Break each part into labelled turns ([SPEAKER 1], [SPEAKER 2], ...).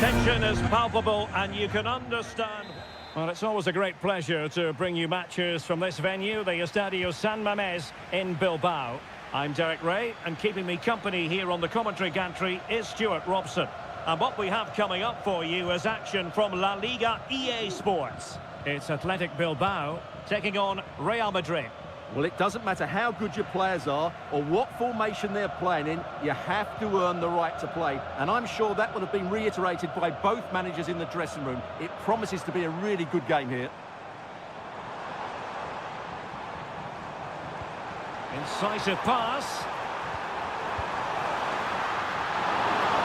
[SPEAKER 1] Tension is palpable and you can understand. Well, it's always a great pleasure to bring you matches from this venue, the Estadio San Mamés in Bilbao. I'm Derek Ray, and keeping me company here on the commentary gantry is Stuart Robson. And what we have coming up for you is action from La Liga EA Sports. It's Athletic Bilbao taking on Real Madrid.
[SPEAKER 2] Well, it doesn't matter how good your players are or what formation they're playing in, you have to earn the right to play. And I'm sure that would have been reiterated by both managers in the dressing room. It promises to be a really good game here.
[SPEAKER 1] Incisive pass.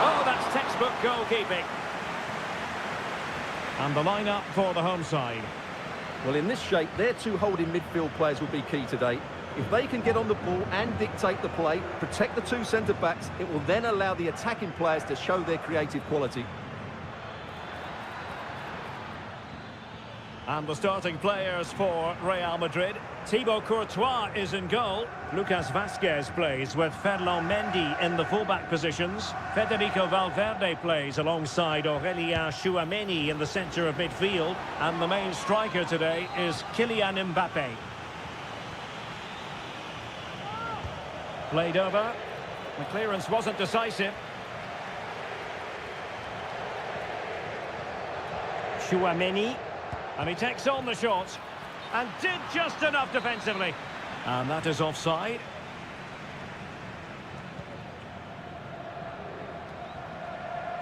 [SPEAKER 1] Oh, that's textbook goalkeeping. And the line-up for the home side.
[SPEAKER 2] Well, in this shape, their two holding midfield players will be key today. If they can get on the ball and dictate the play, protect the two centre-backs, it will then allow the attacking players to show their creative quality.
[SPEAKER 1] And the starting players for Real Madrid. Thibaut Courtois is in goal. Lucas Vazquez plays with Ferland Mendy in the fullback positions. Federico Valverde plays alongside Aurélien Tchouameni in the centre of midfield. And the main striker today is Kylian Mbappé. Played over. The clearance wasn't decisive. Tchouameni. And he takes on the shot. And did just enough defensively. And that is offside.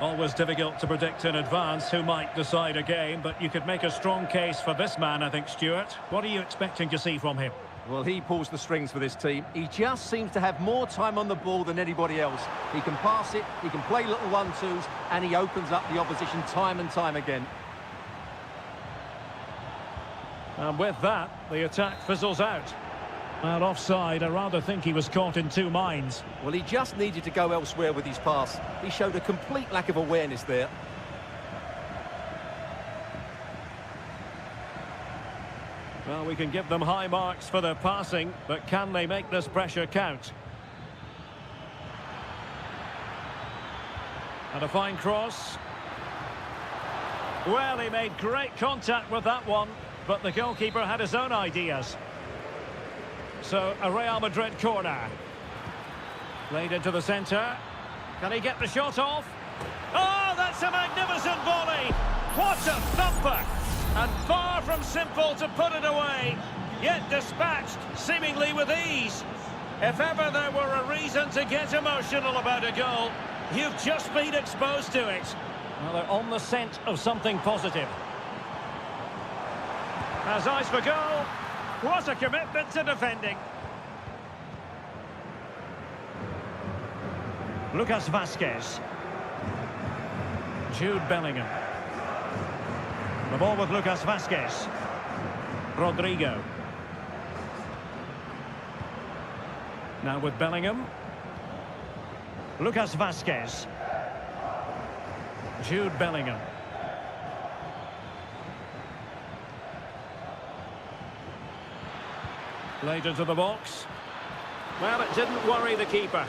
[SPEAKER 1] Always difficult to predict in advance who might decide a game, but you could make a strong case for this man, I think, Stuart. What are you expecting to see from him?
[SPEAKER 2] Well, he pulls the strings for this team. He just seems to have more time on the ball than anybody else. He can pass it, he can play little one-twos, and he opens up the opposition time and time again.
[SPEAKER 1] And with that, the attack fizzles out. Well, offside, I rather think he was caught in two minds.
[SPEAKER 2] Well, he just needed to go elsewhere with his pass. He showed a complete lack of awareness there.
[SPEAKER 1] Well, we can give them high marks for their passing, but can they make this pressure count? And a fine cross. Well, he made great contact with that one, but the goalkeeper had his own ideas. So, a Real Madrid corner. Played into the centre. Can he get the shot off? Oh, that's a magnificent volley! What a thumper! And far from simple to put it away, yet dispatched seemingly with ease. If ever there were a reason to get emotional about a goal, you've just been exposed to it. Well, they're on the scent of something positive. Has eyes for goal. What a commitment to defending. Lucas Vazquez. Jude Bellingham. The ball with Lucas Vazquez. Rodrigo. Now with Bellingham. Lucas Vazquez. Jude Bellingham. Played into the box. Well, it didn't worry the keeper.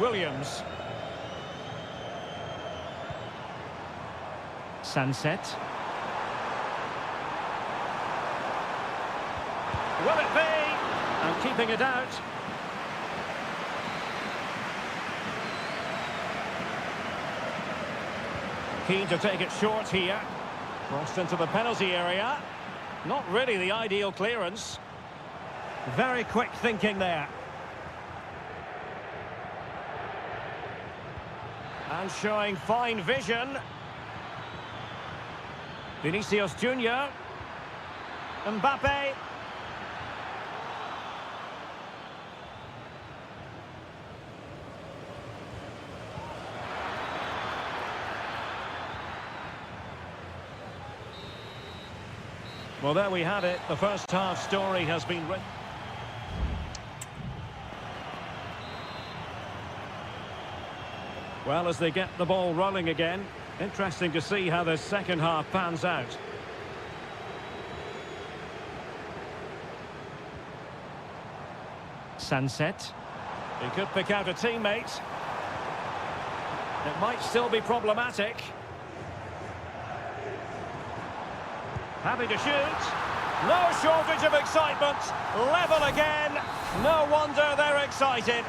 [SPEAKER 1] Williams. Sunset. Will it be? And keeping it out. Keen to take it short here. Crossed into the penalty area. Not really the ideal clearance. Very quick thinking there. And showing fine vision. Vinicius Junior. Mbappe. Well, there we have it. The first half story has been written. Well, as they get the ball rolling again, interesting to see how the second half pans out. Sunset. He could pick out a teammate. It might still be problematic. Happy to shoot. No shortage of excitement. Level again. No wonder they're excited.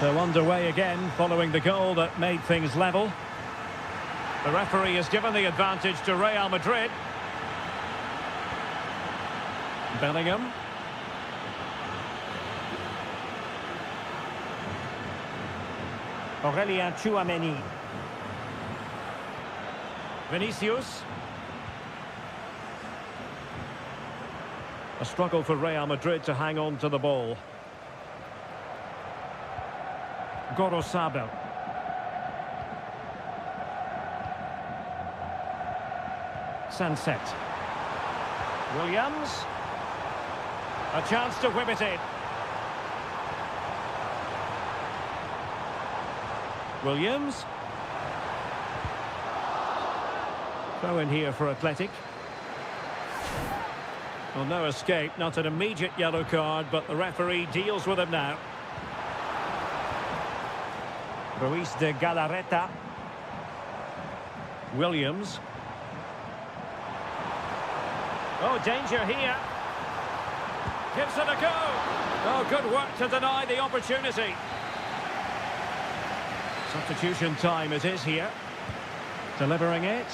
[SPEAKER 1] So underway again following the goal that made things level. The referee has given the advantage to Real Madrid. Bellingham. Aurélien Tchouameni. Vinicius. A struggle for Real Madrid to hang on to the ball. Gorosabel. Sunset. Williams. A chance to whip it in. Williams. Throw in here for Athletic. Well, no escape, not an immediate yellow card, but the referee deals with him now. Ruiz de Galarreta. Williams. Oh, danger here. Gives it a go. Oh, good work to deny the opportunity. Substitution time it is here. Delivering it.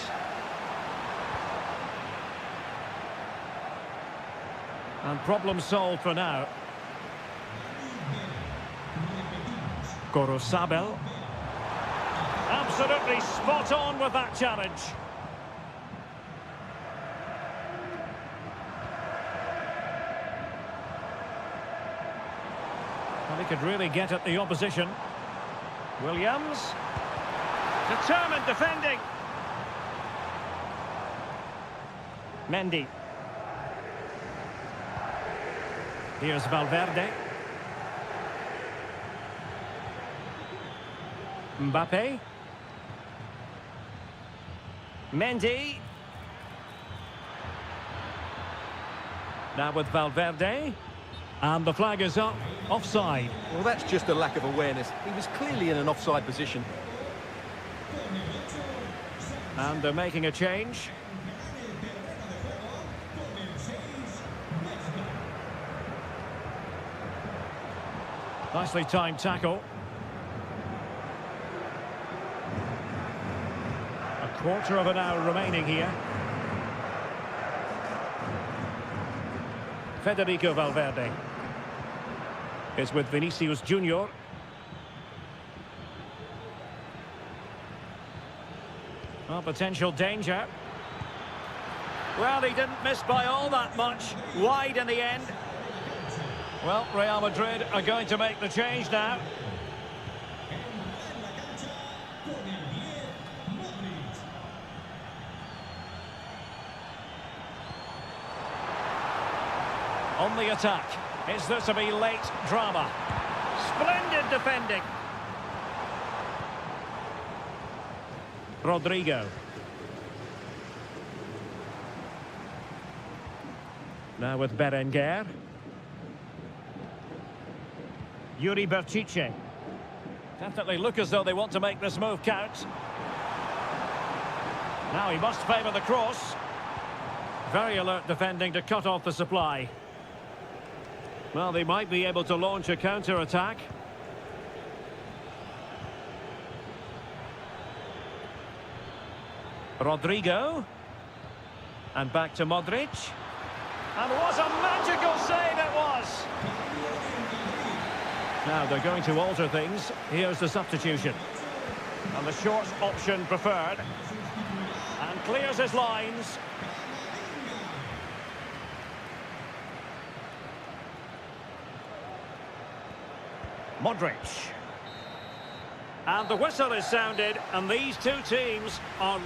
[SPEAKER 1] And problem solved for now. Gorosabel. Absolutely spot on with that challenge. Well, he could really get at the opposition. Williams. Determined defending. Mendy. Here's Valverde. Mbappe. Mendy. Now with Valverde. And the flag is up. Offside.
[SPEAKER 2] Well, that's just a lack of awareness. He was clearly in an offside position.
[SPEAKER 1] And they're making a change. Nicely timed tackle. A quarter of an hour remaining here. Federico Valverde is with Vinicius Junior. Oh, potential danger. Well, he didn't miss by all that much. Wide in the end. Well, Real Madrid are going to make the change now. On the attack. Is there to be late drama? Splendid defending. Rodrigo. Now with Berenguer. Yuri Berchiche. Definitely look as though they want to make this move count. Now he must favour the cross. Very alert defending to cut off the supply. Well, they might be able to launch a counter-attack. Rodrigo. And back to Modric. And what a magical save it was! Now they're going to alter things. Here's the substitution. And the short option preferred. And clears his lines. Modric. And the whistle is sounded, and these two teams are...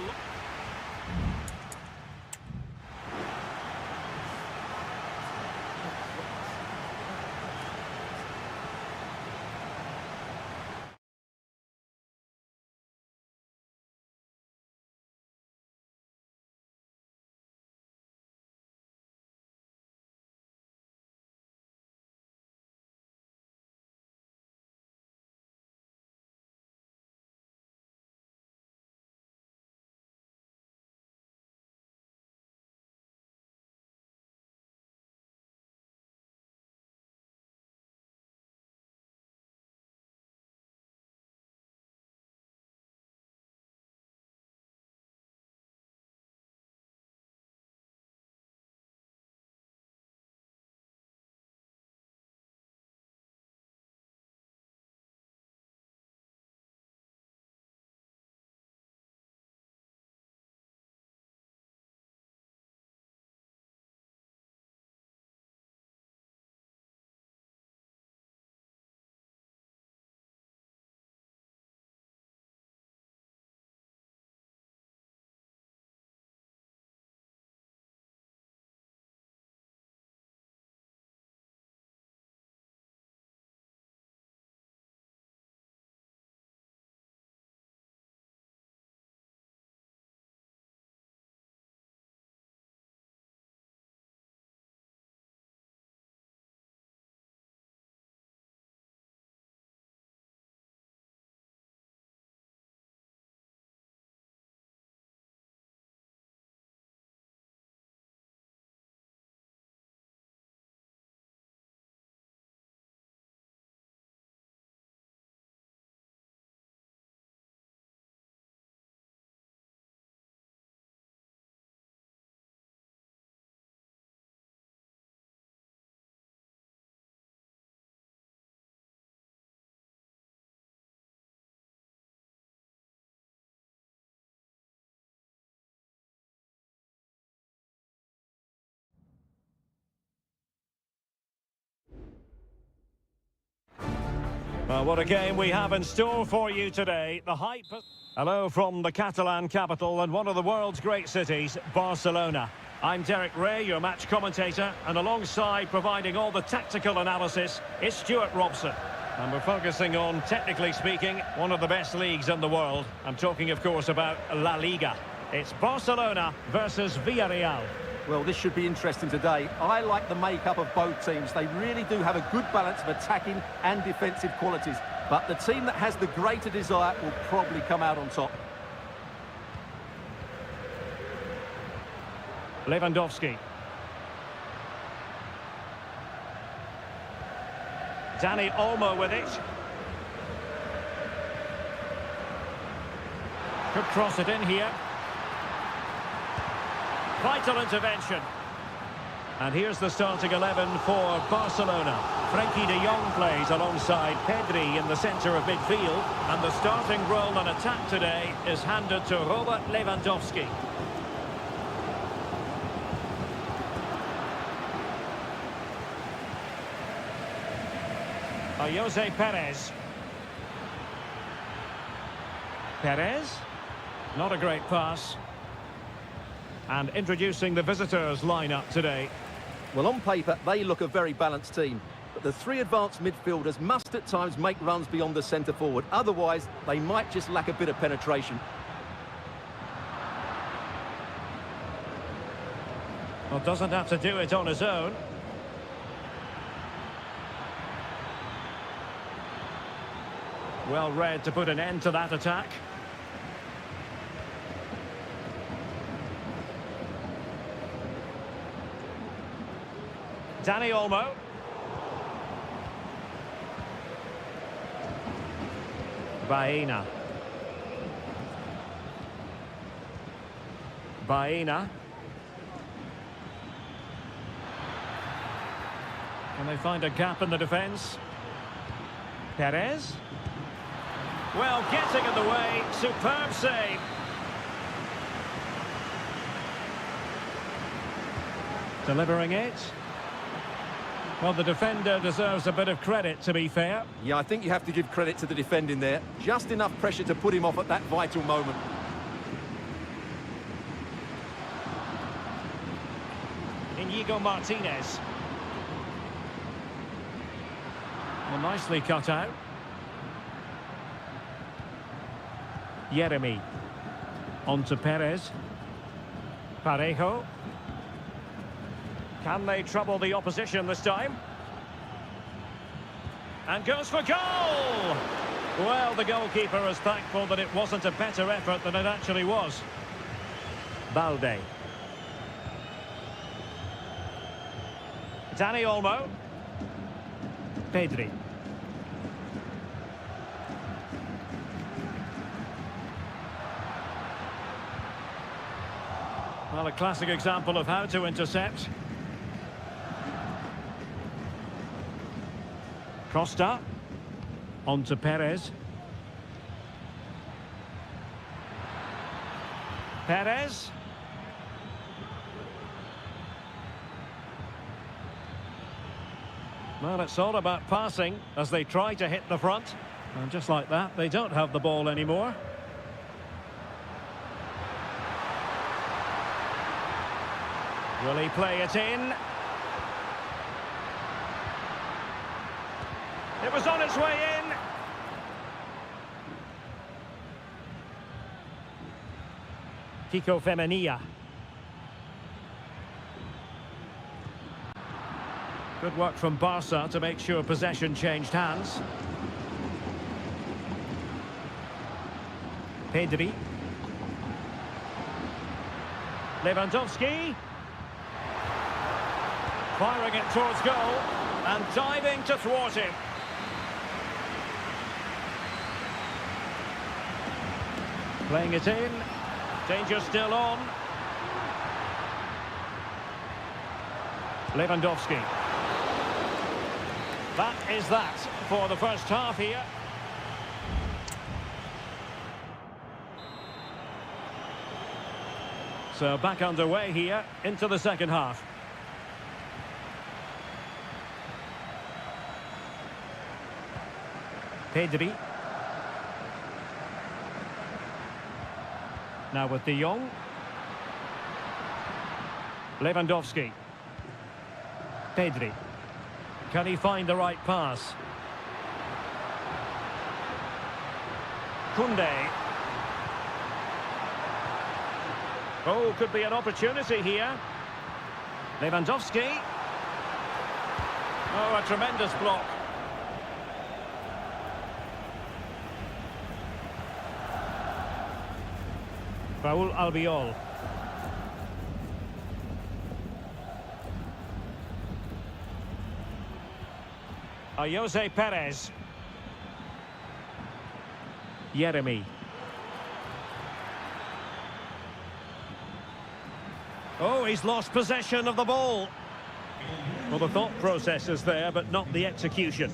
[SPEAKER 1] Well, what a game we have in store for you today. The hype... Hello from the Catalan capital and one of the world's great cities, Barcelona. I'm Derek Ray, your match commentator, and alongside providing all the tactical analysis is Stuart Robson. And we're focusing on, technically speaking, one of the best leagues in the world. I'm talking, of course, about La Liga. It's Barcelona versus Villarreal.
[SPEAKER 2] Well, this should be interesting today. I like the makeup of both teams. They really do have a good balance of attacking and defensive qualities. But the team that has the greater desire will probably come out on top.
[SPEAKER 1] Lewandowski. Dani Olmo with it. Could cross it in here. Vital intervention. And here's the starting 11 for Barcelona. Frenkie de Jong plays alongside Pedri in the centre of midfield. And the starting role in attack today is handed to Robert Lewandowski. Jose Perez. Perez. Not a great pass. And introducing the visitors' lineup today.
[SPEAKER 2] Well, on paper, they look a very balanced team. But the three advanced midfielders must at times make runs beyond the centre forward. Otherwise, they might just lack a bit of penetration.
[SPEAKER 1] Well, doesn't have to do it on his own. Well read to put an end to that attack. Dani Olmo. Baena. Baena. Can they find a gap in the defence? Perez. Well, getting in the way. Superb save. Delivering it. Well, the defender deserves a bit of credit, to be fair.
[SPEAKER 2] Yeah, I think you have to give credit to the defending there. Just enough pressure to put him off at that vital moment.
[SPEAKER 1] Inigo Martinez. Well, nicely cut out. Yeremy. On to Perez. Parejo. Can they trouble the opposition this time? And goes for goal! Well, the goalkeeper is thankful that it wasn't a better effort than it actually was. Balde. Dani Olmo. Pedri. Well, a classic example of how to intercept. Costa. On to Perez. Perez. Well, it's all about passing as they try to hit the front. And just like that, they don't have the ball anymore. Will he play it in? It was on its way in. Kiko Femenia. Good work from Barca to make sure possession changed hands. Pedri. Lewandowski. Firing it towards goal and diving to thwart him. Playing it in. Danger still on. Lewandowski. That is that for the first half here. So back underway here into the second half. Pedri. Now with De Jong. Lewandowski. Pedri. Can he find the right pass? Koundé. Oh, could be an opportunity here. Lewandowski. Oh, a tremendous block. Raul Albiol. Jose Perez. Yeremy. Oh, he's lost possession of the ball. Well, the thought process is there, but not the execution.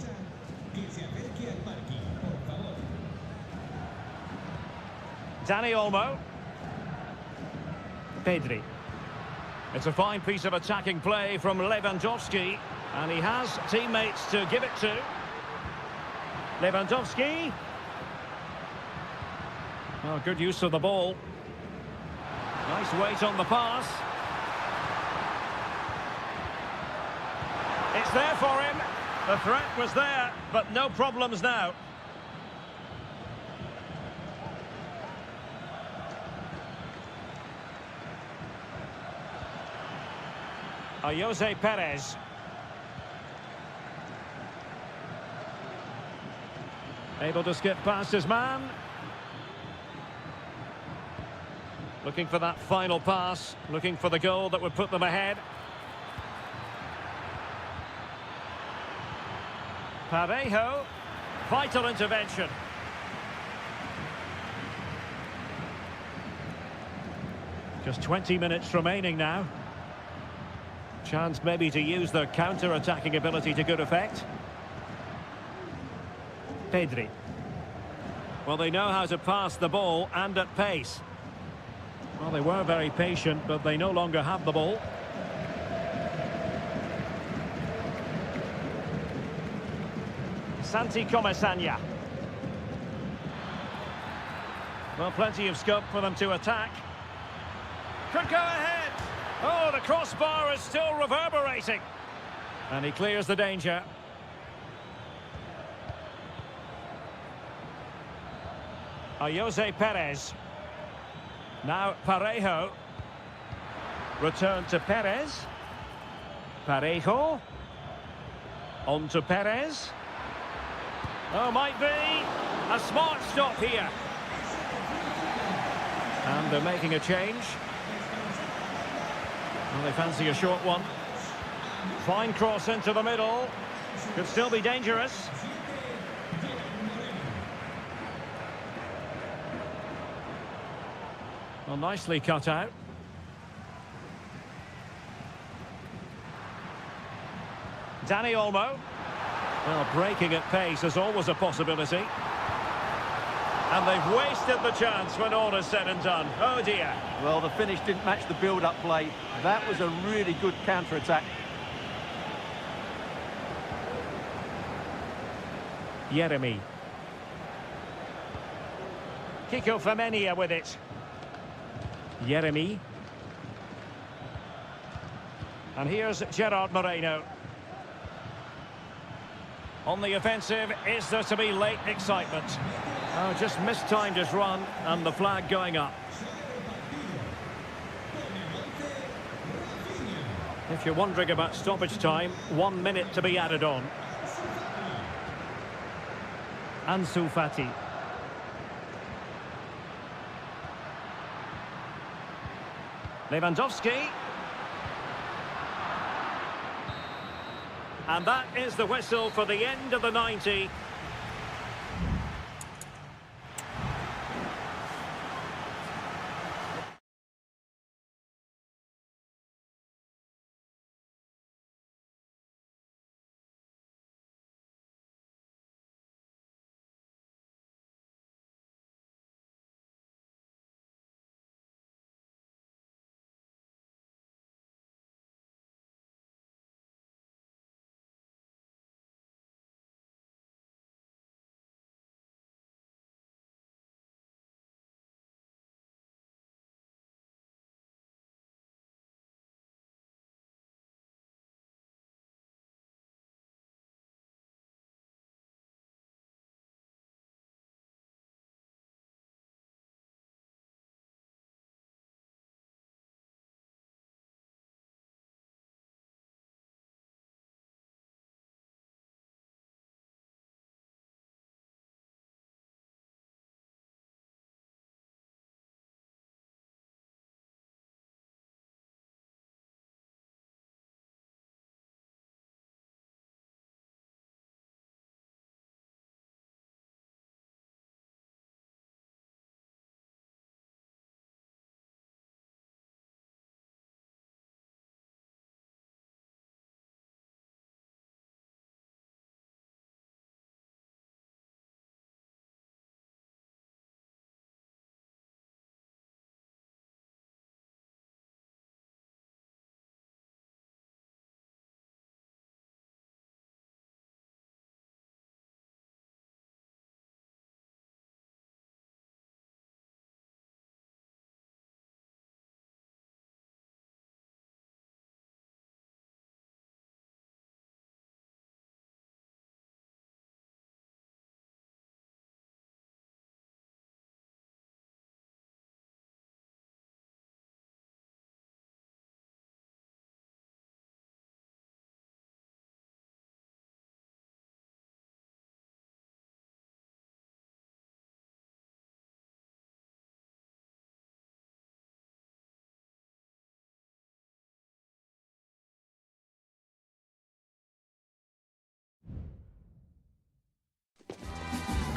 [SPEAKER 1] Dani Olmo. Pedri. It's a fine piece of attacking play from Lewandowski, and he has teammates to give it to. Lewandowski. Oh, good use of the ball. Nice weight on the pass. It's there for him. The threat was there, but no problems now. Jose Perez. Able to skip past his man. Looking for that final pass. Looking for the goal that would put them ahead. Parejo. Vital intervention. Just 20 minutes remaining now. Chance maybe to use their counter-attacking ability to good effect. Pedri. Well, they know how to pass the ball and at pace. Well, they were very patient, but they no longer have the ball. Santi Comesaña. Well, plenty of scope for them to attack. Could go ahead. Oh, the crossbar is still reverberating. And he clears the danger. Jose Perez. Now Parejo. Return to Perez. Parejo. On to Perez. Oh, might be a smart stop here. And they're making a change. Well, they fancy a short one. Fine cross into the middle. Could still be dangerous. Well, nicely cut out. Dani Olmo. Well, breaking at pace is always a possibility. And they've wasted the chance when all is said and done. Oh dear.
[SPEAKER 2] Well, the finish didn't match the build-up play. That was a really good counter-attack.
[SPEAKER 1] Yeremy. Kiko Femenia with it. Yeremy. And here's Gerard Moreno. On the offensive, is there to be late excitement? Oh, just mistimed his run, and the flag going up. If you're wondering about stoppage time, 1 minute to be added on. Ansu Fati. Lewandowski. And that is the whistle for the end of the 90.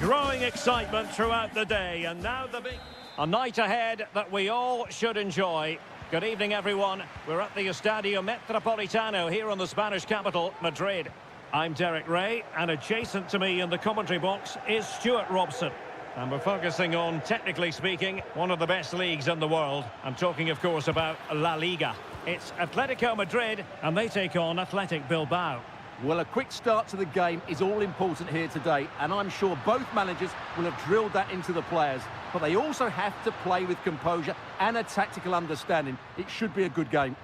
[SPEAKER 1] Growing excitement throughout the day, and now a night ahead that we all should enjoy. Good evening, everyone. We're at the Estadio Metropolitano here in the Spanish capital, Madrid. I'm Derek Ray, and adjacent to me in the commentary box is Stuart Robson. And we're focusing on, technically speaking, one of the best leagues in the world. I'm talking, of course, about La Liga. It's Atletico Madrid, and they take on Athletic Bilbao.
[SPEAKER 2] Well, a quick start to the game is all important here today, and I'm sure both managers will have drilled that into the players. But they also have to play with composure and a tactical understanding. It should be a good game.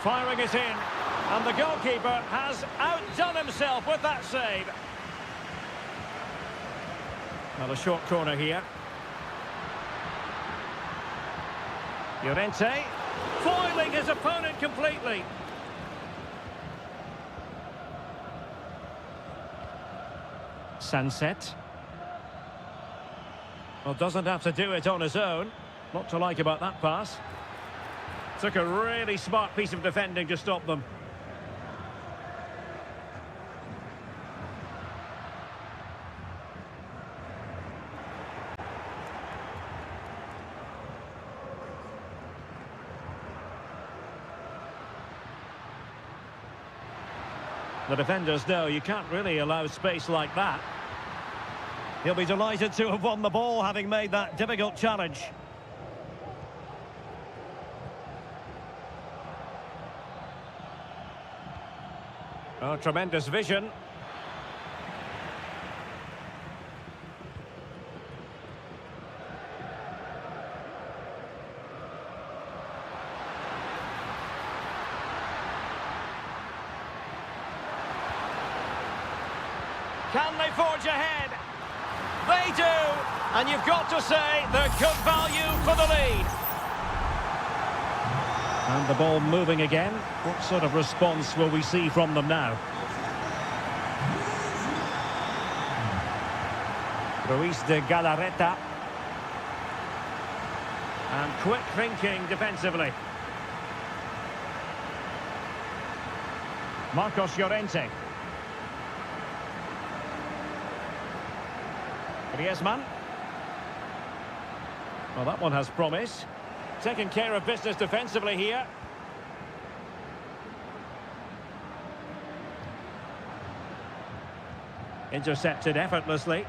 [SPEAKER 1] Firing it in, and the goalkeeper has outdone himself with that save. Now a short corner here. Llorente, foiling his opponent completely. Sunset. Well, doesn't have to do it on his own. Not to like about that pass. Took a really smart piece of defending to stop them. The defenders know you can't really allow space like that. He'll be delighted to have won the ball, having made that difficult challenge. Oh, tremendous vision. Can they forge ahead? They do! And you've got to say they're good value for the lead. And the ball moving again. What sort of response will we see from them now? Ruiz de Galarreta. And quick thinking defensively. Marcos Llorente. Griezmann. Well, that one has promise. Taking care of business defensively here. Intercepted effortlessly.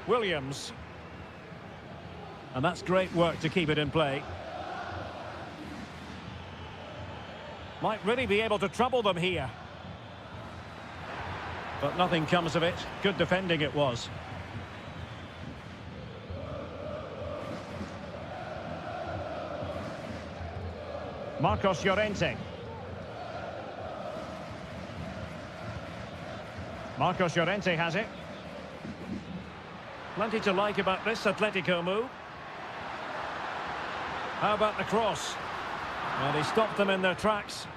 [SPEAKER 1] Williams. And that's great work to keep it in play. Might really be able to trouble them here. But nothing comes of it. Good defending it was. Marcos Llorente. Marcos Llorente has it. Plenty to like about this Atletico move. How about the cross? Well, they stopped them in their tracks.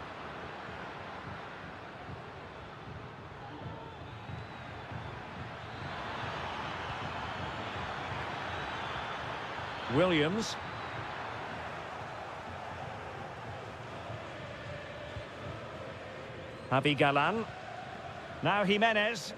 [SPEAKER 1] Williams. Javi Galan. Now Jimenez.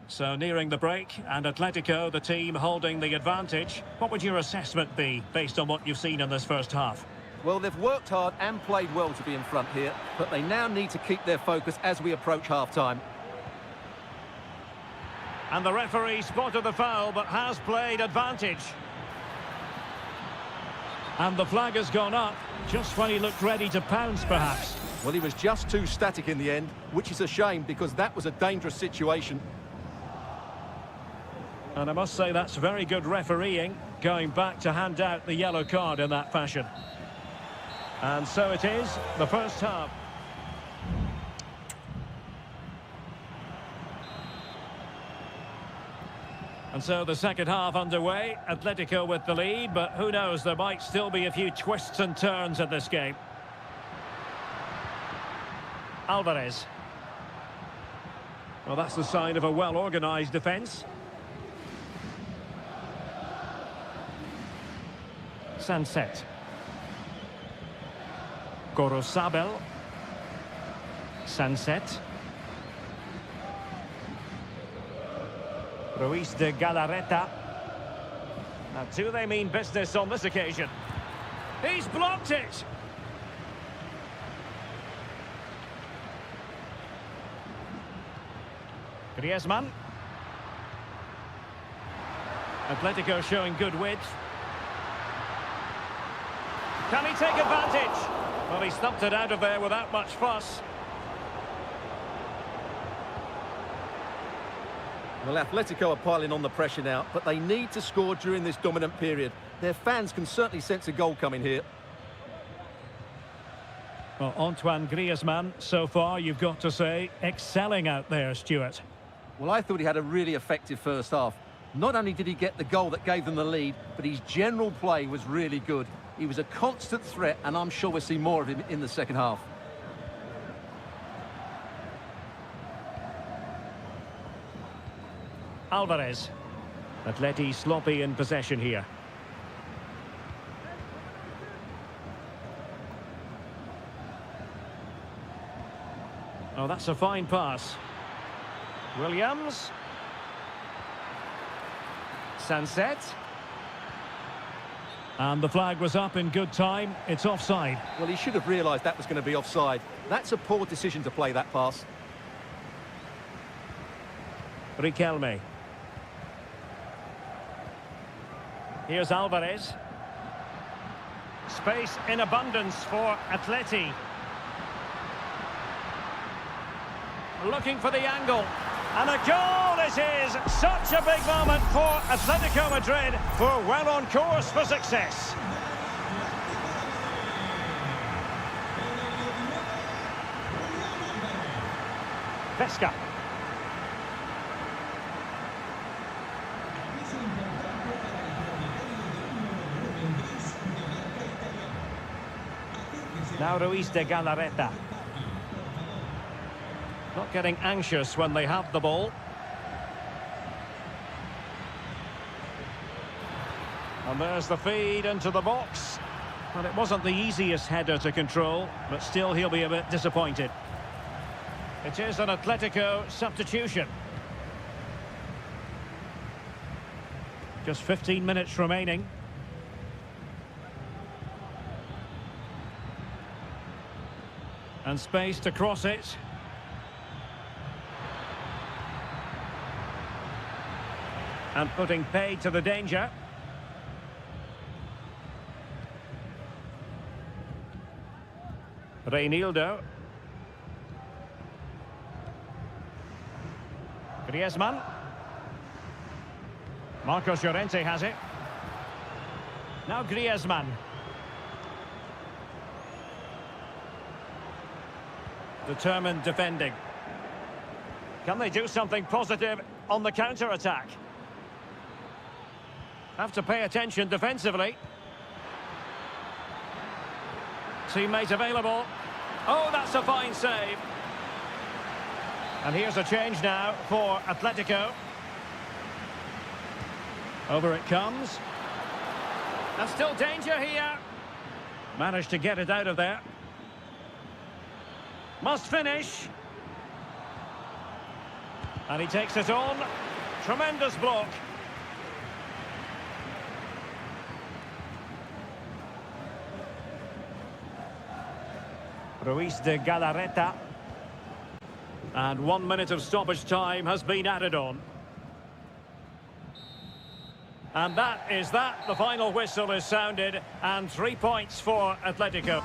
[SPEAKER 1] So nearing the break, and Atletico, the team holding the advantage. What would your assessment be, based on what you've seen in this first half?
[SPEAKER 2] Well, they've worked hard and played well to be in front here, but they now need to keep their focus as we approach half-time.
[SPEAKER 1] And the referee spotted the foul, but has played advantage. And the flag has gone up, just when he looked ready to pounce, perhaps.
[SPEAKER 2] Well, he was just too static in the end, which is a shame, because that was a dangerous situation.
[SPEAKER 1] And I must say that's very good refereeing, going back to hand out the yellow card in that fashion. And so it is, the first half. And so the second half underway. Atletico with the lead, but who knows, there might still be a few twists and turns in this game. Alvarez. Well, that's the sign of a well-organised defence. Sunset. Sabel. Sunset. Ruiz de Galarreta. Now, do they mean business on this occasion? He's blocked it! Griezmann. Atletico showing good width. Can he take advantage? Well, he stumped it out of there without much fuss.
[SPEAKER 2] Well, Atletico are piling on the pressure now, but they need to score during this dominant period. Their fans can certainly sense a goal coming here.
[SPEAKER 1] Well, Antoine Griezmann, so far, you've got to say, excelling out there, Stuart.
[SPEAKER 2] Well, I thought he had a really effective first half. Not only did he get the goal that gave them the lead, but his general play was really good. He was a constant threat, and I'm sure we'll see more of him in the second half.
[SPEAKER 1] Alvarez. Atleti sloppy in possession here. Oh, that's a fine pass. Williams. Sunset. And the flag was up in good time. It's offside.
[SPEAKER 2] Well, he should have realised that was going to be offside. That's a poor decision to play that pass.
[SPEAKER 1] Riquelme. Here's Alvarez. Space in abundance for Atleti. Looking for the angle. And a goal it is! Such a big moment for Atletico Madrid, who are well on course for success. Vesca. Now Ruiz de Galarreta. Not getting anxious when they have the ball. And there's the feed into the box. Well, it wasn't the easiest header to control, but still he'll be a bit disappointed. It is an Atletico substitution. Just 15 minutes remaining. And space to cross it. And putting paid to the danger. Reinildo. Griezmann. Marcos Llorente has it. Now Griezmann. Determined defending. Can they do something positive on the counter-attack? Have to pay attention defensively. Teammate available. Oh, that's a fine save. And here's a change now for Atletico. Over it comes. And still danger here. Managed to get it out of there. Must finish. And he takes it on. Tremendous block. Ruiz de Galarreta. And 1 minute of stoppage time has been added on. And that is that. The final whistle is sounded. And 3 points for Atletico.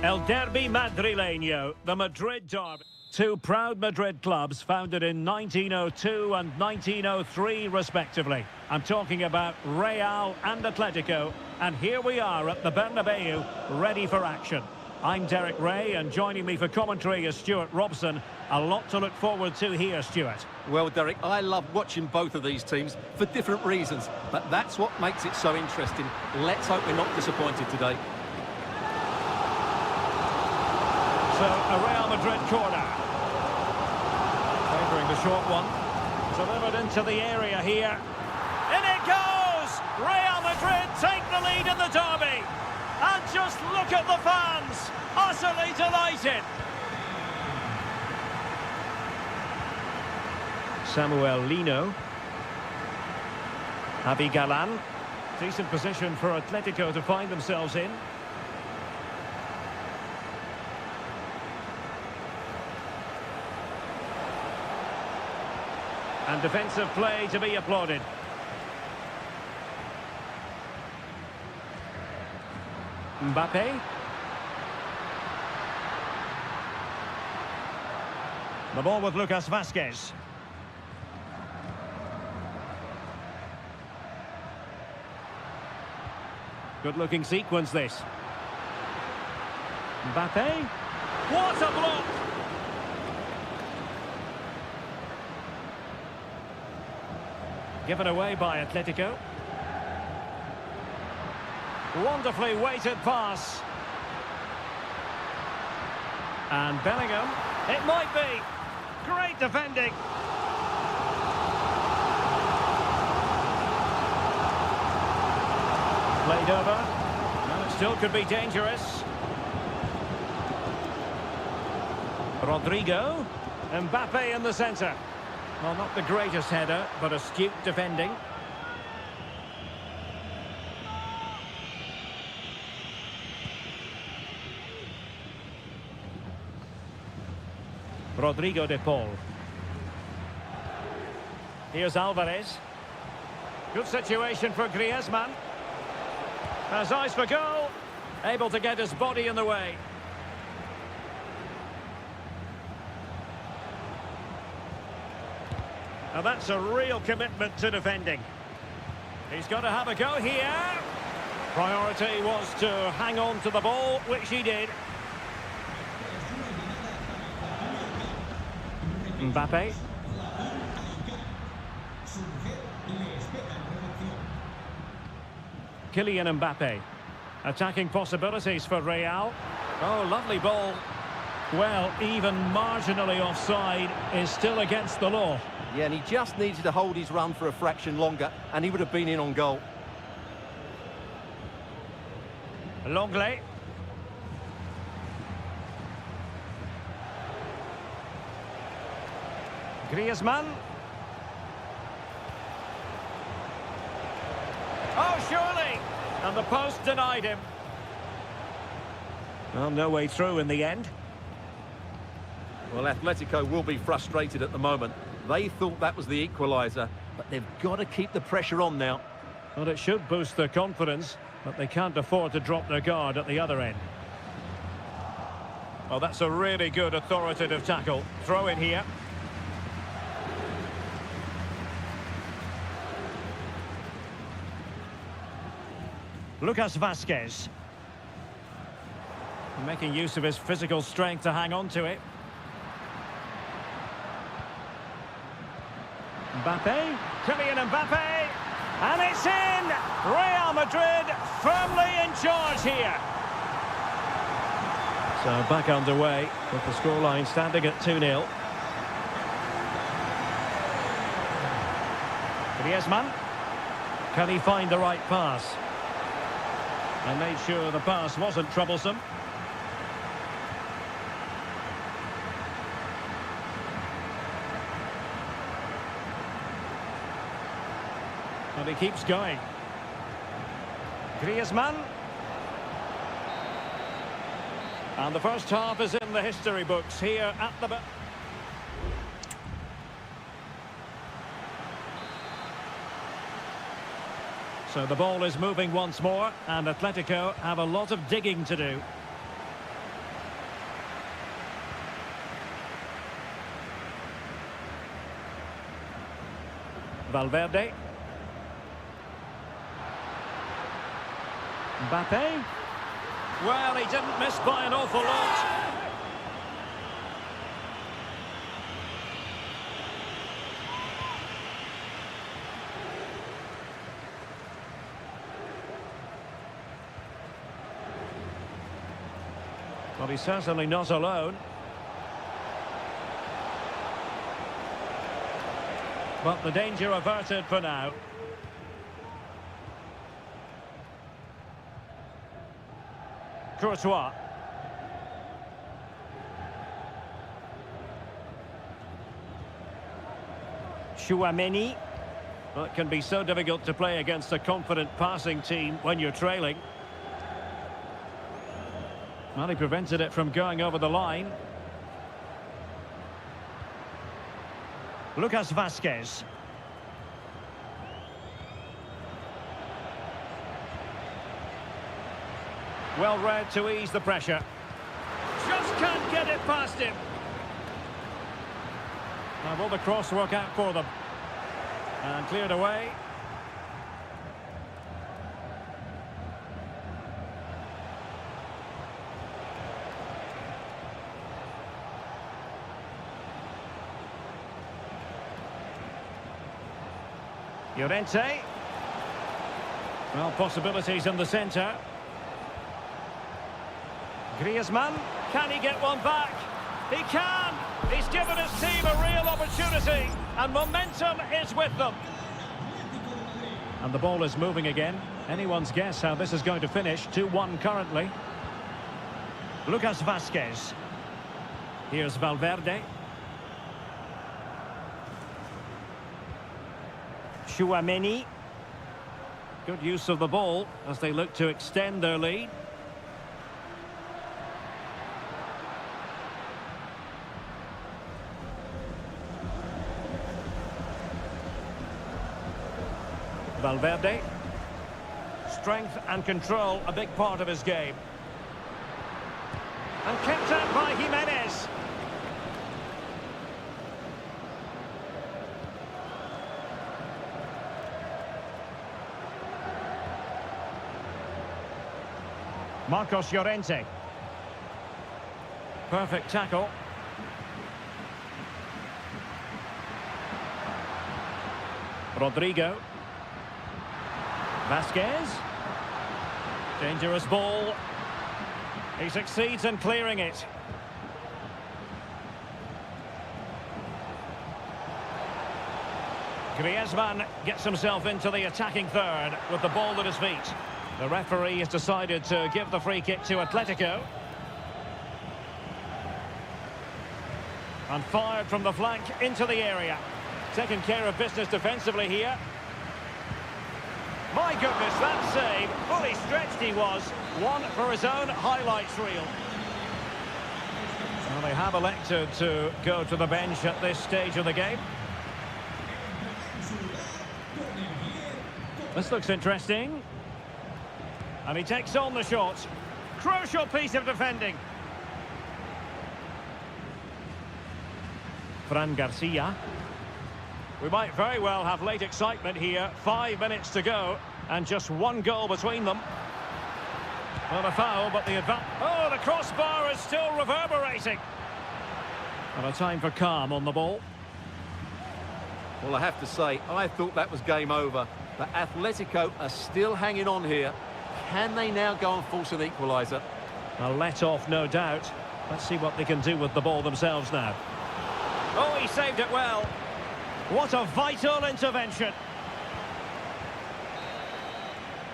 [SPEAKER 1] El Derby Madrileño, the Madrid derby. Two proud Madrid clubs founded in 1902 and 1903 respectively. I'm talking about Real and Atletico, and here we are at the Bernabeu, ready for action. I'm Derek Ray, and joining me for commentary is Stuart Robson. A lot to look forward to here, Stuart.
[SPEAKER 2] Well, Derek, I love watching both of these teams for different reasons, but that's what makes it so interesting. Let's hope we're not disappointed today.
[SPEAKER 1] So, a Real Madrid corner. Favouring the short one. Delivered into the area here. In it goes! Real Madrid take the lead in the derby. And just look at the fans. Utterly delighted. Samuel Lino. Javi Galan. Decent position for Atletico to find themselves in. And defensive play to be applauded. Mbappe. The ball with Lucas Vázquez. Good-looking sequence, this. Mbappe. What a block! Given away by Atletico. Wonderfully weighted pass. And Bellingham. It might be. Great defending. Played over. And it still could be dangerous. Rodrigo. Mbappe in the centre. Well, not the greatest header, but astute defending. Rodrigo de Paul. Here's Alvarez. Good situation for Griezmann. Has eyes for goal. Able to get his body in the way. Now that's a real commitment to defending. He's got to have a go here. Priority was to hang on to the ball, which he did. Mbappe. Kylian Mbappe. Attacking possibilities for Real. Oh, lovely ball. Well, even marginally offside is still against the law.
[SPEAKER 2] Yeah, and he just needed to hold his run for a fraction longer, and he would have been in on goal.
[SPEAKER 1] Longley. Griezmann. Oh, surely! And the post denied him. Well, no way through in the end.
[SPEAKER 2] Well, Atletico will be frustrated at the moment. They thought that was the equaliser, but they've got to keep the pressure on now.
[SPEAKER 1] Well, it should boost their confidence, but they can't afford to drop their guard at the other end. Well, that's a really good authoritative tackle. Throw in here. Lucas Vázquez. Making use of his physical strength to hang on to it. Mbappe, Kylian Mbappe, and it's in! Real Madrid firmly in charge here. So back underway with the scoreline standing at 2-0. Griezmann, can he find the right pass? And made sure the pass wasn't troublesome. And he keeps going. Griezmann. And the first half is in the history books here at the... So the ball is moving once more, and Atletico have a lot of digging to do. Valverde. Mbappe. Well, he didn't miss by an awful lot. Well, he's certainly not alone. But the danger averted for now. Courtois. Chouameni. Well, it can be so difficult to play against a confident passing team when you're trailing. Well, he prevented it from going over the line. Lucas Vazquez. Well read to ease the pressure. Just can't get it past him. Now will the cross work out for them? And cleared away. Llorente. Well, possibilities in the centre. Griezmann. Can he get one back? He can! He's given his team a real opportunity. And momentum is with them. And the ball is moving again. Anyone's guess how this is going to finish. 2-1 currently. Lucas Vazquez. Here's Valverde. Chouameni. Good use of the ball as they look to extend their lead. Valverde. Strength and control, a big part of his game. And kept out by Jimenez. Marcos Llorente. Perfect tackle. Rodrigo. Vazquez. Dangerous ball. He succeeds in clearing it. Griezmann gets himself into the attacking third with the ball at his feet. The referee has decided to give the free kick to Atletico. And fired from the flank into the area. Taking care of business defensively here. My goodness, that save. Fully stretched he was. One for his own highlights reel. Well, they have elected to go to the bench at this stage of the game. This looks interesting. And he takes on the shot. Crucial piece of defending. Fran Garcia. We might very well have late excitement here. 5 minutes to go. And just one goal between them. Well, a foul, but the advance... Oh, the crossbar is still reverberating. And a time for calm on the ball.
[SPEAKER 2] Well, I have to say, I thought that was game over. But Atletico are still hanging on here. Can they now go and force an equaliser?
[SPEAKER 1] A let-off, no doubt. Let's see what they can do with the ball themselves now. Oh, he saved it well. What a vital intervention.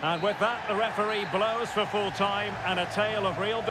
[SPEAKER 1] And with that, the referee blows for full time and a tale of real...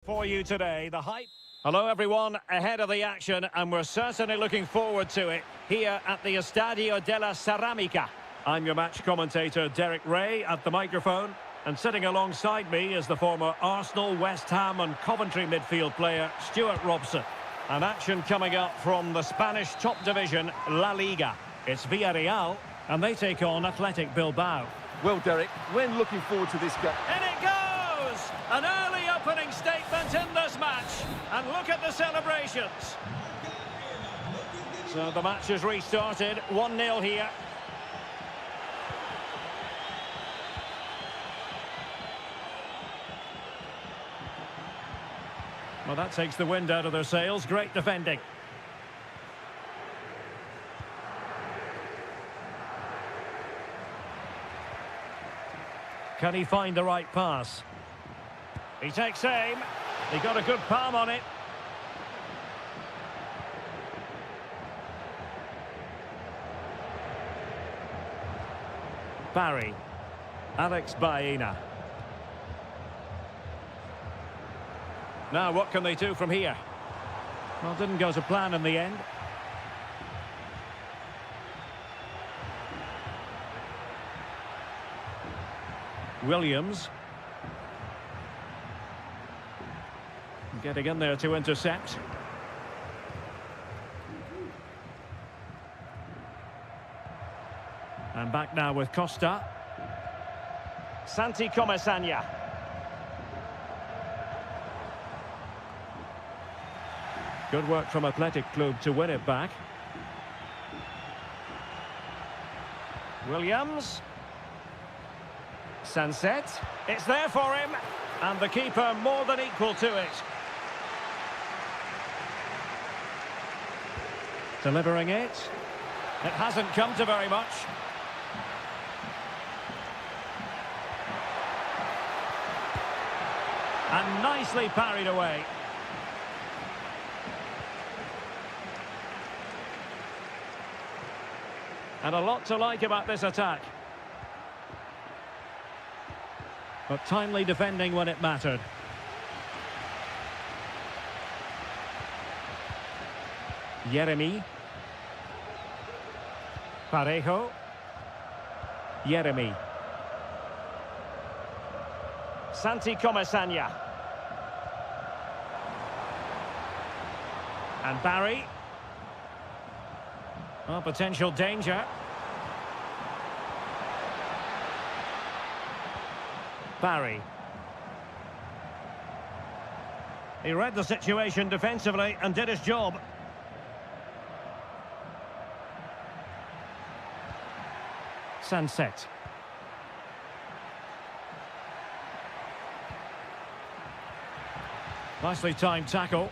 [SPEAKER 1] for you today. The hype. Hello everyone, ahead of the action, and we're certainly looking forward to it here at the Estadio della Ceramica. I'm your match commentator Derek Ray at the microphone, and sitting alongside me is the former Arsenal, West Ham and Coventry midfield player Stuart Robson. An action coming up from the Spanish top division, La Liga. It's Villarreal, and they take on Athletic Bilbao.
[SPEAKER 2] Well, Derek, when looking forward to this game.
[SPEAKER 1] In it goes! An early opening statement in this match. And look at the celebrations. So the match has restarted. 1-0 here. Well, that takes the wind out of their sails. Great defending. Can he find the right pass? He takes aim. He got a good palm on it. Barry. Alex Baena. Now, what can they do from here? Well, didn't go to plan in the end. Williams. Getting in there to intercept. And back now with Costa. Santi Comesaña. Good work from Athletic Club to win it back. Williams. Sunset. It's there for him. And the keeper more than equal to it. Delivering it. It hasn't come to very much. And nicely parried away. And a lot to like about this attack. But timely defending when it mattered. Yeremy. Parejo. Yeremy. Santi Comesaña. And Barry. Oh, potential danger. Barry. He read the situation defensively and did his job. Sunset. Nicely timed tackle.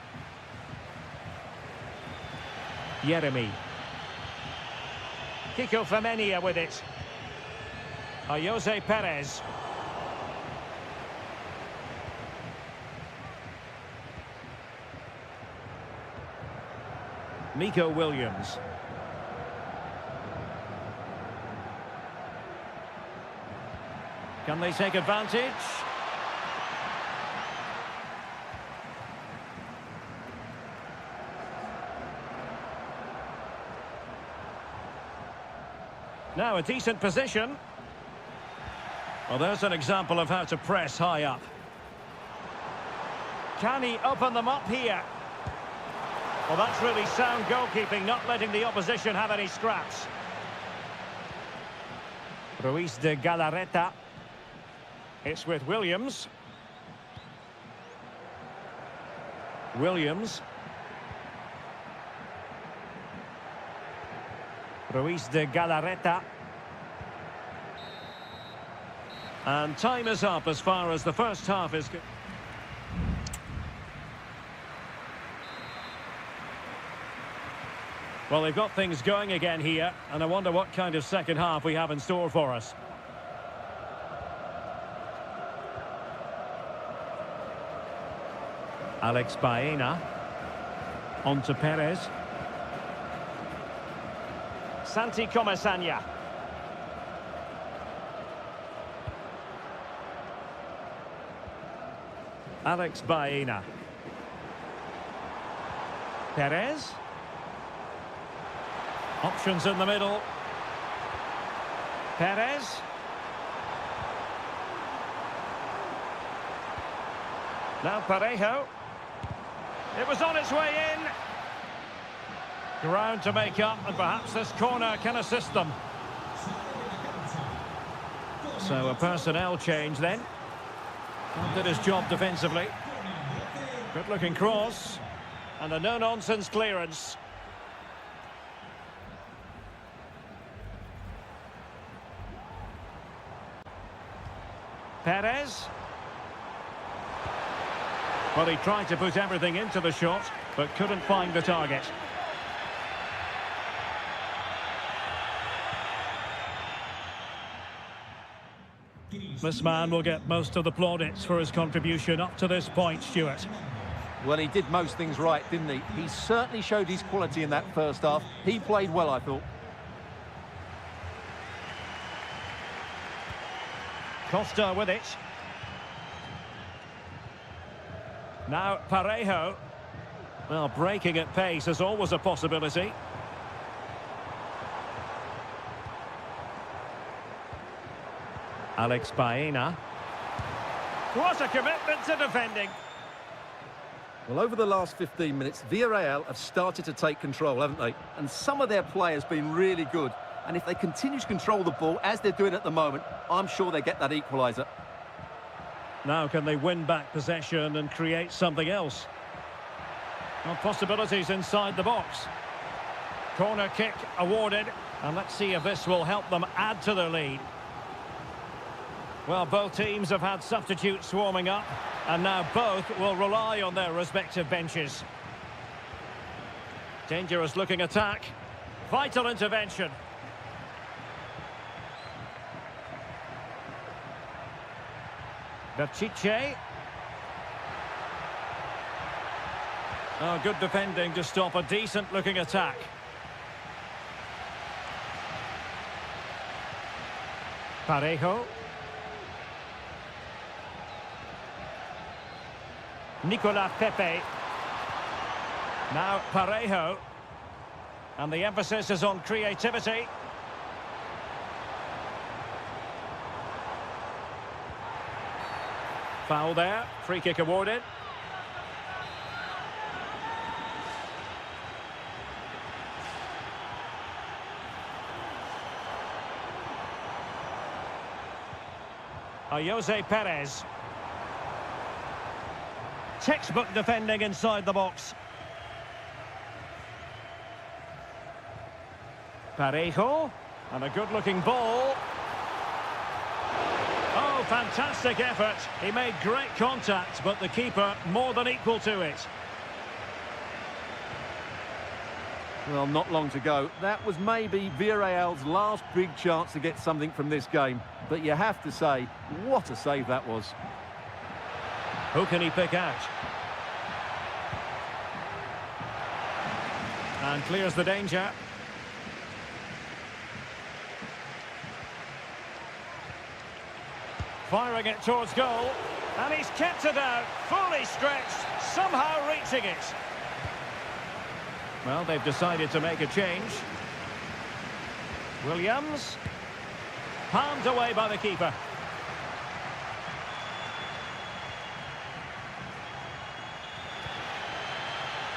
[SPEAKER 1] Yeremy. Kiko Femenia with it. Jose Perez. Nico Williams. Can they take advantage? Now a decent position. Well, there's an example of how to press high up. Can he open them up here? Well, that's really sound goalkeeping, not letting the opposition have any scraps. Ruiz de Galarreta. It's with Williams. Williams. Ruiz de Galarreta. And time is up as far as the first half is concerned. Well, they've got things going again here, and I wonder what kind of second half we have in store for us. Alex Baena. On to Perez. Santi Comesaña. Alex Baena. Perez. Options in the middle. Perez. Now Parejo. It was on its way in. Ground to make up, and perhaps this corner can assist them. So a personnel change then. Did his job defensively. Good-looking cross. And a no-nonsense clearance. Perez. Well, he tried to put everything into the shot, but couldn't find the target. This man will get most of the plaudits for his contribution up to this point, Stuart.
[SPEAKER 2] Well, he did most things right, didn't he? He certainly showed his quality in that first half. He played well, I thought.
[SPEAKER 1] Costa with it. Now Parejo. Well, breaking at pace is always a possibility. Alex Baena. What a commitment to defending.
[SPEAKER 2] Well, over the last 15 minutes, Villarreal have started to take control, haven't they? And some of their players have been really good. And if they continue to control the ball, as they're doing at the moment, I'm sure they get that equaliser.
[SPEAKER 1] Now can they win back possession and create something else? Well, possibilities inside the box. Corner kick awarded. And let's see if this will help them add to their lead. Well, both teams have had substitutes warming up, and now both will rely on their respective benches. Dangerous looking attack. Vital intervention. Pishit. Oh, good defending to stop a decent looking attack. Parejo. Nicolas Pepe. Now Parejo. And the emphasis is on creativity. Foul there. Free kick awarded. Jose Perez. Textbook defending inside the box. Parejo. And a good-looking ball. Oh, fantastic effort. He made great contact, but the keeper more than equal to it.
[SPEAKER 2] Well, not long to go. That was maybe Villarreal's last big chance to get something from this game. But you have to say, what a save that was.
[SPEAKER 1] Who can he pick out? And clears the danger. Firing it towards goal. And he's kept it out, fully stretched, somehow reaching it. Well, they've decided to make a change. Williams. Palmed away by the keeper.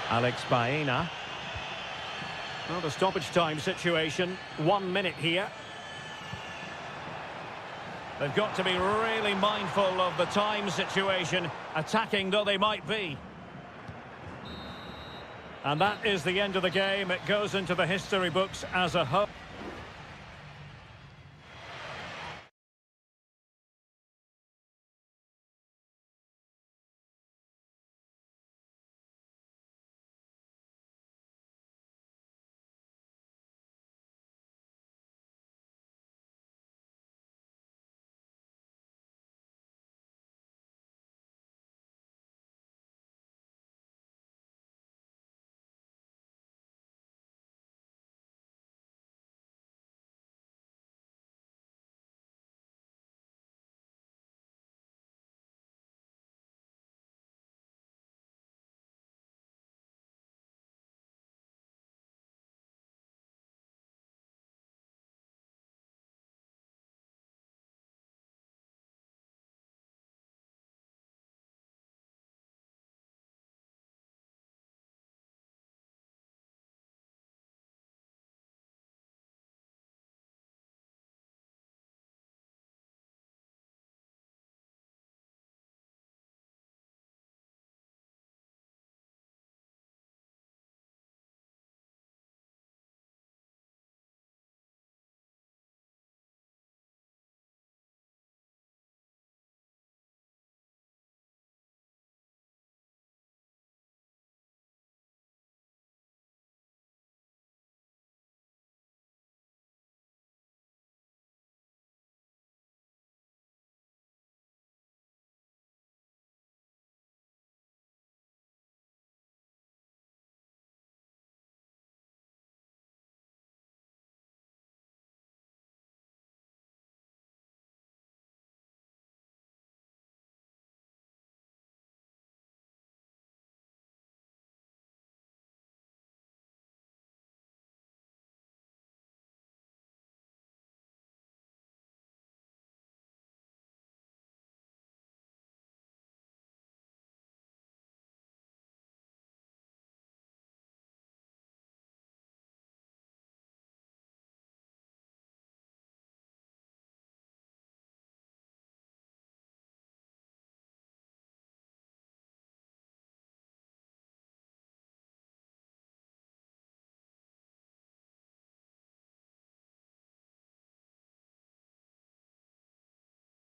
[SPEAKER 1] Alex Baena. Well, the stoppage time situation, 1 minute here. They've got to be really mindful of the time situation, attacking though they might be. And that is the end of the game. It goes into the history books as a whole.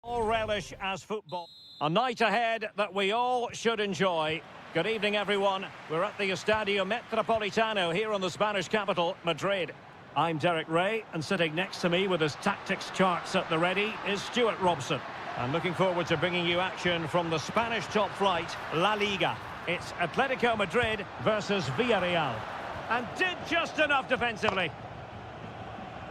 [SPEAKER 1] All relish as football. A night ahead that we all should enjoy. Good evening, everyone. We're at the Estadio Metropolitano here in the Spanish capital, Madrid. I'm Derek Ray, and sitting next to me with his tactics charts at the ready is Stuart Robson. I'm looking forward to bringing you action from the Spanish top flight, La Liga. It's Atletico Madrid versus Villarreal. And did just enough defensively.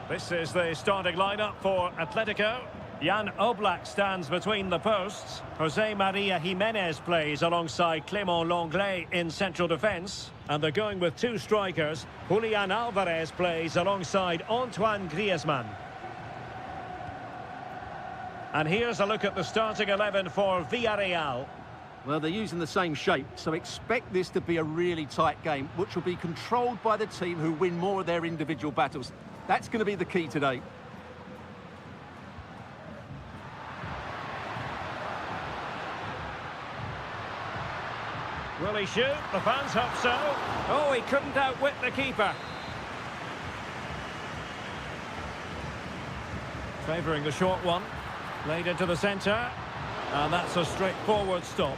[SPEAKER 1] This is the starting lineup for Atletico. Jan Oblak stands between the posts. Jose Maria Jimenez plays alongside Clément Lenglet in central defence. And they're going with two strikers. Julian Alvarez plays alongside Antoine Griezmann. And here's a look at the starting 11 for Villarreal.
[SPEAKER 2] Well, they're using the same shape, so expect this to be a really tight game, which will be controlled by the team who win more of their individual battles. That's going to be the key today.
[SPEAKER 1] Will he shoot? The fans hope so. Oh, he couldn't outwit the keeper. Favouring the short one. Laid into the centre. And that's a straightforward stop.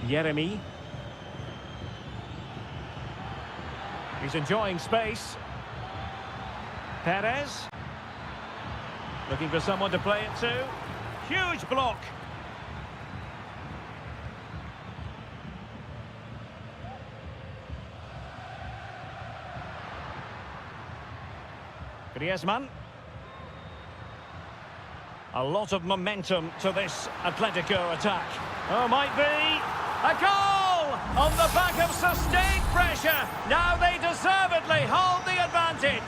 [SPEAKER 1] Jeremy. He's enjoying space. Perez. Looking for someone to play it to. Huge block. Griezmann. A lot of momentum to this Atletico attack. Oh, might be a goal on the back of sustained pressure. Now they deservedly hold the advantage.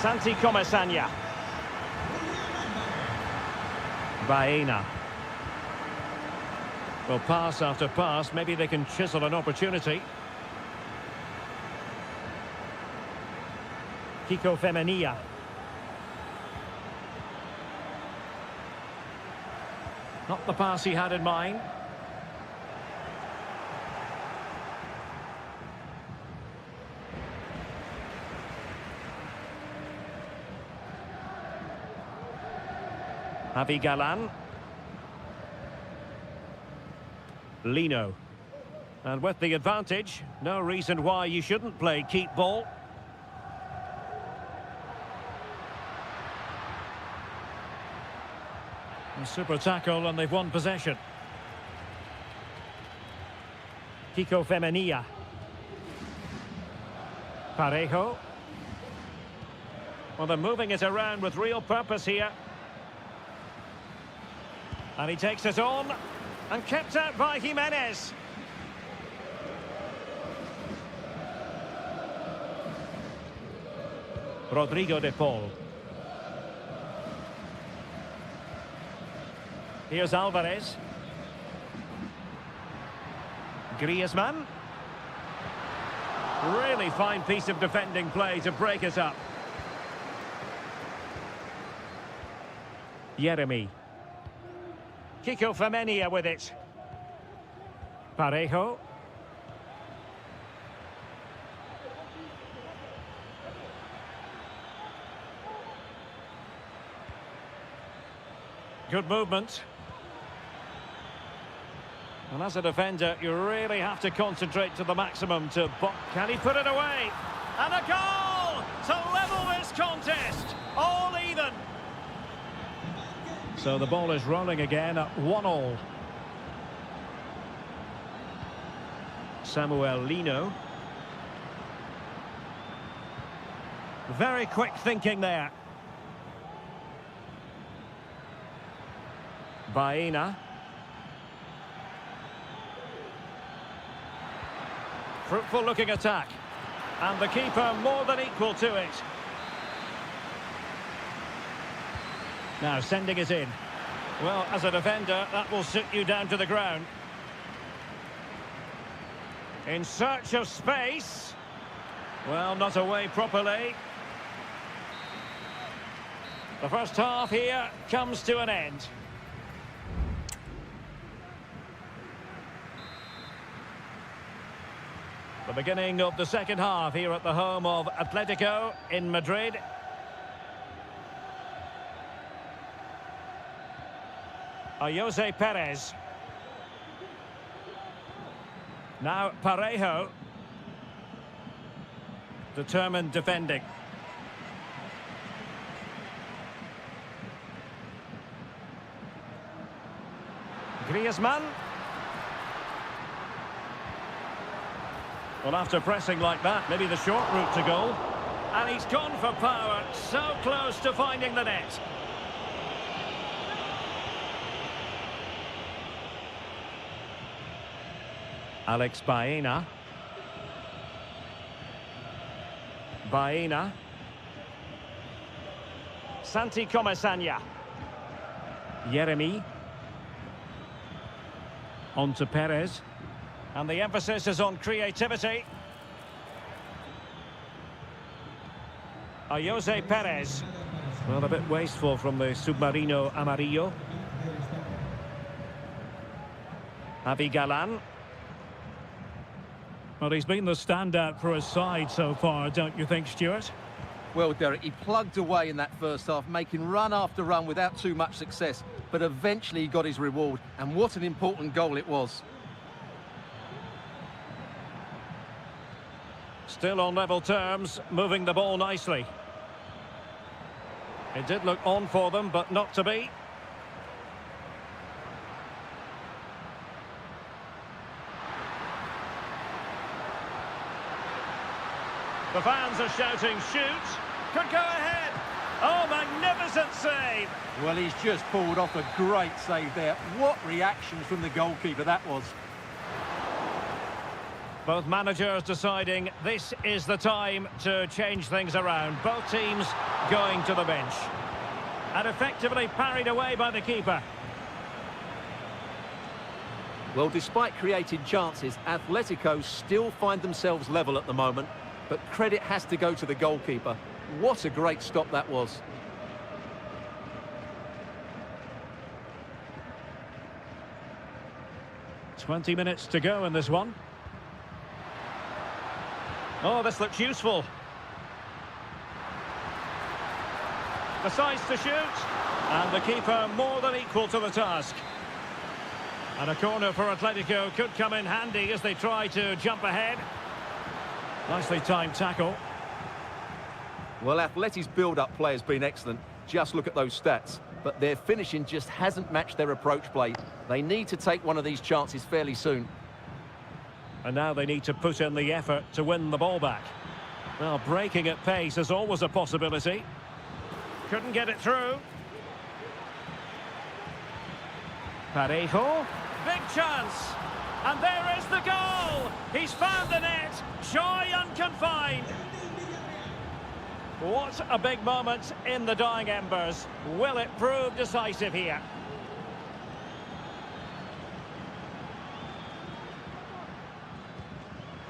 [SPEAKER 1] Santi Comesaña. Baena. Well, pass after pass, maybe they can chisel an opportunity. Kiko Femenia. Not the pass he had in mind. Javi Galan. Lino. And with the advantage, no reason why you shouldn't play keep ball. A super tackle and they've won possession. Kiko Femenia. Parejo. Well, they're moving it around with real purpose here. And he takes it on, and kept out by Jimenez. Rodrigo de Paul. Here's Alvarez. Griezmann. Really fine piece of defending play to break it up. Jeremy. Kiko Femenia with it. Parejo. Good movement. And as a defender, you really have to concentrate to the maximum to block. Can he put it away? And a goal to level this contest. All even. So the ball is rolling again at 1-1. Samuel Lino. Very quick thinking there. Baena. Fruitful looking attack. And the keeper more than equal to it. Now sending it in. Well, as a defender, that will sit you down to the ground. In search of space. Well, not away properly. The first half here comes to an end. The The beginning of the second half here at the home of Atletico in Madrid. Jose Perez. Now Parejo. Determined defending. Griezmann. Well, after pressing like that, maybe the short route to goal. And he's gone for power, so close to finding the net. Alex Baena. Baena. Santi Comesaña. Yeremy. On to Perez. And the emphasis is on creativity. Jose Perez. Well, a bit wasteful from the Submarino Amarillo. Javi Galan. Well, he's been the standout for his side so far, don't you think, Stuart?
[SPEAKER 2] Well, Derek, he plugged away in that first half, making run after run without too much success. But eventually he got his reward, and what an important goal it was.
[SPEAKER 1] Still on level terms, moving the ball nicely. It did look on for them, but not to be. The fans are shouting, shoot! Could go ahead! Oh, magnificent save!
[SPEAKER 2] Well, he's just pulled off a great save there. What reactions from the goalkeeper that was.
[SPEAKER 1] Both managers deciding this is the time to change things around. Both teams going to the bench. And effectively parried away by the keeper.
[SPEAKER 2] Well, despite created chances, Atletico still find themselves level at the moment. But credit has to go to the goalkeeper. What a great stop that was.
[SPEAKER 1] "20 minutes to go in this one. Oh, this looks useful. Decides to shoot. And the keeper more than equal to the task. And a corner for Atletico could come in handy as they try to jump ahead. Nicely timed tackle.
[SPEAKER 2] Well, Atleti's build-up play has been excellent. Just look at those stats. But their finishing just hasn't matched their approach play. They need to take one of these chances fairly soon.
[SPEAKER 1] And now they need to put in the effort to win the ball back. Well, breaking at pace is always a possibility. Couldn't get it through. Parejo. Big chance. And there is the goal! He's found the net! Joy unconfined! What a big moment in the dying embers. Will it prove decisive here?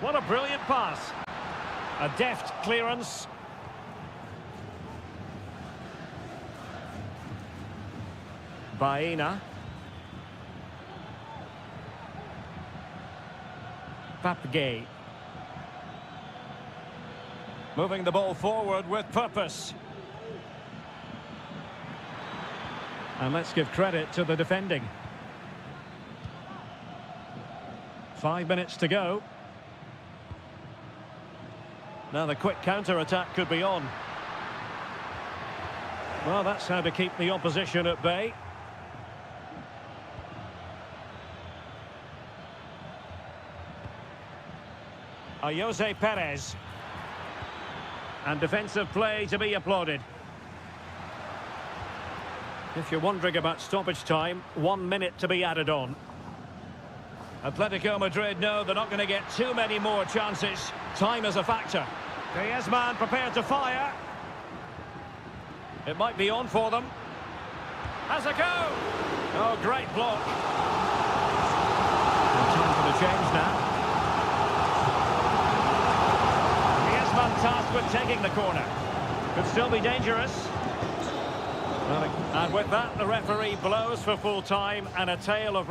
[SPEAKER 1] What a brilliant pass. A deft clearance. Baena. Papgay. Moving the ball forward with purpose. And let's give credit to the defending. 5 minutes to go. Now the quick counter-attack could be on. Well, that's how to keep the opposition at bay. Jose Perez. And defensive play to be applauded. If you're wondering about stoppage time, 1 minute to be added on. Atletico Madrid know they're not going to get too many more chances. Time is a factor. Griezmann prepared to fire. It might be on for them. Has a go. Oh, great block. And time for the change now. Tasked with taking the corner. Could still be dangerous. And with that, the referee blows for full time and a tale of...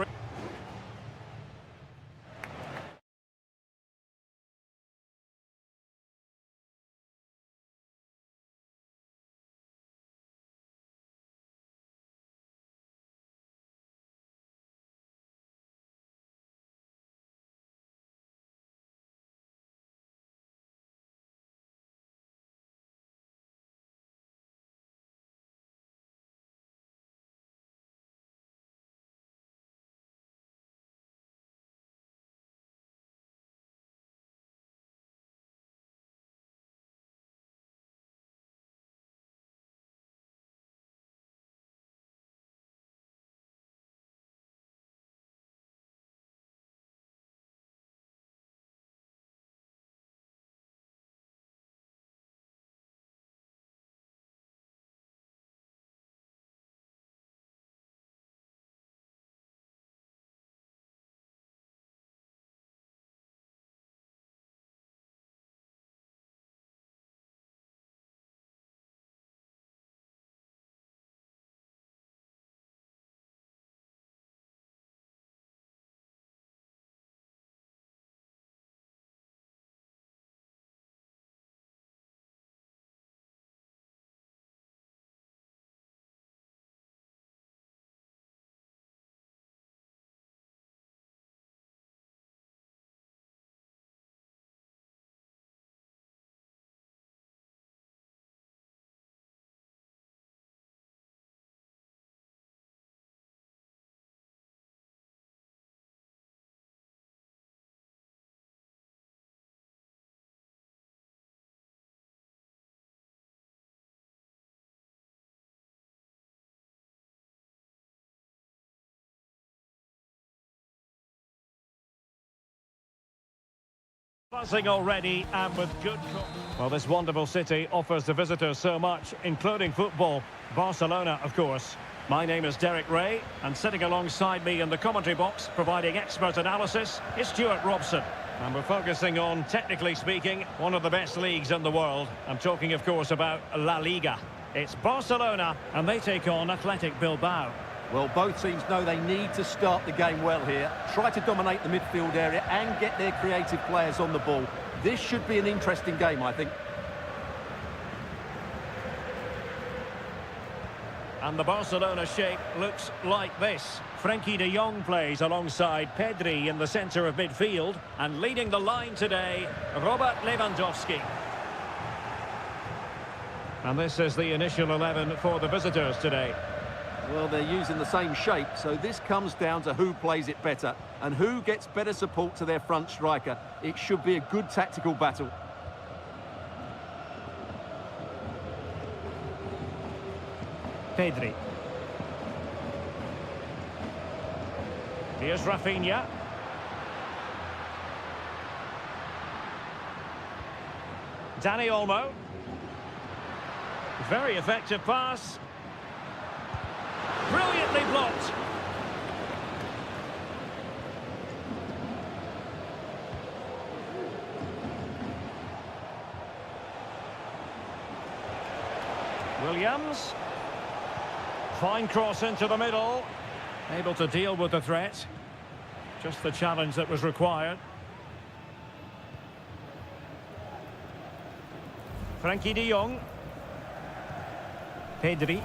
[SPEAKER 1] Buzzing already and with good... Well, this wonderful city offers the visitors so much, including football. Barcelona, of course. My name is Derek Ray, and sitting alongside me in the commentary box, providing expert analysis, is Stuart Robson. And we're focusing on, technically speaking, one of the best leagues in the world. I'm talking, of course, about La Liga. It's Barcelona, and they take on Athletic Bilbao.
[SPEAKER 2] Well, both teams know they need to start the game well here. Try to dominate the midfield area and get their creative players on the ball. This should be an interesting game, I think.
[SPEAKER 1] And the Barcelona shape looks like this. Frenkie de Jong plays alongside Pedri in the centre of midfield. And leading the line today, Robert Lewandowski. And this is the initial 11 for the visitors today.
[SPEAKER 2] Well, they're using the same shape, so this comes down to who plays it better and who gets better support to their front striker. It should be a good tactical battle.
[SPEAKER 1] Pedri. Here's Rafinha. Dani Olmo. Very effective pass. Brilliantly blocked. Williams. Fine cross into the middle. Able to deal with the threat. Just the challenge that was required. Frenkie de Jong. Pedri.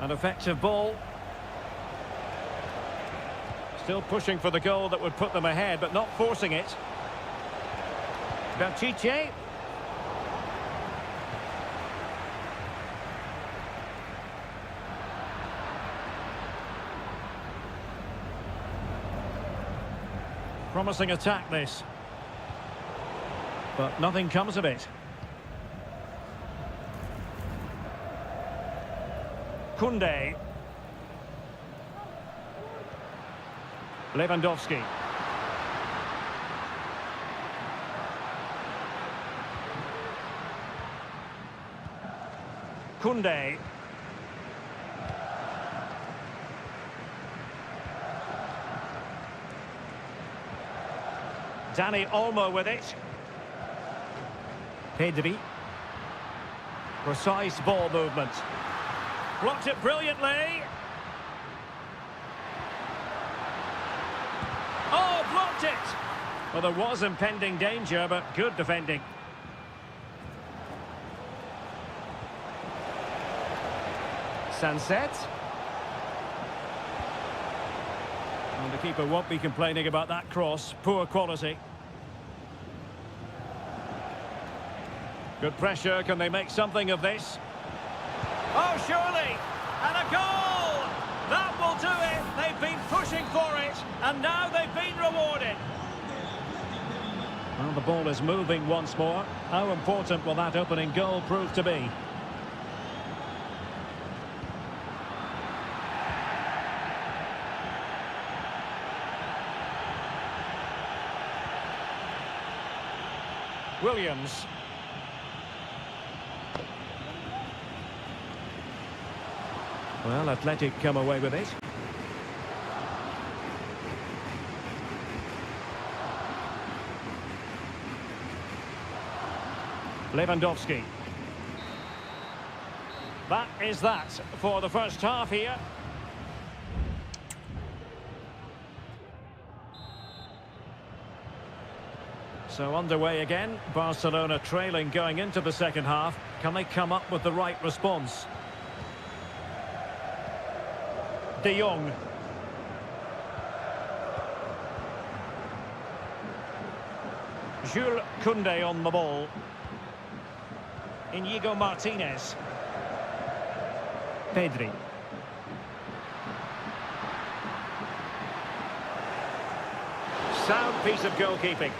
[SPEAKER 1] An effective ball. Still pushing for the goal that would put them ahead, but not forcing it. Pichet. Promising attack, this. But nothing comes of it. Koundé. Lewandowski. Koundé. Dani Olmo with it. Pedri. Precise ball movement. Blocked it brilliantly. Oh, blocked it! Well, there was impending danger, but good defending. Sunset. And the keeper won't be complaining about that cross. Poor quality. Good pressure. Can they make something of this? Oh, surely! And a goal! That will do it! They've been pushing for it, and now they've been rewarded. Well, the ball is moving once more. How important will that opening goal prove to be? Williams. Well, Athletic come away with it. Lewandowski. That is that for the first half here. So underway again. Barcelona trailing going into the second half. Can they come up with the right response? De Jong. Jules Koundé on the ball. Inigo Martinez. Pedri. Sound piece of goalkeeping.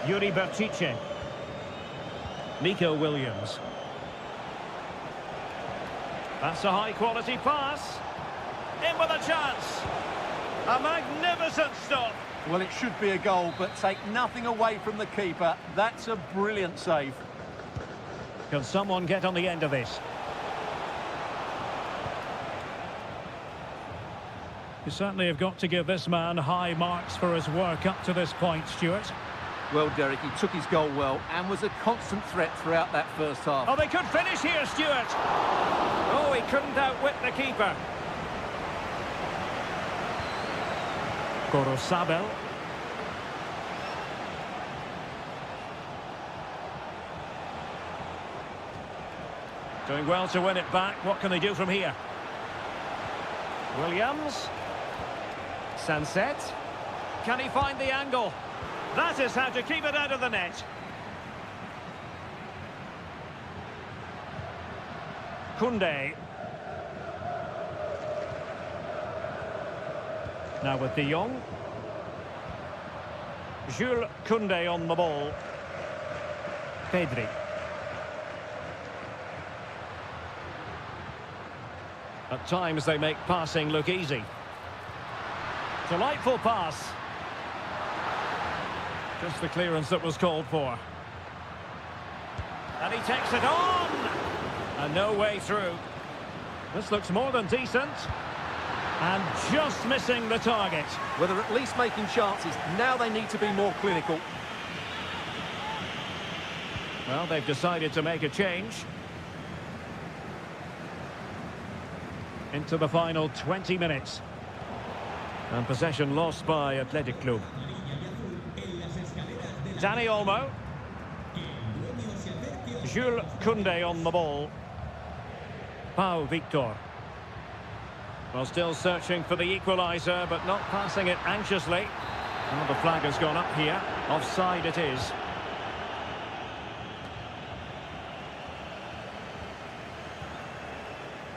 [SPEAKER 1] Yuri Berchiche. Nico Williams. That's a high-quality pass. In with a chance. A magnificent stop.
[SPEAKER 2] Well, it should be a goal, but take nothing away from the keeper. That's a brilliant save.
[SPEAKER 1] Can someone get on the end of this? You certainly have got to give this man high marks for his work up to this point, Stuart.
[SPEAKER 2] Well, Derek, he took his goal well and was a constant threat throughout that first half.
[SPEAKER 1] Oh, they could finish here, Stuart. Oh, he couldn't outwit the keeper. Gorosabel. Doing well to win it back. What can they do from here? Williams. Sunset. Can he find the angle? That is how to keep it out of the net. Koundé. Now with De Jong. Jules Koundé on the ball. Pedri. At times they make passing look easy. Delightful pass. Just the clearance that was called for. And he takes it on! And no way through. This looks more than decent. And just missing the target.
[SPEAKER 2] Well, they're at least making chances. Now they need to be more clinical.
[SPEAKER 1] Well, they've decided to make a change. Into the final 20 minutes. And possession lost by Athletic Club. Dani Olmo. Jules Koundé on the ball. Pau Victor. Well, still searching for the equaliser, but not passing it anxiously. Well, the flag has gone up here. Offside it is.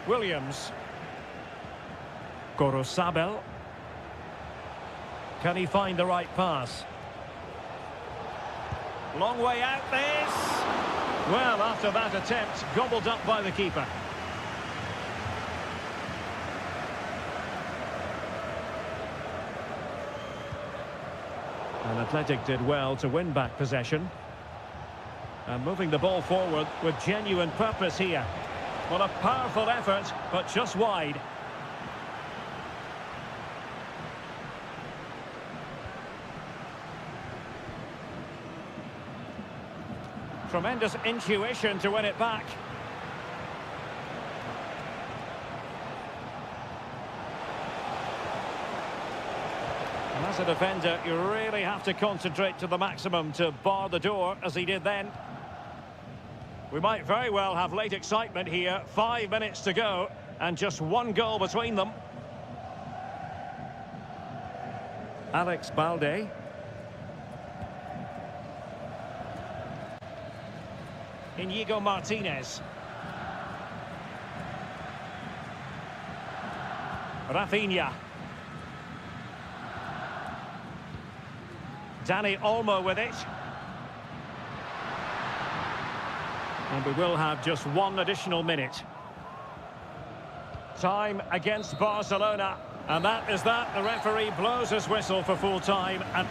[SPEAKER 1] Williams. Gorosabel. Can he find the right pass? Long way out this. Well, after that attempt, gobbled up by the keeper. And Athletic did well to win back possession. And moving the ball forward with genuine purpose here. Well, a powerful effort, but just wide. Tremendous intuition to win it back. And as a defender, you really have to concentrate to the maximum to bar the door, as he did then. We might very well have late excitement here. 5 minutes to go, and just one goal between them. Alex Balde. Inigo Martinez. Rafinha. Dani Olmo with it. And we will have just one additional minute. Time against Barcelona. And that is that. The referee blows his whistle for full time. And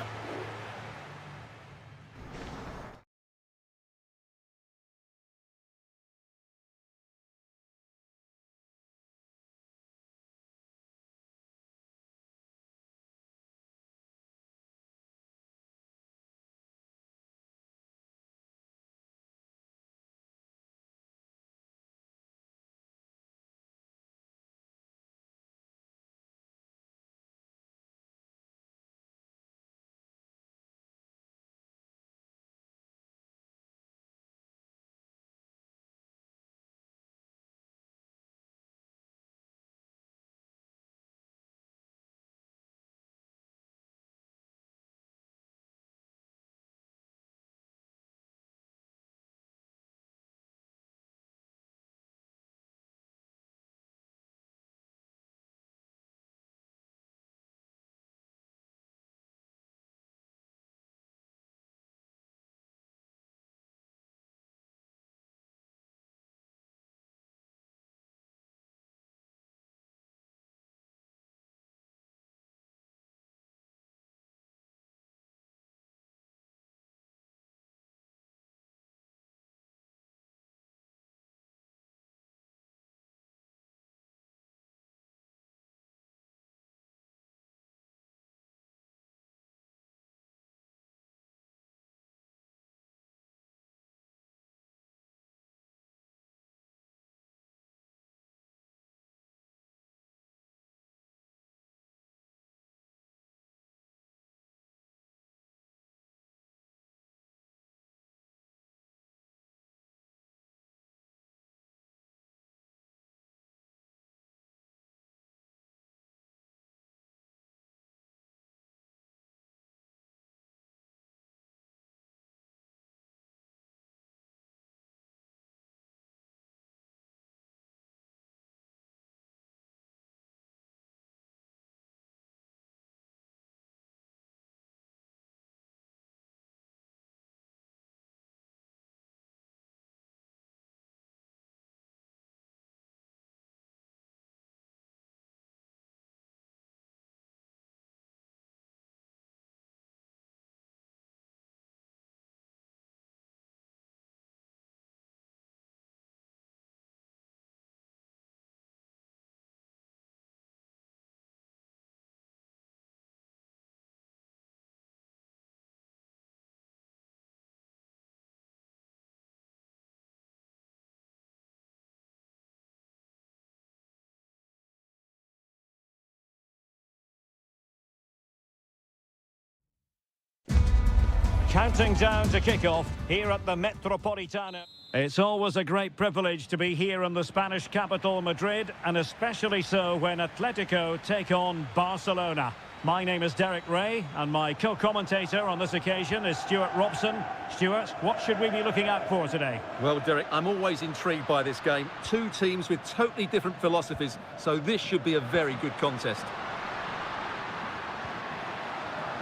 [SPEAKER 1] Counting down to kick-off here at the Metropolitano. It's always a great privilege to be here in the Spanish capital, Madrid, and especially so when Atletico take on Barcelona. My name is Derek Ray, and my co-commentator on this occasion is Stuart Robson. Stuart, what should we be looking out for today?
[SPEAKER 2] Well, Derek, I'm always intrigued by this game. Two teams with totally different philosophies, so this should be a very good contest.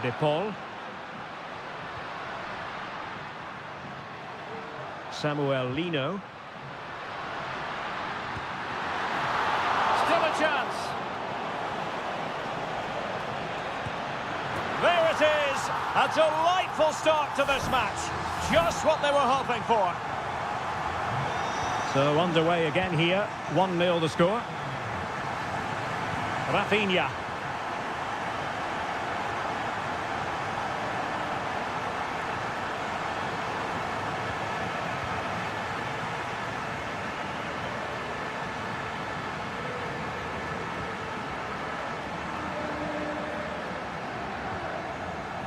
[SPEAKER 1] De Paul. Samuel Lino. Still a chance. There it is. A delightful start to this match. Just what they were hoping for. So underway again here. 1-0 the score. Rafinha.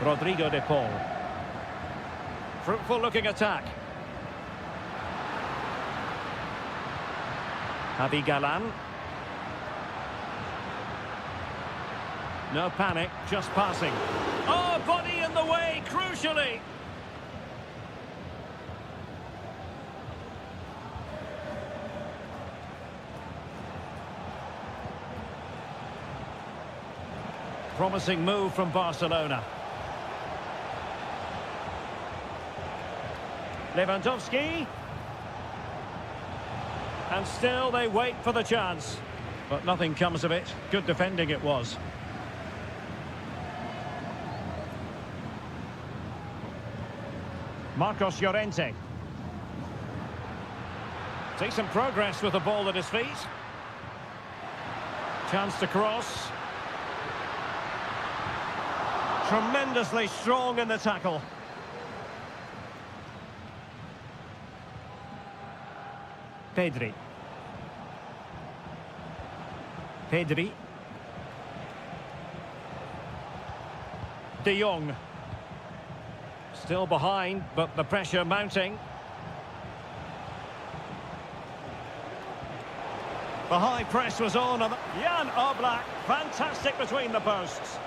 [SPEAKER 1] Rodrigo de Paul. Fruitful looking attack. Javi Galan. No panic, just passing. Oh, body in the way, crucially. Promising move from Barcelona. Lewandowski. And still they wait for the chance. But nothing comes of it. Good defending it was. Marcos Llorente. Decent progress with the ball at his feet. Chance to cross. Tremendously strong in the tackle. Pedri. Pedri. De Jong. Still behind, but the pressure mounting. The high press was on. Jan Oblak, fantastic between the posts.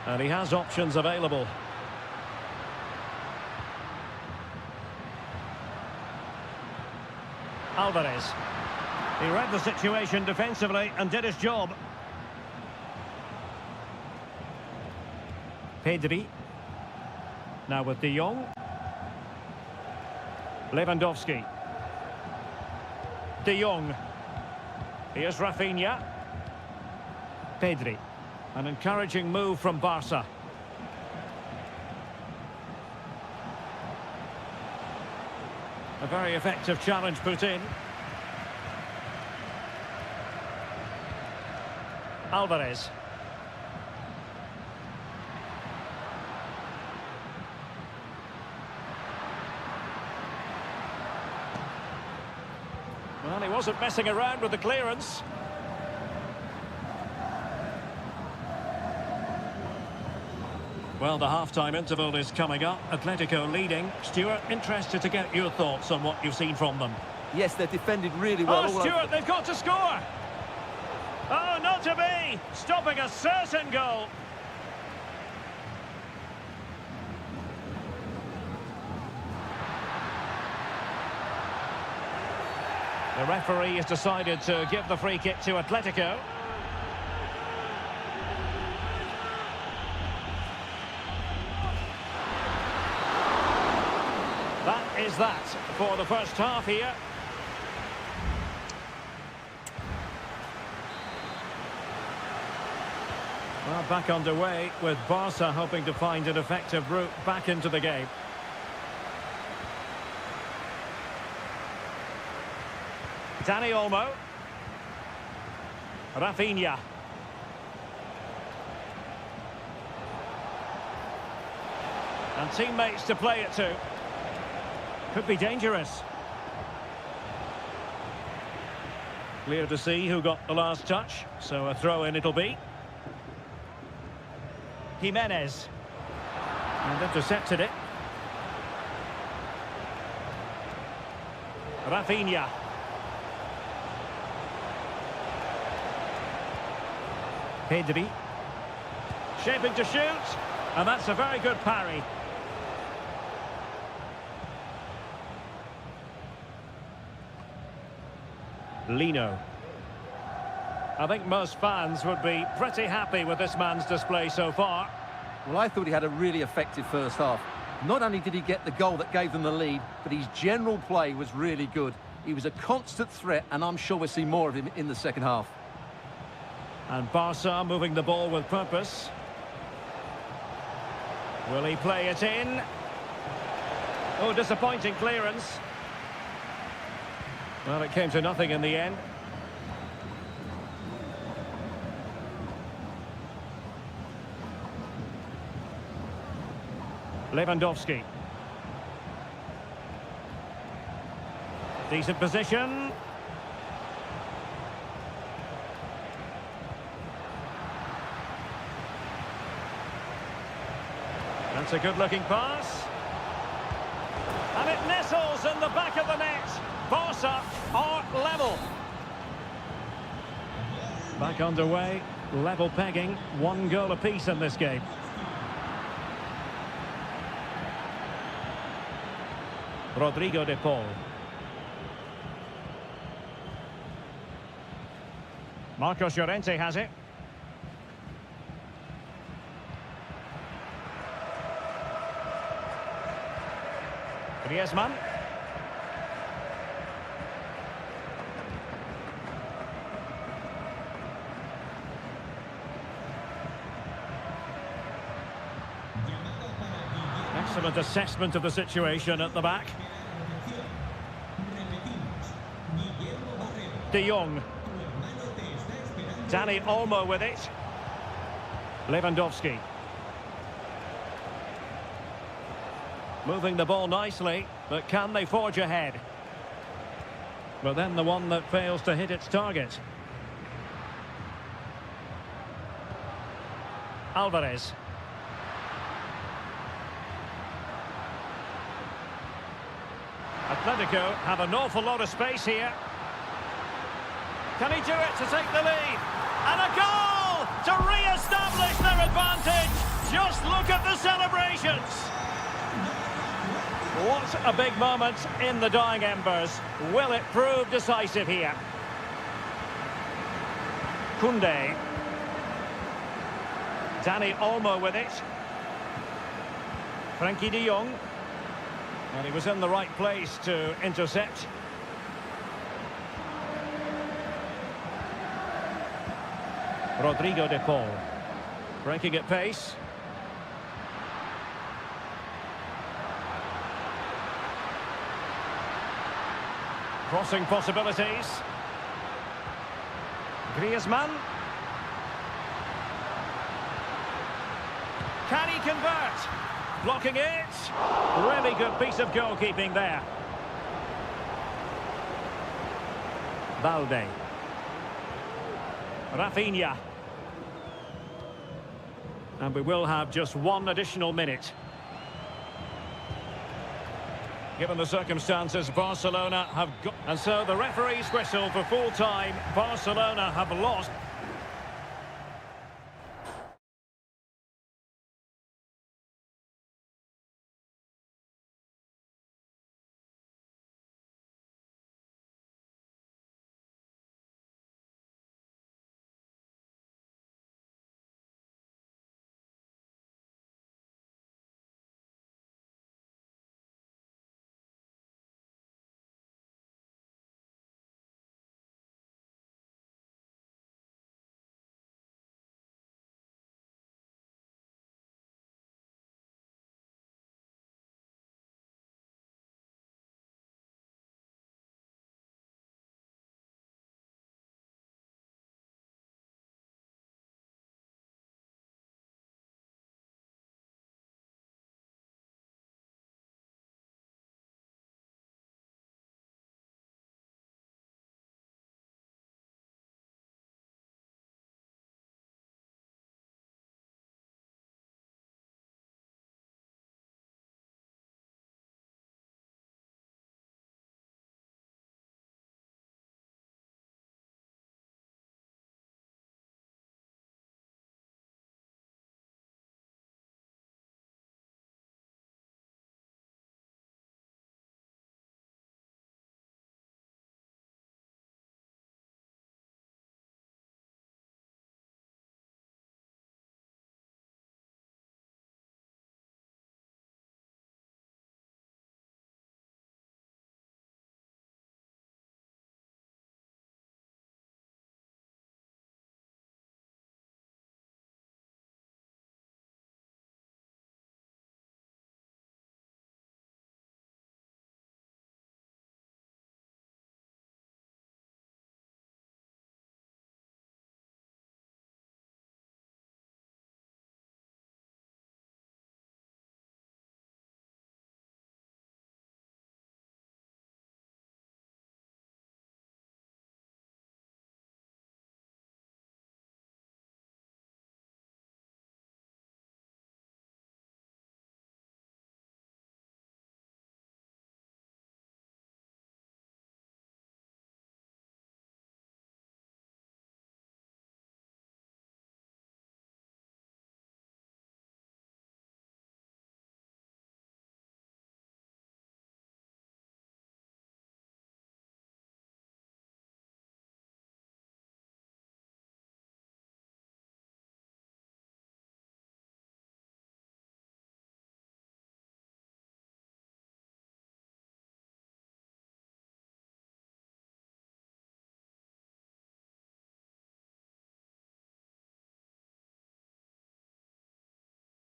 [SPEAKER 1] And he has options available. Alvarez. He read the situation defensively and did his job. Pedri. Now with De Jong. Lewandowski. De Jong. Here's Rafinha. Pedri. An encouraging move from Barca. A very effective challenge put in. Alvarez. Well, he wasn't messing around with the clearance. Well, the half-time interval is coming up. Atletico leading. Stuart, interested to get your thoughts on what you've seen from them.
[SPEAKER 2] Yes, they're defended really well.
[SPEAKER 1] Oh, Stuart, they've got to score! Oh, not to be! Stopping a certain goal. The referee has decided to give the free kick to Atletico. That is that for the first half here. Well, back underway with Barca hoping to find an effective route back into the game. Dani Olmo. Rafinha. And teammates to play it to. Could be dangerous. Clear to see who got the last touch, so a throw-in it'll be. Jimenez. And intercepted it. Rafinha. Pedri. Shaping to shoot. And that's a very good parry. Lino. I think most fans would be pretty happy with this man's display so far.
[SPEAKER 2] Well, I thought he had a really effective first half. Not only did he get the goal that gave them the lead, but his general play was really good. He was a constant threat, and I'm sure we'll see more of him in the second half.
[SPEAKER 1] And Barca moving the ball with purpose. Will he play it in? Oh, disappointing clearance. Well, it came to nothing in the end. Lewandowski. Decent position. That's a good-looking pass. And it nestles in the back of the net. Barca are level. Back underway, level pegging, 1 goal apiece in this game. Rodrigo de Paul. Marcos Llorente has it. Griezmann. Excellent assessment of the situation at the back. De Jong. Dani Olmo with it. Lewandowski. Moving the ball nicely, but can they forge ahead? But then the one that fails to hit its target. Alvarez. Atletico have an awful lot of space here. Can he do it to take the lead? And a goal to re-establish their advantage. Just look at the celebrations. What a big moment in the dying embers. Will it prove decisive here? Koundé. Dani Olmo with it. Frankie de Jong. And he was in the right place to intercept. Rodrigo de Paul. Breaking at pace. Crossing possibilities. Griezmann. Can he convert? Blocking it. Really good piece of goalkeeping there. Valde. Rafinha. And we will have just 1 additional minute. Given the circumstances, Barcelona have got... And so the referee's whistle for full time. Barcelona have lost.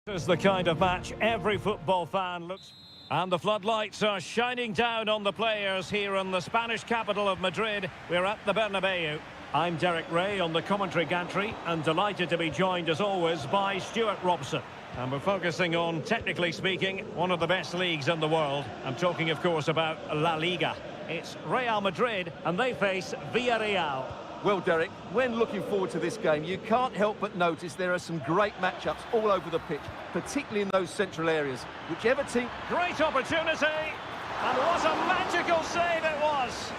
[SPEAKER 1] This is the kind of match every football fan looks. And the floodlights are shining down on the players here in the Spanish capital of Madrid. We're at the Bernabeu. I'm Derek Ray on the commentary gantry and delighted to be joined as always by Stuart Robson. And we're focusing on, technically speaking, one of the best leagues in the world. I'm talking, of course, about La Liga. It's Real Madrid and they face Villarreal.
[SPEAKER 2] Well, Derek, when looking forward to this game, you can't help but notice there are some great matchups all over the pitch, particularly in those central areas. Whichever team...
[SPEAKER 1] Great opportunity! And what a magical save it was!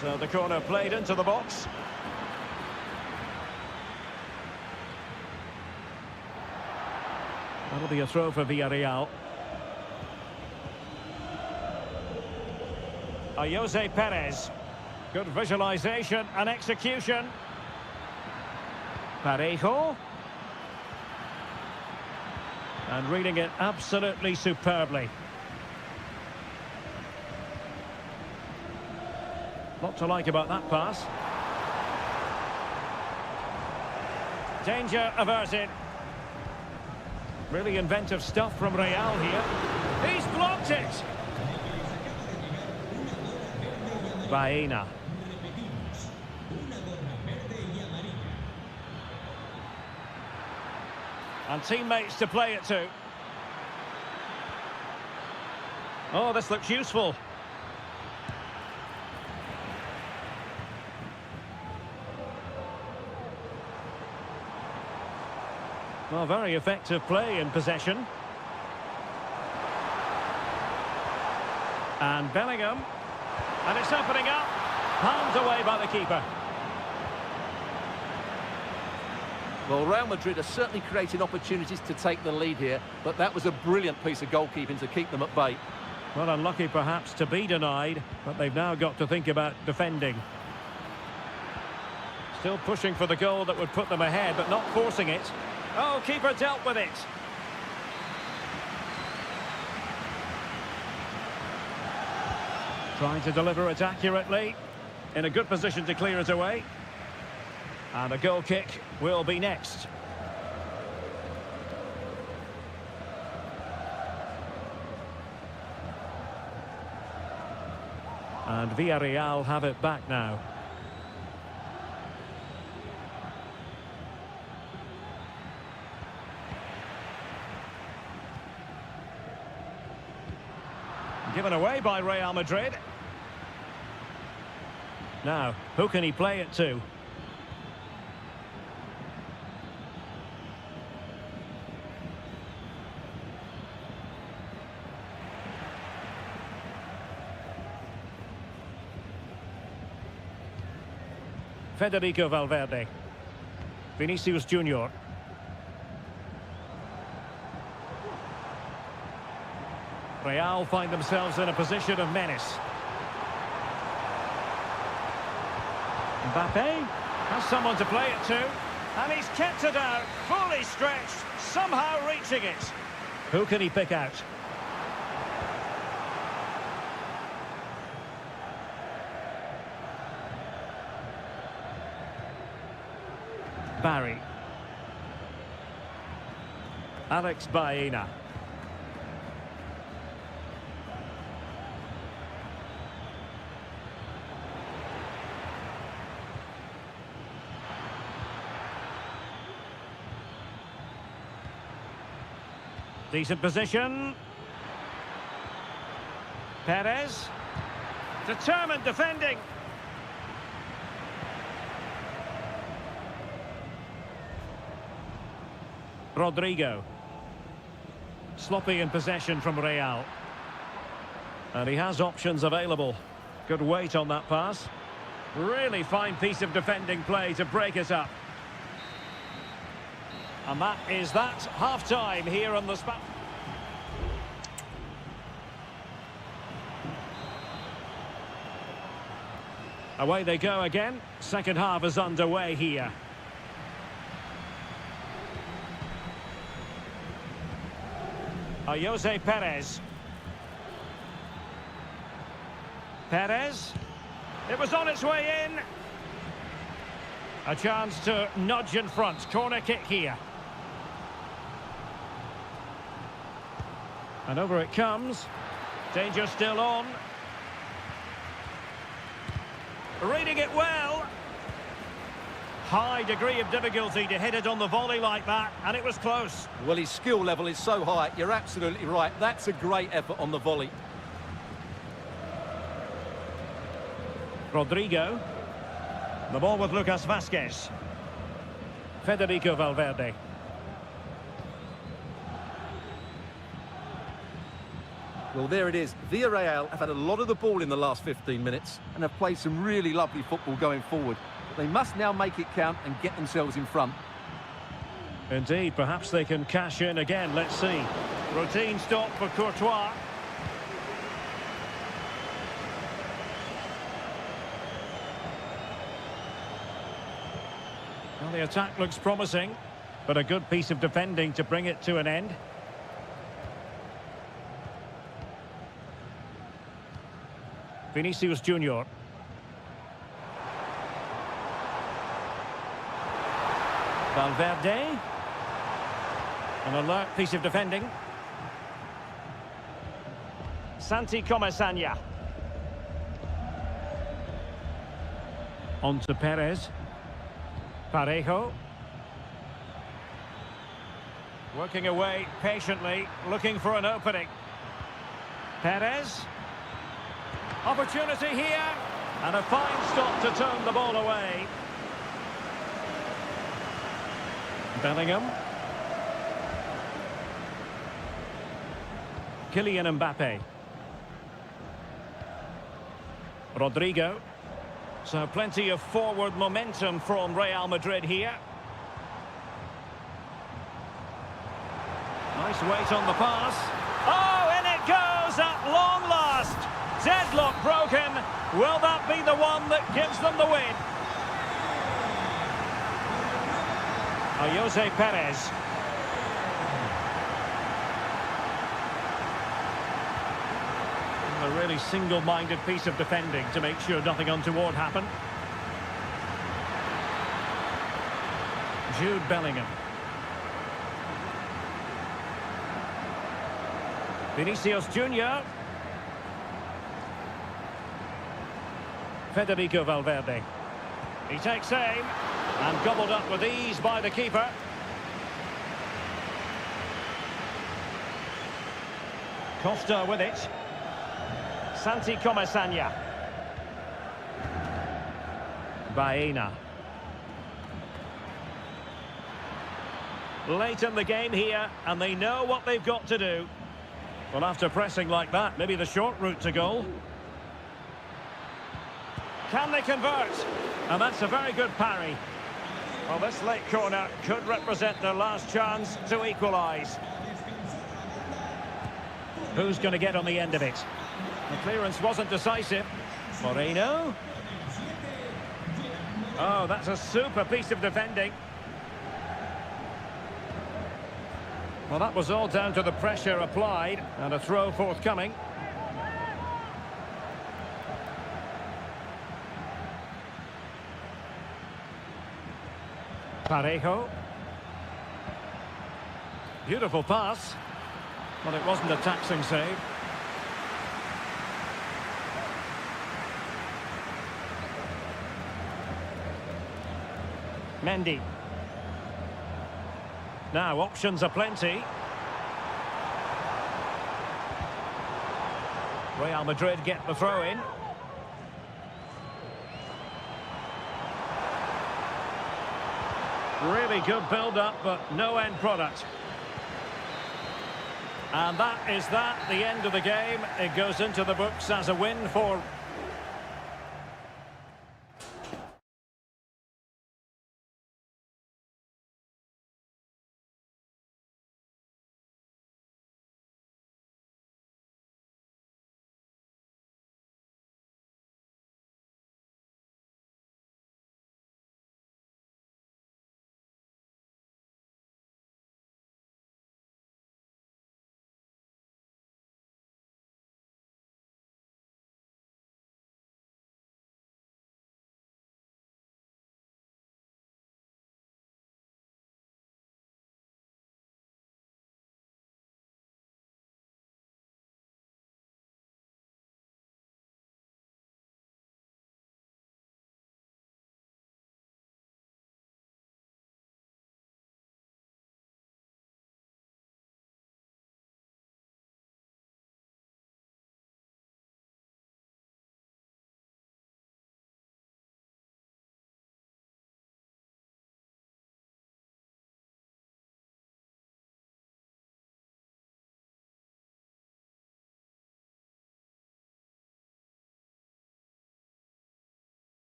[SPEAKER 1] So the corner played into the box. That'll be a throw for Villarreal. Jose Perez. Good visualization and execution. Parejo. And reading it absolutely superbly. Lot to like about that pass. Danger averted. Really inventive stuff from Real here. He's blocked it. Baena. And teammates to play it to. Oh, this looks useful. Well, very effective play in possession. And Bellingham. And it's opening up. Palmed away by the keeper.
[SPEAKER 2] Well, Real Madrid are certainly creating opportunities to take the lead here, but that was a brilliant piece of goalkeeping to keep them at bay.
[SPEAKER 1] Well, unlucky perhaps to be denied, but they've now got to think about defending. Still pushing for the goal that would put them ahead, but not forcing it. Oh, keeper dealt with it. Trying to deliver it accurately. In a good position to clear it away. And a goal kick will be next. And Villarreal have it back now. Given away by Real Madrid. Now, who can he play it to? Federico Valverde. Vinicius Junior. Real find themselves in a position of menace. Mbappe has someone to play it to. And he's kept it out, fully stretched, somehow reaching it. Who can he pick out? Barry. Alex Baena. Decent position. Perez. Determined defending. Rodrigo. Sloppy in possession from Real. And he has options available. Good weight on that pass. Really fine piece of defending play to break it up. And that is that. Half-time here on the spot. Away they go again. Second half is underway here. Jose Perez. Perez. It was on its way in. A chance to nudge in front. Corner kick here. And over it comes. Danger still on. Reading it well. High degree of difficulty to hit it on the volley like that, and it was close.
[SPEAKER 2] Well, his skill level is so high, you're absolutely right. That's a great effort on the volley.
[SPEAKER 1] Rodrigo. The ball with Lucas Vazquez. Federico Valverde.
[SPEAKER 2] Well, there it is. Villarreal have had a lot of the ball in the last 15 minutes and have played some really lovely football going forward. They must now make it count and get themselves in front.
[SPEAKER 1] Indeed, perhaps they can cash in again. Let's see. Routine stop for Courtois. Well, the attack looks promising, but a good piece of defending to bring it to an end. Vinicius Junior. Valverde. An alert piece of defending. Santi Comesaña. On to Perez. Parejo. Working away patiently, looking for an opening. Perez. Opportunity here. And a fine stop to turn the ball away. Bellingham. Kylian Mbappe. Rodrigo. So plenty of forward momentum from Real Madrid here. Nice weight on the pass. Oh, in it goes at long last. Deadlock broken. Will that be the one that gives them the win? Jose Perez. A really single-minded piece of defending to make sure nothing untoward happened. Jude Bellingham. Vinicius Junior. Federico Valverde. He takes aim. And gobbled up with ease by the keeper. Costa with it. Santi Comesaña. Baena. Late in the game here, and they know what they've got to do. Well, after pressing like that, maybe the short route to goal. Can they convert? And that's a very good parry. Well, this late corner could represent their last chance to equalise. Who's going to get on the end of it? The clearance wasn't decisive. Moreno. Oh, that's a super piece of defending. Well, that was all down to the pressure applied and a throw forthcoming. Parejo. Beautiful pass. Well, it wasn't a taxing save. Mendy. Now, options are plenty. Real Madrid get the throw in. Really good build-up, but no end product. And that is that, the end of the game. It goes into the books as a win for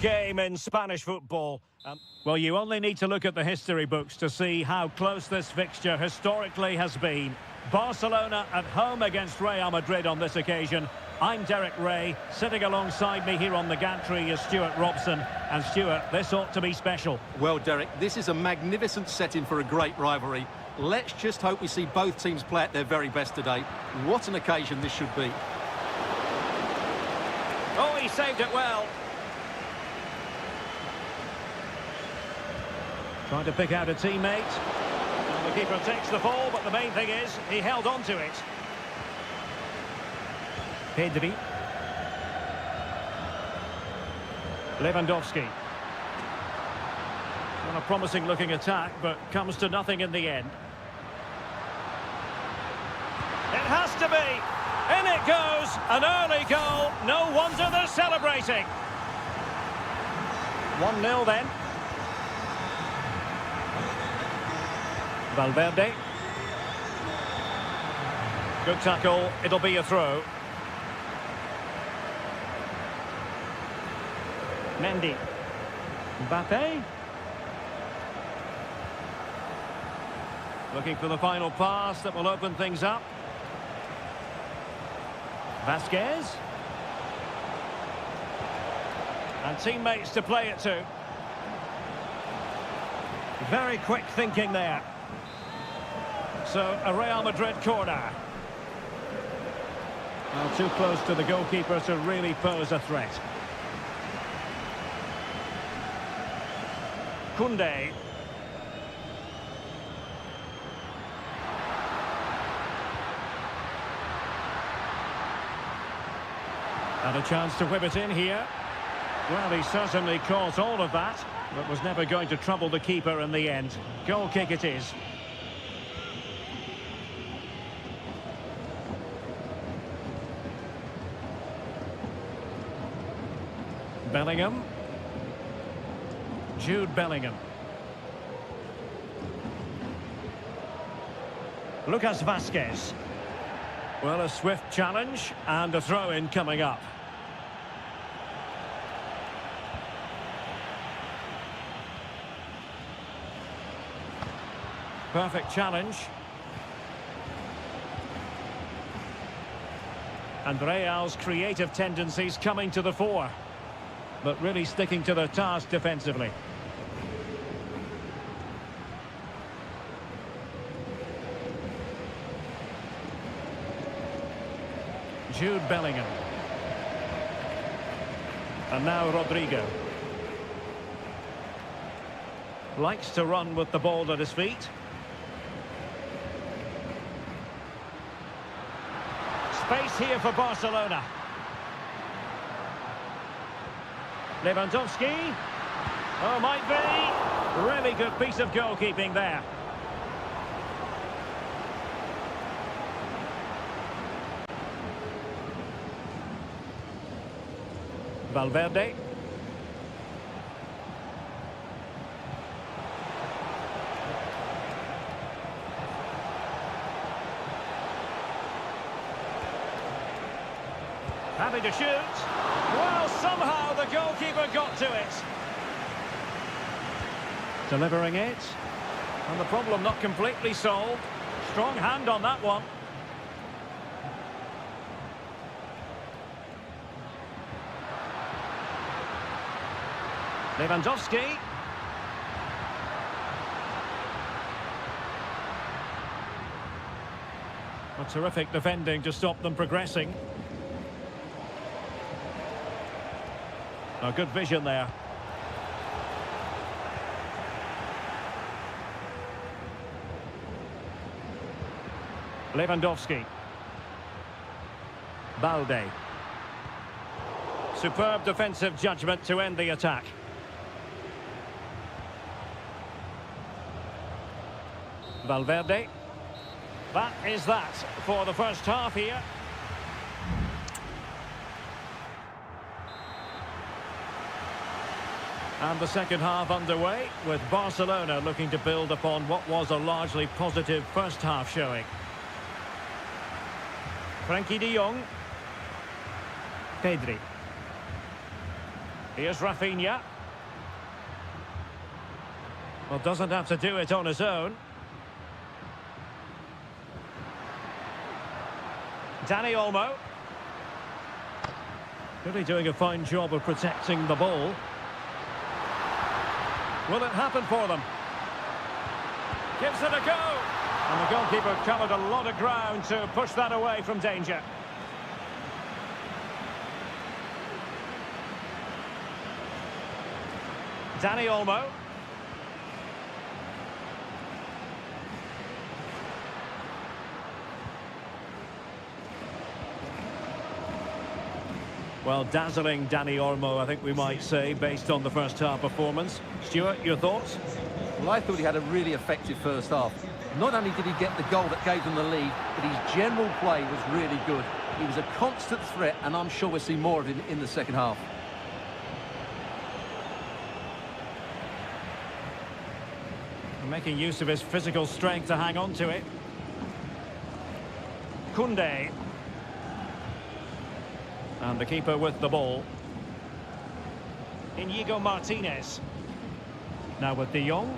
[SPEAKER 1] game in Spanish football. Well, you only need to look at the history books to see how close this fixture historically has been. Barcelona at home against Real Madrid on this occasion. I'm Derek Ray. Sitting alongside me here on the gantry is Stuart Robson. And Stuart, this ought to be special.
[SPEAKER 2] Well, Derek, this is a magnificent setting for a great rivalry. Let's just hope we see both teams play at their very best today. What an occasion this should be.
[SPEAKER 1] Oh, he saved it well. Trying to pick out a teammate. And the keeper takes the ball, but the main thing is he held on to it. Pedri. Lewandowski. Not a promising looking attack, but comes to nothing in the end. It has to be. In it goes. An early goal. No wonder they're celebrating. 1-0 then. Valverde. Good tackle. It'll be a throw. Mendy. Mbappe. Looking for the final pass that will open things up. Vasquez. And teammates to play it to. Very quick thinking there. So, a Real Madrid corner. Well, too close to the goalkeeper to really pose a threat. Koundé. And a chance to whip it in here. Well, he certainly caught all of that, but was never going to trouble the keeper in the end. Goal kick it is. Bellingham. Jude Bellingham. Lucas Vasquez. Well, a swift challenge and a throw-in coming up. Perfect challenge. And Real's creative tendencies coming to the fore, but really sticking to their task defensively. Jude Bellingham. And now Rodrigo. Likes to run with the ball at his feet. Space here for Barcelona. Lewandowski. Oh, might be. Really good piece of goalkeeping there. Valverde. Happy to shoot. Well, somehow the goalkeeper got to it. Delivering it. And the problem not completely solved. Strong hand on that one. Lewandowski. A terrific defending to stop them progressing. A good vision there. Lewandowski. Balde. Superb defensive judgment to end the attack. Valverde. That is that for the first half here. And the second half underway, with Barcelona looking to build upon what was a largely positive first half showing. Frenkie de Jong. Pedri. Here's Rafinha. Well, doesn't have to do it on his own. Dani Olmo. Really doing a fine job of protecting the ball. Will it happen for them? Gives it a go. And the goalkeeper covered a lot of ground to push that away from danger. Dani Olmo. Well, dazzling Dani Olmo, I think we might say, based on the first half performance. Stuart, your thoughts?
[SPEAKER 2] Well, I thought he had a really effective first half. Not only did he get the goal that gave them the lead, but his general play was really good. He was a constant threat, and I'm sure we'll see more of him in the second half.
[SPEAKER 1] Making use of his physical strength to hang on to it. Koundé. And the keeper with the ball. Inigo Martinez. Now with De Jong.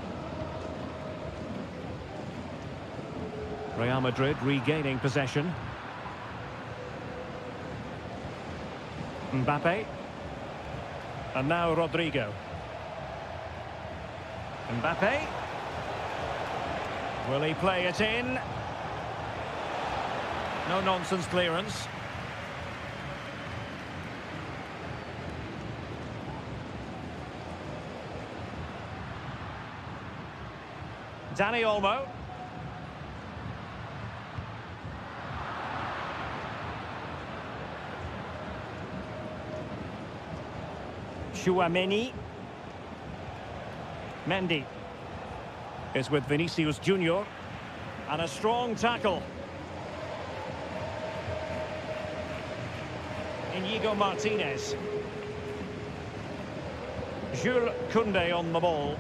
[SPEAKER 1] Real Madrid regaining possession. Mbappe. And now Rodrigo. Mbappe. Will he play it in? No nonsense clearance. Dani Olmo. Chouameni. Mendy is with Vinicius Junior. And a strong tackle. Inigo Martinez. Jules Koundé on the ball.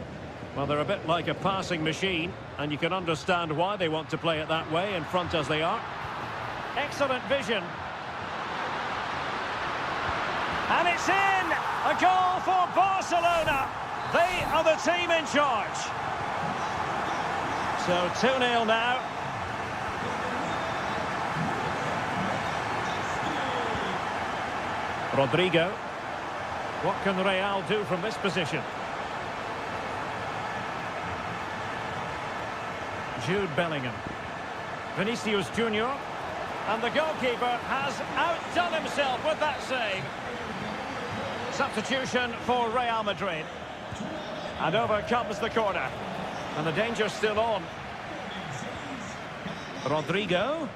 [SPEAKER 1] Well, they're a bit like a passing machine, and you can understand why they want to play it that way, in front as they are. Excellent vision. And it's in! A goal for Barcelona! They are the team in charge. So 2-0 now. Rodrigo. What can Real do from this position? Jude Bellingham. Vinicius Junior. And the goalkeeper has outdone himself with that save. Substitution for Real Madrid. And over comes the corner. And the danger's still on. Rodrigo.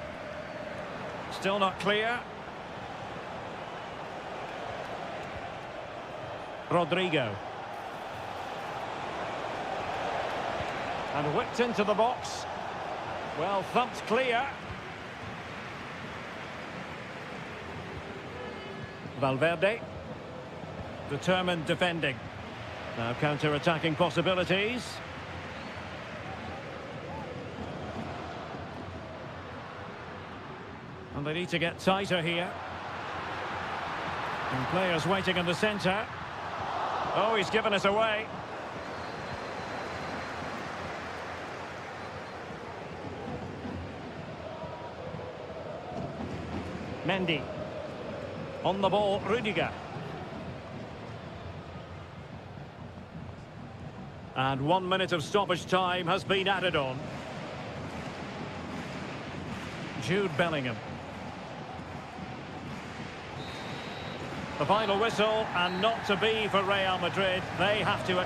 [SPEAKER 1] Still not clear. Rodrigo. And whipped into the box. Well, thumped clear. Valverde. Determined defending. Now counter-attacking possibilities. And they need to get tighter here. And players waiting in the centre. Oh, he's given us away. Mendy. On the ball, Rudiger. And 1 minute of stoppage time has been added on. Jude Bellingham. The final whistle, and not to be for Real Madrid. They have to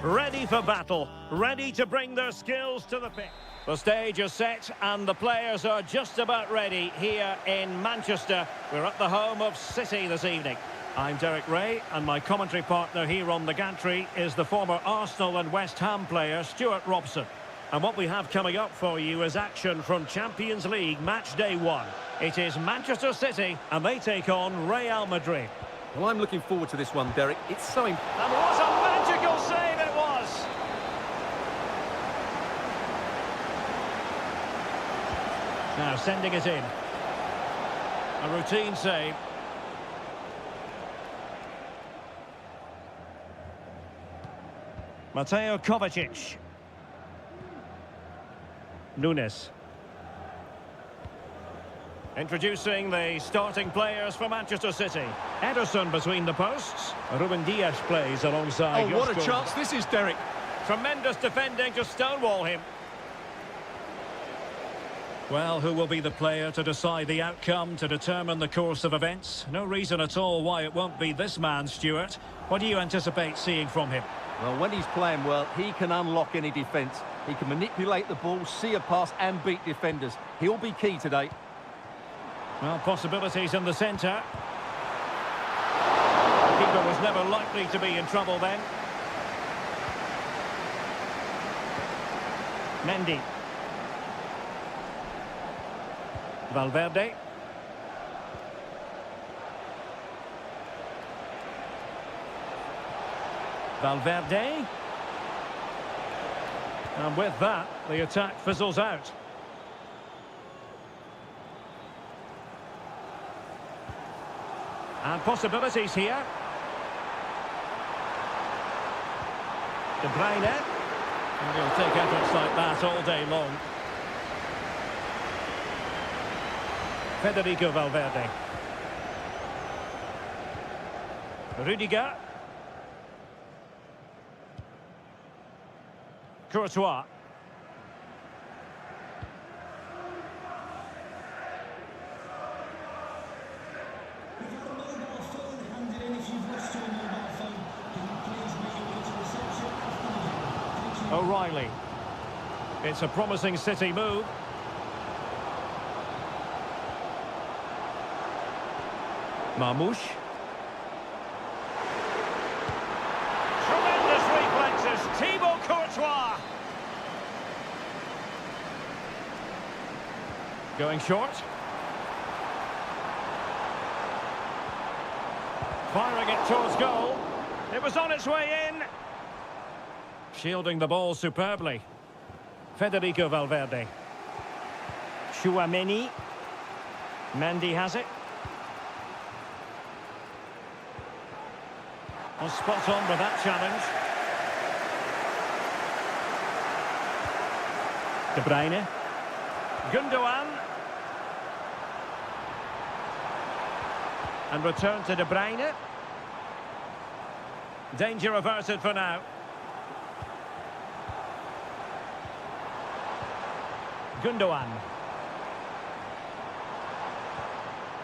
[SPEAKER 1] ready for battle, ready to bring their skills to the pitch. The stage is set and the players are just about ready here in Manchester. We're at the home of City this evening. I'm Derek Ray, and my commentary partner here on the gantry is the former Arsenal and West Ham player Stuart Robson. And what we have coming up for you is action from Champions League match day 1. It is Manchester City and they take on Real Madrid.
[SPEAKER 2] Well, I'm looking forward to this one, Derek. It's so
[SPEAKER 1] And what a magical save it was! Now sending it in. A routine save. Mateo Kovacic. Nunes. Introducing the starting players for Manchester City. Ederson between the posts. Ruben Dias plays alongside.
[SPEAKER 2] Oh, what a chance this is, Derek.
[SPEAKER 1] Tremendous defending to stonewall him. Well, who will be the player to decide the outcome, to determine the course of events? No reason at all why it won't be this man, Stuart. What do you anticipate seeing from him?
[SPEAKER 2] Well, when he's playing well, he can unlock any defence. He can manipulate the ball, see a pass and beat defenders. He'll be key today.
[SPEAKER 1] Well, possibilities in the centre. The keeper was never likely to be in trouble then. Mendy. Valverde. Valverde. And with that, the attack fizzles out. And possibilities here. De Bruyne. And he'll take efforts like that all day long. Federico Valverde. Rudiger. Courtois. O'Reilly. It's a promising City move. Marmoush. Tremendous reflexes. Thibaut Courtois. Going short. Firing it towards goal. It was on its way in. Shielding the ball superbly. Federico Valverde. Chouameni. Mendy has it. Well, spot on with that challenge. De Bruyne. Gundogan. And return to De Bruyne. Danger averted for now. Gundogan.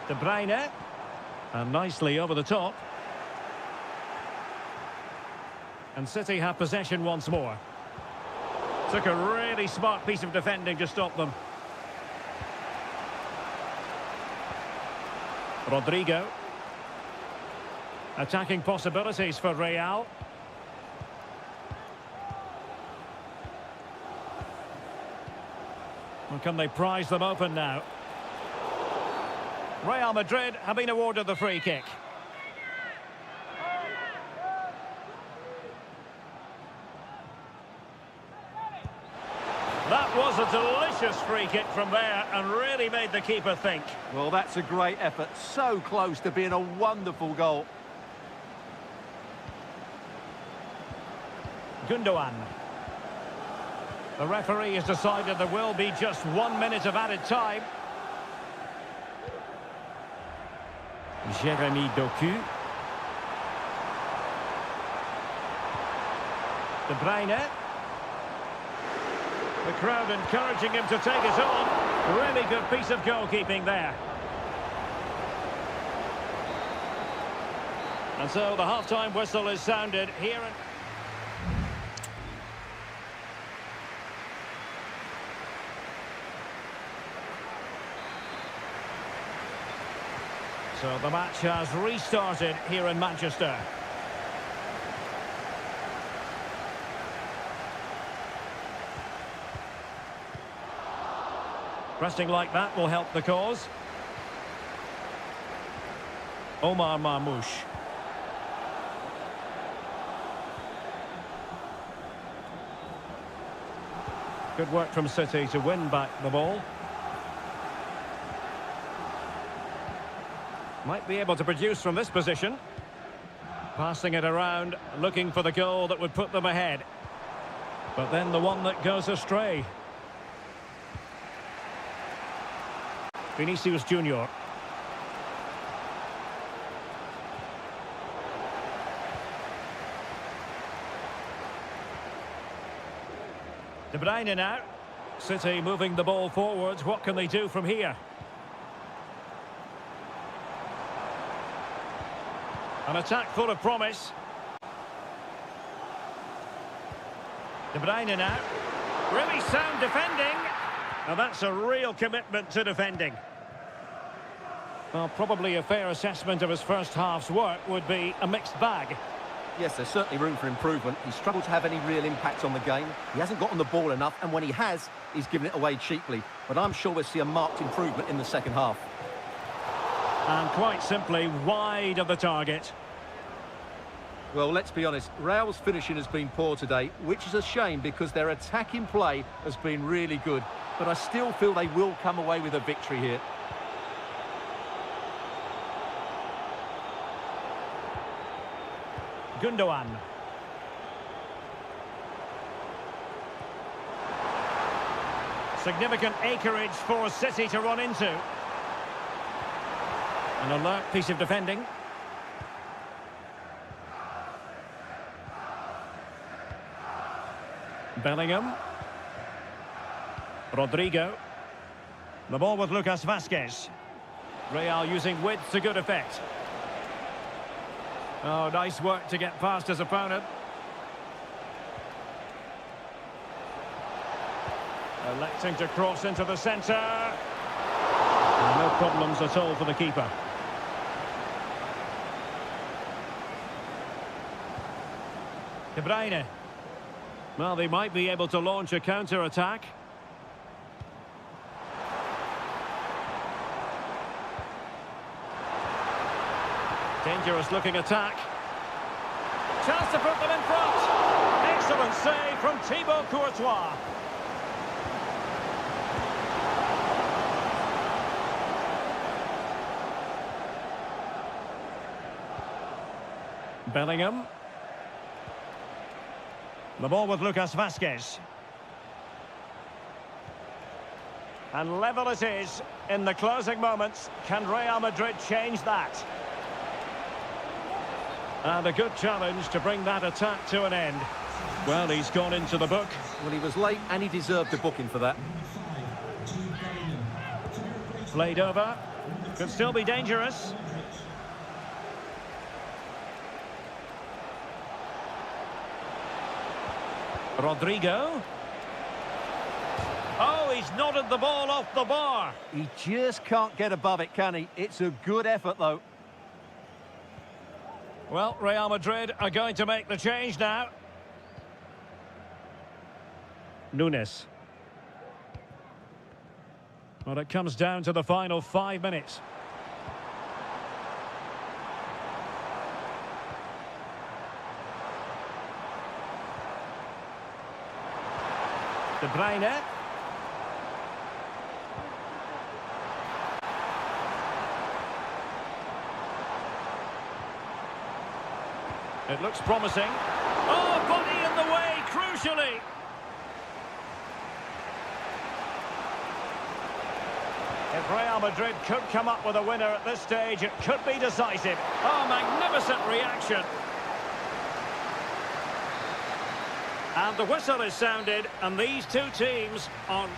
[SPEAKER 1] De Bruyne. And nicely over the top. And City have possession once more. Took a really smart piece of defending to stop them. Rodrigo. Attacking possibilities for Real. Well, can they prize them open now? Real Madrid have been awarded the free kick. That was a delicious free kick from there and really made the keeper think.
[SPEAKER 2] Well, that's a great effort. So close to being a wonderful goal.
[SPEAKER 1] Gundogan. The referee has decided there will be just 1 minute of added time. Jeremy Doku. De Bruyne. The crowd encouraging him to take it on. Really good piece of goalkeeping there. And so the half-time whistle is sounded here. So the match has restarted here in Manchester. Pressing like that will help the cause. Omar Marmoush. Good work from City to win back the ball. Might be able to produce from this position. Passing it around, looking for the goal that would put them ahead. But then the one that goes astray. Vinicius Junior. De Bruyne now. City moving the ball forwards. What can they do from here? An attack full of promise. De Bruyne now. Really sound defending. Now that's a real commitment to defending. Well, probably a fair assessment of his first half's work would be a mixed bag.
[SPEAKER 2] Yes, there's certainly room for improvement. He's struggled to have any real impact on the game. He hasn't gotten the ball enough, and when he has, he's given it away cheaply. But I'm sure we'll see a marked improvement in the second half.
[SPEAKER 1] And quite simply, wide of the target.
[SPEAKER 2] Well, let's be honest, Real's finishing has been poor today, which is a shame because their attacking play has been really good. But I still feel they will come away with a victory here.
[SPEAKER 1] Gundogan. Significant acreage for City to run into. An alert piece of defending. Bellingham. Rodrigo. The ball with Lucas Vazquez. Real using width to good effect. Oh, nice work to get past his opponent. Electing to cross into the centre. No problems at all for the keeper. De Bruyne. Well, they might be able to launch a counter-attack. Dangerous looking attack. Chance to put them in front. Excellent save from Thibaut Courtois. Bellingham. The ball with Lucas Vazquez. And level it is in the closing moments. Can Real Madrid change that? And a good challenge to bring that attack to an end. Well, he's gone into the book.
[SPEAKER 2] Well, he was late and he deserved a booking for that.
[SPEAKER 1] Played over. Could still be dangerous. Rodrigo. Oh, he's nodded the ball off the bar.
[SPEAKER 2] He just can't get above it, can he? It's a good effort, though.
[SPEAKER 1] Well, Real Madrid are going to make the change now. Nunes. Well, it comes down to the final 5 minutes. De Bruyne. It looks promising. Oh, body in the way, crucially. If Real Madrid could come up with a winner at this stage, it could be decisive. Oh, magnificent reaction. And the whistle is sounded, and these two teams on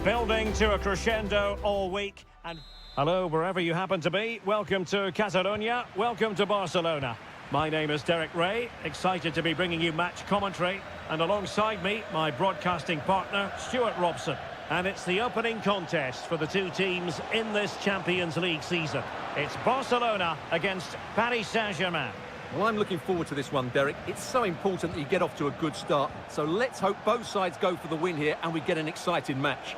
[SPEAKER 1] Building to a crescendo all week. And hello, wherever you happen to be. Welcome to Catalonia. Welcome to Barcelona. My name is Derek Ray. Excited to be bringing you match commentary. And alongside me, my broadcasting partner, Stuart Robson. And it's the opening contest for the two teams in this Champions League season. It's Barcelona against Paris Saint-Germain.
[SPEAKER 2] Well, I'm looking forward to this one, Derek. It's so important that you get off to a good start. So let's hope both sides go for the win here and we get an exciting match.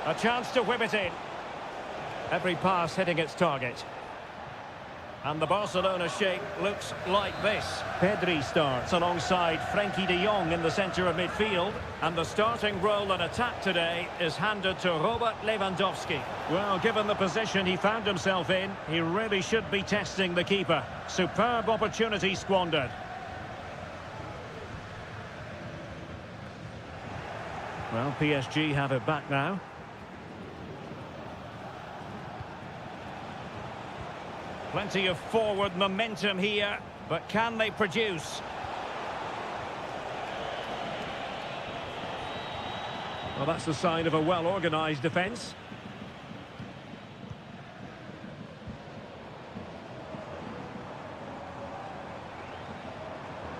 [SPEAKER 1] A chance to whip it in. Every pass hitting its target. And the Barcelona shape looks like this. Pedri starts alongside Frenkie de Jong in the centre of midfield. And the starting role in attack today is handed to Robert Lewandowski. Well, given the position he found himself in, he really should be testing the keeper. Superb opportunity squandered. Well, PSG have it back now. Plenty of forward momentum here, but can they produce? Well, that's the sign of a well-organised defence.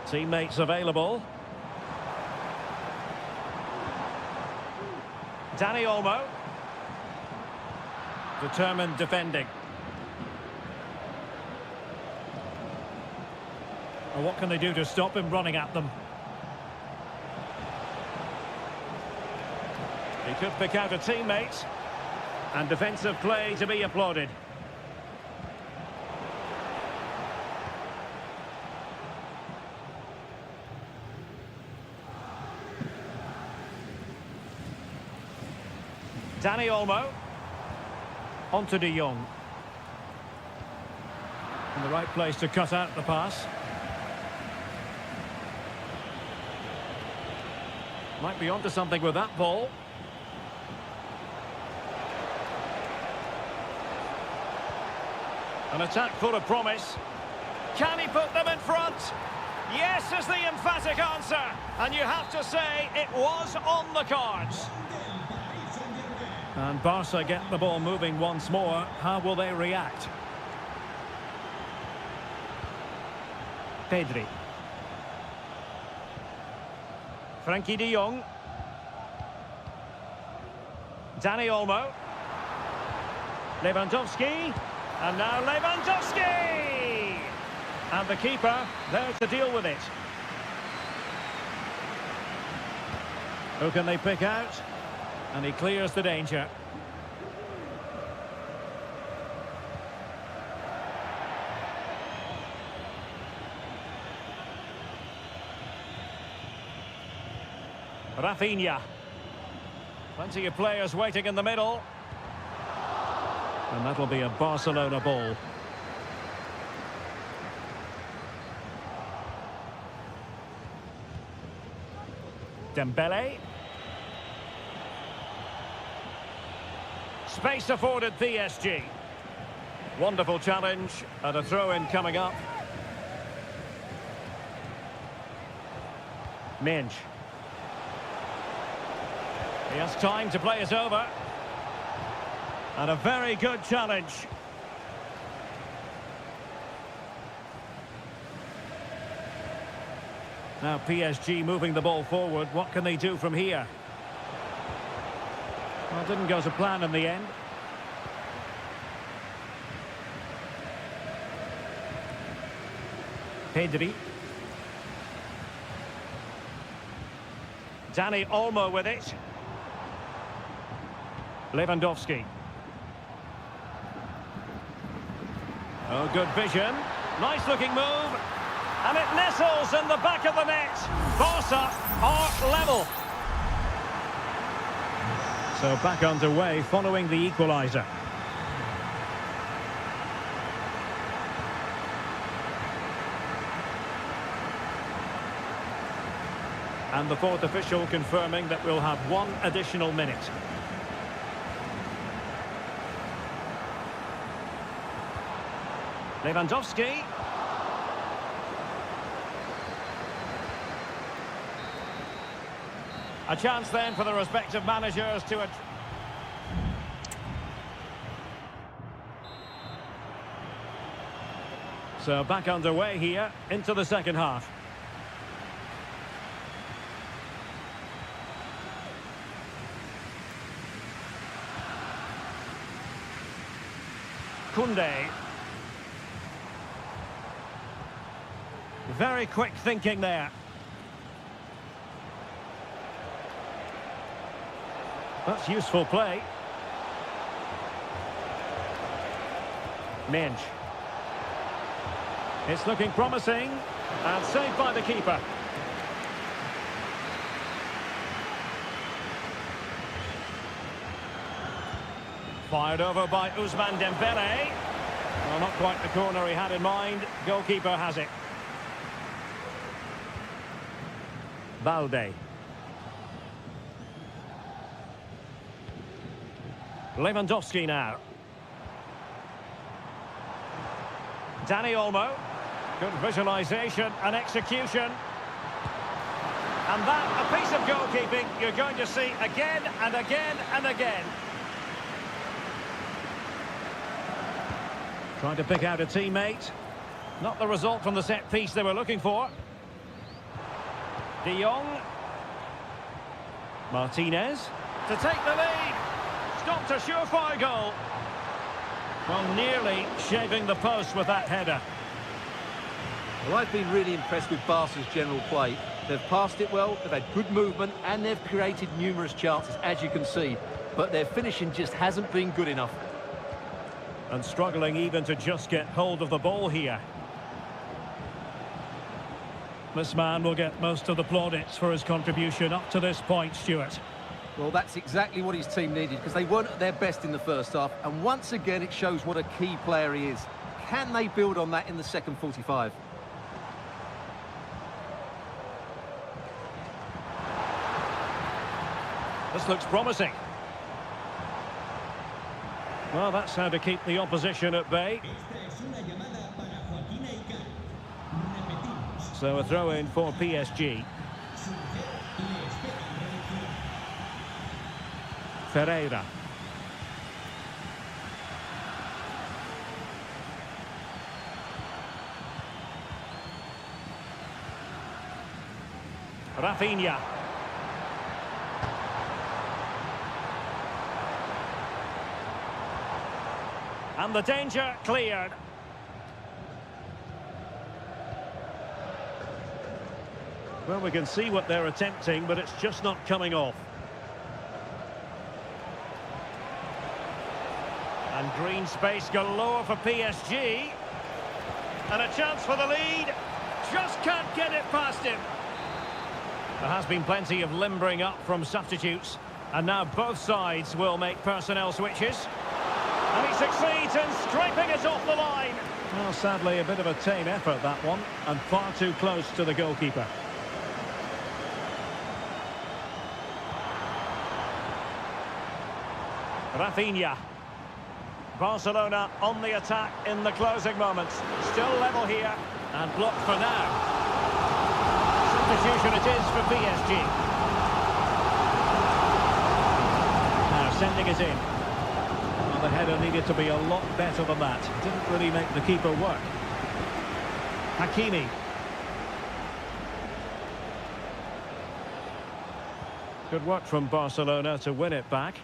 [SPEAKER 1] Teammates available. Dani Olmo. Determined defending. Well, what can they do to stop him running at them? He could pick out a teammate. And defensive play to be applauded. Dani Olmo. On to de Jong. In the right place to cut out the pass. Might be onto something with that ball. An attack full of promise. Can he put them in front? Yes is the emphatic answer. And you have to say it was on the cards. And Barca get the ball moving once more. How will they react? Pedri. Frenkie de Jong. Dani Olmo. Lewandowski. And now Lewandowski! And the keeper there to deal with it. Who can they pick out? And he clears the danger. Rafinha. Plenty of players waiting in the middle. And that'll be a Barcelona ball. Dembele. Space afforded PSG. Wonderful challenge and a throw-in coming up. Minge. He has time to play it over. And a very good challenge. Now PSG moving the ball forward. What can they do from here? Well, it didn't go to plan in the end. Pedri. Dani Olmo with it. Lewandowski. Oh, good vision. Nice looking move. And it nestles in the back of the net. Barca are level. So back underway following the equaliser. And the fourth official confirming that we'll have one additional minute. Lewandowski. A chance then for the respective managers to... So back underway here into the second half. Kunde. Very quick thinking there. That's useful play. Minge. It's looking promising, and saved by the keeper. Fired over by Ousmane Dembele. Well, not quite the corner he had in mind. Goalkeeper has it. Balde. Lewandowski now. Dani Olmo. Good visualisation and execution. And that, a piece of goalkeeping you're going to see again and again and again. Trying to pick out a teammate. Not the result from the set piece they were looking for. De Jong. Martinez to take the lead. Stopped a surefire goal. Well, nearly shaving the post with that header.
[SPEAKER 2] Well, I've been really impressed with Barca's general play. They've passed it well, they've had good movement, and they've created numerous chances, as you can see. But their finishing just hasn't been good enough.
[SPEAKER 1] And struggling even to just get hold of the ball here. This man will get most of the plaudits for his contribution up to this point, Stuart.
[SPEAKER 2] Well, that's exactly what his team needed, because they weren't at their best in the first half. And once again, it shows what a key player he is. Can they build on that in the second 45?
[SPEAKER 1] This looks promising. Well, that's how to keep the opposition at bay. So a throw-in for PSG. Ferreira. Rafinha. And the danger cleared. Well, we can see what they're attempting, but it's just not coming off. And green space galore for PSG. And a chance for the lead. Just can't get it past him. There has been plenty of limbering up from substitutes. And now both sides will make personnel switches. And he succeeds in scraping it off the line. Well, sadly, a bit of a tame effort, that one. And far too close to the goalkeeper. Rafinha. Barcelona on the attack in the closing moments. Still level here. And blocked for now. Substitution it is for PSG. Now sending it in. Well, the header needed to be a lot better than that. Didn't really make the keeper work. Hakimi. Good work from Barcelona to win it back.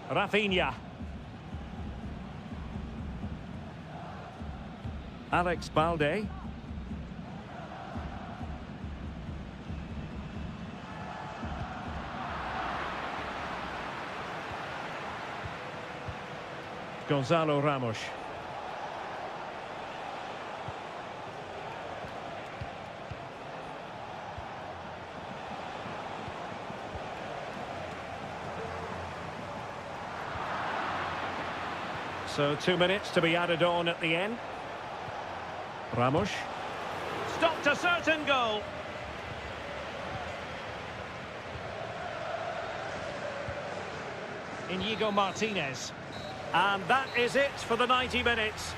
[SPEAKER 1] Rafinha. Alex Balde. Gonzalo Ramos. So 2 minutes to be added on at the end. Ramos. Stopped a certain goal. Inigo Martinez. And that is it for the 90 minutes.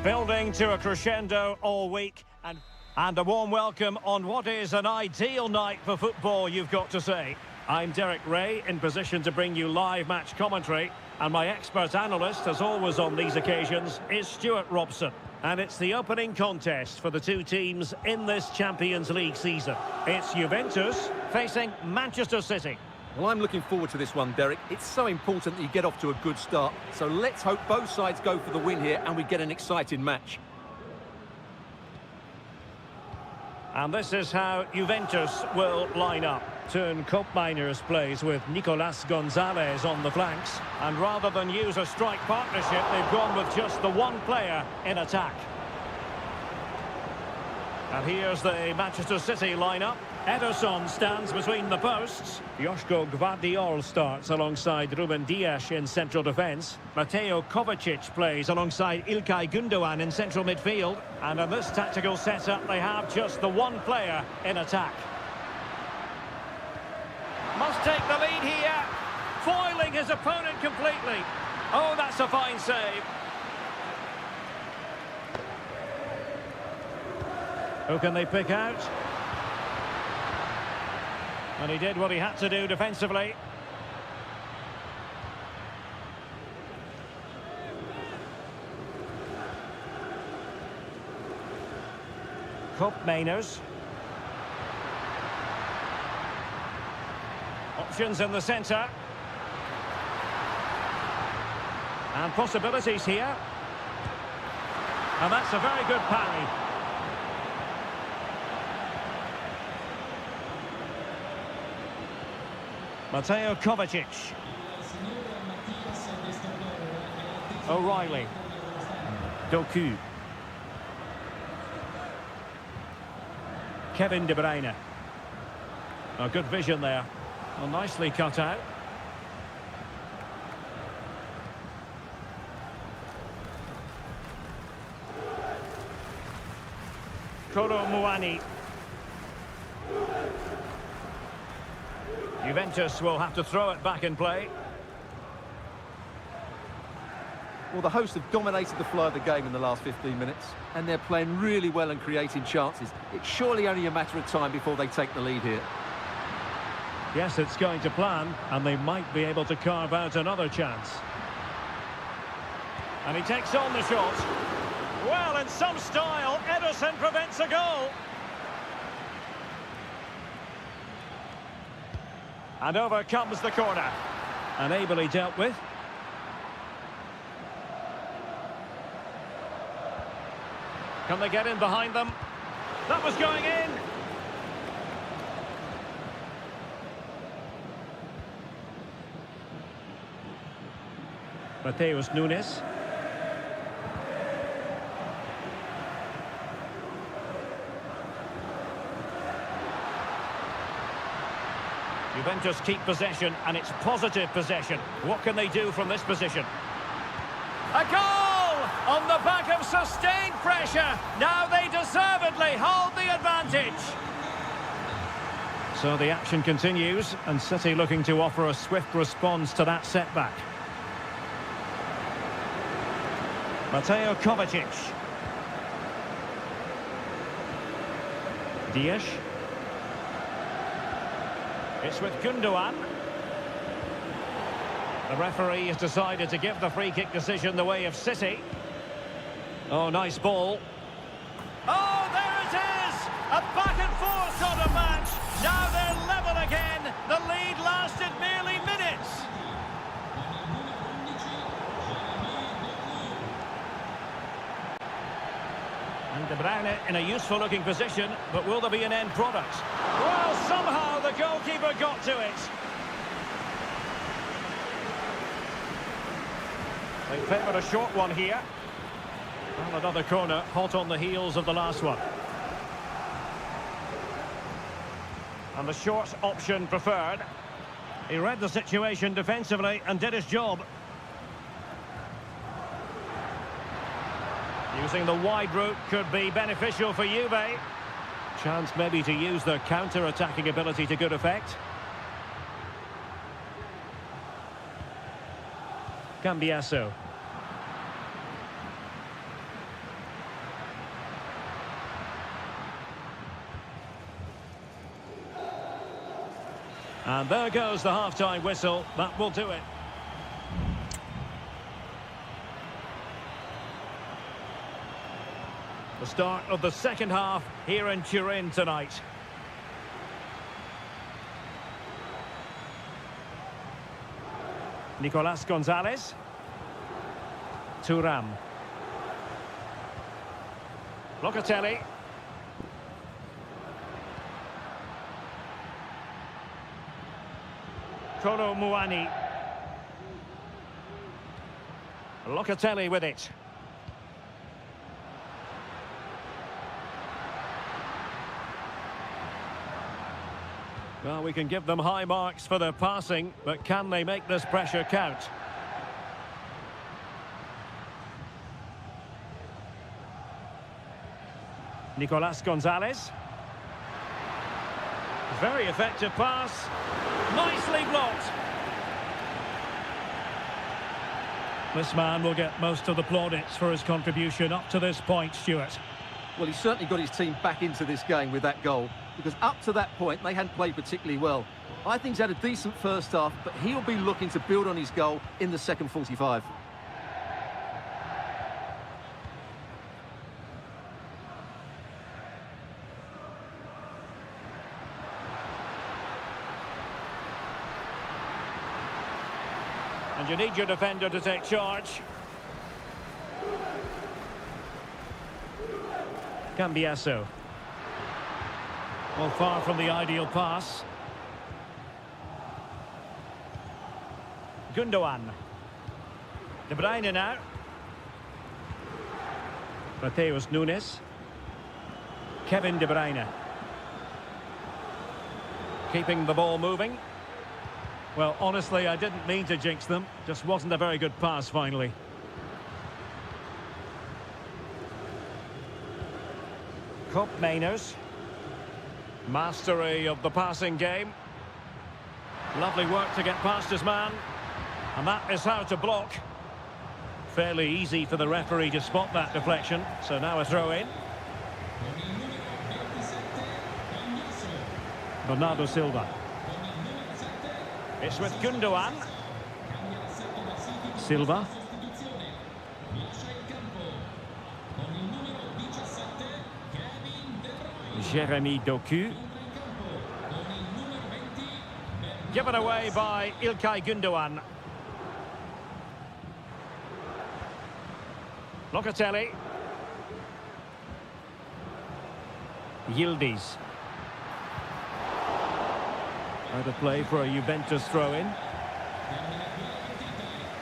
[SPEAKER 1] Building to a crescendo all week, and a warm welcome on what is an ideal night for football, you've got to say. I'm Derek Ray, in position to bring you live match commentary, and my expert analyst, as always on these occasions, is Stuart Robson. And it's the opening contest for the two teams in this Champions League season. It's Juventus facing Manchester City.
[SPEAKER 2] Well, I'm looking forward to this one, Derek. It's so important that you get off to a good start. So let's hope both sides go for the win here and we get an exciting match.
[SPEAKER 1] And this is how Juventus will line up. Turn Koopmeiners plays with Nicolas Gonzalez on the flanks. And rather than use a strike partnership, they've gone with just the one player in attack. And here's the Manchester City lineup. Ederson stands between the posts. Joško Gvardiol starts alongside Ruben Dias in central defence. Mateo Kovacic plays alongside İlkay Gündoğan in central midfield. And in this tactical setup, they have just the one player in attack. Must take the lead here. Foiling his opponent completely. Oh, that's a fine save. Who can they pick out? And he did what he had to do defensively. Koopmeiners. Options in the centre. And possibilities here. And that's a very good parry. Mateo Kovacic. O'Reilly. Doku. Kevin De Bruyne. A good vision there. Well, nicely cut out. Kolo Muani. Juventus will have to throw it back in play.
[SPEAKER 2] Well, the hosts have dominated the flow of the game in the last 15 minutes, and they're playing really well and creating chances. It's surely only a matter of time before they take the lead here.
[SPEAKER 1] Yes, it's going to plan, and they might be able to carve out another chance. And he takes on the shot. Well, in some style, Ederson prevents a goal. And over comes the corner. And ably dealt with. Can they get in behind them? That was going in. Mateus Nunes. Juventus keep possession, and it's positive possession. What can they do from this position? A goal! On the back of sustained pressure. Now they deservedly hold the advantage. So the action continues, and City looking to offer a swift response to that setback. Mateo Kovacic. Dias. It's with Gündoğan. The referee has decided to give the free kick decision the way of City. Oh, nice ball. Oh, there it is! A back and forth sort of match. Now they're level again. The lead lasted merely minutes. And De Bruyne in a useful looking position, but will there be an end product? Well, somehow the goalkeeper got to it. They favoured a short one here. Well, another corner, hot on the heels of the last one. And the short option preferred. He read the situation defensively and did his job. Using the wide route could be beneficial for Juve. Chance maybe to use their counter-attacking ability to good effect. Cambiasso. And there goes the half-time whistle. That will do it. The start of the second half here in Turin tonight. Nicolas Gonzalez. Thuram. Locatelli. Kolo Muani. Locatelli with it. Well, we can give them high marks for their passing, but can they make this pressure count? Nicolas Gonzalez. Very effective pass. Nicely blocked. This man will get most of the plaudits for his contribution up to this point, Stuart.
[SPEAKER 2] Well, he certainly got his team back into this game with that goal, because up to that point, they hadn't played particularly well. I think he's had a decent first half, but he'll be looking to build on his goal in the second 45.
[SPEAKER 1] And you need your defender to take charge. Cambiasso. Well, far from the ideal pass. Gundogan. De Bruyne now. Mateus Nunes. Kevin De Bruyne. Keeping the ball moving. Well, honestly, I didn't mean to jinx them. Just wasn't a very good pass, finally. Cup Mainers. Mastery of the passing game. Lovely work to get past his man. And that is how to block. Fairly easy for the referee to spot that deflection. So now a throw-in. Bernardo Silva. It's with Gundogan. Silva. Jeremy Doku. Given away by İlkay Gundogan. Locatelli. Yildiz. Out of play for a Juventus throw-in.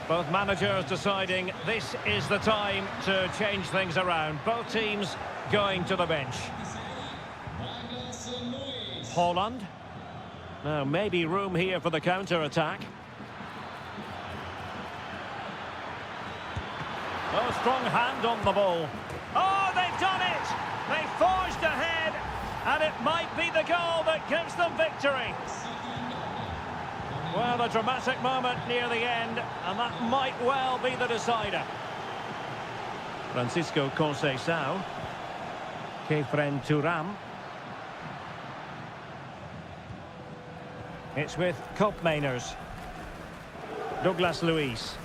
[SPEAKER 1] Both managers deciding this is the time to change things around. Both teams going to the bench. Holland. Now, maybe room here for the counter-attack. Oh, strong hand on the ball. Oh, they've done it! They forged ahead, and it might be the goal that gives them victory. Well, a dramatic moment near the end, and that might well be the decider. Francisco Conceição. Kefren Thuram. It's with Cup Mainers. Douglas Luiz.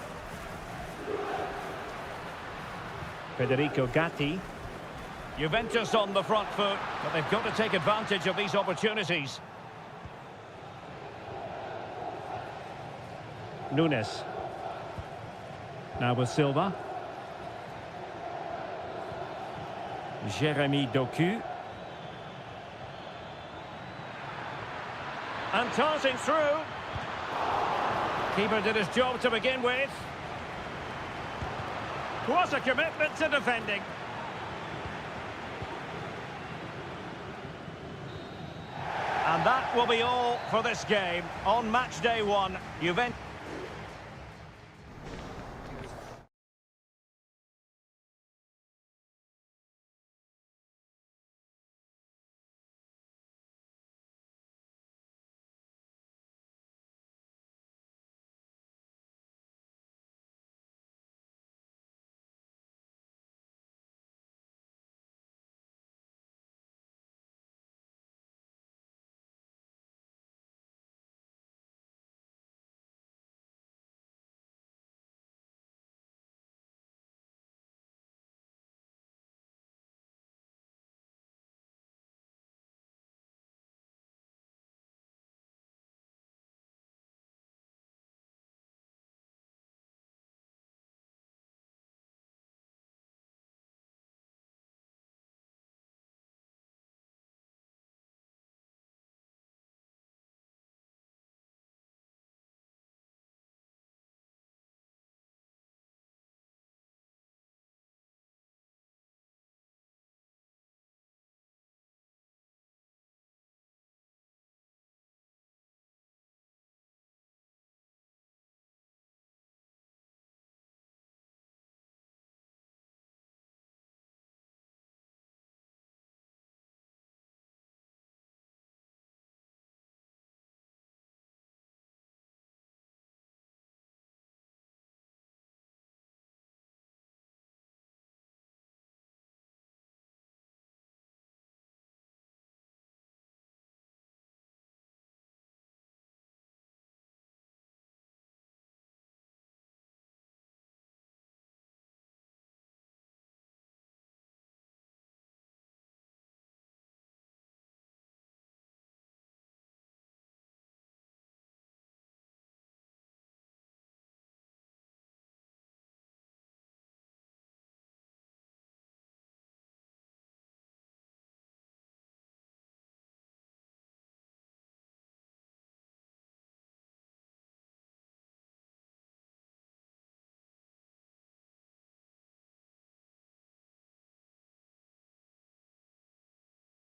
[SPEAKER 1] Federico Gatti. Juventus on the front foot, but they've got to take advantage of these opportunities. Nunes. Now with Silva. Jeremy Doku. And tossing through. Keeper did his job to begin with. What a commitment to defending. And that will be all for this game. On match day one, Juventus.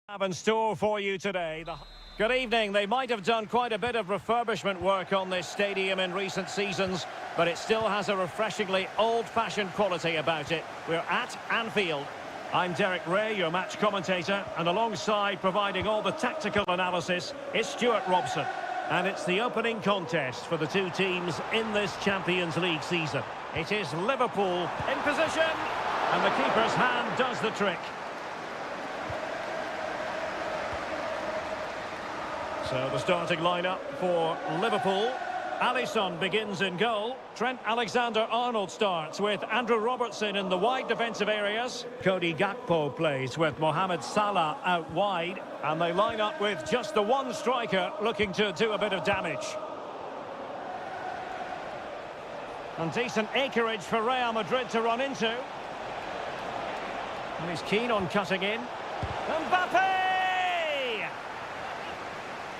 [SPEAKER 1] Have in store for you today. Good evening. They might have done quite a bit of refurbishment work on this stadium in recent seasons, but it still has a refreshingly old-fashioned quality about it. We're at Anfield. I'm Derek Ray, your match commentator, and alongside providing all the tactical analysis is Stuart Robson. And it's the opening contest for the two teams in this Champions League season. It is Liverpool in position, and the keeper's hand does the trick. So the starting lineup for Liverpool. Alisson begins in goal. Trent Alexander-Arnold starts with Andrew Robertson in the wide defensive areas. Cody Gakpo plays with Mohamed Salah out wide. And they line up with just the one striker looking to do a bit of damage. And decent acreage for Real Madrid to run into. And he's keen on cutting in. Mbappe!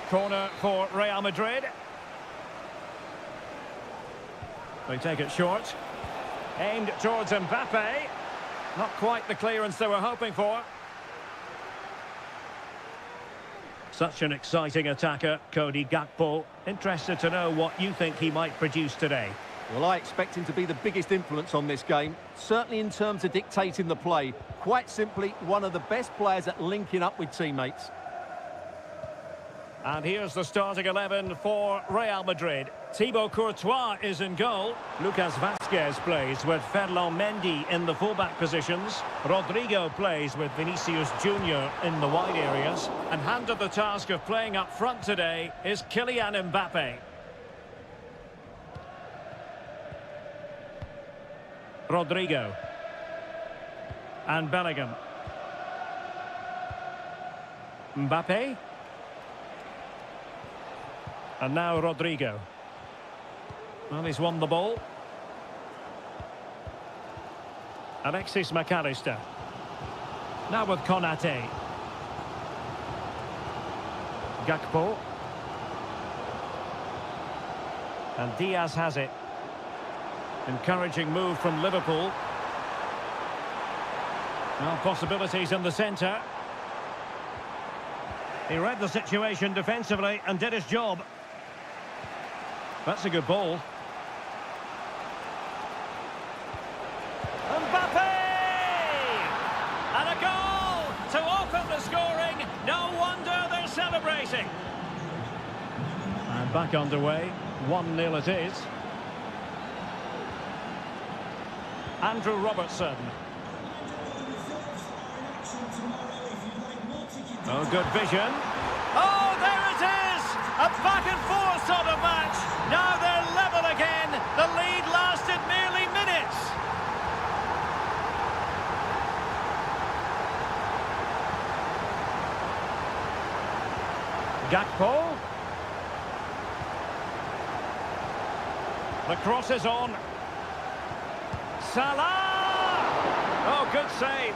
[SPEAKER 1] Corner for Real Madrid. They take it short. Aimed towards Mbappe. Not quite the clearance they were hoping for. Such an exciting attacker, Cody Gakpo. Interested to know what you think he might produce today.
[SPEAKER 2] Well, I expect him to be the biggest influence on this game, certainly in terms of dictating the play. Quite simply, one of the best players at linking up with teammates.
[SPEAKER 1] And here's the starting 11 for Real Madrid. Thibaut Courtois is in goal. Lucas Vazquez plays with Ferland Mendy in the fullback positions. Rodrigo plays with Vinicius Junior in the wide areas. And handed the task of playing up front today is Kylian Mbappe. Rodrigo. And Bellingham. Mbappe. And now Rodrigo. Well, he's won the ball. Alexis McAllister. Now with Konate. Gakpo. And Diaz has it. Encouraging move from Liverpool. Now possibilities in the centre. He read the situation defensively and did his job. That's a good ball. Mbappe! And a goal to open the scoring. No wonder they're celebrating. And back underway. 1-0 it is. Andrew Robertson. Oh, good vision. Oh, there it is! A back-and-forth sort of match. Now they're level again. The lead lasted merely minutes. Gakpo. The cross is on. Salah! Oh, good save.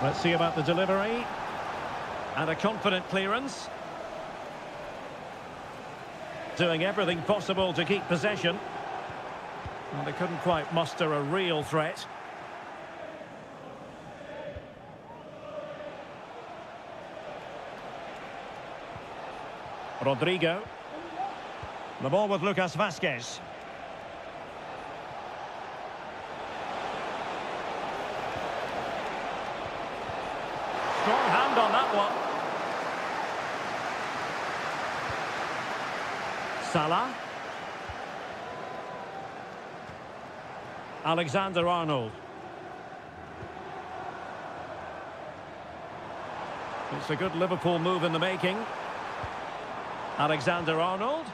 [SPEAKER 1] Let's see about the delivery. And a confident clearance. Doing everything possible to keep possession. Well, they couldn't quite muster a real threat. Rodrigo. The ball with Lucas Vazquez. Strong hand on that one. Salah. Alexander-Arnold. It's a good Liverpool move in the making. Alexander-Arnold.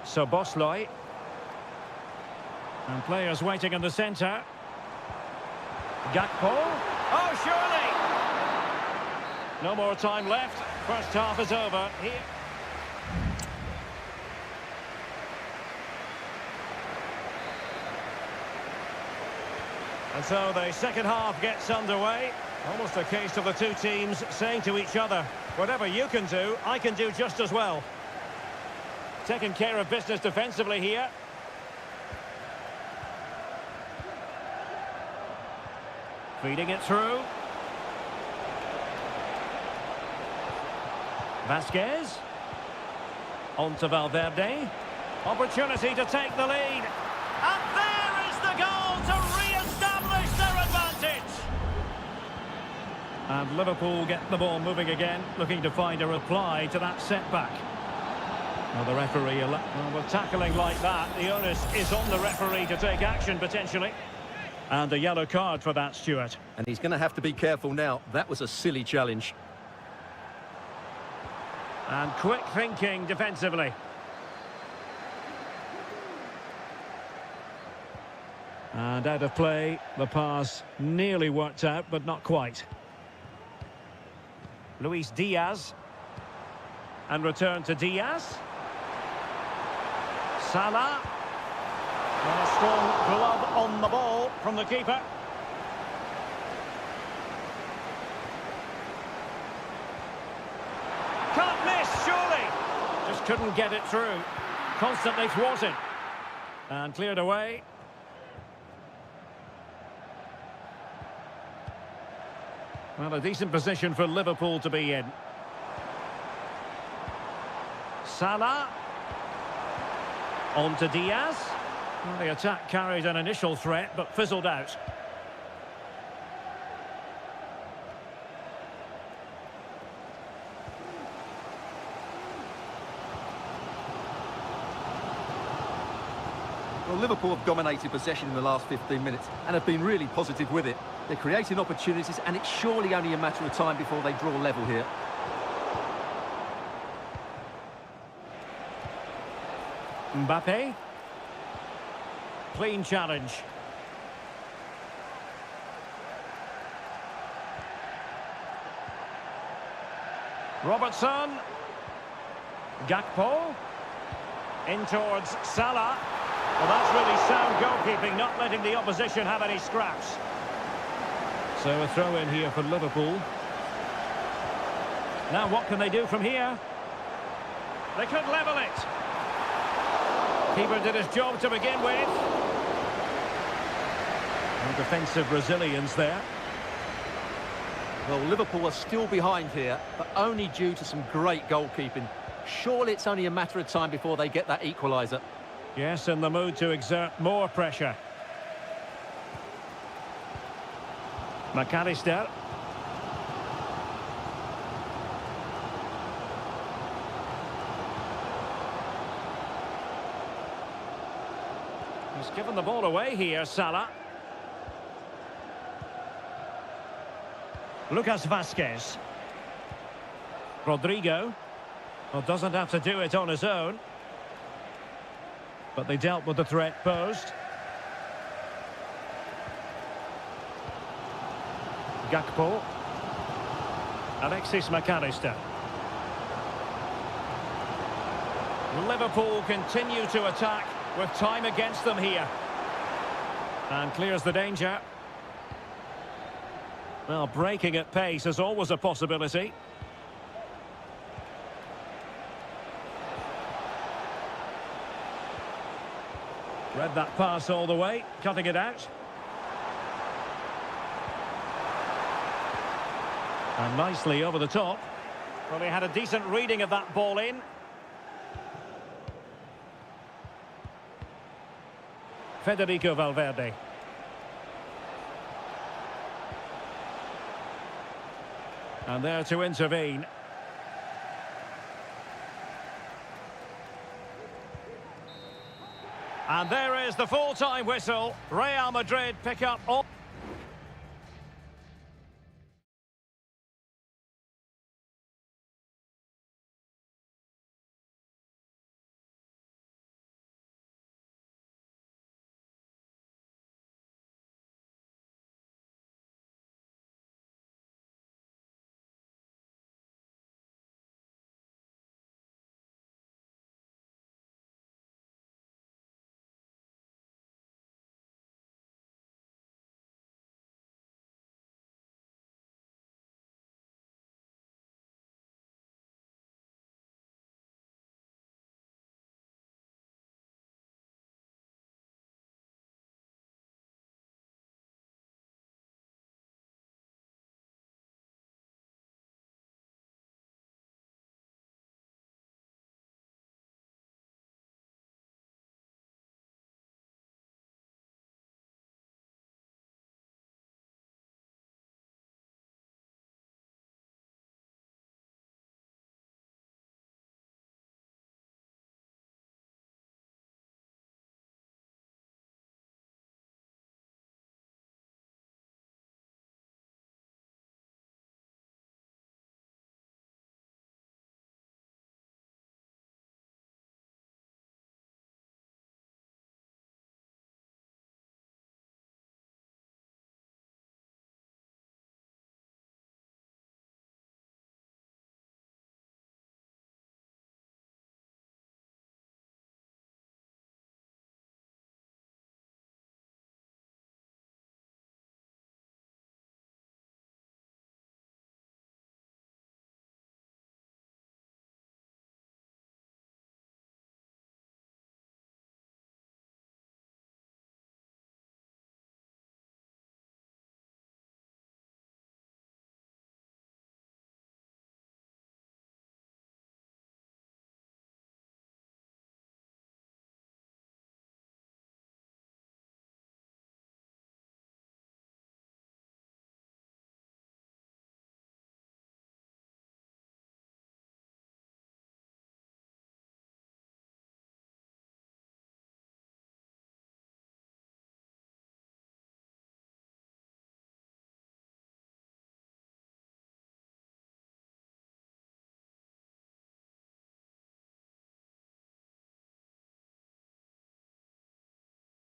[SPEAKER 1] So Bosley. And players waiting in the centre. Gakpo. Oh, surely! No more time left. First half is over. Here. And so the second half gets underway. Almost a case of the two teams saying to each other, whatever you can do, I can do just as well. Taking care of business defensively here. Feeding it through. Vasquez. On to Valverde. Opportunity to take the lead. And there is the goal to re-establish their advantage. And Liverpool get the ball moving again, looking to find a reply to that setback. Well, the referee, with tackling like that, the onus is on the referee to take action, potentially. And a yellow card for that, Stuart.
[SPEAKER 2] And he's going to have to be careful now. That was a silly challenge.
[SPEAKER 1] And quick thinking defensively. And out of play, the pass nearly worked out, but not quite. Luis Diaz. And return to Diaz. Salah. And a strong glove on the ball from the keeper. Can't miss, surely. Just couldn't get it through. Constantly thwarted. And cleared away. Well, a decent position for Liverpool to be in. Salah. On to Diaz. Well, the attack carried an initial threat, but fizzled out.
[SPEAKER 2] Well, Liverpool have dominated possession in the last 15 minutes and have been really positive with it. They're creating opportunities, and it's surely only a matter of time before they draw level here.
[SPEAKER 1] Mbappe. Clean challenge. Robertson. Gakpo. In towards Salah. Well, that's really sound goalkeeping, not letting the opposition have any scraps. So a throw in here for Liverpool. Now what can they do from here? They could level it. Keeper did his job to begin with. And defensive resilience there.
[SPEAKER 2] Well, Liverpool are still behind here, but only due to some great goalkeeping. Surely it's only a matter of time before they get that equaliser.
[SPEAKER 1] Yes, in the mood to exert more pressure. McAllister. He's given the ball away here, Salah. Lucas Vasquez. Rodrigo. Well, doesn't have to do it on his own. But they dealt with the threat posed. Gakpo. Alexis McAllister. Liverpool continue to attack with time against them here. And clears the danger. Well, breaking at pace is always a possibility. Read that pass all the way, cutting it out. And nicely over the top. Well, he had a decent reading of that ball in. Federico Valverde. And there to intervene. And there is the full-time whistle. Real Madrid pick up all...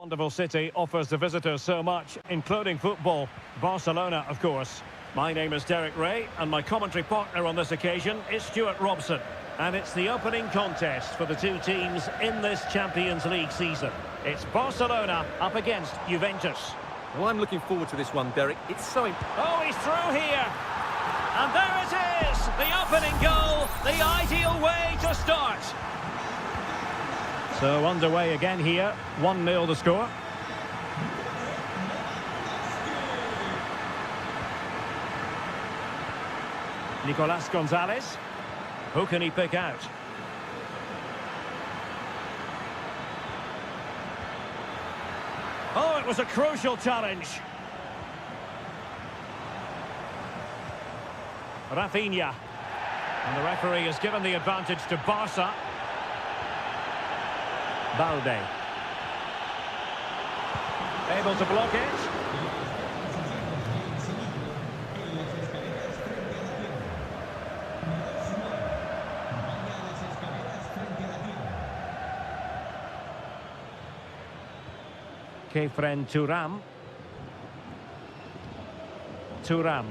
[SPEAKER 1] Wonderful city offers the visitors so much, including football. Barcelona, of course. My name is Derek Ray, and my commentary partner on this occasion is Stuart Robson. And it's the opening contest for the two teams in this Champions League season. It's Barcelona up against Juventus.
[SPEAKER 2] Well, I'm looking forward to this one, Derek. It's so
[SPEAKER 1] Oh, he's through here. And there it is, the opening goal, the ideal way to start. So underway again here, 1-0 the score. Nicolas Gonzalez. Who can he pick out? Oh, it was a crucial challenge. Rafinha. And the referee has given the advantage to Barca. Balde. Able to block it. Kefren Turam. Turam.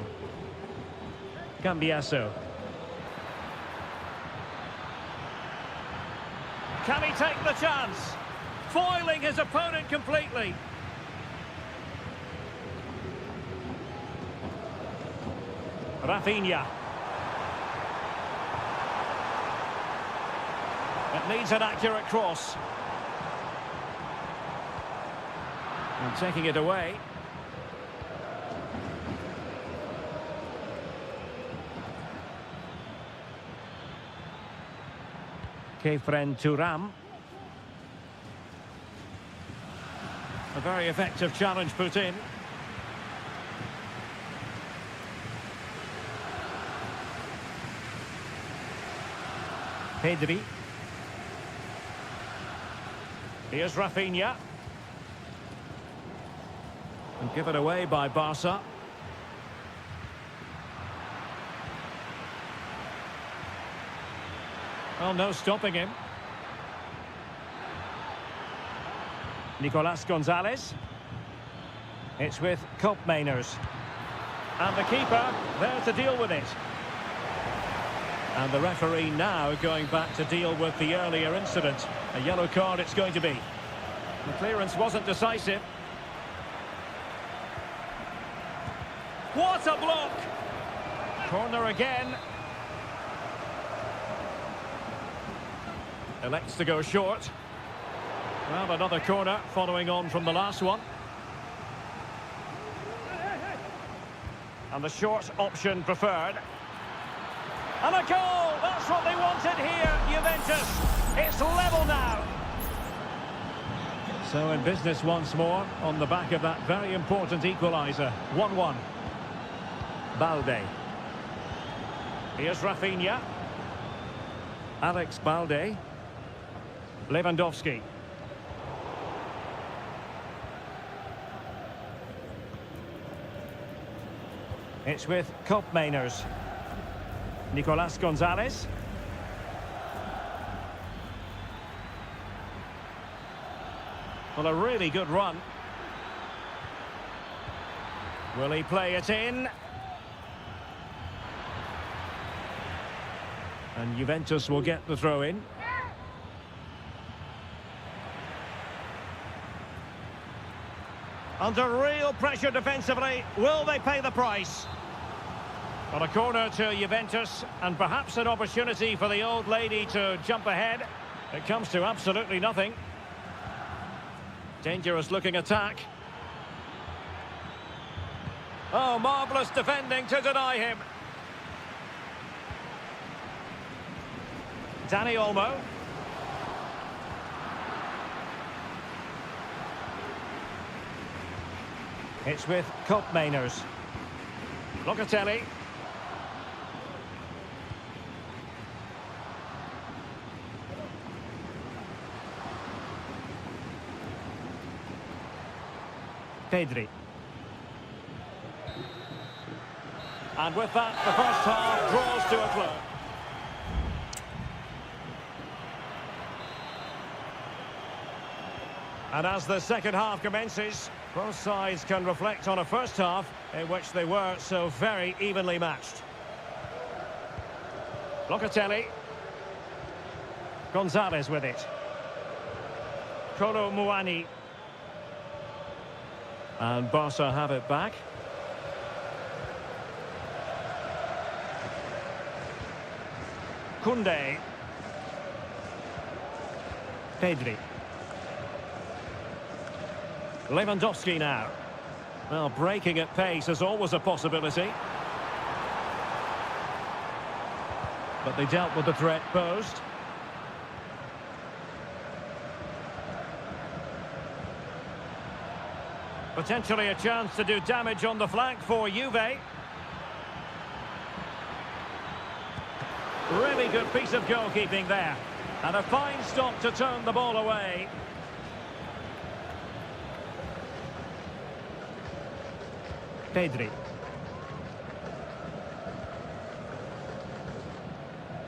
[SPEAKER 1] Cambiaso. Can he take the chance? Foiling his opponent completely. Rafinha. It needs an accurate cross. And taking it away. Kefren Turam. A very effective challenge put in. Pedri. Here's Rafinha. And given away by Barca. Well, no stopping him. Nicolas Gonzalez. It's with Koopmeiners. And the keeper there to deal with it. And the referee now going back to deal with the earlier incident. A yellow card it's going to be. The clearance wasn't decisive. What a block! Corner again. Elects to go short. Well, another corner following on from the last one. And the short option preferred. And a goal! That's what they wanted here, Juventus. It's level now. So in business once more on the back of that very important equaliser. 1-1. Balde. Here's Rafinha. Alex Balde. Lewandowski. It's with Koopmeiners. Nicolas Gonzalez. Well, a really good run. Will he play it in? And Juventus will get the throw in. Under real pressure defensively, will they pay the price? Well, a corner to Juventus, and perhaps an opportunity for the old lady to jump ahead. It comes to absolutely nothing. Dangerous looking attack. Oh, marvellous defending to deny him. Dani Olmo. It's with Koopmeiners. Locatelli. Pedri. And with that, the first half draws to a close. And as the second half commences, both sides can reflect on a first half in which they were so very evenly matched. Locatelli. Gonzalez with it. Kolo Muani. And Barca have it back. Koundé. Pedri. Lewandowski now. Well, breaking at pace is always a possibility. But they dealt with the threat posed. Potentially a chance to do damage on the flank for Juve. Really good piece of goalkeeping there. And a fine stop to turn the ball away. Pedri.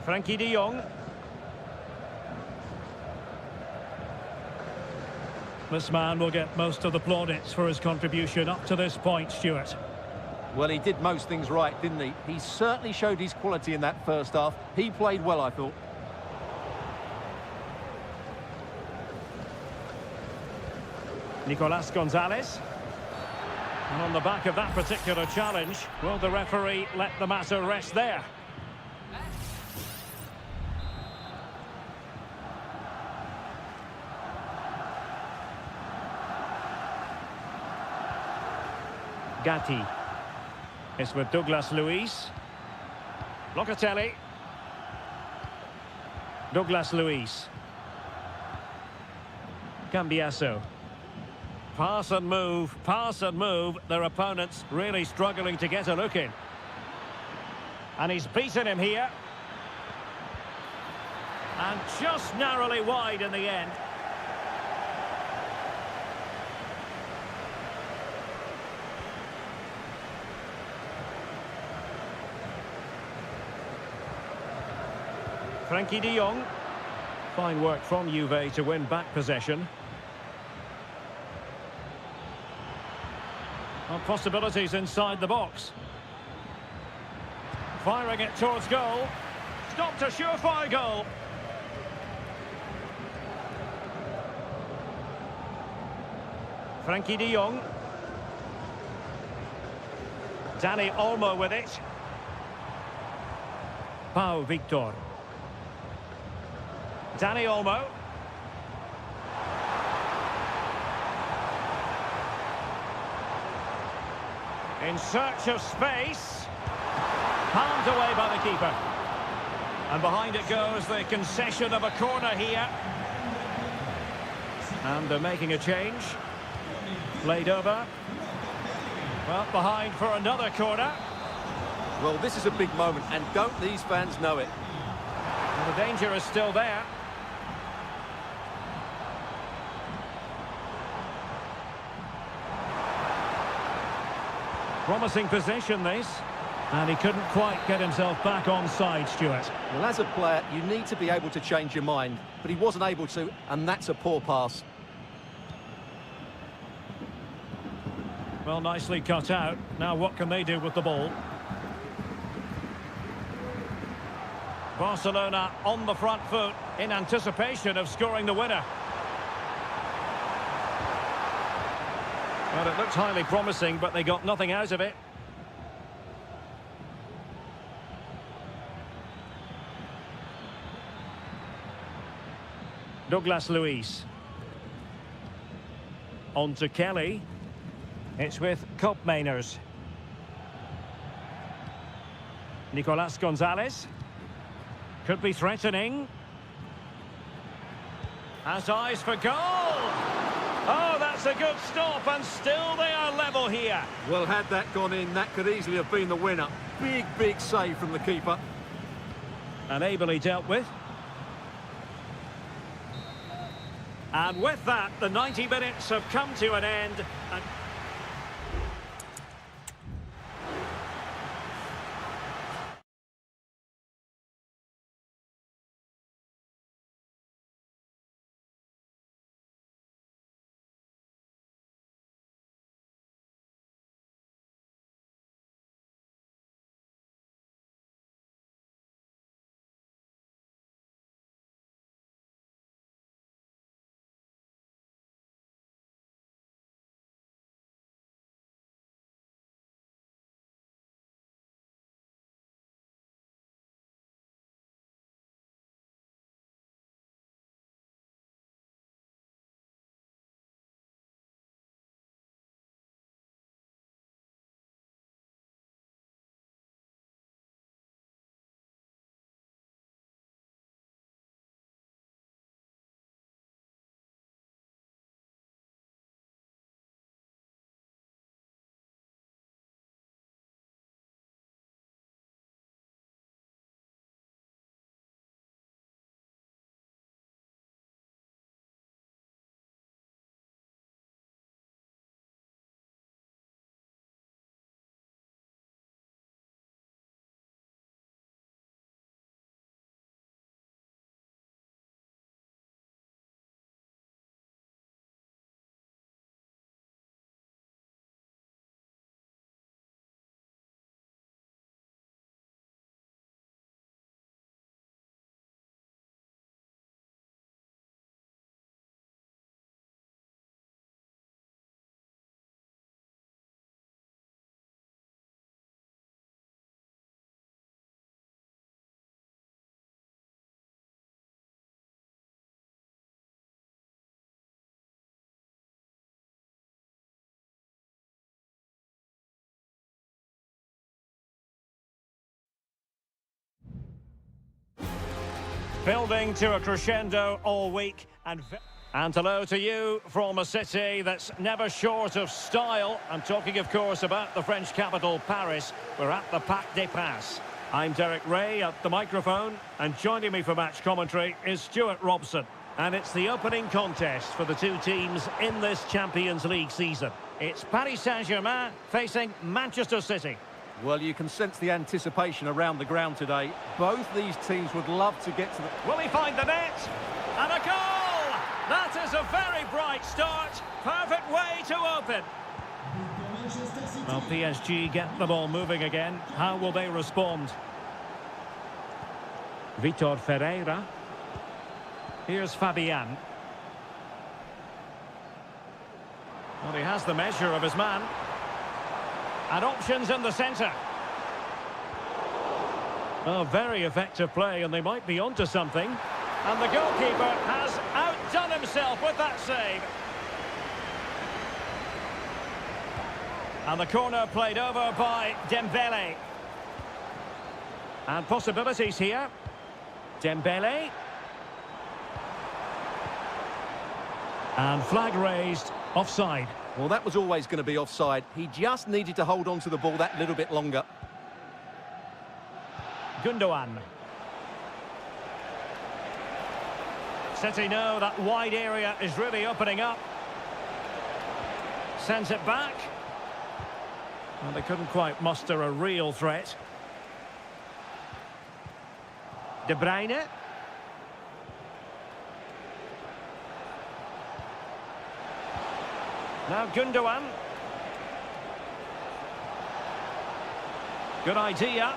[SPEAKER 1] Frankie de Jong. This man will get most of the plaudits for his contribution up to this point, Stuart.
[SPEAKER 2] Well, he did most things right, didn't he? He certainly showed his quality in that first half. He played well, I thought.
[SPEAKER 1] Nicolas Gonzalez. And on the back of that particular challenge, will the referee let the matter rest there? Gatti. It's with Douglas Luiz. Locatelli. Douglas Luiz. Cambiasso. Pass and move, their opponents really struggling to get a look in. And he's beaten him here. And just narrowly wide in the end. Frankie de Jong. Fine work from Juve to win back possession. Possibilities inside the box. Firing it towards goal. Stopped a surefire goal. Frankie de Jong. Dani Olmo with it. Pau Victor. Dani Olmo. In search of space. Palmed away by the keeper. And behind it goes the concession of a corner here. And they're making a change. Played over. Well, behind for another corner.
[SPEAKER 2] Well, this is a big moment, and don't these fans know it?
[SPEAKER 1] And the danger is still there. Promising possession, this. And he couldn't quite get himself back on side, Stuart.
[SPEAKER 2] Well, as a player, you need to be able to change your mind, but he wasn't able to, and that's a poor pass.
[SPEAKER 1] Well, nicely cut out. Now what can they do with the ball? Barcelona on the front foot in anticipation of scoring the winner. Well, it looked highly promising, but they got nothing out of it. Douglas Luiz. On to Kelly. It's with Koopmeiners. Nicolas Gonzalez. Could be threatening. Has eyes for goal! Oh, that's a good stop, and still they are level here.
[SPEAKER 2] Well, had that gone in, that could easily have been the winner. Big, big save from the keeper.
[SPEAKER 1] And ably dealt with. And with that, the 90 minutes have come to an end. And Building to a crescendo all week. And hello to you from a city that's never short of style. I'm talking, of course, about the French capital, Paris. We're at the Parc des Princes. I'm Derek Ray at the microphone, and joining me for match commentary is Stuart Robson. And it's the opening contest for the two teams in this Champions League season. It's Paris Saint-Germain facing Manchester City.
[SPEAKER 2] Well, you can sense the anticipation around the ground today. Both these teams would love to get to the...
[SPEAKER 1] Will he find the net? And a goal! That is a very bright start. Perfect way to open. Well, PSG get the ball moving again. How will they respond? Vitor Ferreira. Here's Fabian. Well, he has the measure of his man. And options in the centre. Oh, very effective play, and they might be onto something. And the goalkeeper has outdone himself with that save. And the corner played over by Dembele. And possibilities here. Dembele. And flag raised, offside.
[SPEAKER 2] Well, that was always going to be offside. He just needed to hold on to the ball that little bit longer.
[SPEAKER 1] Gundogan. City know that wide area is really opening up. Sends it back. Well, they couldn't quite muster a real threat. De Bruyne. Now Gundogan. Good idea.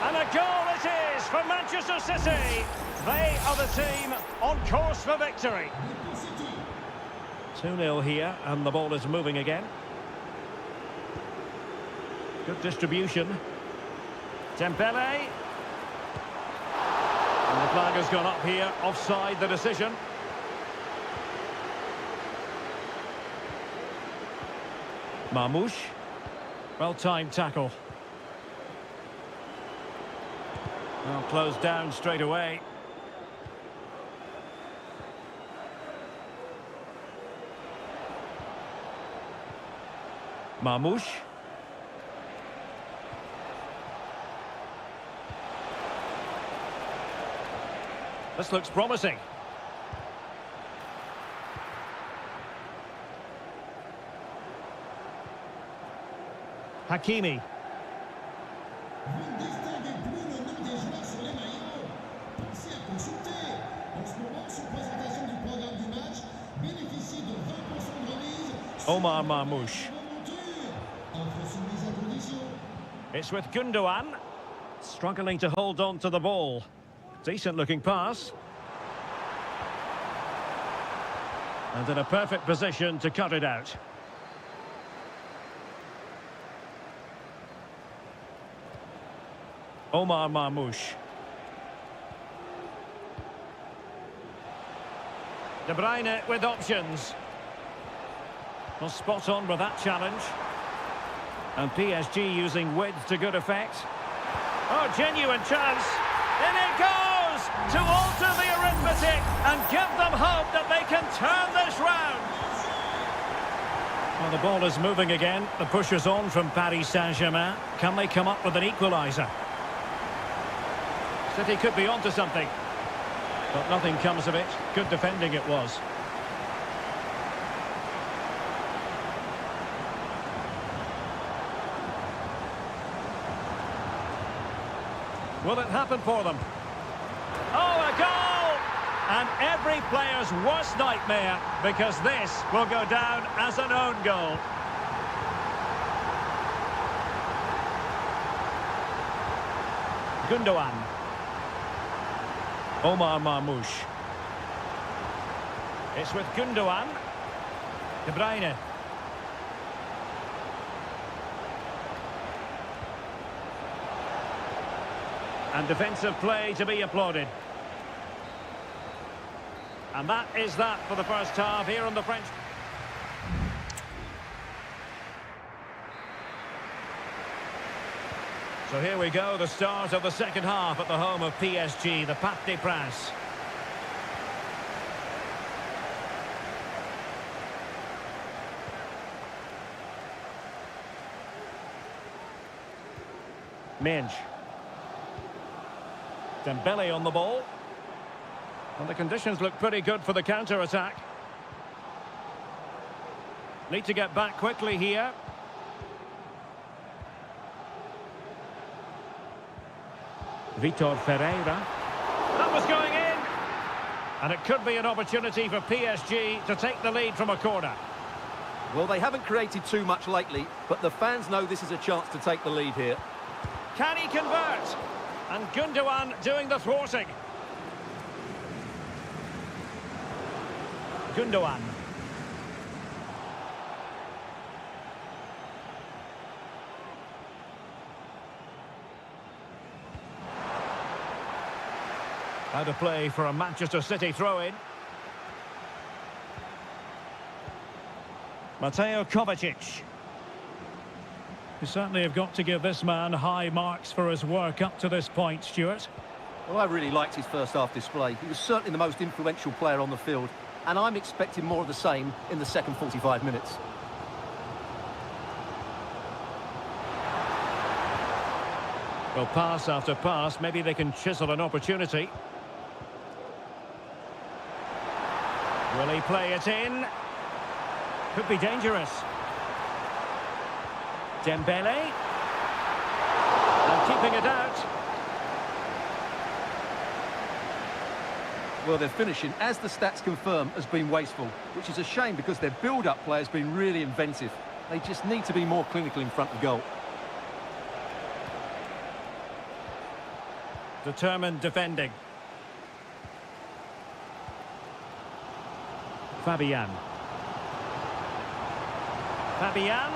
[SPEAKER 1] And a goal it is for Manchester City. They are the team on course for victory. 2-0 here, and the ball is moving again. Good distribution. Dembele. And the flag has gone up here, offside the decision. Marmoush. Well-timed tackle. Well, closed down straight away. Marmoush. This looks promising. Hakimi. Omar Marmoush. It's with Gundogan. Struggling to hold on to the ball. Decent looking pass. And in a perfect position to cut it out. Omar Marmoush. De Bruyne with options. Well, spot on with that challenge. And PSG using width to good effect. Oh, genuine chance. In it goes to alter the arithmetic and give them hope that they can turn this round. Well, the ball is moving again. The push is on from Paris Saint-Germain. Can they come up with an equaliser? City could be onto something. But nothing comes of it. Good defending it was. Will it happen for them? Oh, a goal! And every player's worst nightmare, because this will go down as an own goal. Gundogan. Omar Marmoush. It's with Gundogan. De Bruyne. And defensive play to be applauded. And that is that for the first half here on the French. So here we go, the start of the second half at the home of PSG, the Parc des Princes. Minge. Dembele on the ball. And the conditions look pretty good for the counter-attack. Need to get back quickly here. Vitor Ferreira. That was going in. And it could be an opportunity for PSG to take the lead from a corner.
[SPEAKER 2] Well, they haven't created too much lately, but the fans know this is a chance to take the lead here.
[SPEAKER 1] Can he convert? And Gundogan doing the thwarting. Gundogan. How to play for a Manchester City throw-in. Mateo Kovacic. You certainly have got to give this man high marks for his work up to this point, Stuart.
[SPEAKER 2] Well, I really liked his first half display. He was certainly the most influential player on the field, and I'm expecting more of the same in the second 45 minutes.
[SPEAKER 1] Well, pass after pass, maybe they can chisel an opportunity. Will he play it in? Could be dangerous. Dembele. And keeping it out.
[SPEAKER 2] Well, their finishing, as the stats confirm, has been wasteful, which is a shame because their build-up play has been really inventive. They just need to be more clinical in front of goal.
[SPEAKER 1] Determined defending. Fabian. Fabian.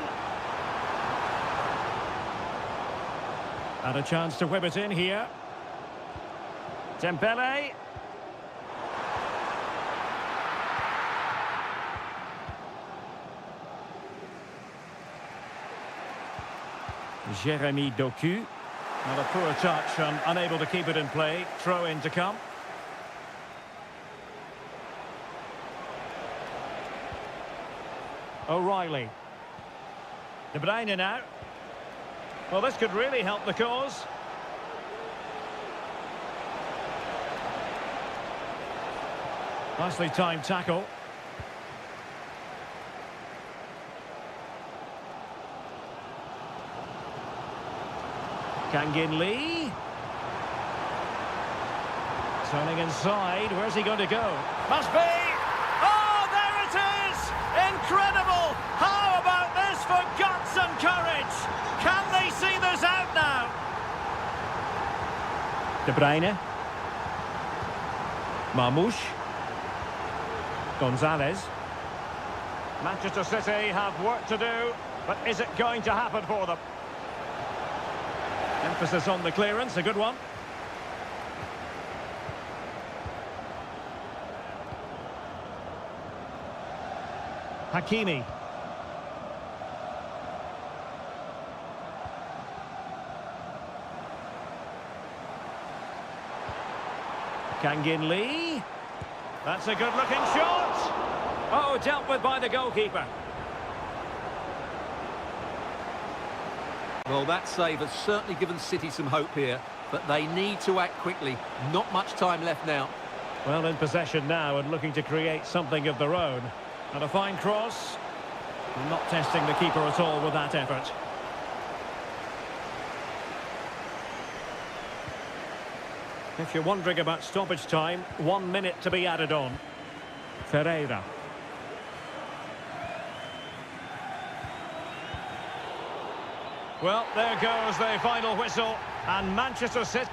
[SPEAKER 1] And a chance to whip it in here. Dembele. Jeremy Doku. Not a poor touch and unable to keep it in play. Throw in to come. O'Reilly. De Bruyne now. Well, this could really help the cause. Nicely timed tackle. Kangin Lee. Turning inside. Where's he going to go? Must be! Oh, there it is! Incredible! How about this for guts and courage? Can they see this out now? De Bruyne. Marmoush. Gonzalez. Manchester City have work to do, but is it going to happen for them? Emphasis on the clearance, a good one. Hakimi. Kangin Lee. That's a good-looking shot. Oh, dealt with by the goalkeeper.
[SPEAKER 2] Well, that save has certainly given City some hope here, but they need to act quickly. Not much time left now.
[SPEAKER 1] Well, in possession now and looking to create something of their own. And a fine cross. Not testing the keeper at all with that effort. If you're wondering about stoppage time, 1 minute to be added on. Ferreira. Well, there goes the final whistle, and Manchester City...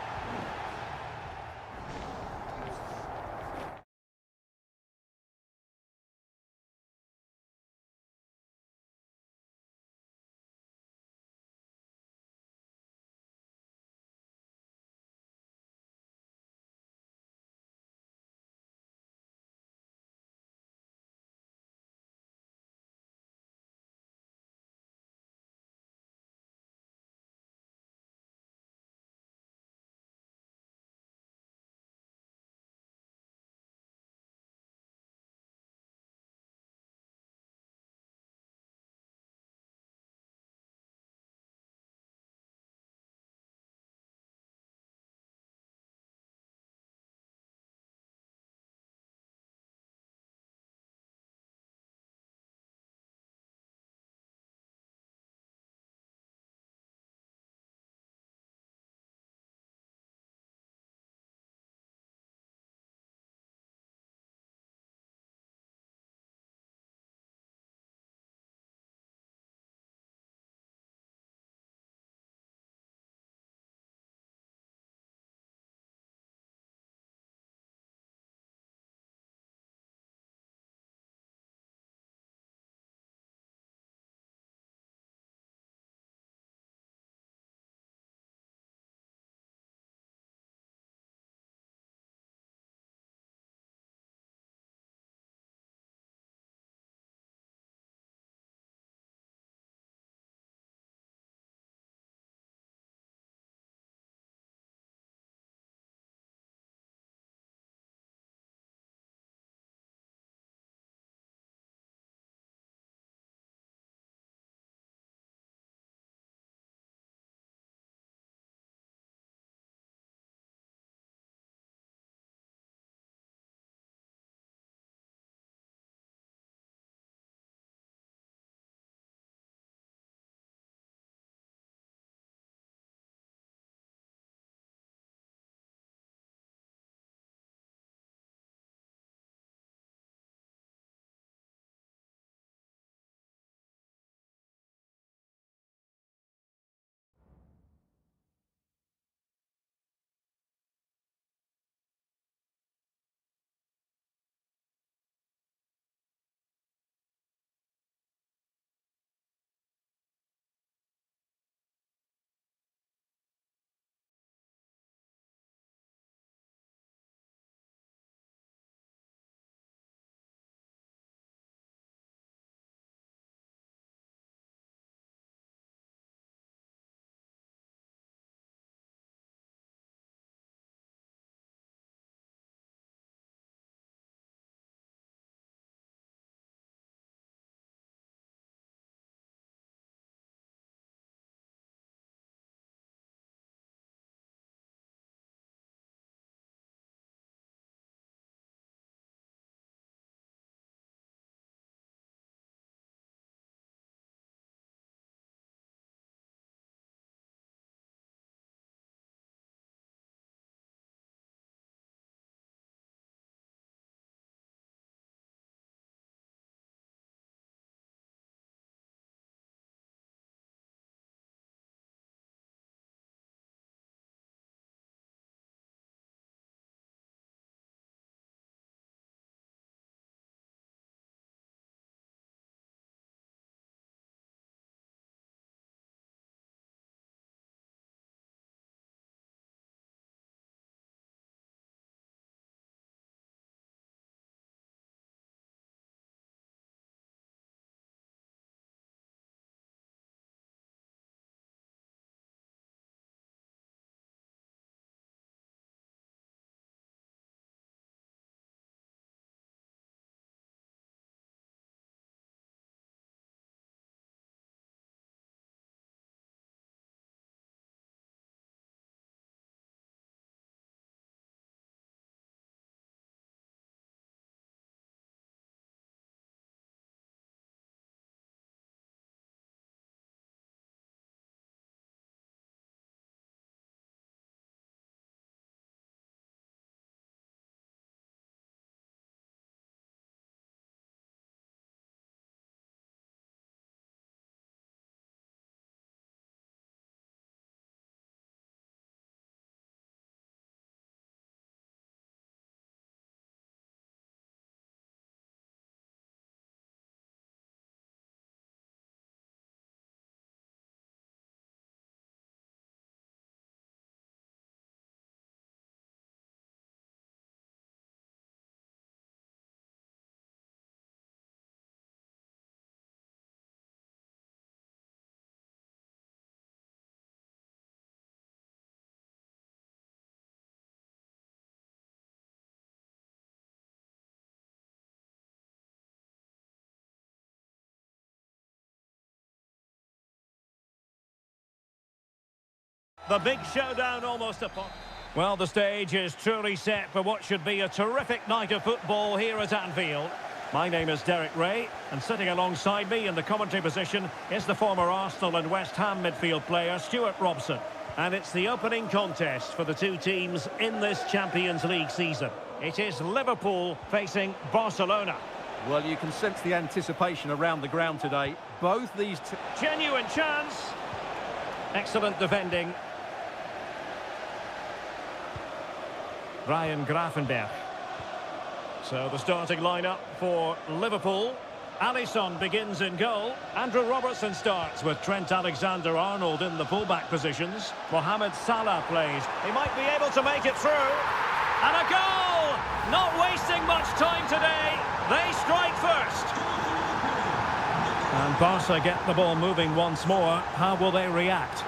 [SPEAKER 1] The big showdown almost upon. Well, the stage is truly set for what should be a terrific night of football here at Anfield. My name is Derek Ray, and sitting alongside me in the commentary position is the former Arsenal and West Ham midfield player Stuart Robson. And it's the opening contest for the two teams in this Champions League season. It is Liverpool facing Barcelona.
[SPEAKER 2] Well, you can sense the anticipation around the ground today. Both these...
[SPEAKER 1] Genuine chance. Excellent defending. Ryan Gravenberch. So the starting lineup for Liverpool. Alisson begins in goal. Andrew Robertson starts with Trent Alexander-Arnold in the fullback positions. Mohamed Salah plays. He might be able to make it through. And a goal! Not wasting much time today. They strike first. And Barca get the ball moving once more. How will they react?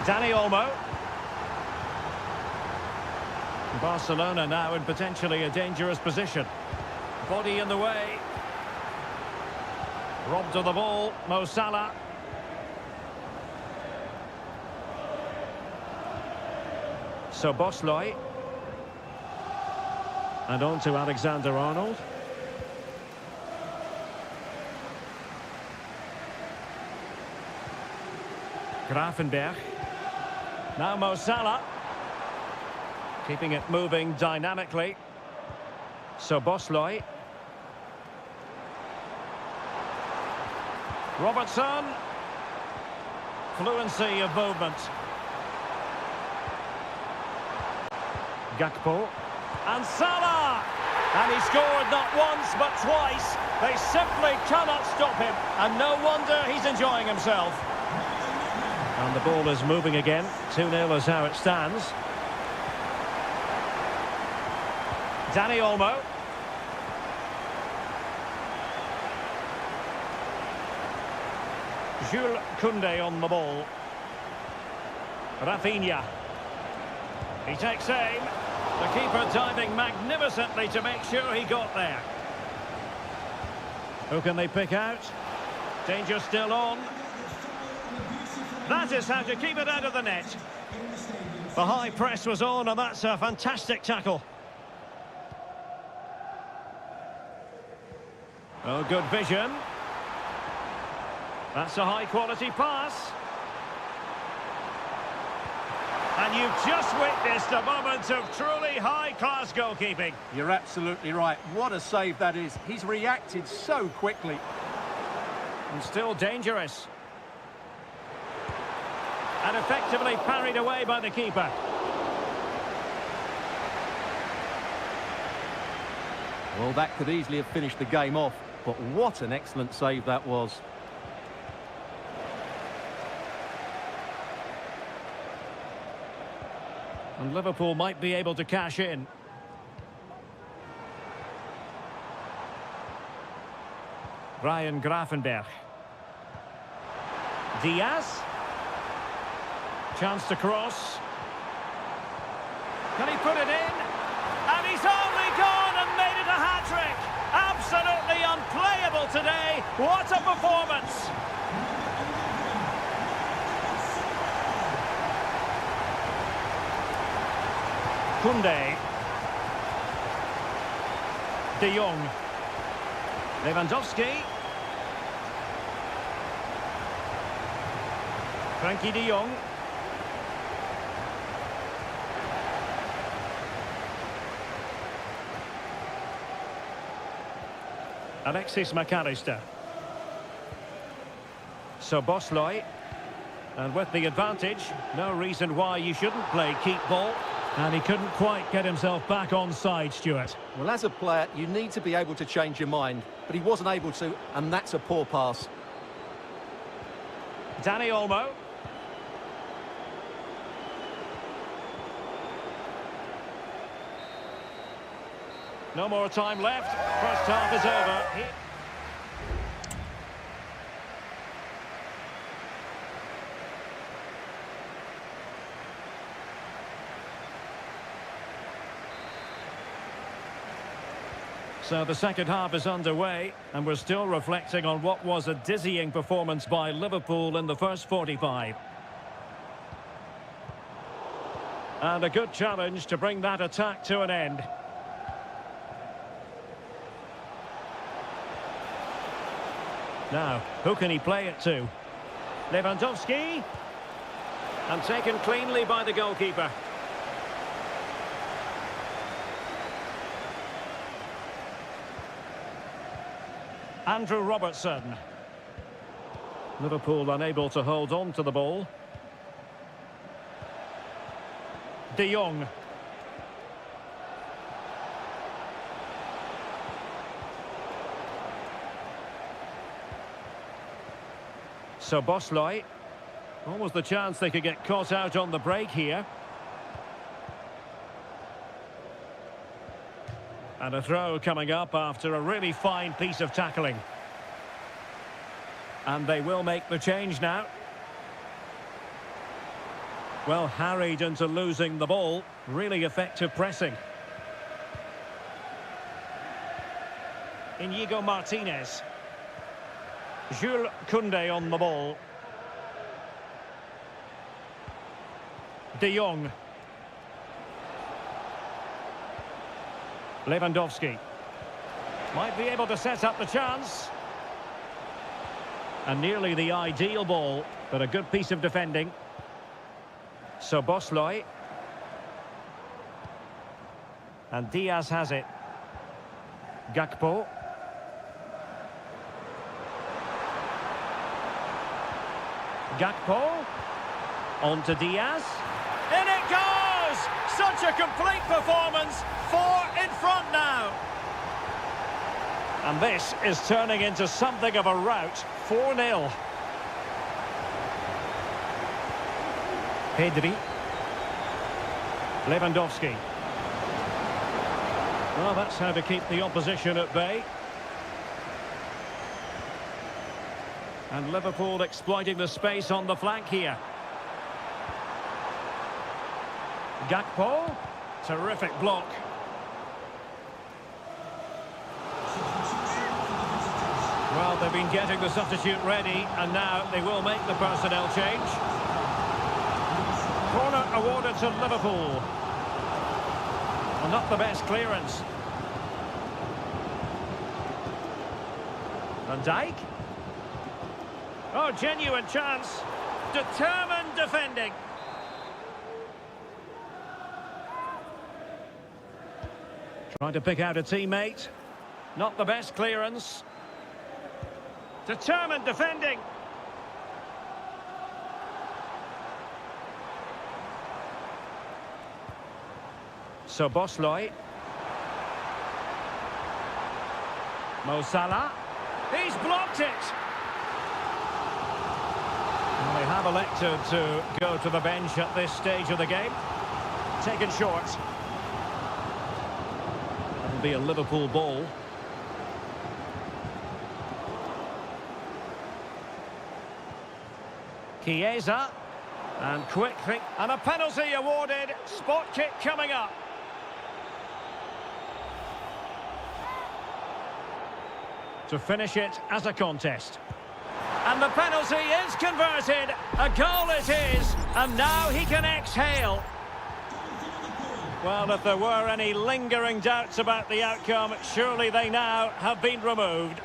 [SPEAKER 1] Dani Olmo. Barcelona now in potentially a dangerous position. Body in the way. Robbed of the ball, Mo Salah. So Bosley. And on to Alexander-Arnold. Gravenberch. Now Mo Salah. Keeping it moving dynamically. So Bosley. Robertson. Fluency of movement. Gakpo. And Salah! And he scored not once but twice. They simply cannot stop him. And no wonder he's enjoying himself. And the ball is moving again. 2-0 is how it stands. Dani Olmo. Jules Koundé on the ball. Rafinha. He takes aim. The keeper diving magnificently to make sure he got there. Who can they pick out? Danger still on. That is how to keep it out of the net. The high press was on, and that's a fantastic tackle. Oh, good vision. That's a high-quality pass. And you've just witnessed a moment of truly high-class goalkeeping.
[SPEAKER 2] You're absolutely right. What a save that is. He's reacted so quickly.
[SPEAKER 1] And still dangerous. And effectively parried away by the keeper.
[SPEAKER 2] Well, that could easily have finished the game off. But what an excellent save that was.
[SPEAKER 1] And Liverpool might be able to cash in. Ryan Gravenberch. Diaz. Chance to cross. Can he put it in? And he's only gone and made it a hat-trick. Absolutely unplayable today. What a performance. Koundé. De Jong. Lewandowski. Frankie de Jong. Alexis McAllister. So Bosley. And with the advantage, no reason why you shouldn't play keep ball. And he couldn't quite get himself back on side, Stuart.
[SPEAKER 2] Well, as a player, you need to be able to change your mind. But he wasn't able to, and that's a poor pass.
[SPEAKER 1] Dani Olmo. No more time left. First half is over. So the second half is underway, and we're still reflecting on what was a dizzying performance by Liverpool in the first 45. And a good challenge to bring that attack to an end. Now, who can he play it to? Lewandowski. And taken cleanly by the goalkeeper. Andrew Robertson. Liverpool unable to hold on to the ball. De Jong. So Bosley. What was the chance they could get caught out on the break here? And a throw coming up after a really fine piece of tackling. And they will make the change now. Well, harried into losing the ball. Really effective pressing. Inigo Martinez. Jules Koundé on the ball. De Jong. Lewandowski. Might be able to set up the chance. And nearly the ideal ball, but a good piece of defending. So Bosley. And Diaz has it. Gakpo. Gakpo. On to Diaz. In it goes! Such a complete performance. 4 in front now. And this is turning into something of a rout. 4-0. Pedri. Lewandowski. Well, that's how to keep the opposition at bay. And Liverpool exploiting the space on the flank here. Gakpo. Terrific block. Well, they've been getting the substitute ready, and now they will make the personnel change. Corner awarded to Liverpool. Well, not the best clearance. Van Dijk. Oh, genuine chance. Determined defending. Trying to pick out a teammate. Not the best clearance. Determined defending. So Bosley. Mo Salah. He's blocked it. And they have elected to go to the bench at this stage of the game. Taken short. That'll be a Liverpool ball. Chiesa. And quick think. And a penalty awarded. Spot kick coming up. To finish it as a contest. And the penalty is converted. A goal it is. And now he can exhale. Well, if there were any lingering doubts about the outcome, surely they now have been removed.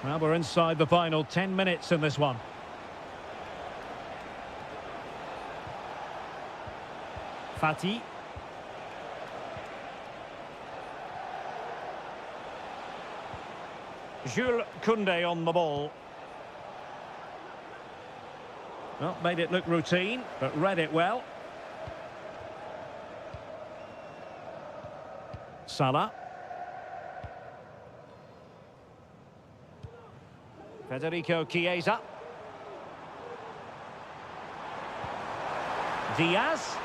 [SPEAKER 1] Well, we're inside the final 10 minutes in this one. Fati. Jules Koundé on the ball. Well, made it look routine, but read it well. Salah. Federico Chiesa. Diaz.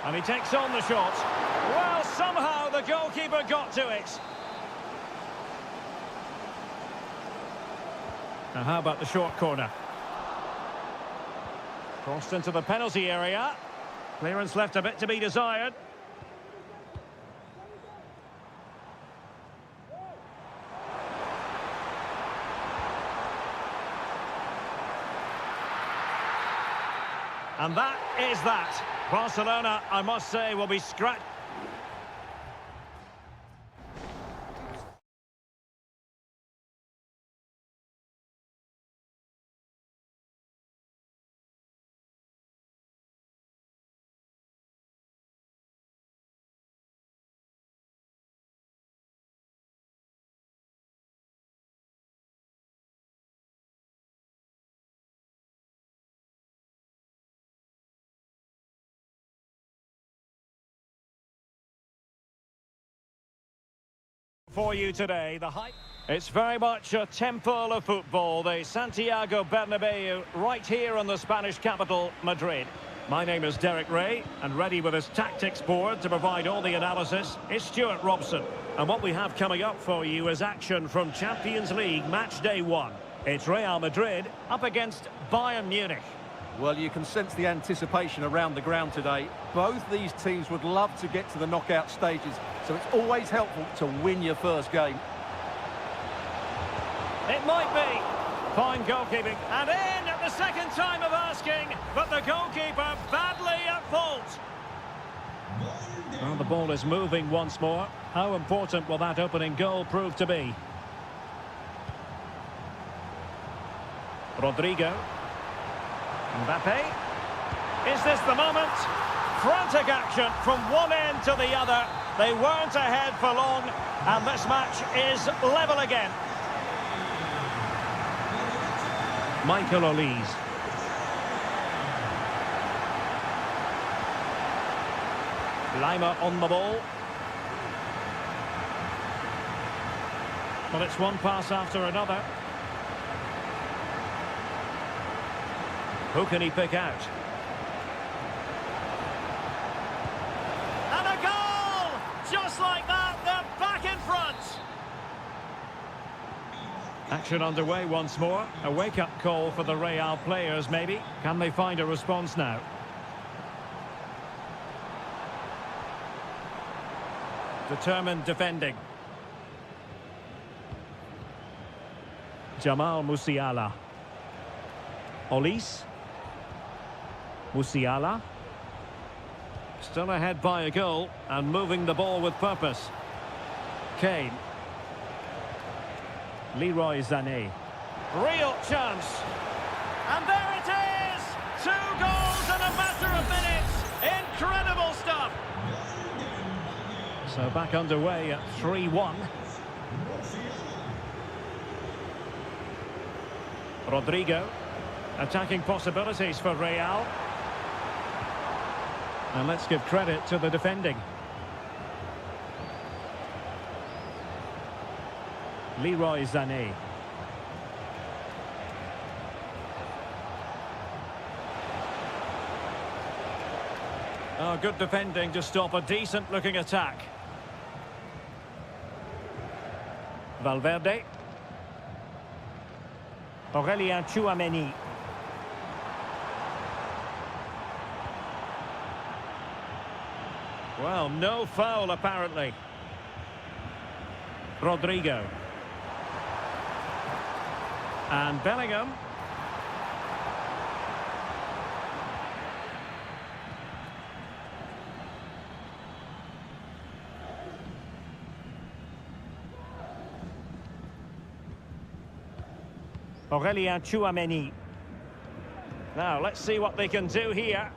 [SPEAKER 1] And he takes on the shot. Well, somehow the goalkeeper got to it. Now, how about the short corner? Crossed into the penalty area. Clearance left a bit to be desired. And that is that. Barcelona, I must say, will be scratched. For you today, the hype. It's very much a temple of football, the Santiago Bernabeu, right here in the Spanish capital, Madrid. My name is Derek Ray, and ready with his tactics board to provide all the analysis is Stuart Robson. And what we have coming up for you is action from Champions League match day 1. It's Real Madrid up against Bayern Munich.
[SPEAKER 2] Well, you can sense the anticipation around the ground today. Both these teams would love to get to the knockout stages, so it's always helpful to win your first game.
[SPEAKER 1] It might be. Fine goalkeeping. And in at the second time of asking, but the goalkeeper badly at fault. Well, the ball is moving once more. How important will that opening goal prove to be? Rodrigo. Mbappe. Is this the moment? Frantic action from one end to the other. They weren't ahead for long, and this match is level again. Michael Olise. Lima on the ball. Well, it's one pass after another. Who can he pick out? And a goal! Just like that, they're back in front. Action underway once more. A wake-up call for the Real players, maybe. Can they find a response now? Determined defending. Jamal Musiala. Olise. Musiala. Still ahead by a goal and moving the ball with purpose. Kane. Leroy Sané. Real chance. And there it is! 2 goals in a matter of minutes. Incredible stuff. So back underway at 3-1. Rodrigo. Attacking possibilities for Real. And let's give credit to the defending. Leroy Sané. Oh, good defending to stop a decent-looking attack. Valverde. Aurélien Tchouameni. Well, no foul apparently. Rodrigo. And Bellingham. Aurélien Tchouameni. Now, let's see what they can do here.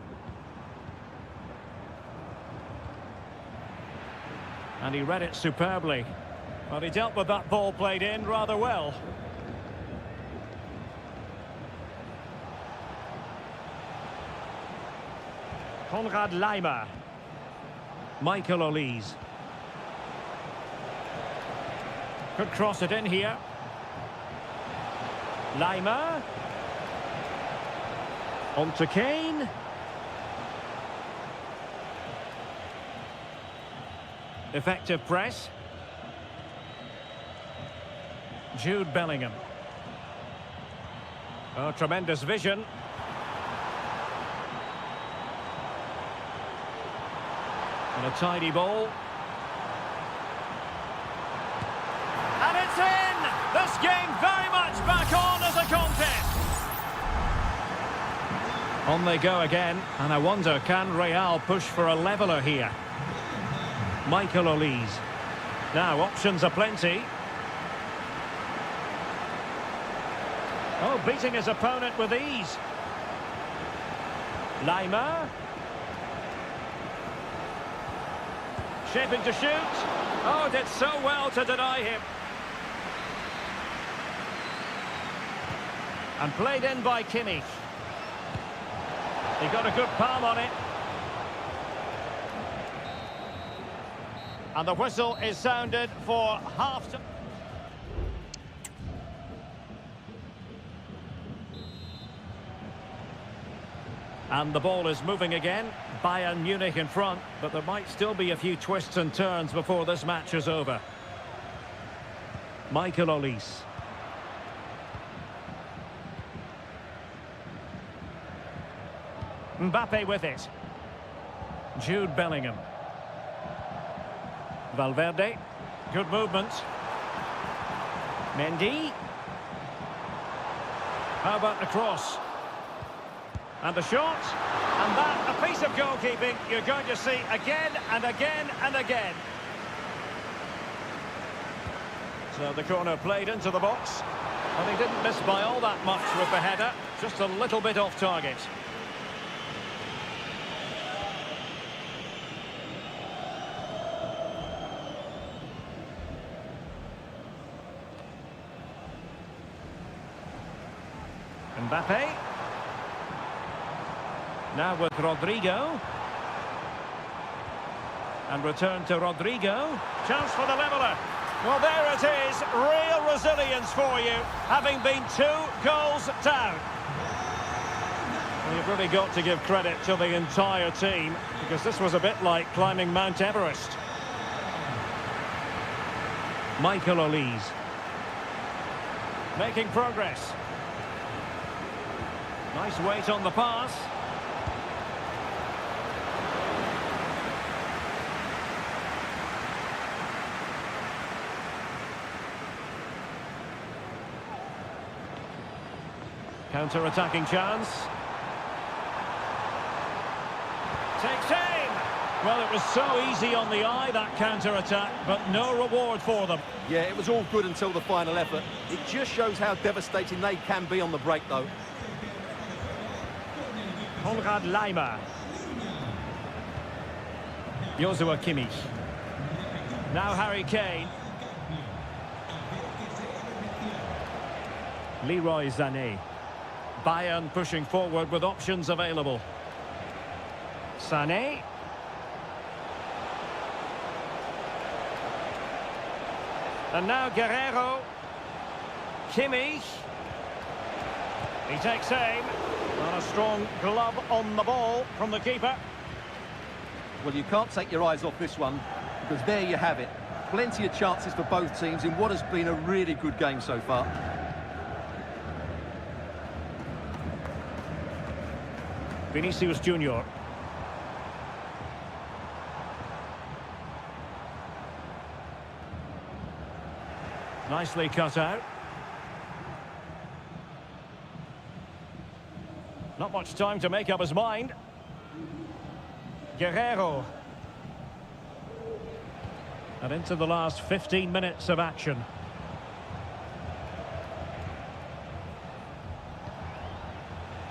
[SPEAKER 1] And he read it superbly. But he dealt with that ball played in rather well. Konrad Laimer. Michael Olise. Could cross it in here. Laimer. On to Kane. Effective press. Jude Bellingham. Oh, tremendous vision. And a tidy ball. And it's in! This game very much back on as a contest. On they go again, and I wonder, can Real push for a leveller here? Michael Olise. Now, options are plenty. Oh, beating his opponent with ease. Lima. Shaping to shoot. Oh, did so well to deny him. And played in by Kimmich. He got a good palm on it. And the whistle is sounded for half-time. And the ball is moving again. Bayern Munich in front, but there might still be a few twists and turns before this match is over. Michael Olise. Mbappe with it. Jude Bellingham. Valverde. Good movement. Mendy. How about the cross? And the shot. And that, a piece of goalkeeping you're going to see again and again and again. So the corner played into the box. And he didn't miss by all that much with the header. Just a little bit off target. Mbappe. Now with Rodrigo. And return to Rodrigo. Chance for the leveller. Well, there it is. Real resilience for you, having been 2 goals down. Well, you've really got to give credit to the entire team, because this was a bit like climbing Mount Everest. Michael Olise. Making progress. Nice weight on the pass. Counter-attacking chance. Takes aim. Well, it was so easy on the eye, that counter-attack, but no reward for them.
[SPEAKER 2] Yeah, it was all good until the final effort. It just shows how devastating they can be on the break, though.
[SPEAKER 1] Konrad Lima. Joshua Kimmich. Now Harry Kane. Leroy Sané. Bayern pushing forward with options available. Sané. And now Guerrero. Kimmich. He takes aim. And a strong glove on the ball from the keeper.
[SPEAKER 2] Well, you can't take your eyes off this one, because there you have it. Plenty of chances for both teams in what has been a really good game so far.
[SPEAKER 1] Vinicius Junior. Nicely cut out. Not much time to make up his mind. Guerrero. And into the last 15 minutes of action.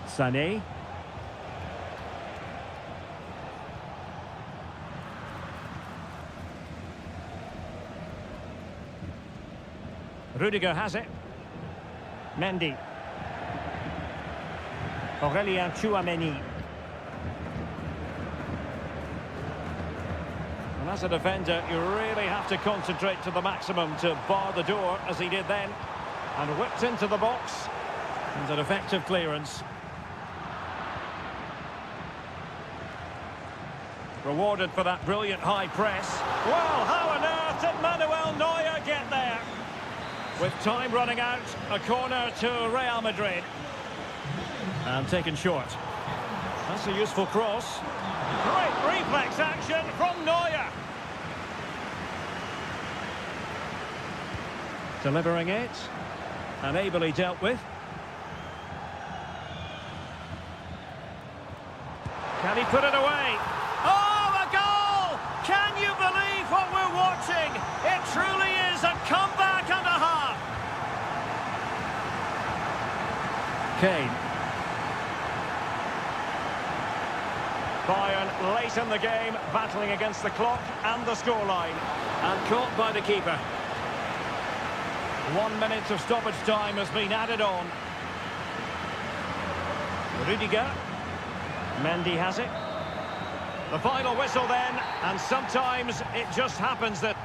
[SPEAKER 1] Sané. Rudiger has it. Mendy. Aurélien Tchouameni. And as a defender, you really have to concentrate to the maximum to bar the door, as he did then. And whipped into the box. And an effective clearance. Rewarded for that brilliant high press. Well, how on earth did Manuel Neuer get there? With time running out, a corner to Real Madrid. And taken short. That's a useful cross. Great reflex action from Neuer. Delivering it. And ably dealt with. Can he put it away? Oh, a goal! Can you believe what we're watching? It truly is a comeback and a half. Kane. Bayern late in the game, battling against the clock and the scoreline. And caught by the keeper. 1 minute of stoppage time has been added on. Rudiger. Mendy has it. The final whistle then, and sometimes it just happens that...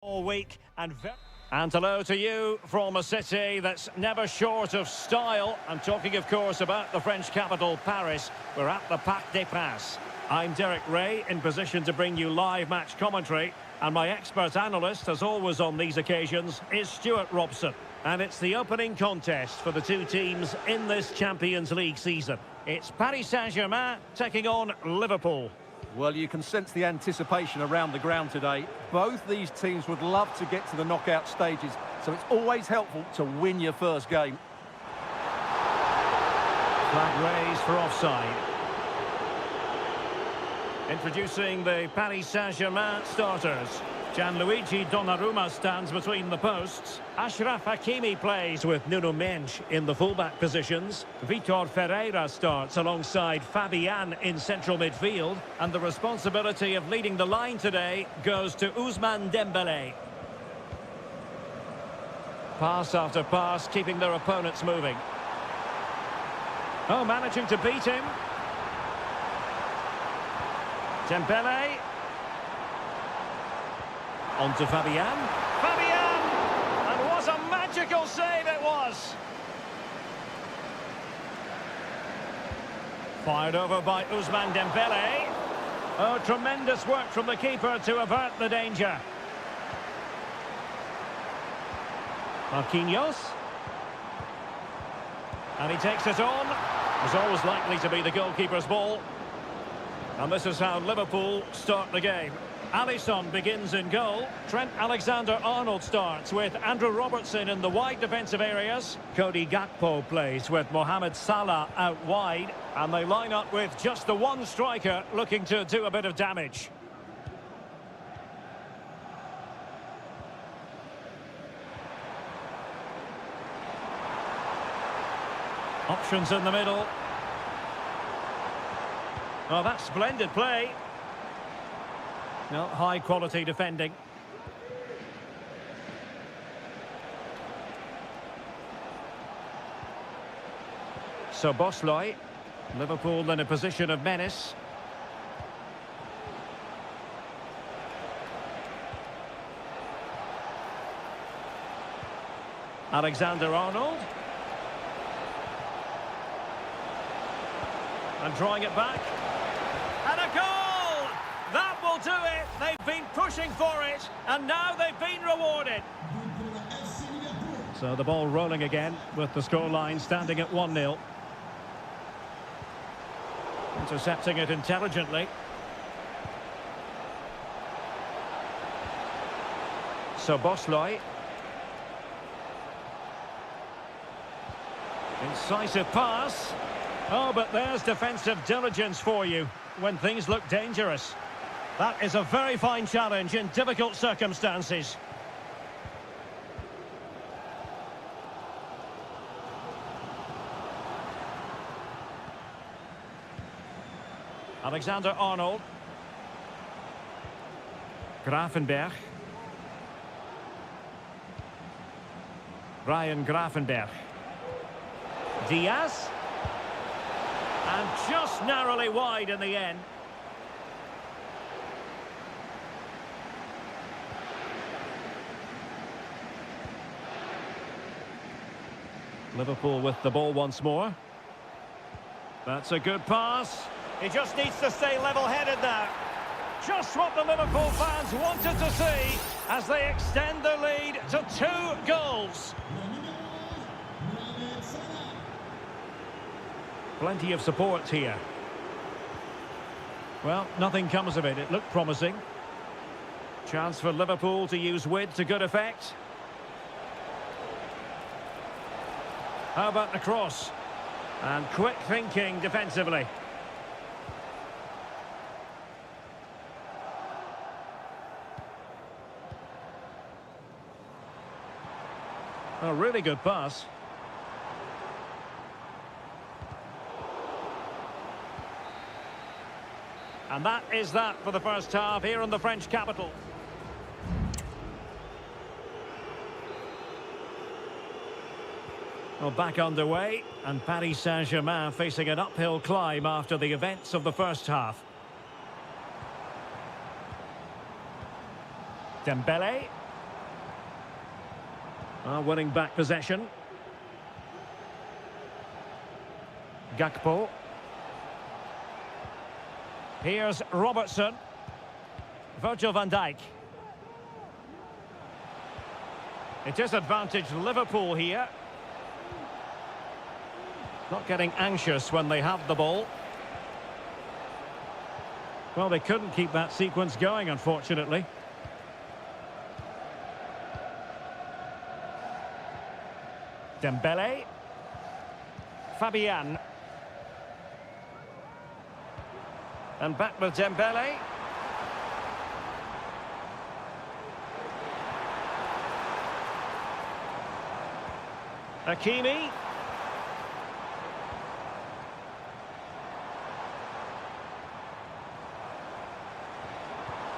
[SPEAKER 1] all week and hello to you from a city that's never short of style. I'm talking, of course, about the French capital, Paris. We're at the Parc des Princes. I'm Derek Ray, in position to bring you live match commentary, and my expert analyst, as always on these occasions, is Stuart Robson. And it's the opening contest for the two teams in this Champions League season. It's Paris Saint-Germain taking on Liverpool.
[SPEAKER 2] Well, you can sense the anticipation around the ground today. Both these teams would love to get to the knockout stages, so it's always helpful to win your first game.
[SPEAKER 1] Flag raised for offside. Introducing the Paris Saint-Germain starters. Gianluigi Donnarumma stands between the posts. Achraf Hakimi plays with Nuno Mendes in the fullback positions. Vitor Ferreira starts alongside Fabian in central midfield. And the responsibility of leading the line today goes to Ousmane Dembélé. Pass after pass, keeping their opponents moving. Oh, managing to beat him. Dembélé. On to Fabian. Fabian! And what a magical save it was! Fired over by Ousmane Dembélé. Oh, tremendous work from the keeper to avert the danger. Marquinhos. And he takes it on. It was always likely to be the goalkeeper's ball. And this is how Liverpool start the game. Alisson begins in goal. Trent Alexander-Arnold starts with Andrew Robertson in the wide defensive areas. Cody Gakpo plays with Mohamed Salah out wide. And they line up with just the one striker looking to do a bit of damage. Options in the middle. Oh, that's splendid play. No, high-quality defending. So Bosley, Liverpool in a position of menace. Alexander-Arnold. And drawing it back. And a goal! That will do it. They've been pushing for it, and now they've been rewarded. So the ball rolling again, with the scoreline standing at 1-0. Intercepting it intelligently. So Bosley. Incisive pass. Oh, but there's defensive diligence for you when things look dangerous. That is a very fine challenge in difficult circumstances. Alexander-Arnold. Gravenberch. Ryan Gravenberch. Diaz. And just narrowly wide in the end. Liverpool with the ball once more. That's a good pass. He just needs to stay level-headed now. Just what the Liverpool fans wanted to see as they extend the lead to 2 goals. Plenty of support here. Well, nothing comes of it. It looked promising. Chance for Liverpool to use width to good effect. How about the cross? And quick thinking defensively. A really good pass. And that is that for the first half here in the French capital. Well, back underway, and Paris Saint-Germain facing an uphill climb after the events of the first half. Dembele. Winning back possession. Gakpo. Here's Robertson. Virgil van Dijk. It is advantage Liverpool here. Not getting anxious when they have the ball. Well, they couldn't keep that sequence going, unfortunately. Dembele. Fabian. And back with Dembele. Hakimi.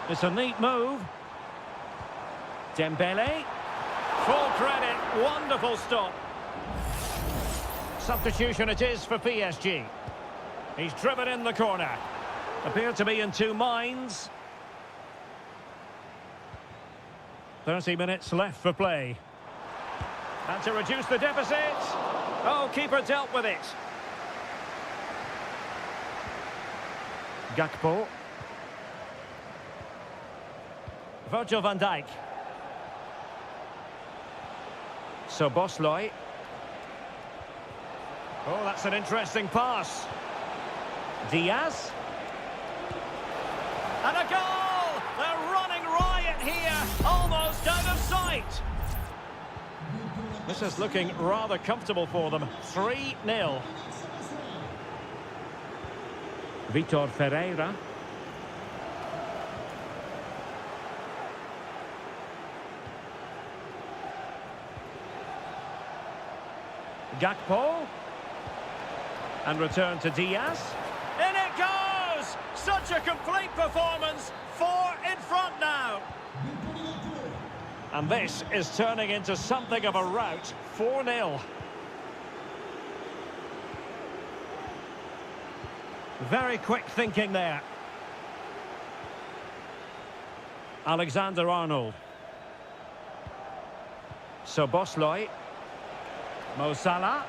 [SPEAKER 1] It's a neat move. Dembele. Full credit. Wonderful stop. Substitution it is for PSG. He's driven in the corner. Appeared to be in 2 minds. 30 minutes left for play. And to reduce the deficit. Oh, keeper dealt with it. Gakpo. Virgil van Dijk. Szoboszlai. Oh, that's an interesting pass. Diaz. And a goal! They're running riot here, almost out of sight. This is looking rather comfortable for them. 3-0. Vitor Ferreira. Gakpo. And return to Diaz. In it goes! Such a complete performance. 4 in front now. And this is turning into something of a rout. 4-0. Very quick thinking there. Alexander-Arnold. Szoboszlai. Mo Salah.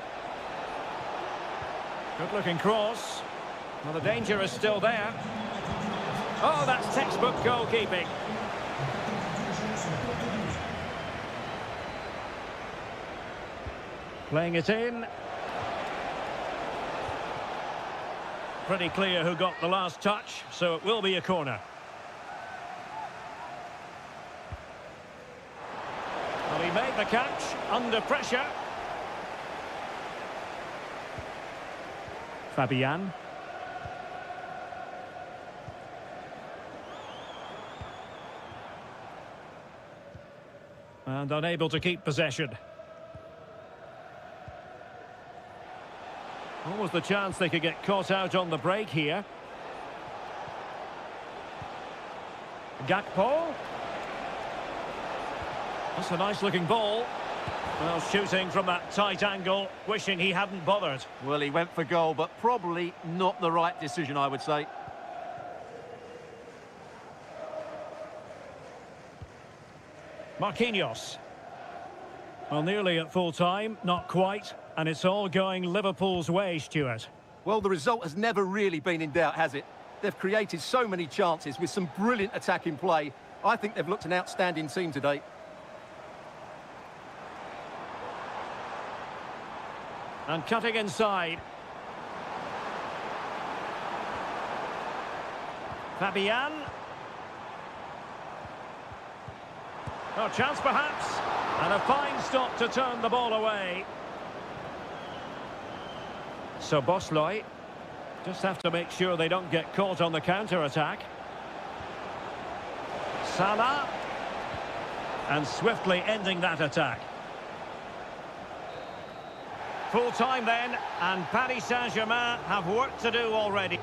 [SPEAKER 1] Good-looking cross. Well, the danger is still there. Oh, that's textbook goalkeeping. Playing it in. Pretty clear who got the last touch, so it will be a corner. Well, he made the catch under pressure. Fabian. And unable to keep possession. Almost the chance they could get caught out on the break here. Gakpo. That's a nice looking ball. Well, shooting from that tight angle, wishing he hadn't bothered.
[SPEAKER 2] Well, he went for goal, but probably not the right decision, I would say.
[SPEAKER 1] Marquinhos. Well, nearly at full time, not quite. And it's all going Liverpool's way, Stuart.
[SPEAKER 2] Well, the result has never really been in doubt, has it? They've created so many chances with some brilliant attacking play. I think they've looked an outstanding team today.
[SPEAKER 1] And cutting inside. Fabian. Oh, chance perhaps. And a fine stop to turn the ball away. So Bosloy just have to make sure they don't get caught on the counter-attack. Salah. And swiftly ending that attack. Full time then, and Paris Saint-Germain have work to do already.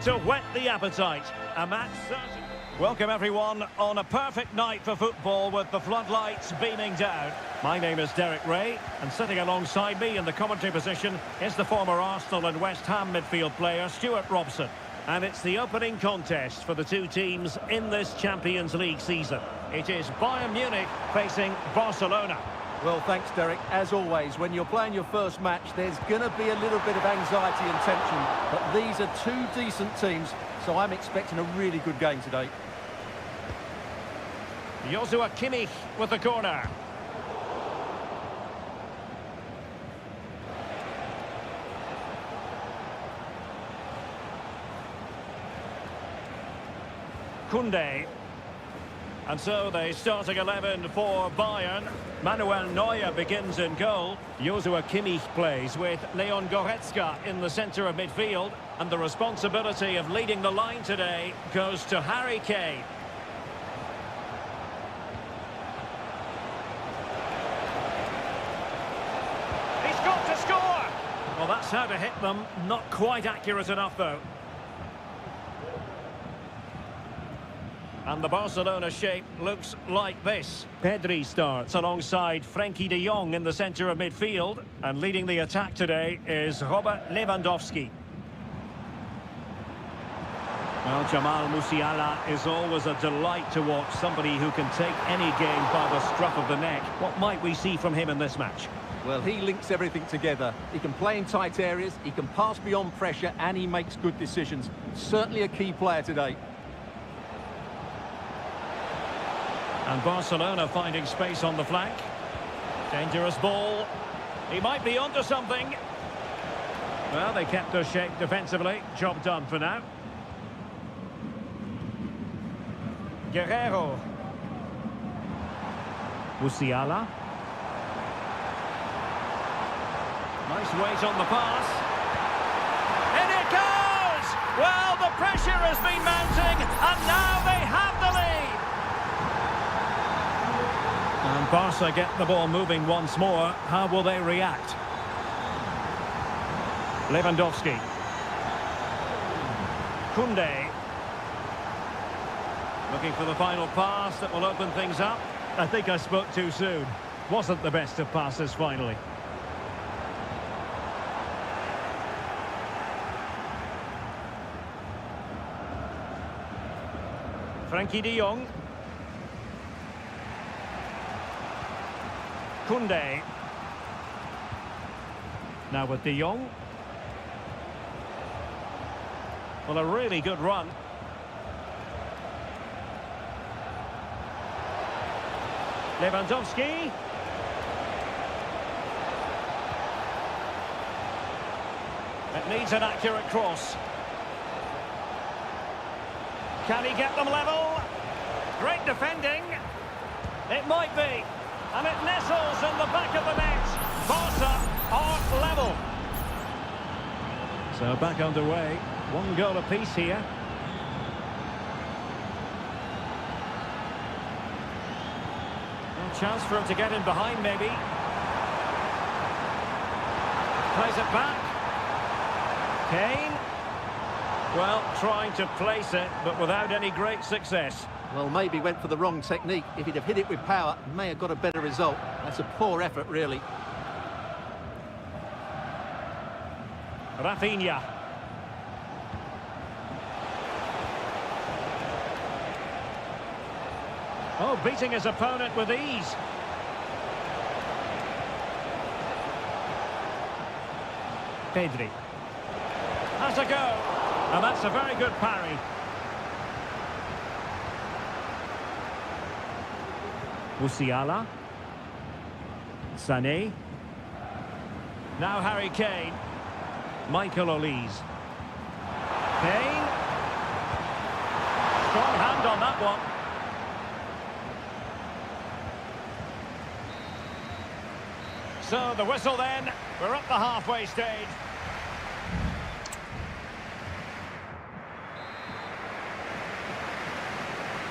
[SPEAKER 1] To whet the appetite, a match certain. Welcome everyone on a perfect night for football with the floodlights beaming down. My name is Derek Ray, and sitting alongside me in the commentary position is the former Arsenal and West Ham midfield player Stuart Robson. And it's the opening contest for the two teams in this Champions League season. It is Bayern Munich facing Barcelona.
[SPEAKER 2] Well, thanks, Derek. As always, when you're playing your first match, there's going to be a little bit of anxiety and tension. But these are two decent teams, so I'm expecting a really good game today.
[SPEAKER 1] Joshua Kimmich with the corner. Koundé. And so the starting 11 for Bayern. Manuel Neuer begins in goal. Joshua Kimmich plays with Leon Goretzka in the centre of midfield. And the responsibility of leading the line today goes to Harry Kane. He's got to score! Well, that's how to hit them. Not quite accurate enough, though. And the Barcelona shape looks like this. Pedri starts alongside Frenkie de Jong in the centre of midfield. And leading the attack today is Robert Lewandowski. Well, Jamal Musiala is always a delight to watch. Somebody who can take any game by the scruff of the neck. What might we see from him in this match?
[SPEAKER 2] Well, he links everything together. He can play in tight areas, he can pass beyond pressure, and he makes good decisions. Certainly a key player today.
[SPEAKER 1] And Barcelona finding space on the flank. Dangerous ball. He might be onto something. Well, they kept their shape defensively. Job done for now. Guerrero. Musiala. Nice weight on the pass. In it goes! Well, the pressure has been mounting, and now they have the lead. Barca get the ball moving once more. How will they react? Lewandowski. Koundé. Looking for the final pass that will open things up. I think I spoke too soon. Wasn't the best of passes finally. Frankie de Jong. Koundé. Now with de Jong. Well, a really good run. Lewandowski. It needs an accurate cross. Can he get them level? Great defending. It might be. And it nestles in the back of the net. Barca are level. So back underway. One goal apiece here. A chance for him to get in behind, maybe. Plays it back. Kane. Well, trying to place it, but without any great success.
[SPEAKER 2] Well, maybe went for the wrong technique. If he'd have hit it with power, may have got a better result. That's a poor effort, really.
[SPEAKER 1] Rafinha. Oh, beating his opponent with ease. Pedri. Has a go. And that's a very good parry. Musiala. Sané. Now Harry Kane. Michael Olise. Kane. Strong hand on that one. So the whistle then. We're at the halfway stage.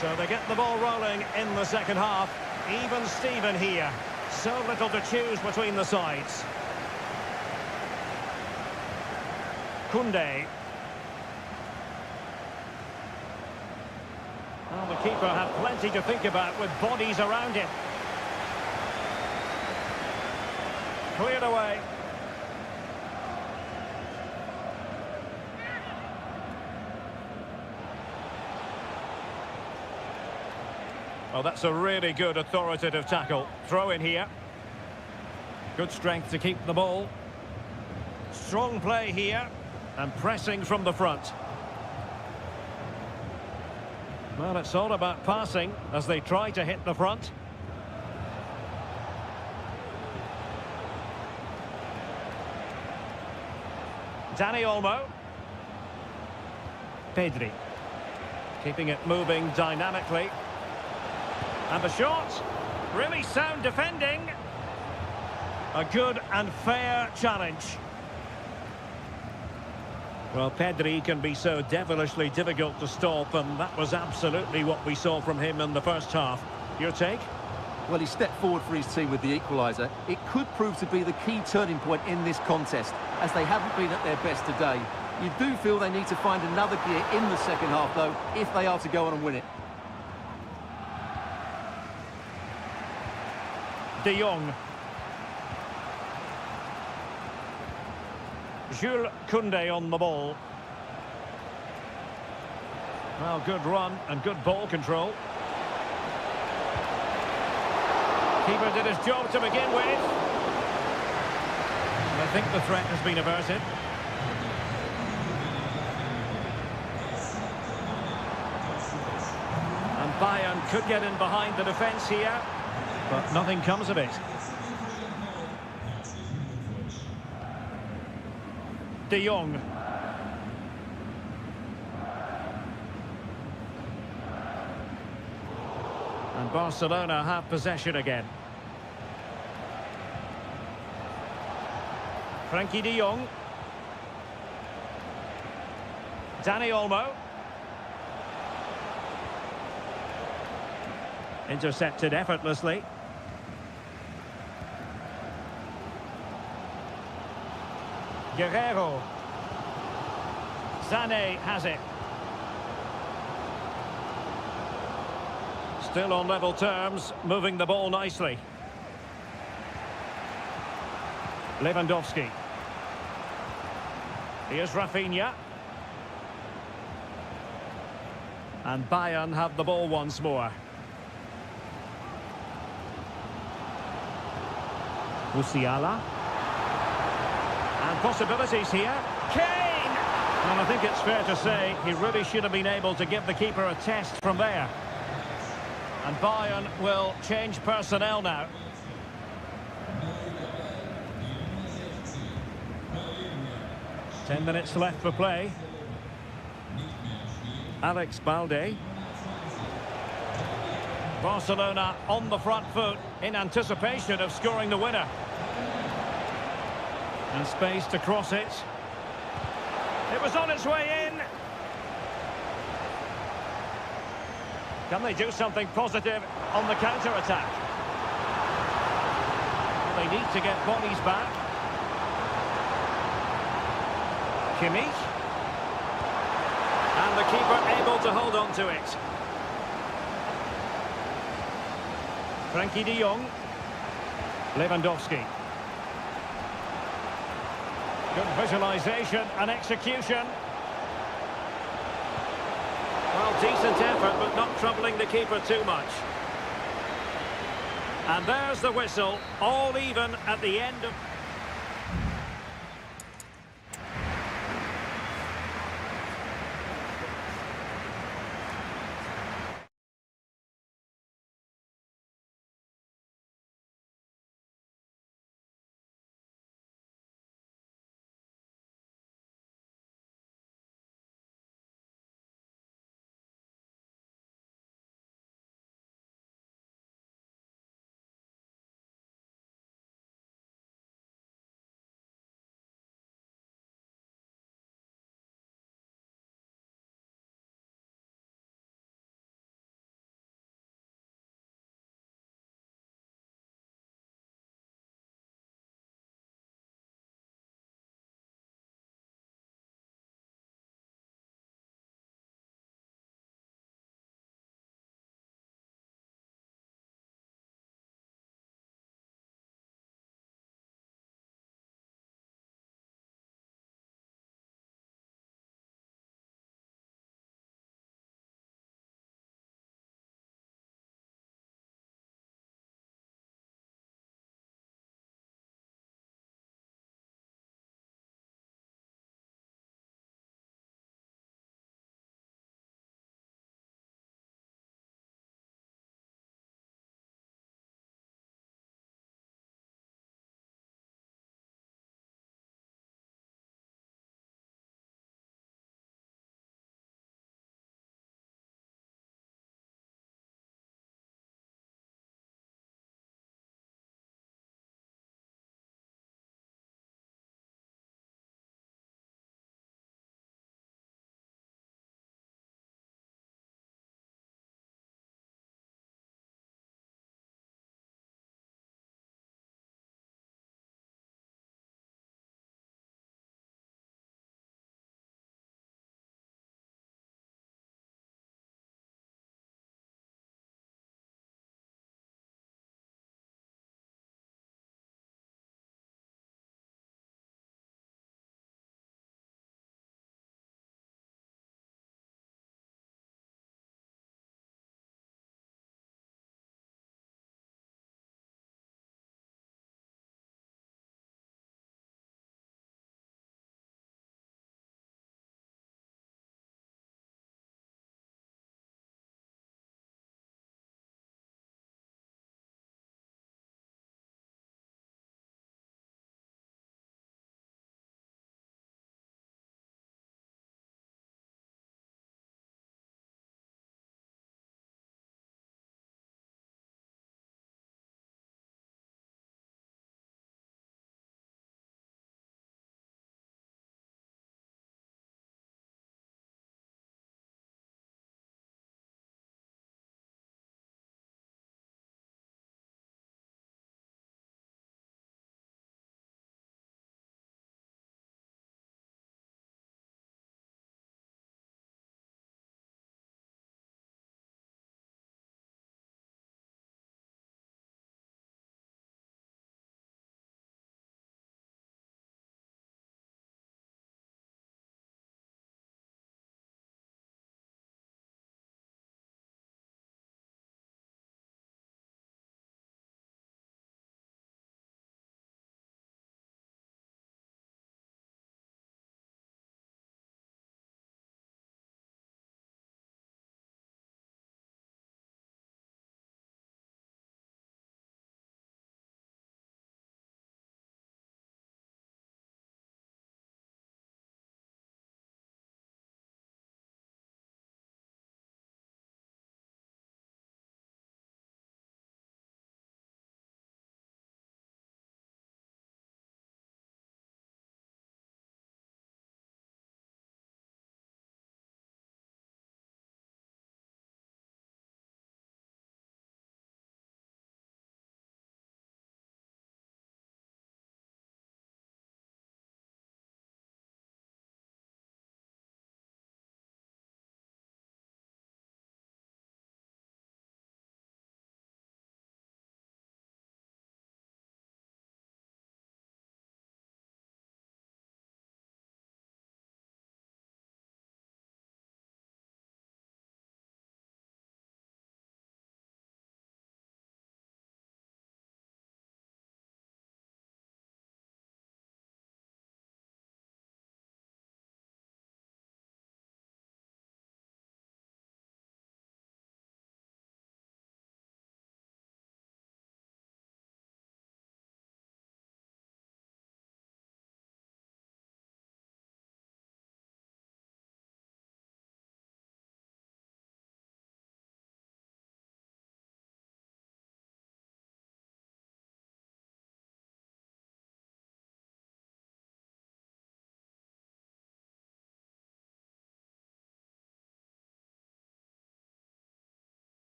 [SPEAKER 1] So they get the ball rolling in the second half. Even Steven here. So little to choose between the sides. Koundé. Well, the keeper had plenty to think about with bodies around him. Cleared away. Oh, that's a really good authoritative tackle. Throw in here. Good strength to keep the ball. Strong play here. And pressing from the front. Well, it's all about passing as they try to hit the front. Dani Olmo. Pedri. Keeping it moving dynamically. And the shot. Really sound defending. A good and fair challenge. Well, Pedri can be so devilishly difficult to stop, and that was absolutely what we saw from him in the first half. Your take?
[SPEAKER 2] Well, he stepped forward for his team with the equaliser. It could prove to be the key turning point in this contest, as they haven't been at their best today. You do feel they need to find another gear in the second half, though, if they are to go on and win it.
[SPEAKER 1] De Jong. Jules Koundé on the ball. Well, good run and good ball control. Keeper did his job to begin with. And I think the threat has been averted. And Bayern could get in behind the defence here, but nothing comes of it. De Jong. And Barcelona have possession again. Frankie de Jong. Dani Olmo. Intercepted effortlessly. Guerrero. Sané has it. Still on level terms, moving the ball nicely. Lewandowski. Here's Rafinha. And Bayern have the ball once more. Musiala. And possibilities here. Kane! And I think it's fair to say he really should have been able to give the keeper a test from there. And Bayern will change personnel now. 10 minutes left for play. Alex Balde. Barcelona on the front foot in anticipation of scoring the winner. And space to cross it. It was on its way in. Can they do something positive on the counter-attack? They need to get bodies back. Kimmich. And the keeper able to hold on to it. Frankie de Jong. Lewandowski. Good visualisation and execution. Well, decent effort, but not troubling the keeper too much. And there's the whistle, all even at the end of...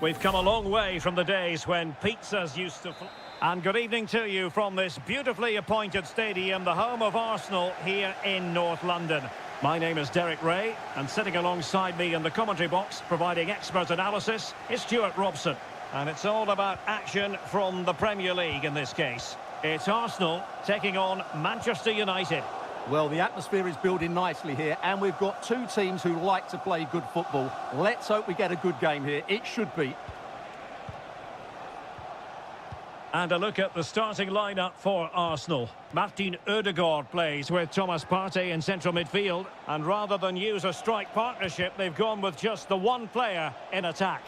[SPEAKER 1] We've come a long way from the days when pizzas used to... And good evening to you from this beautifully appointed stadium, the home of Arsenal here in North London. My name is Derek Ray, and sitting alongside me in the commentary box, providing expert analysis, is Stuart Robson. And it's all about action from the Premier League in this case. It's Arsenal taking on Manchester United.
[SPEAKER 2] Well, the atmosphere is building nicely here, and we've got two teams who like to play good football. Let's hope we get a good game here. It should be.
[SPEAKER 1] And a look at the starting lineup for Arsenal. Martin Ødegaard plays with Thomas Partey in central midfield. And rather than use a strike partnership, they've gone with just the one player in attack.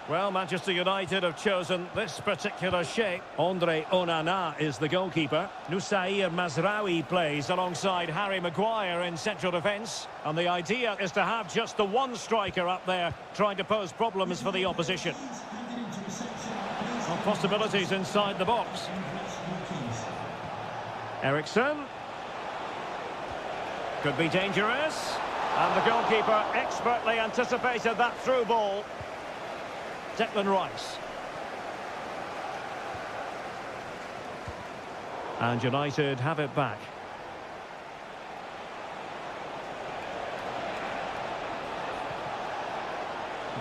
[SPEAKER 1] Well, Manchester United have chosen this particular shape. Andre Onana is the goalkeeper. Nusair Mazraoui plays alongside Harry Maguire in central defence. And the idea is to have just the one striker up there trying to pose problems for the opposition. Well, possibilities inside the box. Eriksen. Could be dangerous. And the goalkeeper expertly anticipated that through ball. Declan Rice. And United have it back.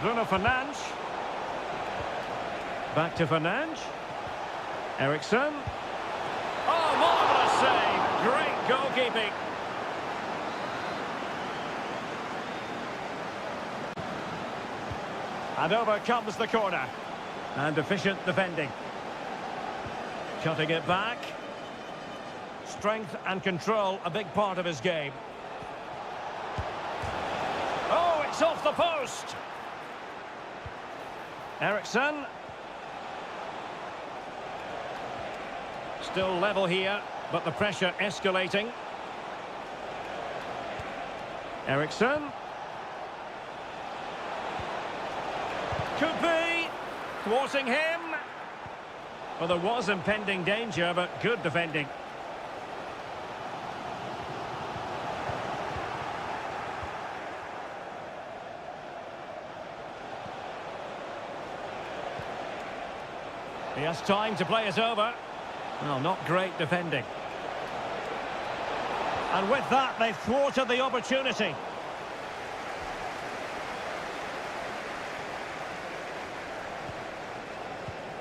[SPEAKER 1] Bruno Fernandes. Back to Fernandes. Eriksen. Oh, marvellous save. Great goalkeeping. And over comes the corner. And efficient defending. Cutting it back. Strength and control, a big part of his game. Oh, it's off the post. Eriksen. Still level here, but the pressure escalating. Eriksen. Could be. Thwarting him. Well, there was impending danger, but good defending. He has time to play it over. Well, not great defending. And with that, they've thwarted the opportunity.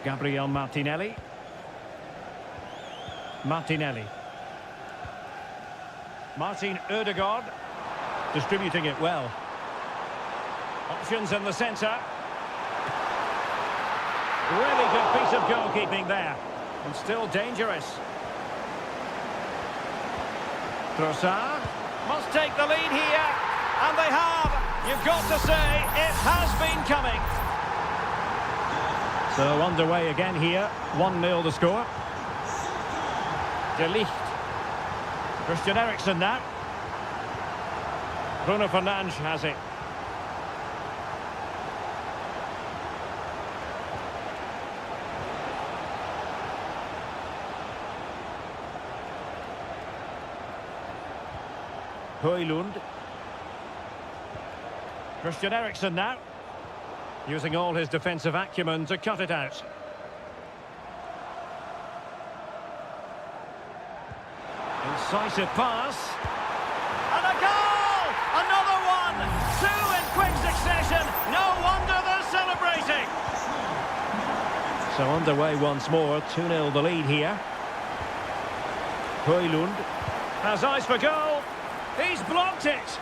[SPEAKER 1] Gabriel Martinelli. Martinelli. Martin Ødegaard. Distributing it well. Options in the centre. Really good piece of goalkeeping there. And still dangerous. Trossard must take the lead here. And they have. You've got to say, it has been coming. So underway again here, 1-0 the score. De Ligt. Christian Eriksen now. Bruno Fernandes has it. Højlund. Christian Eriksen now. Using all his defensive acumen to cut it out. Incisive pass. And a goal! Another one! Two in quick succession. No wonder they're celebrating. So underway once more. 2-0 the lead here. Højlund has eyes for goal. He's blocked it.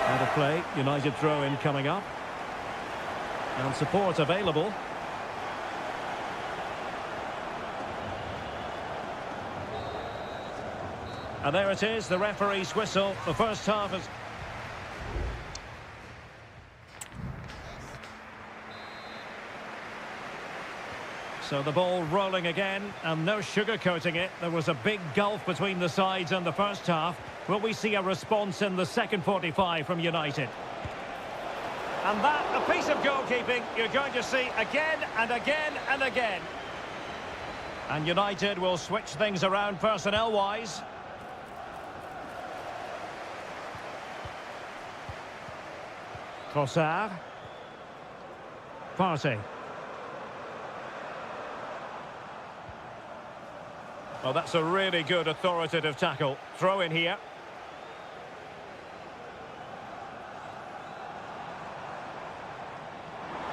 [SPEAKER 1] Out of play. United throw-in coming up. And support available. And there it is, the referee's whistle. The first half is... So the ball rolling again, and no sugarcoating it. There was a big gulf between the sides in the first half. Will we see a response in the second 45 from United? And that, a piece of goalkeeping you're going to see again and again and again. And United will switch things around personnel-wise. Trossard. Partey. Well, that's a really good authoritative tackle. Throw in here.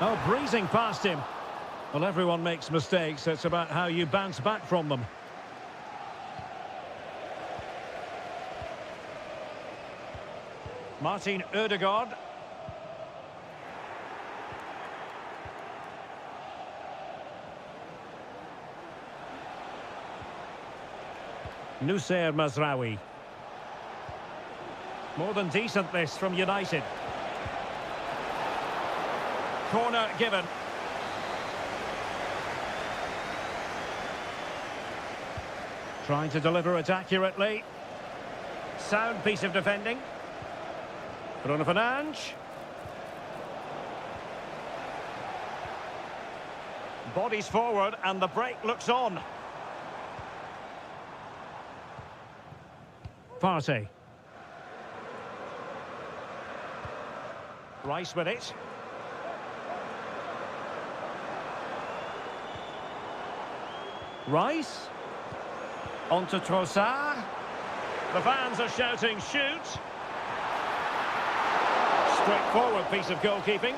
[SPEAKER 1] Oh, breezing past him. Well, everyone makes mistakes. It's about how you bounce back from them. Martin Ødegaard. Nusayr Mazraoui. More than decent this from United. Corner given. Trying to deliver it accurately. Sound piece of defending. Bruno Fernandes. Bodies forward and the break looks on. Partey. Rice with it. Rice. On to Trossard. The fans are shouting, shoot. Straightforward piece of goalkeeping.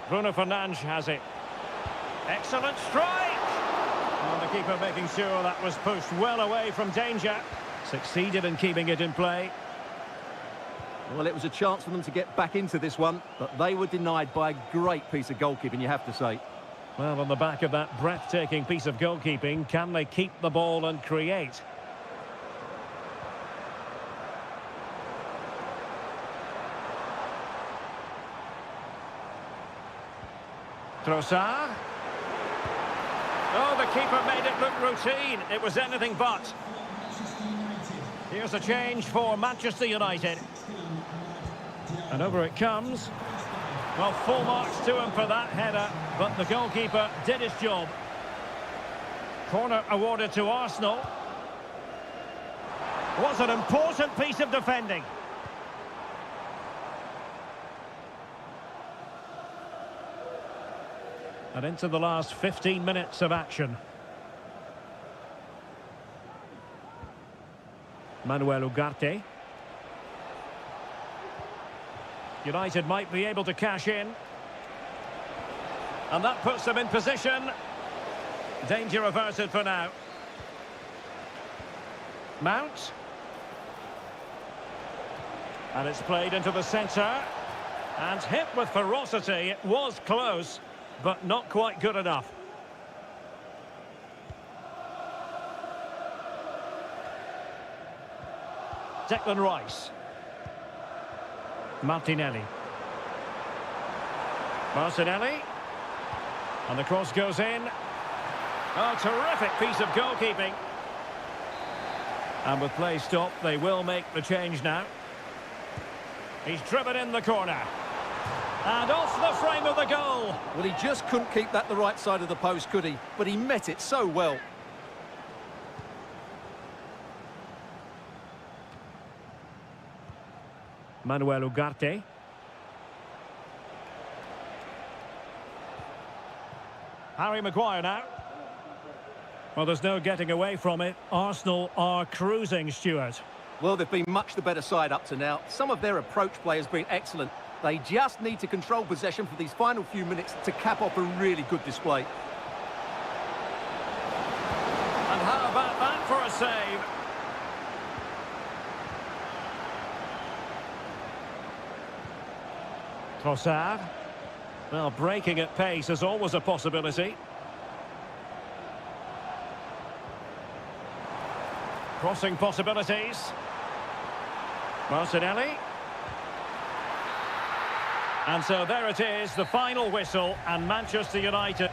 [SPEAKER 1] Bruno Fernandes has it. Excellent strike! And the keeper making sure that was pushed well away from danger. Succeeded in keeping it in play.
[SPEAKER 2] Well, it was a chance for them to get back into this one, but they were denied by a great piece of goalkeeping, you have to say.
[SPEAKER 1] Well, on the back of that breathtaking piece of goalkeeping, can they keep the ball and create? Trossard. Oh, the keeper made it look routine. It was anything but. Here's a change for Manchester United. And over it comes. Well, full marks to him for that header, but the goalkeeper did his job. Corner awarded to Arsenal. Was an important piece of defending. And into the last 15 minutes of action. Manuel Ugarte. United might be able to cash in. And that puts them in position. Danger averted for now. Mount. And it's played into the centre. And hit with ferocity. It was close, but not quite good enough. Declan Rice. Martinelli. Martinelli. And the cross goes in. Oh, terrific piece of goalkeeping. And with play stopped, they will make the change now. He's driven in the corner. And off the frame of the goal.
[SPEAKER 2] Well, he just couldn't keep that the right side of the post, could he? But he met it so well.
[SPEAKER 1] Manuel Ugarte. Harry Maguire now. Well, there's no getting away from it. Arsenal are cruising, Stuart.
[SPEAKER 2] Well, they've been much the better side up to now. Some of their approach play has been excellent. They just need to control possession for these final few minutes to cap off a really good display.
[SPEAKER 1] And how about that for a save? Trossard. Well, breaking at pace is always a possibility. Crossing possibilities. Martinelli. And so there it is, the final whistle, and Manchester United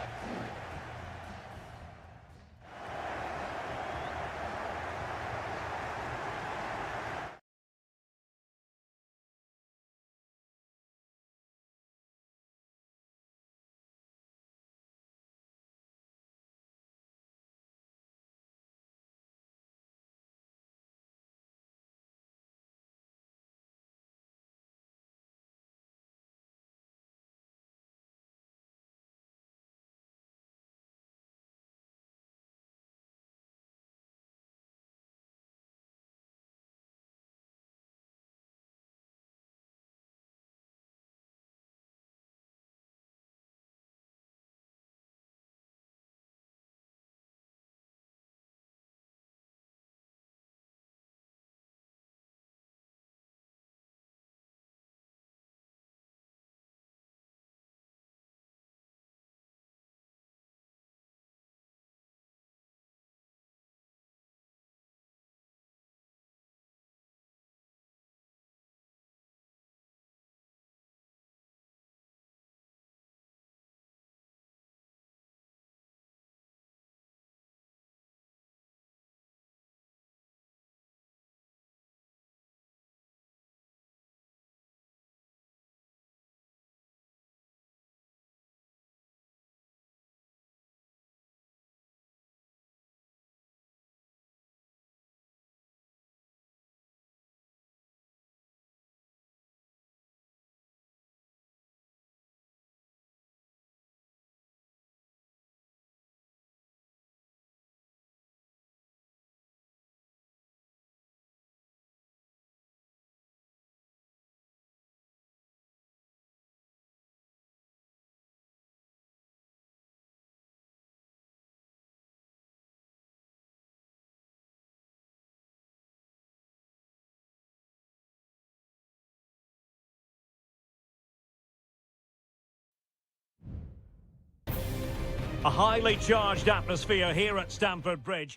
[SPEAKER 1] A highly charged atmosphere here at Stamford Bridge.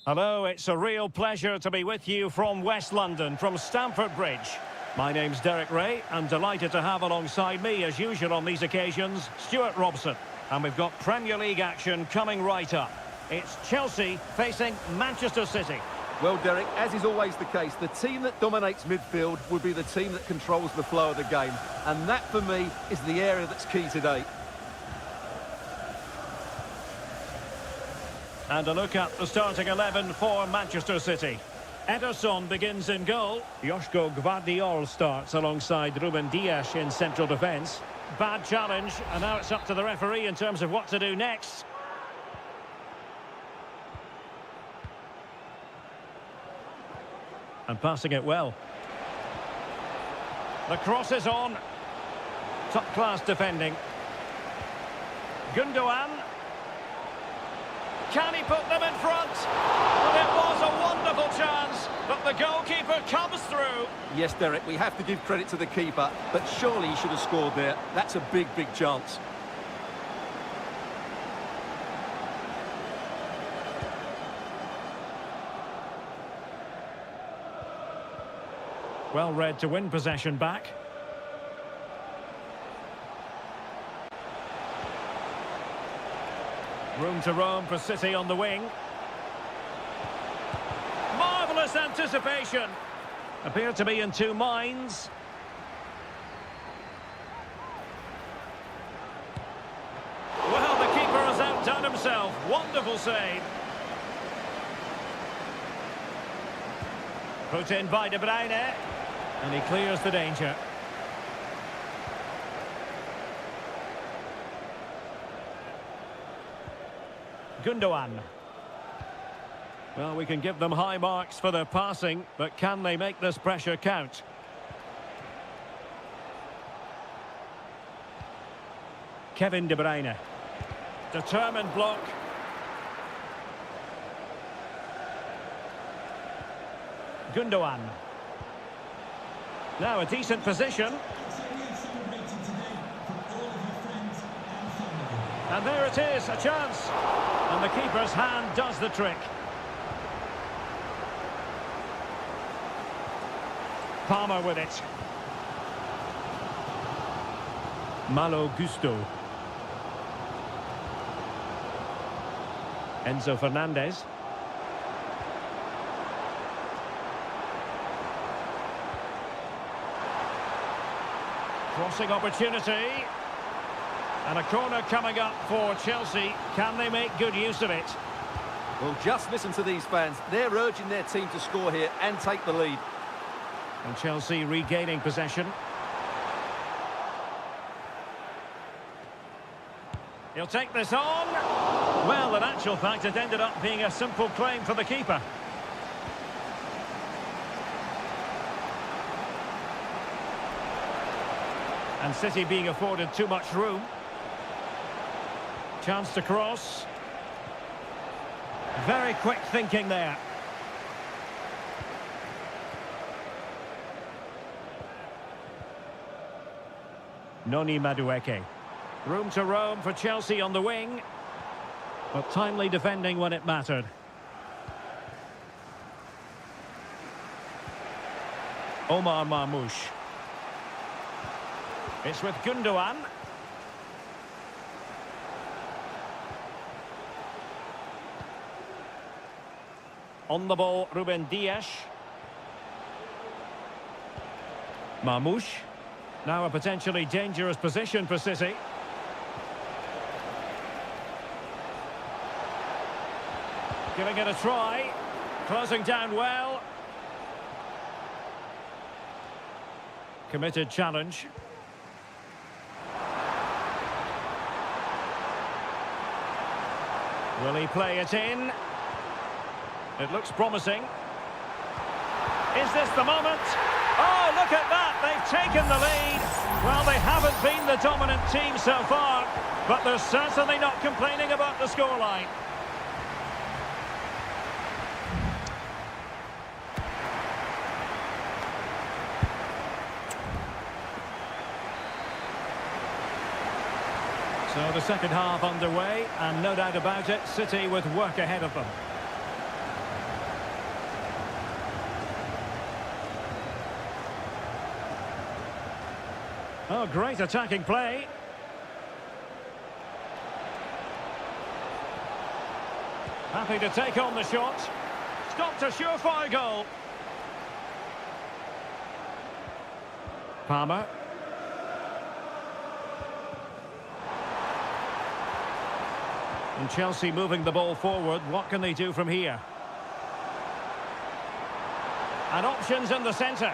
[SPEAKER 1] Hello, it's a real pleasure to be with you from West London, from Stamford Bridge. My name's Derek Ray, and delighted to have alongside me, as usual on these occasions, Stuart Robson. And we've got Premier League action coming right up. It's Chelsea facing Manchester City.
[SPEAKER 2] Well, Derek, as is always the case, the team that dominates midfield will be the team that controls the flow of the game. And that, for me, is the area that's key today.
[SPEAKER 1] And a look at the starting 11 for Manchester City. Ederson begins in goal. Joško Gvardiol starts alongside Ruben Dias in central defence. Bad challenge, and now it's up to the referee in terms of what to do next. And passing it well. The cross is on. Top-class defending. Gundogan. Can he put them in front? But it was a wonderful chance, but the goalkeeper comes through.
[SPEAKER 2] Yes, Derek, we have to give credit to the keeper, but surely he should have scored there. That's a big, big chance.
[SPEAKER 1] Well read to win possession back. Room to roam for City on the wing. Marvellous anticipation. Appear to be in two minds. Well, the keeper has outdone himself. Wonderful save. Put in by De Bruyne. And he clears the danger. Gundogan. Well, we can give them high marks for their passing, but can they make this pressure count? Kevin De Bruyne. Determined block. Gundogan. Now a decent position. And there it is, a chance. And the keeper's hand does the trick. Palmer with it. Malo Gusto. Enzo Fernandez. Crossing opportunity. And a corner coming up for Chelsea. Can they make good use of it?
[SPEAKER 2] Well, just listen to these fans. They're urging their team to score here and take the lead.
[SPEAKER 1] And Chelsea regaining possession. He'll take this on. Well, in actual fact, it ended up being a simple claim for the keeper. And City being afforded too much room. Chance to cross. Very quick thinking there. Noni Madueke. Room to roam for Chelsea on the wing. But timely defending when it mattered. Omar Marmoush. It's with Gundogan. On the ball, Ruben Dias. Marmoush. Now a potentially dangerous position for City. Giving it a try. Closing down well. Committed challenge. Will he play it in? It looks promising. Is this the moment? Oh, look at that! They've taken the lead. Well, they haven't been the dominant team so far, but they're certainly not complaining about the scoreline. So the second half underway, and no doubt about it, City with work ahead of them. Oh, great attacking play. Happy to take on the shot. Stopped a surefire goal. Palmer. And Chelsea moving the ball forward. What can they do from here? And options in the centre.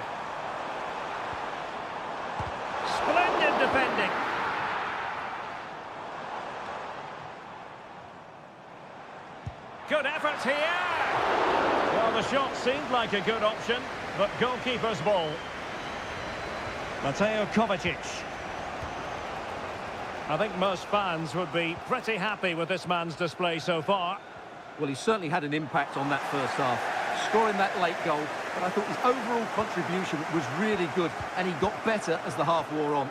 [SPEAKER 1] Splendid defending. Good effort here. Well, the shot seemed like a good option, but goalkeeper's ball. Mateo Kovacic. I think most fans would be pretty happy with this man's display so far.
[SPEAKER 2] Well, he certainly had an impact on that first half, scoring that late goal, but I thought his overall contribution was really good, and he got better as the half wore on.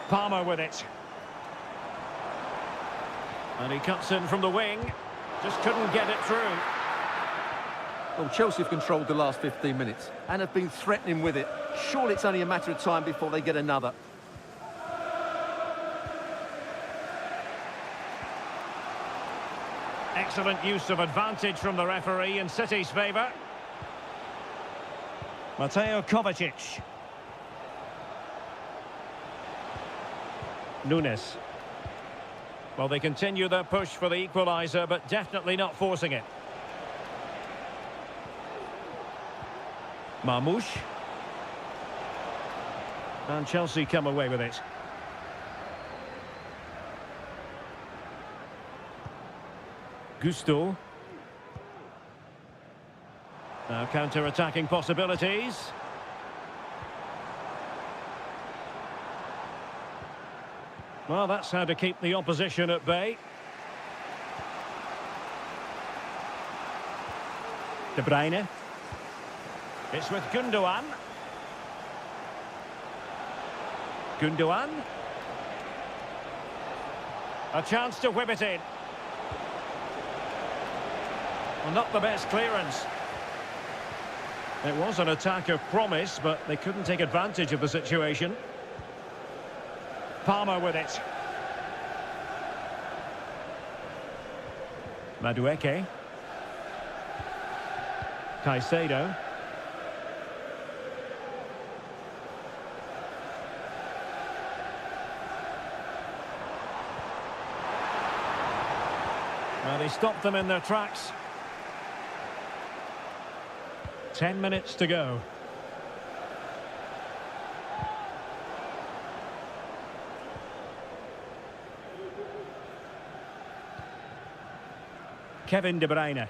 [SPEAKER 1] Palmer with it. And he cuts in from the wing. Just couldn't get it through.
[SPEAKER 2] Well, Chelsea have controlled the last 15 minutes and have been threatening with it. Surely it's only a matter of time before they get another.
[SPEAKER 1] Excellent use of advantage from the referee in City's favour. Mateo Kovacic. Nunes. Well, they continue their push for the equaliser, but definitely not forcing it. Marmoush. And Chelsea come away with it. Gusto. Now counter-attacking possibilities. Well, that's how to keep the opposition at bay. De Bruyne. It's with Gundogan. Gundogan. A chance to whip it in. Well, not the best clearance. It was an attack of promise, but they couldn't take advantage of the situation. Palmer with it. Madueke. Caicedo. Well, they stopped them in their tracks. 10 minutes to go. Kevin De Bruyne.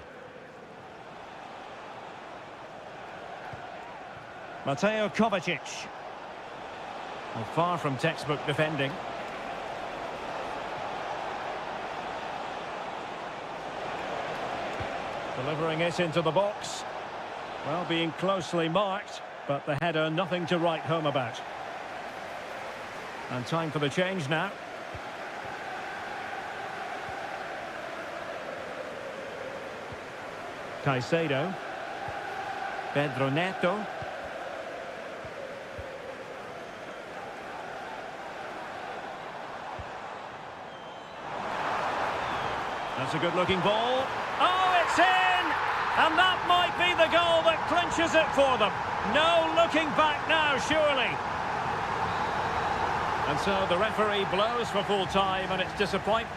[SPEAKER 1] Mateo Kovacic. Well, far from textbook defending. Delivering it into the box. Well, being closely marked, but the header nothing to write home about. And time for the change now. Caicedo. Pedro Neto. That's a good-looking ball. Oh, it's in! And that might be the goal that clinches it for them. No looking back now, surely. And so the referee blows for full time, and it's disappointing.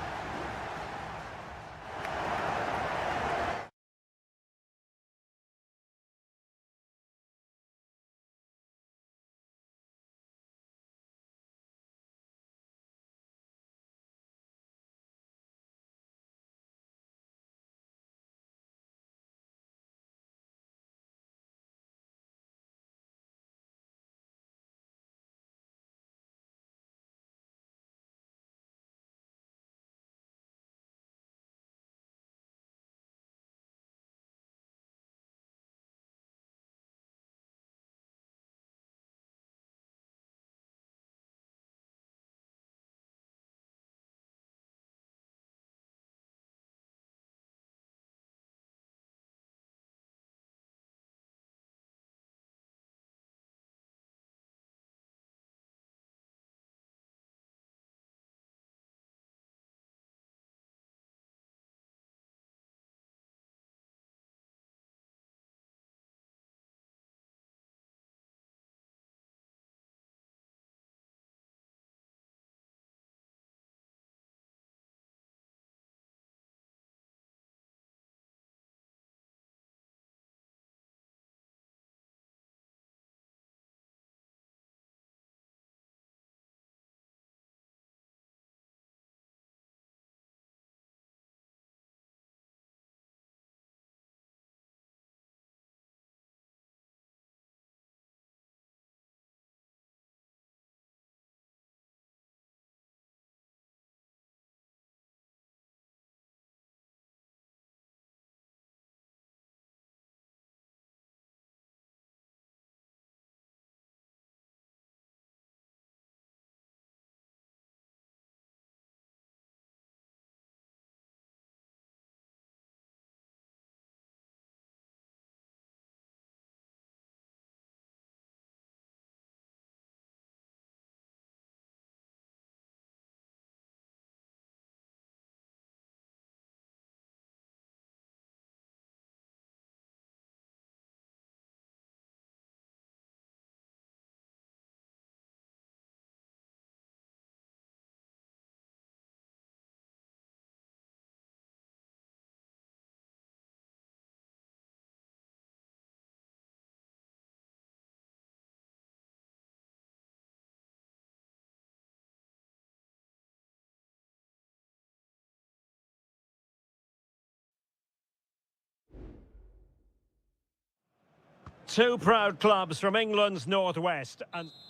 [SPEAKER 1] Two proud clubs from England's northwest.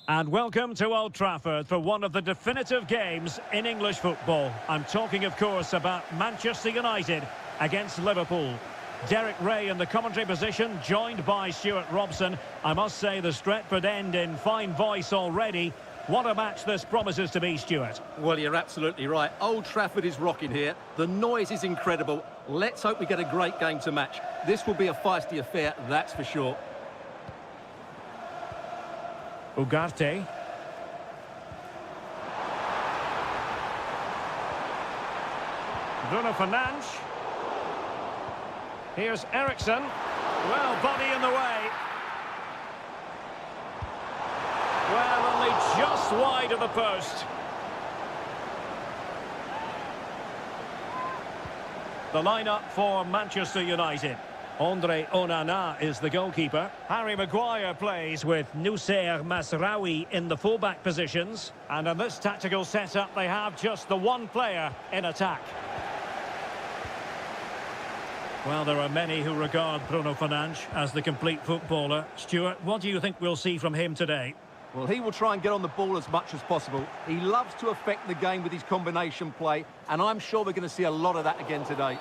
[SPEAKER 1] And welcome to Old Trafford for one of the definitive games in English football. I'm talking, of course, about Manchester United against Liverpool. Derek Ray in the commentary position, joined by Stuart Robson. I must say the Stretford end in fine voice already. What a match this promises to be, Stuart.
[SPEAKER 2] Well, you're absolutely right. Old Trafford is rocking here. The noise is incredible. Let's hope we get a great game to match. This will be a feisty affair, that's for sure.
[SPEAKER 1] Ugarte. Bruno Fernandes. Here's Eriksson. Well, body in the way. Well, only just wide of the post. The lineup for Manchester United. Andre Onana is the goalkeeper. Harry Maguire plays with Noussair Masraoui in the fullback positions. And in this tactical setup, they have just the one player in attack. Well, there are many who regard Bruno Fernandes as the complete footballer. Stuart, what do you think we'll see from him today?
[SPEAKER 2] Well, he will try and get on the ball as much as possible. He loves to affect the game with his combination play, and I'm sure we're going to see a lot of that again today.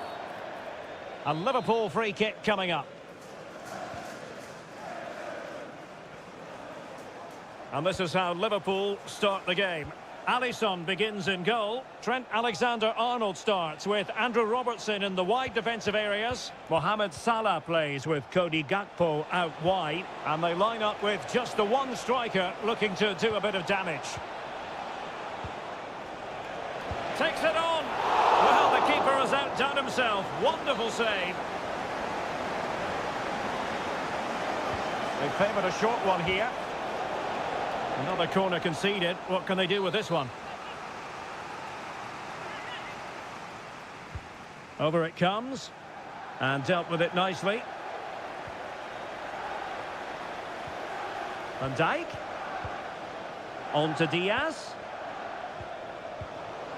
[SPEAKER 1] A Liverpool free kick coming up. And this is how Liverpool start the game. Alisson begins in goal. Trent Alexander-Arnold starts with Andrew Robertson in the wide defensive areas. Mohamed Salah plays with Cody Gakpo out wide. And they line up with just the one striker looking to do a bit of damage. Takes it on. Well, the keeper has outdone himself. Wonderful save. They favoured a short one here. Another corner conceded. What can they do with this one? Over it comes. And dealt with it nicely. Van Dijk. On to Diaz.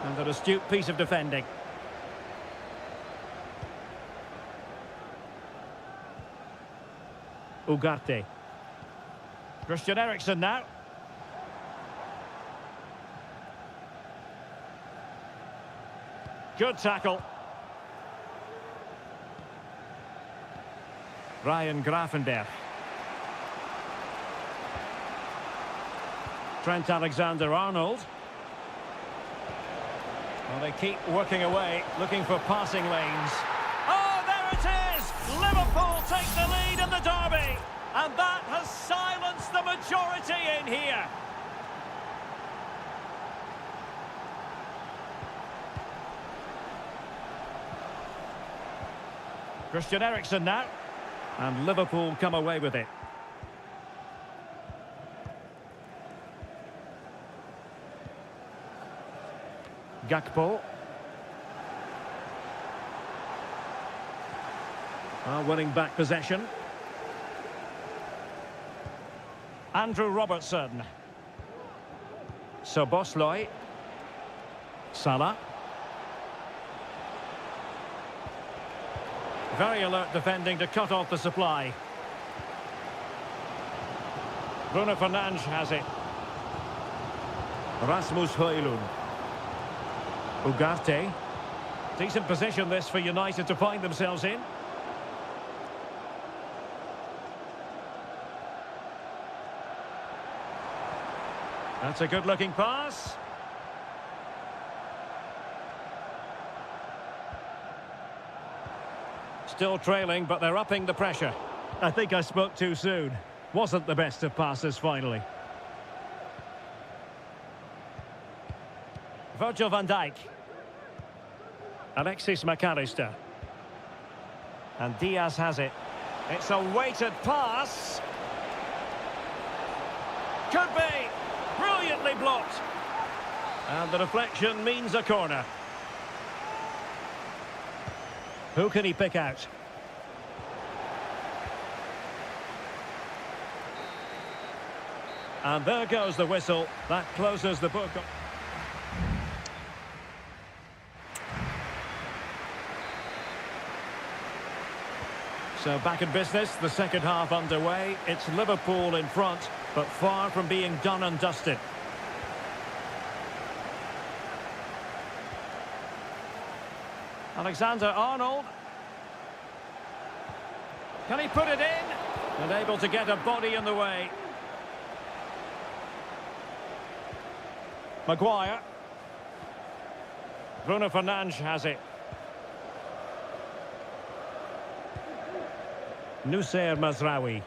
[SPEAKER 1] And an astute piece of defending. Ugarte. Christian Eriksen now. Good tackle. Ryan Gravenberch. Trent Alexander-Arnold. Well, they keep working away, looking for passing lanes. Oh, there it is! Liverpool take the lead in the derby. And that has silenced the majority in here. Christian Eriksen now. And Liverpool come away with it. Gakpo. Well, winning back possession. Andrew Robertson. Szoboszlai. Salah. Very alert defending to cut off the supply. Bruno Fernandes has it. Rasmus Højlund. Ugarte. Decent position this for United to find themselves in. That's a good-looking pass. Still trailing, but they're upping the pressure. I think I spoke too soon. Wasn't the best of passes, finally. Virgil van Dijk. Alexis McAllister. And Diaz has it. It's a weighted pass. Could be. Brilliantly blocked. And the deflection means a corner. Who can he pick out? And there goes the whistle. That closes the book. So back in business, the second half underway. It's Liverpool in front, but far from being done and dusted. Alexander-Arnold. Can he put it in? And able to get a body in the way. Maguire. Bruno Fernandes has it. Nusayr Mazraoui.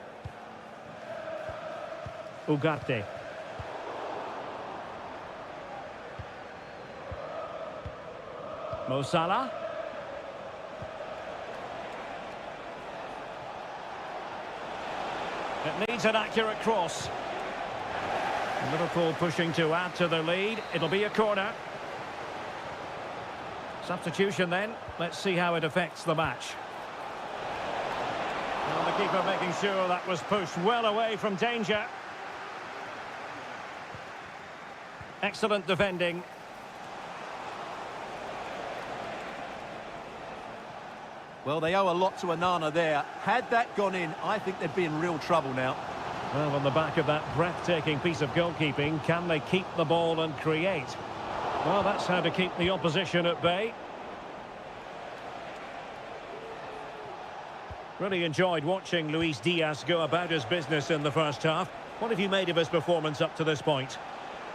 [SPEAKER 1] Ugarte. Mo Salah. It needs an accurate cross. Liverpool pushing to add to their lead. It'll be a corner. Substitution then. Let's see how it affects the match. Well, the keeper making sure that was pushed well away from danger. Excellent defending.
[SPEAKER 2] Well, they owe a lot to Onana there. Had that gone in, I think they'd be in real trouble now.
[SPEAKER 1] Well, on the back of that breathtaking piece of goalkeeping, can they keep the ball and create? Well, that's how to keep the opposition at bay. Really enjoyed watching Luis Diaz go about his business in the first half. What have you made of his performance up to this point?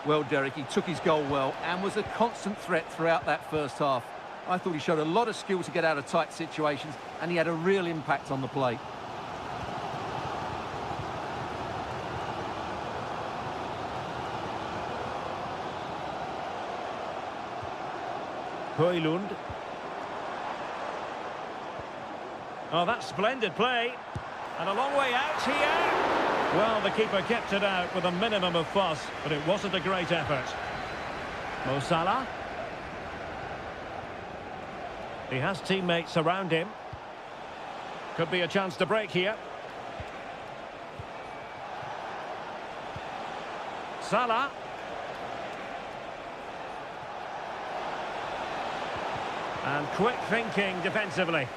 [SPEAKER 2] Well, Derek, he took his goal well and was a constant threat throughout that first half. I thought he showed a lot of skill to get out of tight situations, and he had a real impact on the play.
[SPEAKER 1] Højlund. Oh, that's splendid play. And a long way out here. Well, the keeper kept it out with a minimum of fuss, but it wasn't a great effort. Mo Salah. He has teammates around him. Could be a chance to break here. Salah. And quick thinking defensively.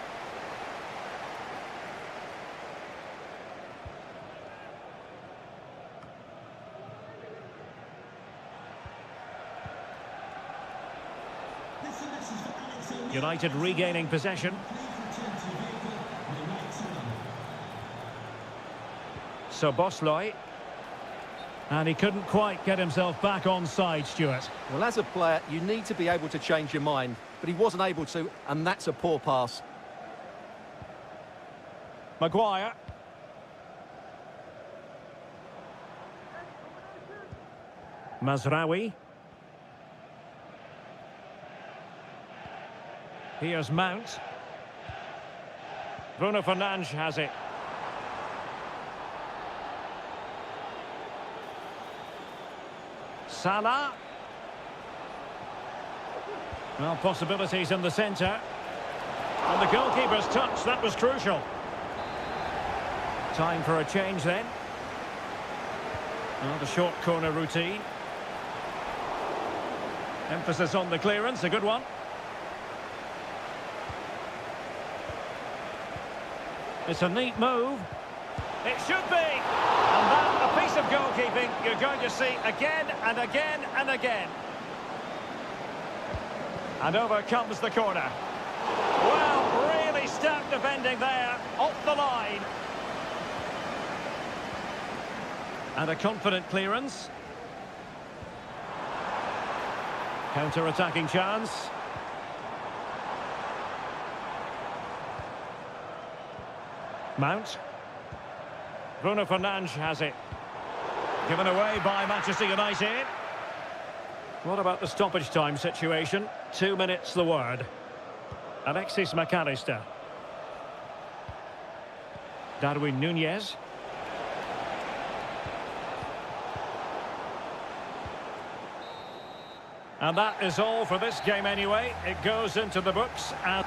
[SPEAKER 1] United regaining possession. So Bosley. And he couldn't quite get himself back on side, Stuart.
[SPEAKER 2] Well, as a player, you need to be able to change your mind, but he wasn't able to, and that's a poor pass.
[SPEAKER 1] Maguire. Mazraoui. Here's Mount. Bruno Fernandes has it. Salah. Well, possibilities in the centre. And the goalkeeper's touch, that was crucial. Time for a change then. Well, the short corner routine. Emphasis on the clearance, a good one. It's a neat move. It should be. And that, a piece of goalkeeping you're going to see again and again and again. And over comes the corner. Well, really stout defending there, off the line. And a confident clearance. Counter-attacking chance. Mount. Bruno Fernandes has it. Given away by Manchester United. What about the stoppage time situation? 2 minutes the word. Alexis McAllister. Darwin Núñez. And that is all for this game anyway. It goes into the books and...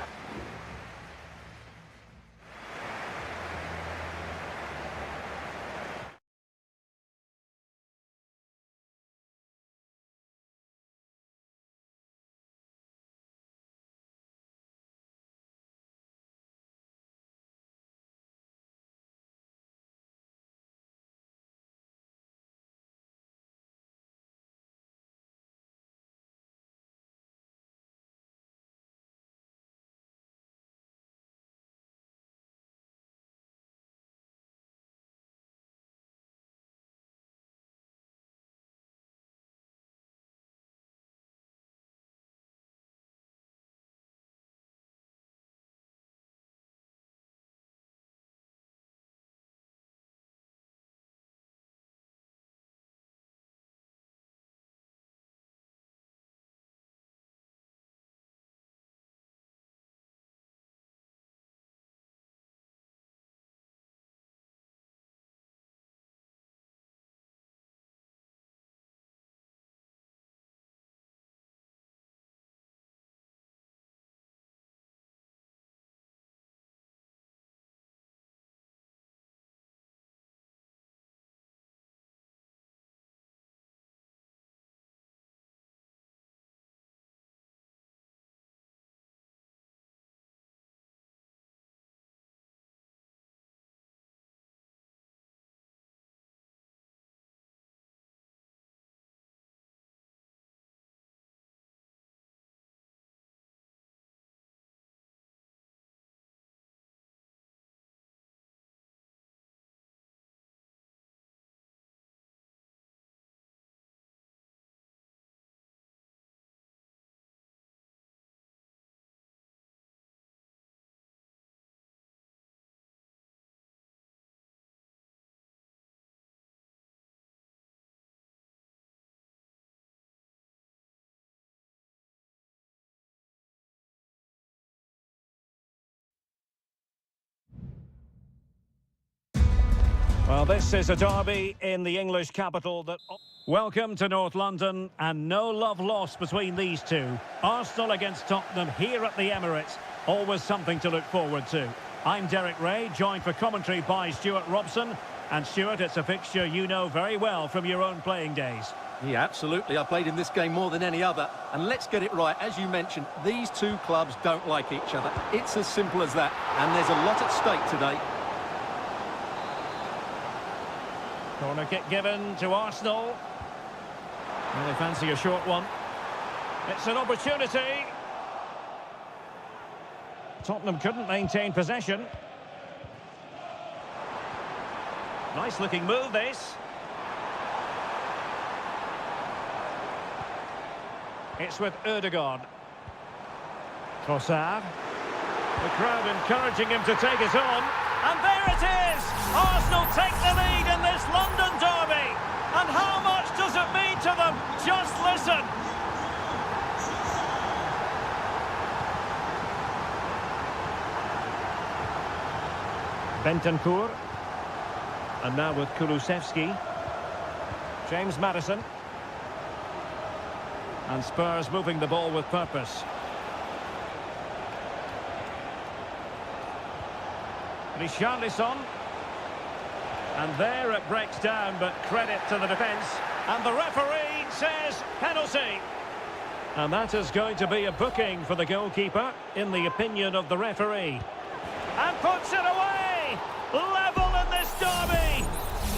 [SPEAKER 1] Well, this is a derby in the English capital that... Welcome to North London, and no love lost between these two. Arsenal against Tottenham here at the Emirates. Always something to look forward to. I'm Derek Ray, joined for commentary by Stuart Robson. And Stuart, it's a fixture you know very well from your own playing days.
[SPEAKER 2] Yeah, absolutely. I played in this game more than any other. And let's get it right. As you mentioned, these two clubs don't like each other. It's as simple as that. And there's a lot at stake today.
[SPEAKER 1] Corner kick given to Arsenal. Well, they fancy a short one. It's an opportunity. Tottenham couldn't maintain possession. Nice looking move, this. It's with Ødegaard. Trossard. The crowd encouraging him to take it on. And there it is! Arsenal take the lead in this London derby. And how much does it mean to them? Just listen. Bentancur. And now with Kulusevski. James Maddison. And Spurs moving the ball with purpose. Richarlison. And there it breaks down, but credit to the defence. And the referee says penalty. And that is going to be a booking for the goalkeeper, in the opinion of the referee. And puts it away! Level in this derby!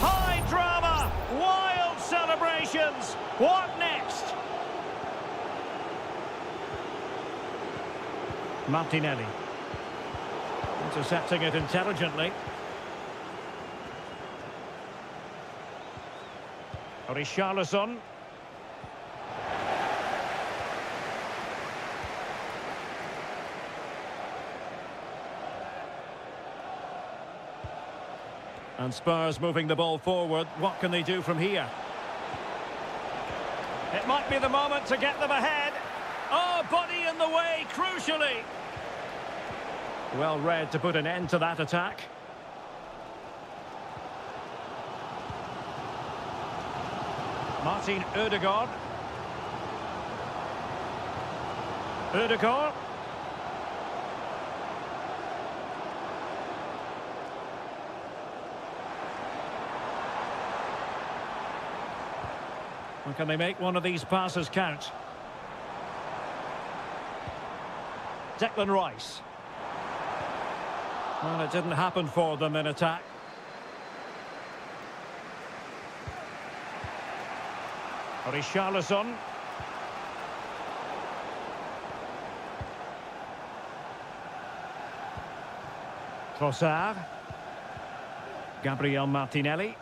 [SPEAKER 1] High drama! Wild celebrations! What next? Martinelli. Intercepting it intelligently. Richarlison. And Spurs moving the ball forward. What can they do from here? It might be the moment to get them ahead. Oh, body in the way, crucially. Well read to put an end to that attack. Martin Ødegaard. Ødegaard. And can they make one of these passes count? Declan Rice. Well, it didn't happen for them in attack. Richarlison. Trossard. Gabriel Martinelli.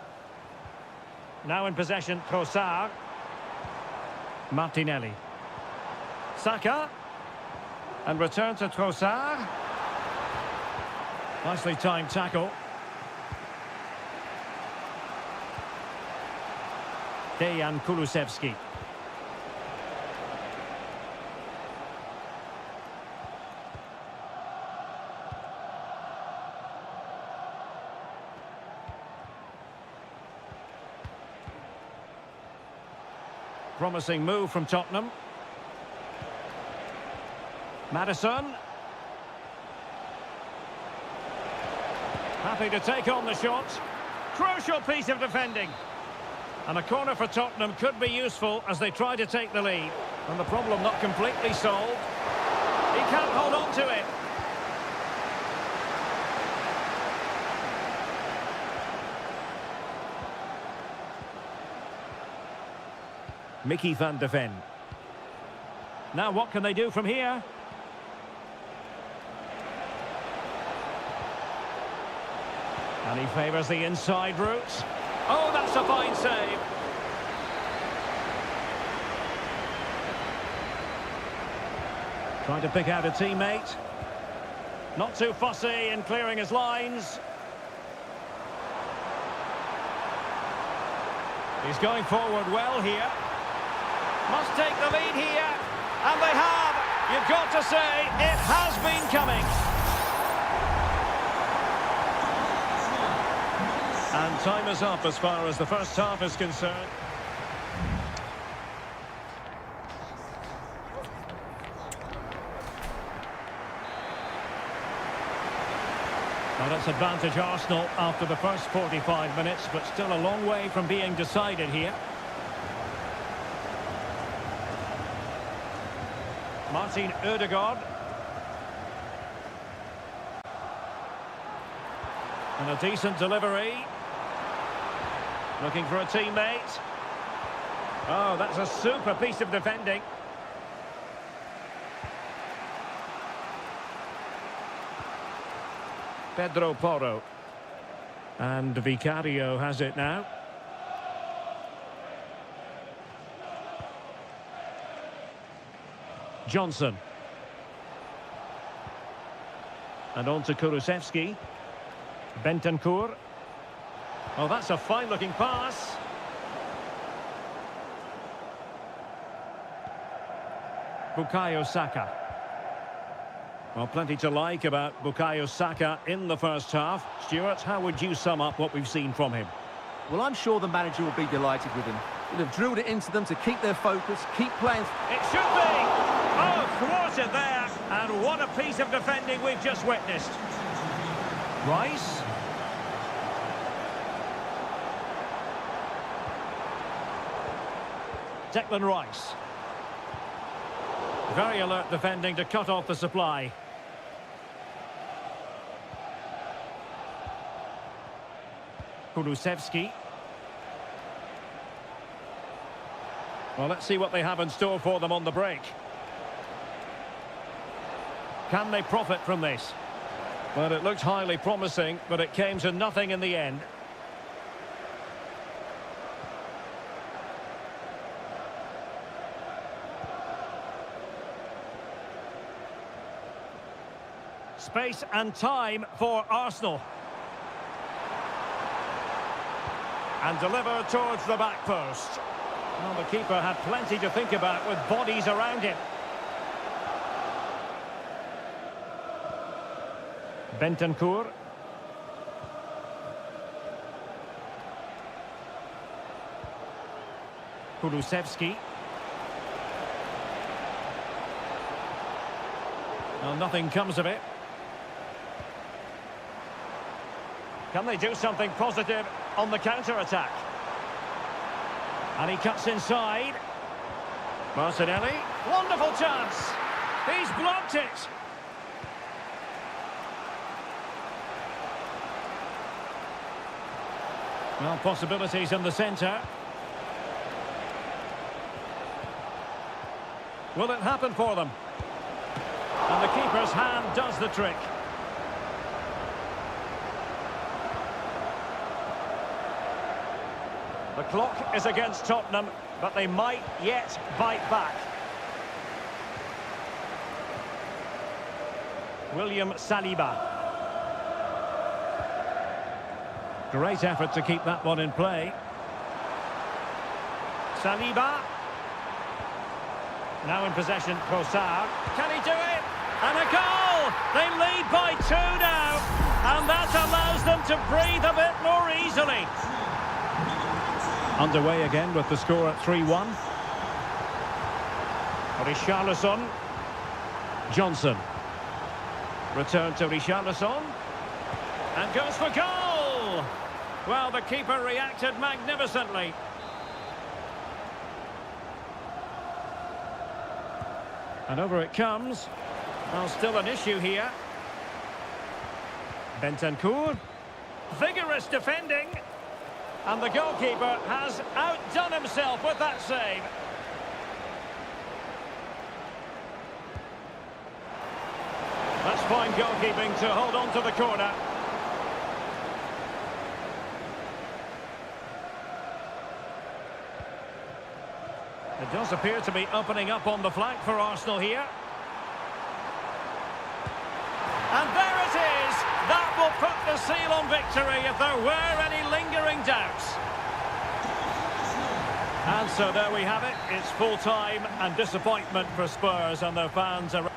[SPEAKER 1] Now in possession, Trossard. Martinelli. Saka. And return to Trossard. Nicely timed tackle. Dejan Kulusevski. Promising move from Tottenham. Maddison. Happy to take on the shot. Crucial piece of defending. And a corner for Tottenham could be useful as they try to take the lead. And the problem not completely solved. He can't hold on to it. Mickey van de Ven. Now what can they do from here? And he favours the inside route. Oh, that's a fine save. Trying to pick out a teammate. Not too fussy in clearing his lines. He's going forward well here. Must take the lead here. And they have. You've got to say, it has been coming. And time is up as far as the first half is concerned. Well, it's advantage Arsenal after the first 45 minutes, but still a long way from being decided here. Martin Ødegaard. And a decent delivery. Looking for a teammate. Oh, that's a super piece of defending. Pedro Porro. And Vicario has it now. Johnson. And on to Kulusevski. Bentancur. Oh, that's a fine-looking pass. Bukayo Saka. Well, plenty to like about Bukayo Saka in the first half. Stuart, how would you sum up what we've seen from him?
[SPEAKER 2] Well, I'm sure the manager will be delighted with him. He'll have drilled it into them to keep their focus, keep playing.
[SPEAKER 1] It should be! Oh, thwarted there. And what a piece of defending we've just witnessed. Rice. Declan Rice. Very alert defending to cut off the supply. Kulusevski. Well, let's see what they have in store for them on the break. Can they profit from this? Well, it looked highly promising, but it came to nothing in the end. Space and time for Arsenal. And delivered towards the back post. Well, the keeper had plenty to think about with bodies around him. Bentancur. Kulusevski. Well, nothing comes of it. Can they do something positive on the counter-attack? And he cuts inside. Martinelli. Wonderful chance. He's blocked it. Well, possibilities in the centre. Will it happen for them? And the keeper's hand does the trick. The clock is against Tottenham, but they might yet bite back. William Saliba. Great effort to keep that one in play. Saliba. Now in possession, Trossard. Can he do it? And a goal! They lead by 2 now. And that allows them to breathe a bit more easily. Underway again with the score at 3-1. Richarlison. Johnson. Return to Richarlison. And goes for goal! Well, the keeper reacted magnificently. And over it comes. Well, still an issue here. Bentancur. Vigorous defending. And the goalkeeper has outdone himself with that save. That's fine goalkeeping to hold on to the corner. It does appear to be opening up on the flank for Arsenal here. And there it is! That will put the seal on victory if there were any lingering doubts. And so there we have it. It's full time and disappointment for Spurs and their fans around.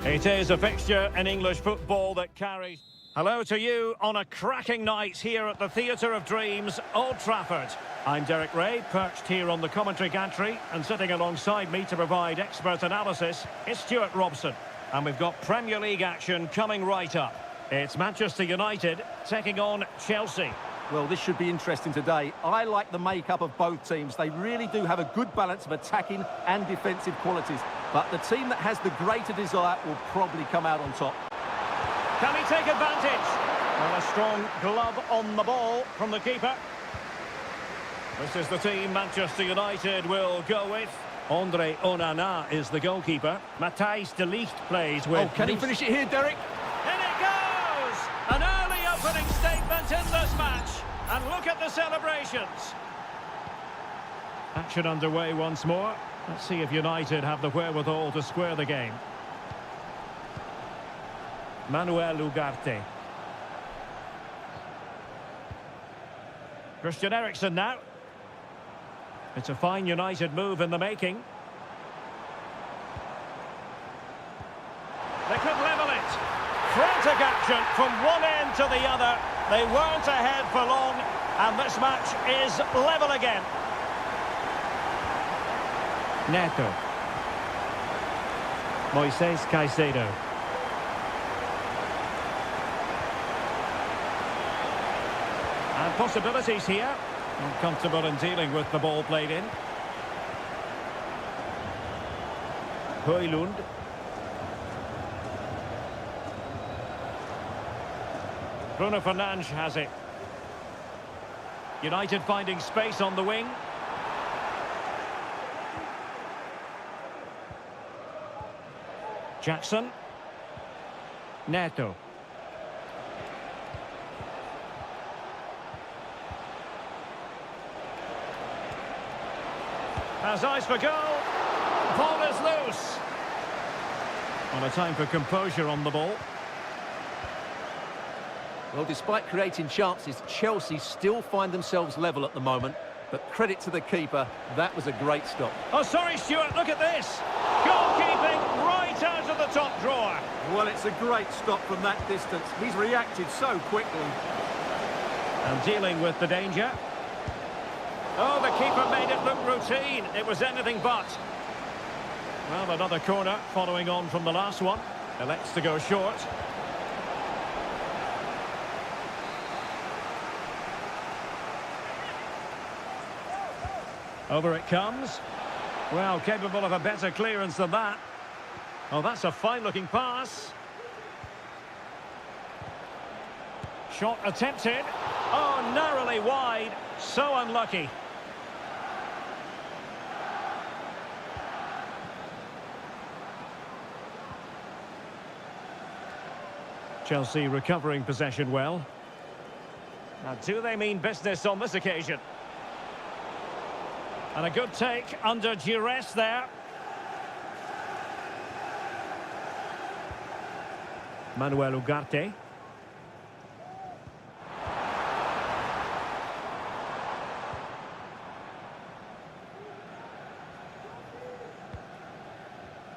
[SPEAKER 1] It is a fixture in English football that carries... Hello to you on a cracking night here at the Theatre of Dreams, Old Trafford. I'm Derek Ray, perched here on the commentary gantry, and sitting alongside me to provide expert analysis is Stuart Robson. And we've got Premier League action coming right up. It's Manchester United taking on Chelsea.
[SPEAKER 2] Well, this should be interesting today. I like the makeup of both teams. They really do have a good balance of attacking and defensive qualities. But the team that has the greater desire will probably come out on top.
[SPEAKER 1] Can he take advantage? Well, a strong glove on the ball from the keeper. This is the team Manchester United will go with. Andre Onana is the goalkeeper. Matthijs de Ligt plays with...
[SPEAKER 2] Oh, can he finish it here, Derek?
[SPEAKER 1] In it goes! An early opening statement in this match. And look at the celebrations. Action underway once more. Let's see if United have the wherewithal to square the game. Manuel Ugarte. Christian Eriksen now. It's a fine United move in the making. They could level it. Frantic action from one end to the other. They weren't ahead for long, and this match is level again. Neto. Moises Caicedo. And possibilities here. Uncomfortable in dealing with the ball played in. Højlund. Bruno Fernandes has it. United finding space on the wing. Jackson. Neto. Has eyes for goal. Ball is loose. On a time for composure on the ball.
[SPEAKER 2] Well, despite creating chances, Chelsea still find themselves level at the moment. But credit to the keeper, that was a great stop.
[SPEAKER 1] Oh, sorry, Stuart, look at this. Goalkeeping right out of the top drawer.
[SPEAKER 2] Well, it's a great stop from that distance. He's reacted so quickly.
[SPEAKER 1] And dealing with the danger. Oh, the keeper made it look routine. It was anything but. Well, another corner following on from the last one. Elects to go short. Over it comes. Well, capable of a better clearance than that. Oh, that's a fine-looking pass. Shot attempted. Oh, narrowly wide. So unlucky. Chelsea recovering possession well. Now, do they mean business on this occasion? And a good take under duress there. Manuel Ugarte.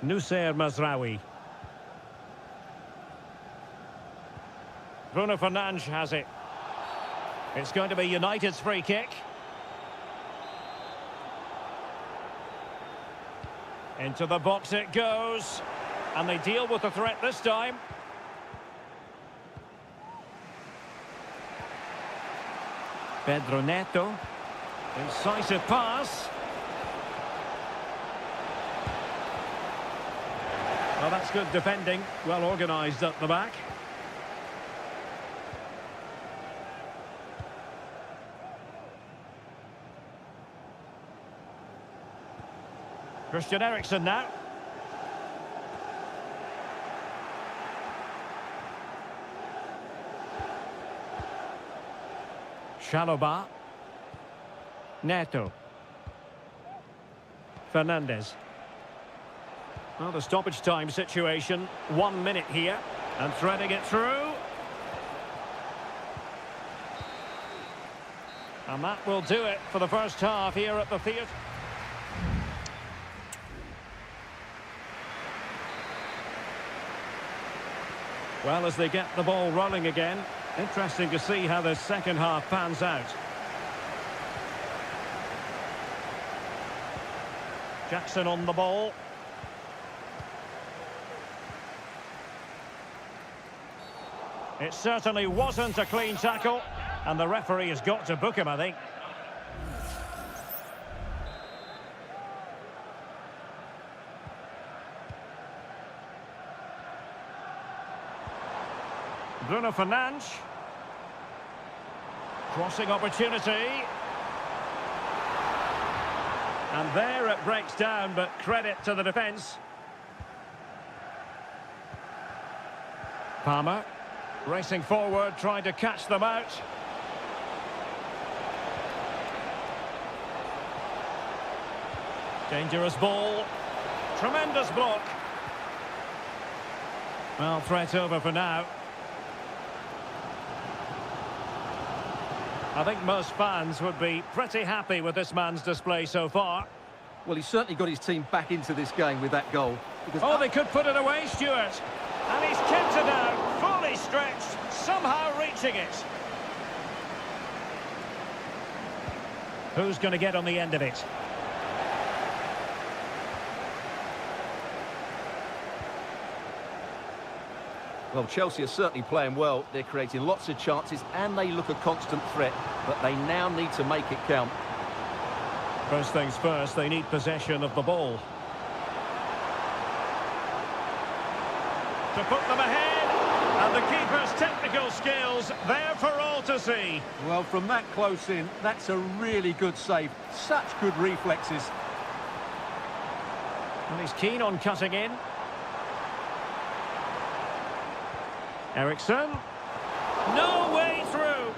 [SPEAKER 1] Nussair Mazraoui. Bruno Fernandes has it. It's going to be United's free kick. Into the box it goes. And they deal with the threat this time. Pedro Neto. Incisive pass. Well, that's good defending. Well organised at the back. Christian Eriksen now. Chalobah. Neto. Fernandes. Well, the stoppage time situation, 1 minute here, and threading it through. And that will do it for the first half here at the theatre. Well, as they get the ball rolling again, interesting to see how the second half pans out. Jackson on the ball. It certainly wasn't a clean tackle, and the referee has got to book him, I think. Bruno Fernandes. Crossing opportunity. And there it breaks down, but credit to the defence. Palmer. Racing forward, trying to catch them out. Dangerous ball. Tremendous block. Well, threat over for now. I think most fans would be pretty happy with this man's display so far.
[SPEAKER 2] Well, he's certainly got his team back into this game with that goal.
[SPEAKER 1] Oh, they could put it away, Stuart. And he's kept it out, fully stretched, somehow reaching it. Who's going to get on the end of it?
[SPEAKER 2] Well, Chelsea are certainly playing well. They're creating lots of chances and they look a constant threat, but they now need to make it count.
[SPEAKER 1] First things first, they need possession of the ball. To put them ahead, and the keeper's technical skills there for all to see.
[SPEAKER 2] Well, from that close in, that's a really good save. Such good reflexes.
[SPEAKER 1] And he's keen on cutting in. Eriksson. No way through.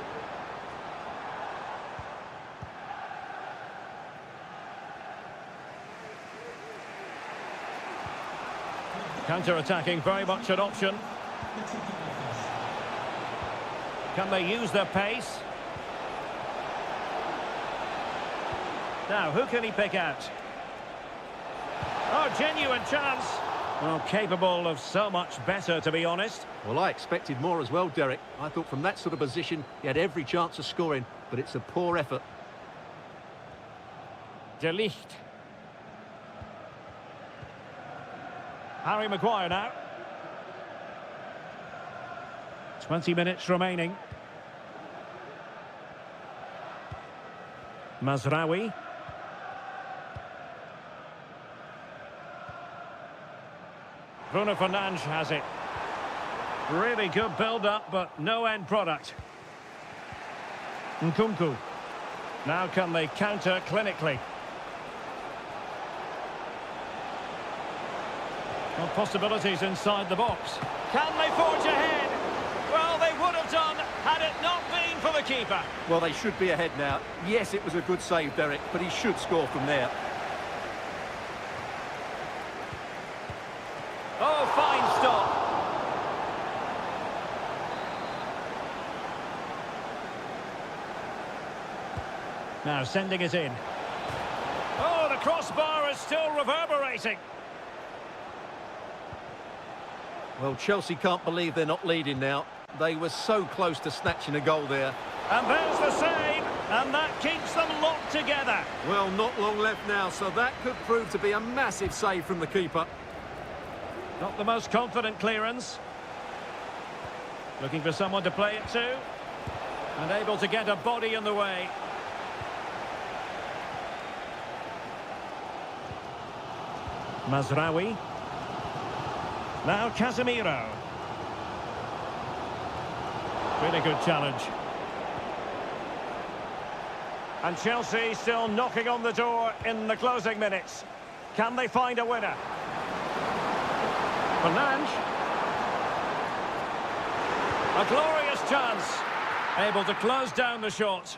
[SPEAKER 1] Counter-attacking, very much an option. Can they use their pace? Now, who can he pick out? Oh, genuine chance. Well, capable of so much better, to be honest.
[SPEAKER 2] Well, I expected more as well, Derek. I thought from that sort of position, he had every chance of scoring, but it's a poor effort.
[SPEAKER 1] De Ligt. Harry Maguire now. 20 minutes remaining. Mazraoui. Bruno Fernandes has it. Really good build-up, but no end product. Nkunku. Now can they counter clinically? Well, possibilities inside the box. Can they forge ahead? Well, they would have done had it not been for the keeper.
[SPEAKER 2] Well, they should be ahead now. Yes, it was a good save, Derek, but he should score from there.
[SPEAKER 1] Oh, fine stop. Now sending it in. Oh, the crossbar is still reverberating.
[SPEAKER 2] Well, Chelsea can't believe they're not leading now. They were so close to snatching a goal there.
[SPEAKER 1] And there's the save, and that keeps them locked together.
[SPEAKER 2] Well, not long left now, so that could prove to be a massive save from the keeper.
[SPEAKER 1] Not the most confident clearance. Looking for someone to play it to. And able to get a body in the way. Mazraoui. Now Casemiro. Really good challenge. And Chelsea still knocking on the door in the closing minutes. Can they find a winner? Fernandes. A glorious chance. Able to close down the shot.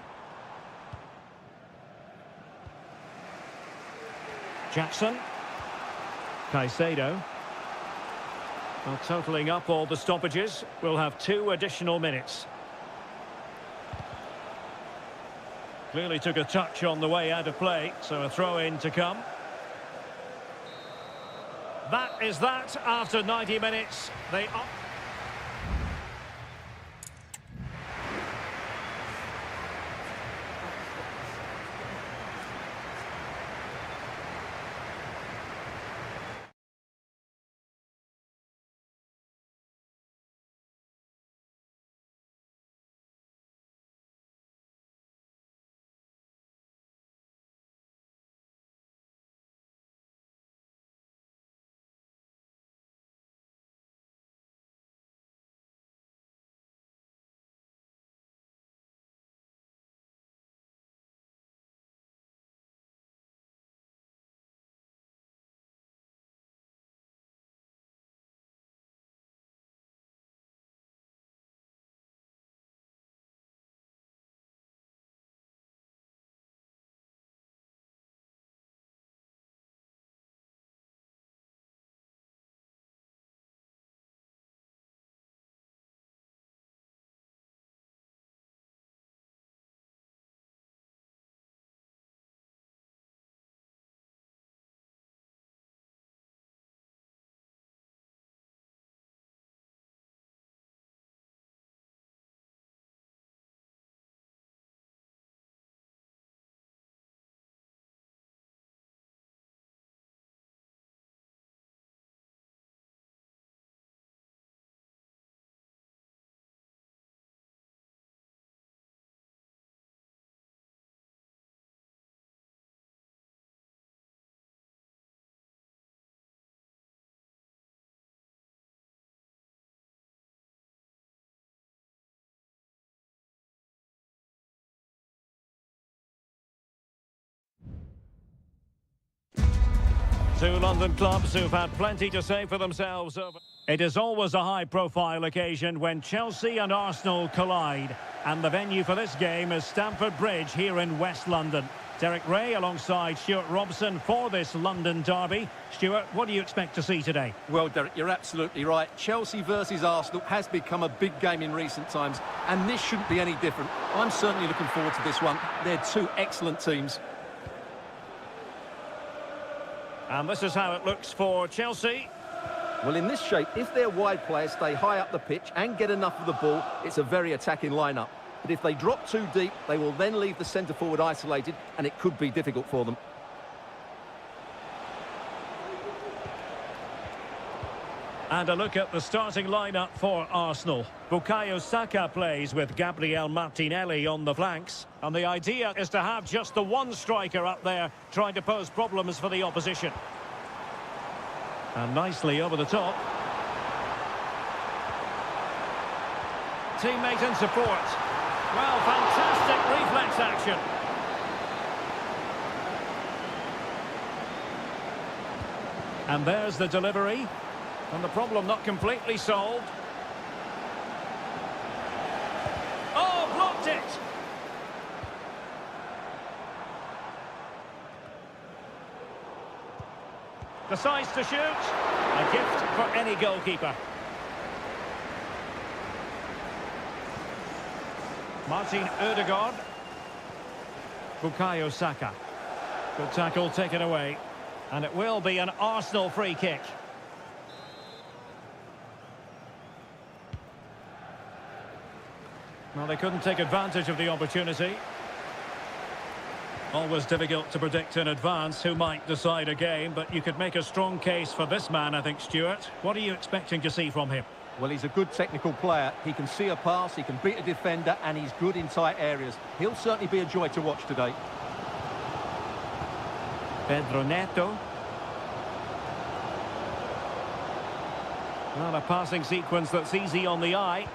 [SPEAKER 1] Jackson. Caicedo. Well, totalling up all the stoppages, we'll have 2 additional minutes. Clearly took a touch on the way out of play, so a throw-in to come. That is that after 90 minutes. They are... Two London clubs who've had plenty to say for themselves over. It is always a high-profile occasion when Chelsea and Arsenal collide. And the venue for this game is Stamford Bridge here in West London. Derek Ray alongside Stuart Robson for this London derby. Stuart, what do you expect to see today?
[SPEAKER 2] Well, Derek, you're absolutely right. Chelsea versus Arsenal has become a big game in recent times, and this shouldn't be any different. I'm certainly looking forward to this one. They're two excellent teams.
[SPEAKER 1] And this is how it looks for Chelsea.
[SPEAKER 2] Well, in this shape, if their wide players stay high up the pitch and get enough of the ball, it's a very attacking lineup. But if they drop too deep, they will then leave the centre-forward isolated, and it could be difficult for them.
[SPEAKER 1] And a look at the starting lineup for Arsenal. Bukayo Saka plays with Gabriel Martinelli on the flanks. And the idea is to have just the one striker up there trying to pose problems for the opposition. And nicely over the top. Teammate in support. Well, fantastic reflex action. And there's the delivery. And the problem not completely solved. Oh, blocked it! Decides to shoot. A gift for any goalkeeper. Martin Ødegaard. Bukayo Saka. Good tackle taken away. And it will be an Arsenal free kick. Well, they couldn't take advantage of the opportunity. Always difficult to predict in advance who might decide a game, but you could make a strong case for this man, I think, Stuart. What are you expecting to see from him?
[SPEAKER 2] Well, he's a good technical player. He can see a pass, he can beat a defender, and he's good in tight areas. He'll certainly be a joy to watch today.
[SPEAKER 1] Pedro Neto. Well, a passing sequence that's easy on the eye.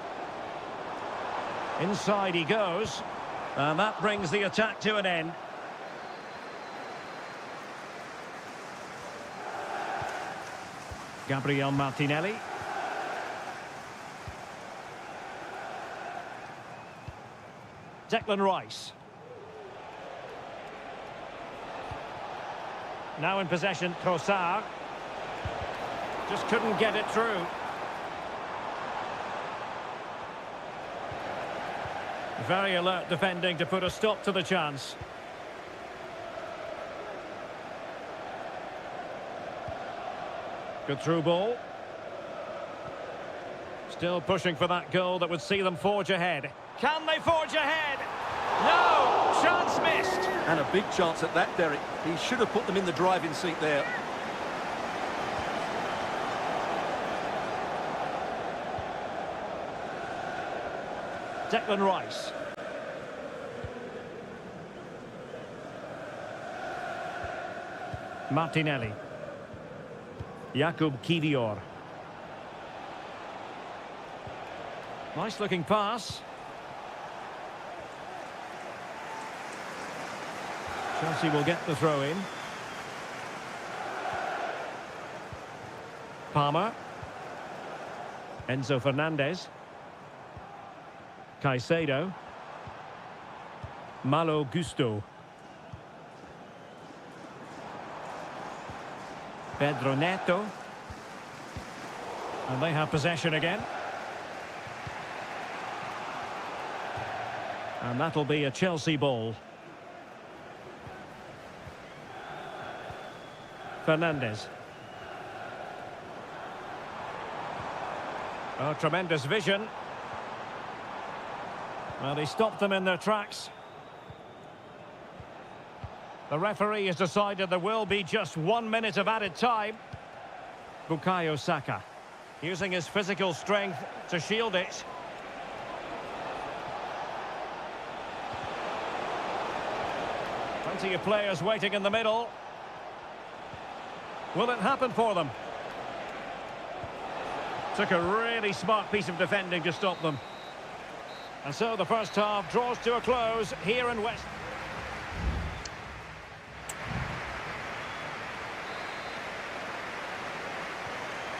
[SPEAKER 1] Inside he goes. And that brings the attack to an end. Gabriel Martinelli. Declan Rice. Now in possession, Trossard. Just couldn't get it through. Very alert defending to put a stop to the chance. Good through ball. Still pushing for that goal that would see them forge ahead. Can they forge ahead? No! Chance missed!
[SPEAKER 2] And a big chance at that, Derek. He should have put them in the driving seat there.
[SPEAKER 1] Declan Rice. Martinelli. Jakub Kivior. Nice looking pass. Chelsea will get the throw in. Palmer. Enzo Fernandez. Caicedo. Malo Gusto. Pedro Neto. And they have possession again. And that'll be a Chelsea ball. Fernandez. Oh, tremendous vision. Well, he stopped them in their tracks. The referee has decided there will be just 1 minute of added time. Bukayo Saka, using his physical strength to shield it. Plenty of players waiting in the middle. Will it happen for them? Took a really smart piece of defending to stop them. And so the first half draws to a close here in West.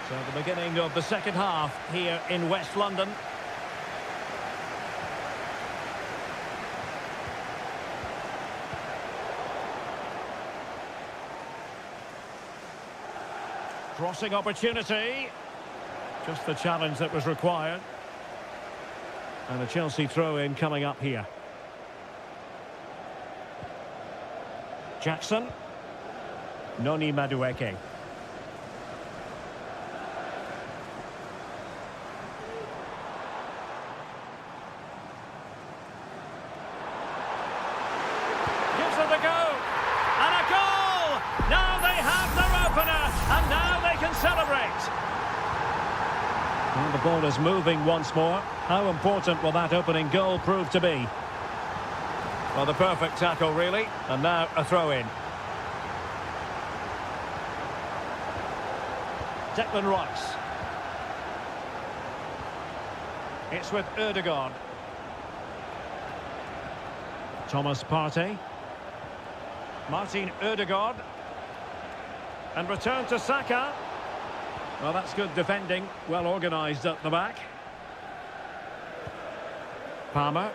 [SPEAKER 1] So the beginning of the second half here in West London. Crossing opportunity. Just the challenge that was required. And a Chelsea throw-in coming up here. Jackson. Noni Madueke. Gives it a go. And a goal! Now they have their opener. And now they can celebrate. Well, the ball is moving once more. How important will that opening goal prove to be? Well, the perfect tackle, really. And now a throw-in. Declan Rice. It's with Ødegaard. Thomas Partey. Martin Ødegaard. And return to Saka. Well, that's good defending. Well organised at the back. Palmer.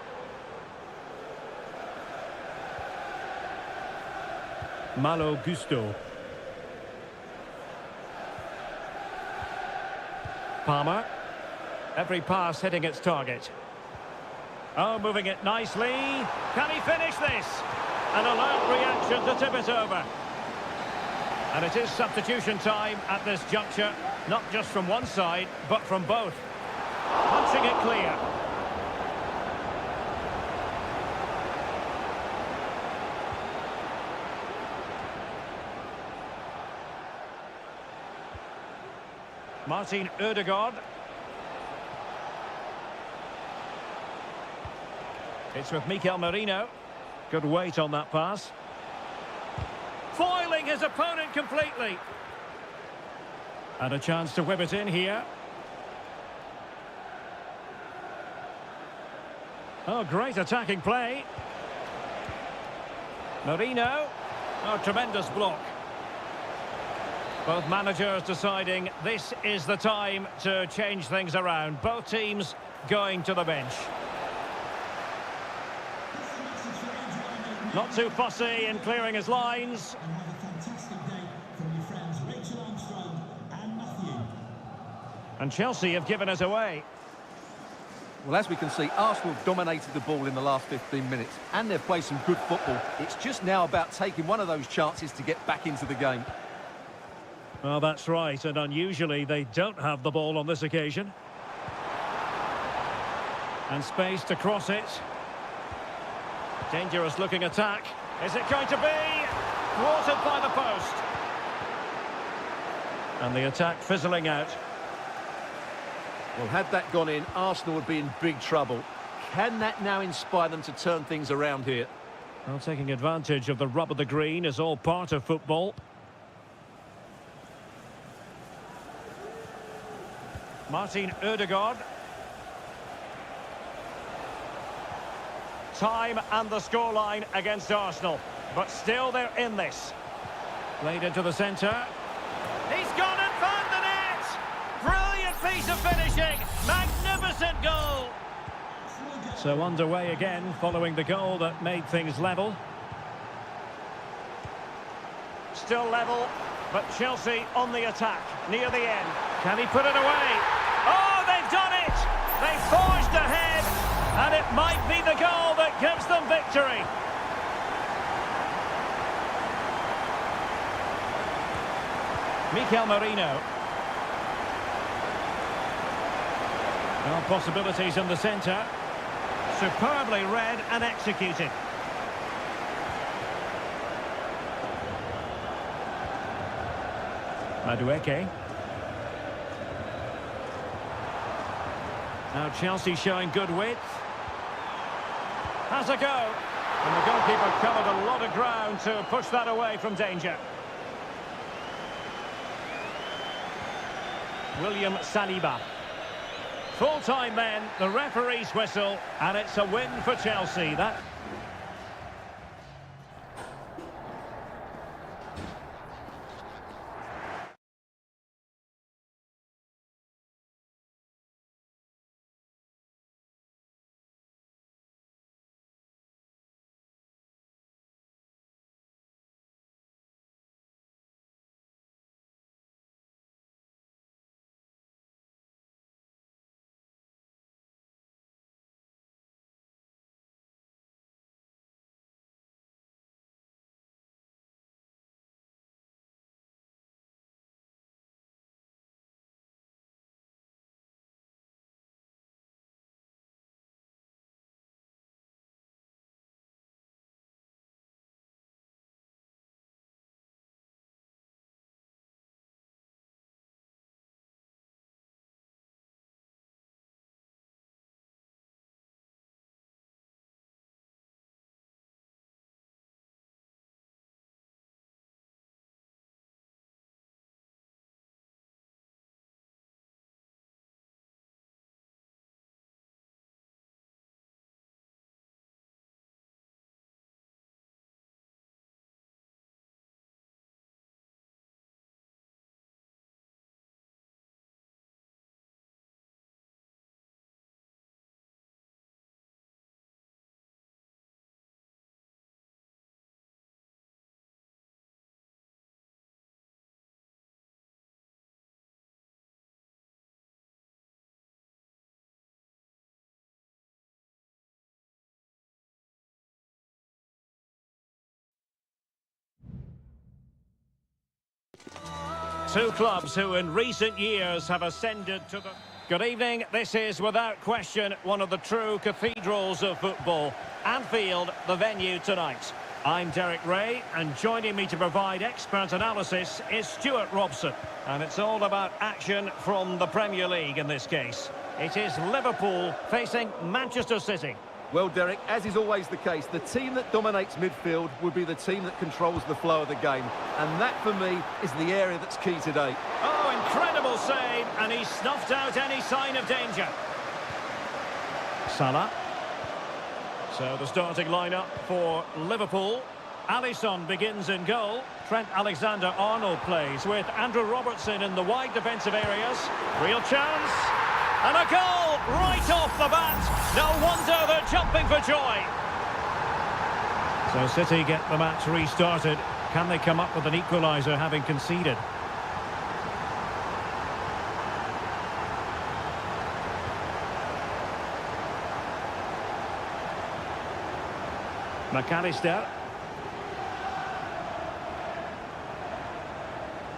[SPEAKER 1] Malo Gusto. Palmer. Every pass hitting its target. Oh, moving it nicely. Can he finish this? An alert reaction to tip it over. And it is substitution time at this juncture. Not just from one side, but from both. Punching it clear. Martin Ødegaard. It's with Mikel Merino. Good weight on that pass. Foiling his opponent completely. And a chance to whip it in here. Oh, great attacking play. Merino. Oh, tremendous block. Both managers deciding this is the time to change things around. Both teams going to the bench. Not too fussy in clearing his lines.
[SPEAKER 3] And have a fantastic day from your friends Rachel Armstrong and Matthew.
[SPEAKER 1] And Chelsea have given us away.
[SPEAKER 2] Well, as we can see, Arsenal have dominated the ball in the last 15 minutes, and they've played some good football. It's just now about taking one of those chances to get back into the game.
[SPEAKER 1] Well, that's right, and unusually they don't have the ball on this occasion. And space to cross it. Dangerous looking attack. Is it going to be? Thwarted by the post. And the attack fizzling out.
[SPEAKER 2] Well, had that gone in, Arsenal would be in big trouble. Can that now inspire them to turn things around here?
[SPEAKER 1] Well, taking advantage of the rub of the green is all part of football. Martin Ødegaard. Time and the scoreline against Arsenal. But still they're in this. Played into the centre. He's gone and found the net! Brilliant piece of finishing. Magnificent goal. So underway again following the goal that made things level. Still level, but Chelsea on the attack near the end. Can he put it away? Oh, they've done it! They've forged ahead, and it might be the goal that gives them victory. Mikel Merino. Well, possibilities in the centre. Superbly read and executed. Madueke. Now Chelsea showing good width. Has a go. And the goalkeeper covered a lot of ground to push that away from danger. William Saliba. Full time then, the referee's whistle, and it's a win for Chelsea. That Two clubs who in recent years have ascended to the... Good evening. This is without question one of the true cathedrals of football. Anfield, the venue tonight. I'm Derek Ray, and joining me to provide expert analysis is Stuart Robson. And it's all about action from the Premier League in this case. It is Liverpool facing Manchester City.
[SPEAKER 2] Well, Derek, as is always the case, the team that dominates midfield will be the team that controls the flow of the game. And that, for me, is the area that's key today.
[SPEAKER 1] Oh, incredible save, and he snuffed out any sign of danger. Salah. So the starting lineup for Liverpool. Alisson begins in goal. Trent Alexander-Arnold plays with Andrew Robertson in the wide defensive areas. Real chance. And a goal right off the bat. No wonder they're jumping for joy. So City get the match restarted. Can they come up with an equaliser having conceded? McAllister.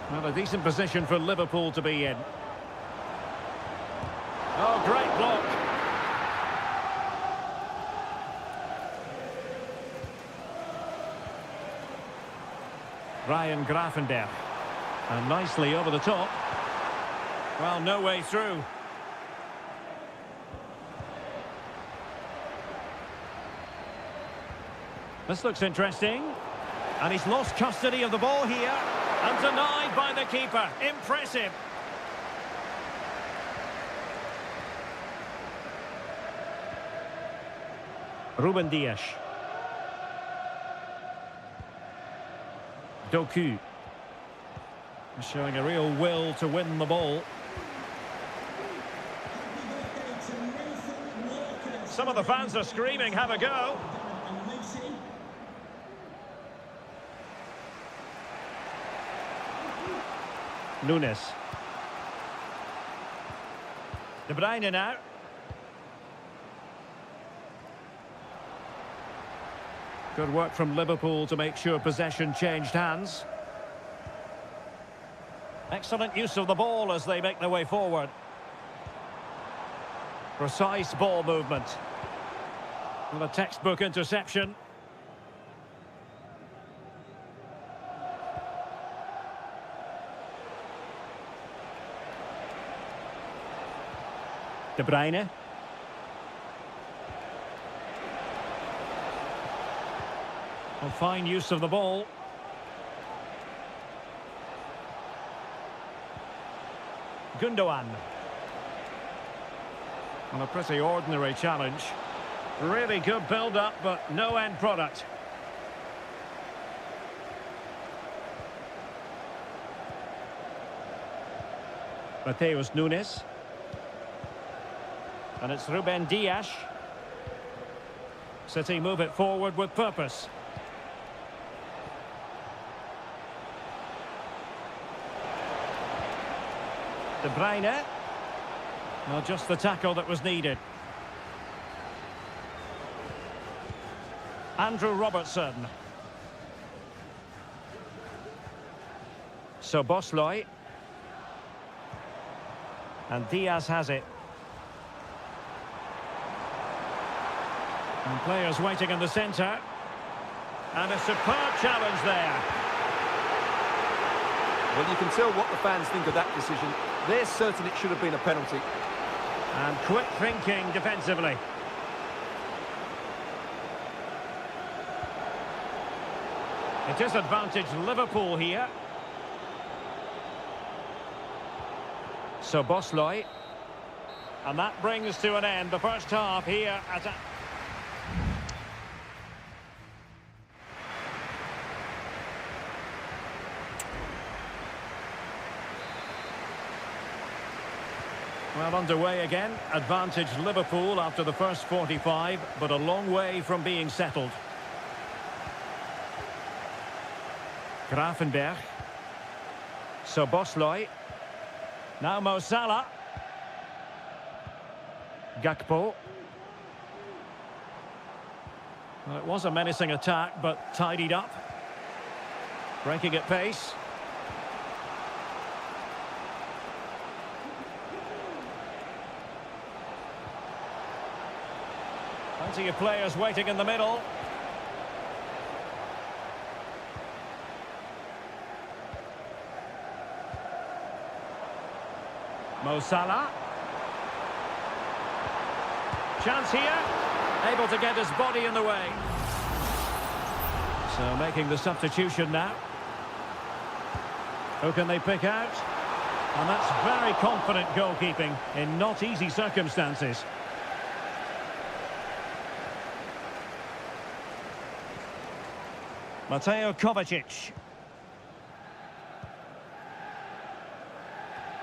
[SPEAKER 1] Well, a decent position for Liverpool to be in. Oh, great block. Ryan Gravenberch. And nicely over the top. Well, no way through. This looks interesting. And he's lost custody of the ball here. And denied by the keeper. Impressive. Ruben Dias. Doku. Showing a real will to win the ball. Some of the fans are screaming, have a go. Nunes. De Bruyne now. Good work from Liverpool to make sure possession changed hands. Excellent use of the ball as they make their way forward. Precise ball movement. And a textbook interception. De Bruyne. Well, fine use of the ball. Gundogan. Well, a pretty ordinary challenge. Really good build-up, but no end product. Mateus Nunes. And it's Ruben Dias. City move it forward with purpose. De Bruyne. Well, just the tackle that was needed. Andrew Robertson. So Bosley. And Diaz has it. And players waiting in the centre. And a superb challenge there.
[SPEAKER 2] Well, you can tell what the fans think of that decision. They're certain it should have been a penalty.
[SPEAKER 1] And quick thinking defensively. It is advantage Liverpool here. So Bosley. And that brings to an end the first half here at a... Well, underway again. Advantage Liverpool after the first 45, but a long way from being settled. Gravenberch. So Bosley. Now Mo Salah. Gakpo. Well, it was a menacing attack, but tidied up. Breaking at pace. Plenty of players waiting in the middle. Mo Salah. Chance here. Able to get his body in the way. So making the substitution now. Who can they pick out? And that's very confident goalkeeping in not easy circumstances. Mateo Kovacic.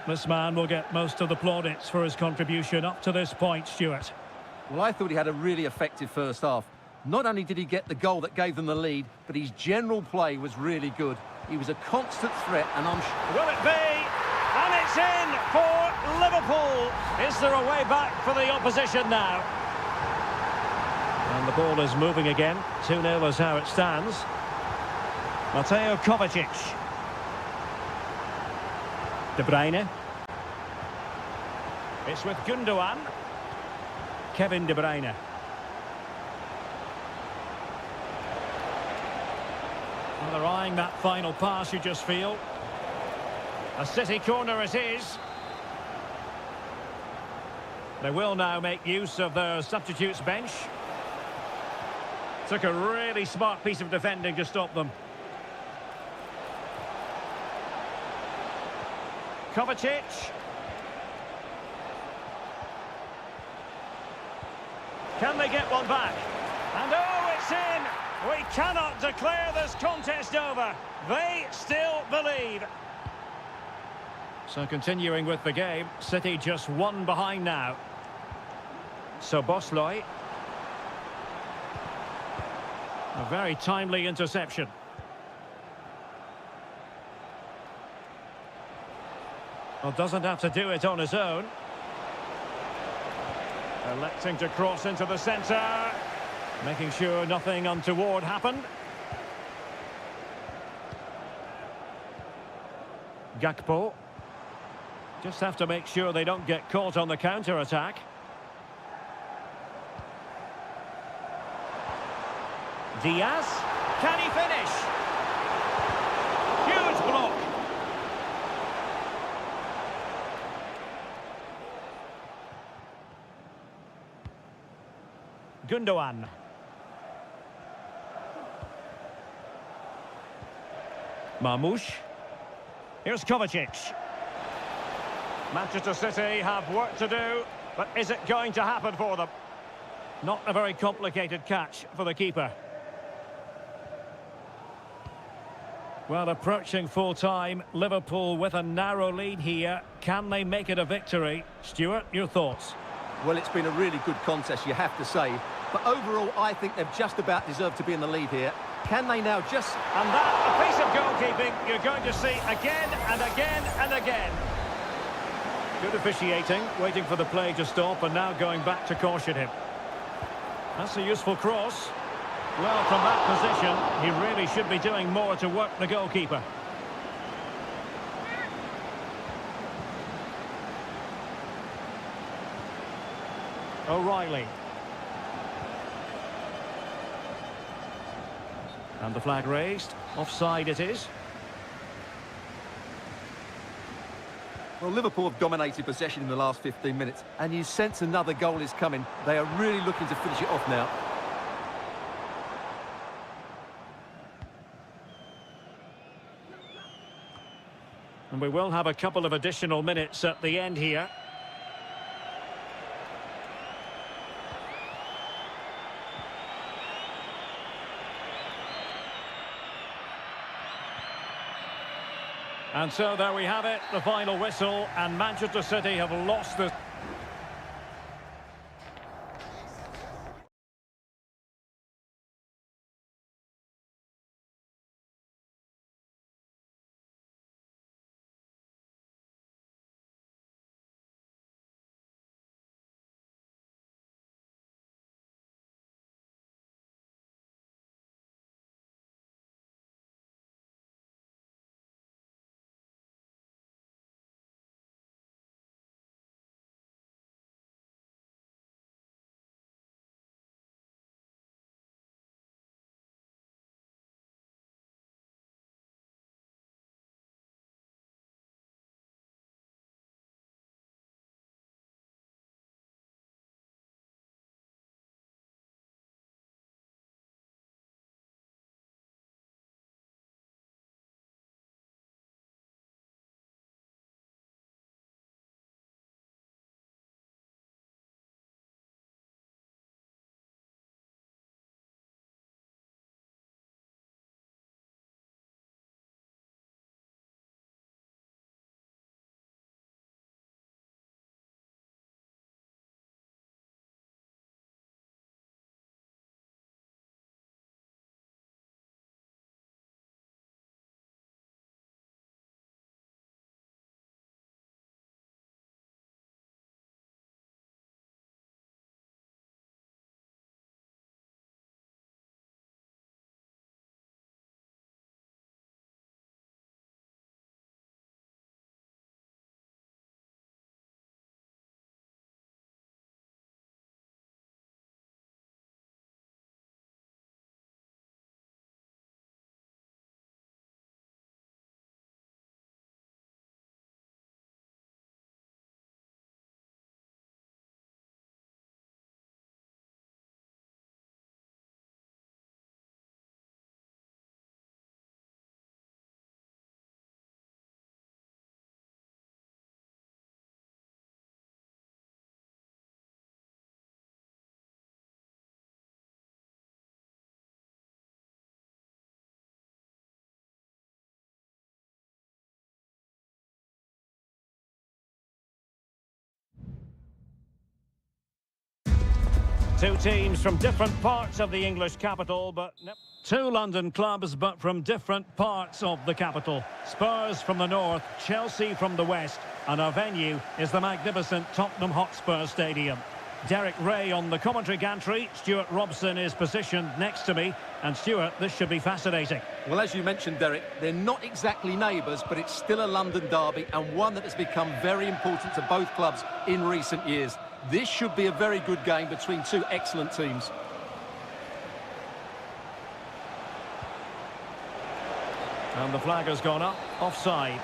[SPEAKER 1] This man will get most of the plaudits for his contribution up to this point, Stuart.
[SPEAKER 2] Well, I thought he had a really effective first half. Not only did he get the goal that gave them the lead, but his general play was really good. He was a constant threat, and I'm sure...
[SPEAKER 1] Will it be? And it's in for Liverpool. Is there a way back for the opposition now? And the ball is moving again. 2-0 is how it stands. Mateo Kovacic. De Bruyne. It's with Gundogan. Kevin De Bruyne. Well, they're eyeing that final pass, you just feel. A City corner it is. They will now make use of their substitutes bench. Took a really smart piece of defending to stop them. Kovacic. Can they get one back? And oh, it's in! We cannot declare this contest over. They still believe. So continuing with the game, City just one behind now. So Bosloy. A very timely interception. Well, doesn't have to do it on his own. Electing to cross into the centre. Making sure nothing untoward happened. Gakpo. Just have to make sure they don't get caught on the counter-attack. Diaz. Can he finish? Huge block. Gundogan. Marmoush. Here's Kovacic. Manchester City have work to do, but is it going to happen for them? Not a very complicated catch for the keeper. Well, approaching full-time, Liverpool with a narrow lead here. Can they make it a victory? Stuart, your thoughts?
[SPEAKER 2] Well, it's been a really good contest, you have to say. But overall, I think they've just about deserved to be in the lead here. Can they now just...
[SPEAKER 1] And that, a piece of goalkeeping you're going to see again and again and again. Good officiating, waiting for the play to stop and now going back to caution him. That's a useful cross. Well, from that position, he really should be doing more to work the goalkeeper. O'Reilly. And the flag raised. Offside it is.
[SPEAKER 2] Well, Liverpool have dominated possession in the last 15 minutes, and you sense another goal is coming. They are really looking to finish it off now.
[SPEAKER 1] And we will have a couple of additional minutes at the end here. And so there we have it, the final whistle, and Manchester City have lost the... Two teams from different parts of the English capital, but two London clubs, but from different parts of the capital. Spurs from the north, Chelsea from the west, and our venue is the magnificent Tottenham Hotspur Stadium. Derek Ray on the commentary gantry. Stuart Robson is positioned next to me. And Stuart, this should be fascinating.
[SPEAKER 2] Well, as you mentioned, Derek, they're not exactly neighbours, but it's still a London derby and one that has become very important to both clubs in recent years. This should be a very good game between two excellent teams.
[SPEAKER 1] And the flag has gone up, offside.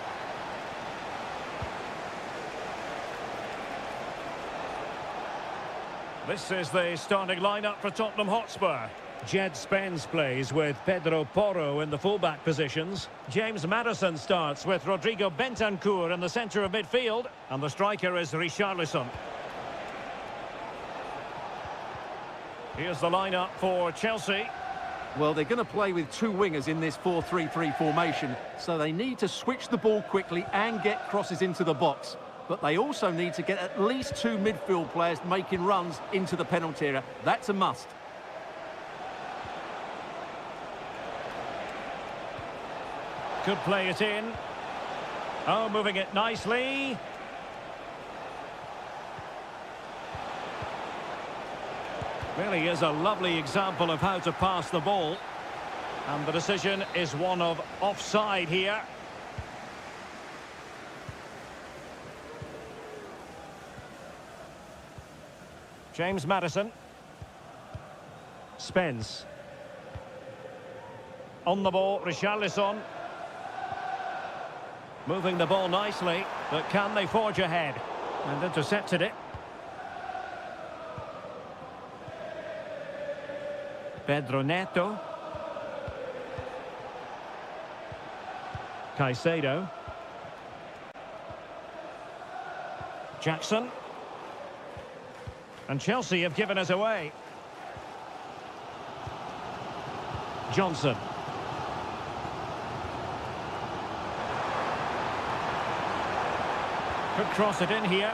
[SPEAKER 1] This is the starting lineup for Tottenham Hotspur. Jed Spence plays with Pedro Porro in the fullback positions. James Maddison starts with Rodrigo Bentancur in the centre of midfield. And the striker is Richarlison. Here's the lineup for Chelsea.
[SPEAKER 2] Well, they're going to play with two wingers in this 4-3-3 formation, so they need to switch the ball quickly and get crosses into the box. But they also need to get at least two midfield players making runs into the penalty area. That's a must.
[SPEAKER 1] Could play it in. Oh, moving it nicely. Really is a lovely example of how to pass the ball. And the decision is one of offside here. James Maddison. Spence. On the ball, Richarlison. Moving the ball nicely, but can they forge ahead? And intercepted it. Pedro Neto. Caicedo. Jackson. And Chelsea have given us away. Johnson. Could cross it in here.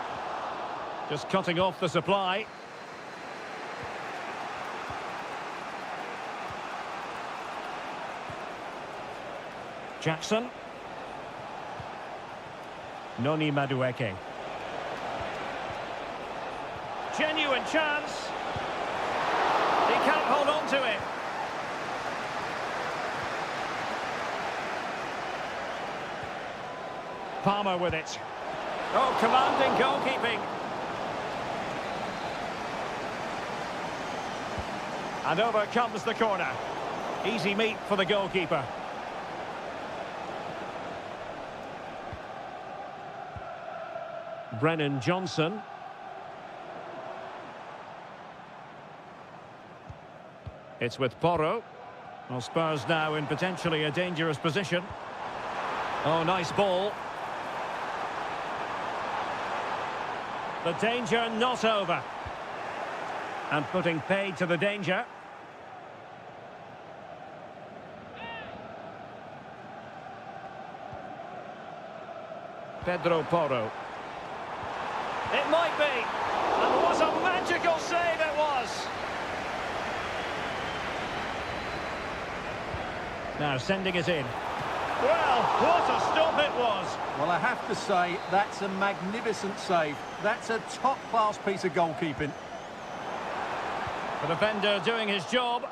[SPEAKER 1] Just cutting off the supply. Jackson. Noni Madueke. Genuine chance. He can't hold on to it. Palmer with it. Oh, commanding goalkeeping. And over comes the corner. Easy meat for the goalkeeper. Brennan Johnson. It's with Porro. Well, Spurs now in potentially a dangerous position. Oh, nice ball. The danger not over. And putting paid to the danger. Pedro Porro. It might be. And what a magical save it was. Now sending it in. Well, what a stop it was.
[SPEAKER 2] Well, I have to say, that's a magnificent save. That's a top-class piece of goalkeeping.
[SPEAKER 1] The defender doing his job.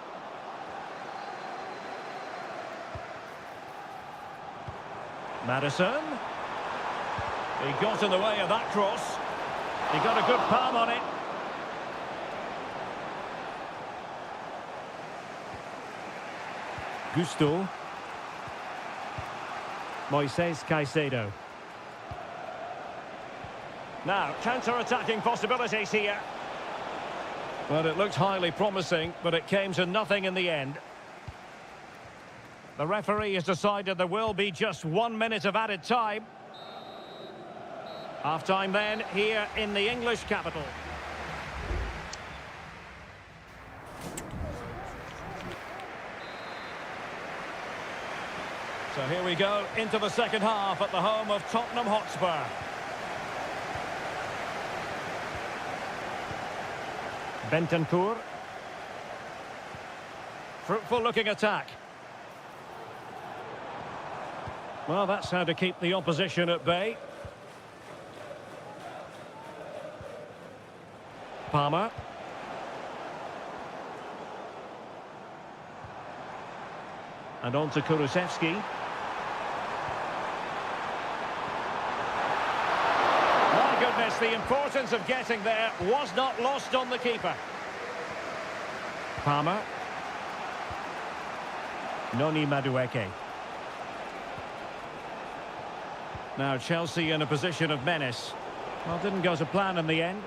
[SPEAKER 1] Maddison. He got in the way of that cross. He got a good palm on it. Gusto. Moises Caicedo. Now, counter-attacking possibilities here. Well, it looked highly promising, but it came to nothing in the end. The referee has decided there will be just 1 minute of added time. Half-time then, here in the English capital. So here we go into the second half at the home of Tottenham Hotspur. Bentancur. Fruitful looking attack. Well, that's how to keep the opposition at bay. Palmer. And on to Kulusevski. My goodness, the importance of getting there was not lost on the keeper. Palmer. Noni Madueke. Now Chelsea in a position of menace. Well, didn't go to plan in the end.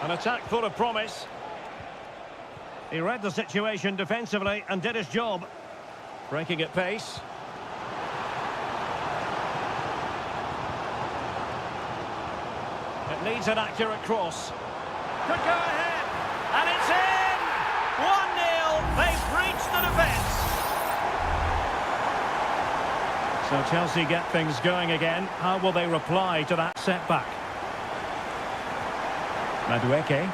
[SPEAKER 1] An attack full of promise. He read the situation defensively and did his job. Breaking at pace. It needs an accurate cross. Could go ahead. And it's in! 1-0. They've reached the defence. So Chelsea get things going again. How will they reply to that setback? Madueke.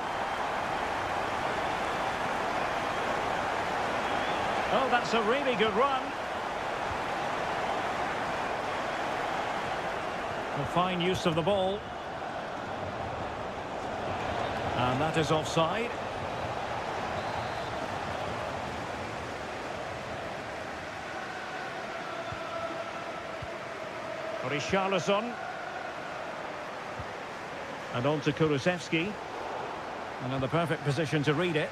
[SPEAKER 1] Oh, that's a really good run. A fine use of the ball. And that is offside. Richarlison. And on to Kulusevski. And in the perfect position to read it.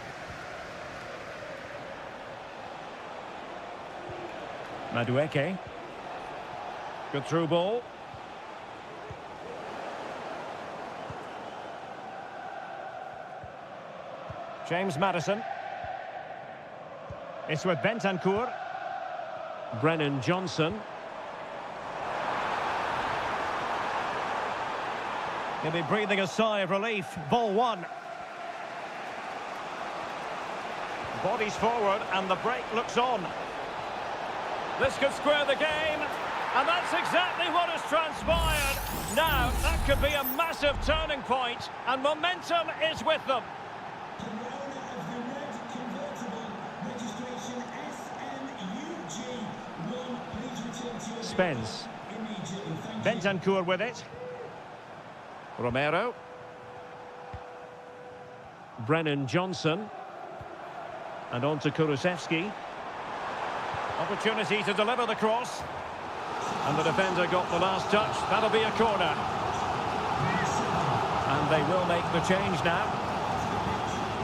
[SPEAKER 1] Madueke. Good through ball. James Maddison. It's with Bentancur. Brennan Johnson. He'll be breathing a sigh of relief. Ball one. Bodies forward and the break looks on. This could square the game. And that's exactly what has transpired. Now, that could be a massive turning point. And momentum is with them.
[SPEAKER 3] To the owner of the red convertible, registration SNUG1, please return to your
[SPEAKER 1] Spence.
[SPEAKER 3] immediately. Thank you.
[SPEAKER 1] Bentancur with it. Romero. Brennan Johnson. And on to Kulusevski. Opportunity to deliver the cross. And the defender got the last touch. That'll be a corner. And they will make the change now.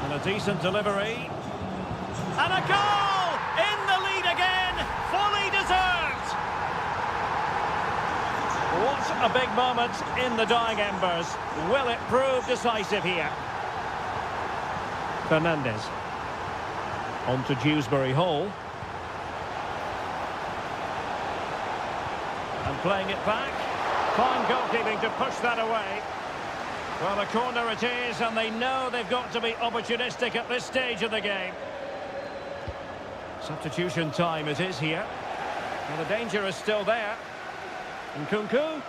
[SPEAKER 1] And a decent delivery. And a goal! In the lead again! Fully deserved! What a big moment in the dying embers. Will it prove decisive here? Fernandez. On to Dewsbury Hall. And playing it back. Fine goalkeeping to push that away. Well, a corner it is, and they know they've got to be opportunistic at this stage of the game. Substitution time it is here. And the danger is still there. And Nkunku.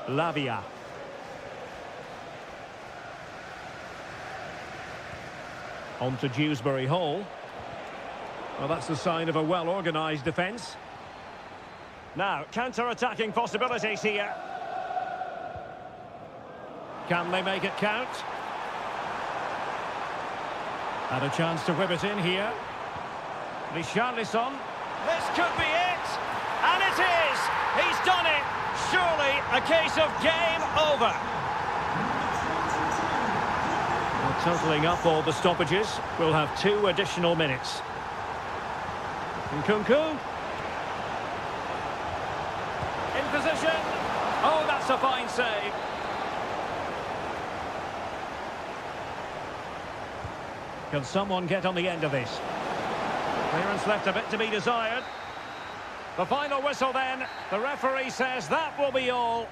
[SPEAKER 1] Lavia. On to Dewsbury Hall. Well, that's the sign of a well-organised defence. Now, counter-attacking possibilities here. Can they make it count? And a chance to whip it in here. Richarlison. This could be it! And it is! He's done it! Surely a case of game over. Well, totalling up all the stoppages, we'll have 2 additional minutes. Nkunku. In position. Oh, that's a fine save. Can someone get on the end of this? Clearance left a bit to be desired. The final whistle then. The referee says that will be all.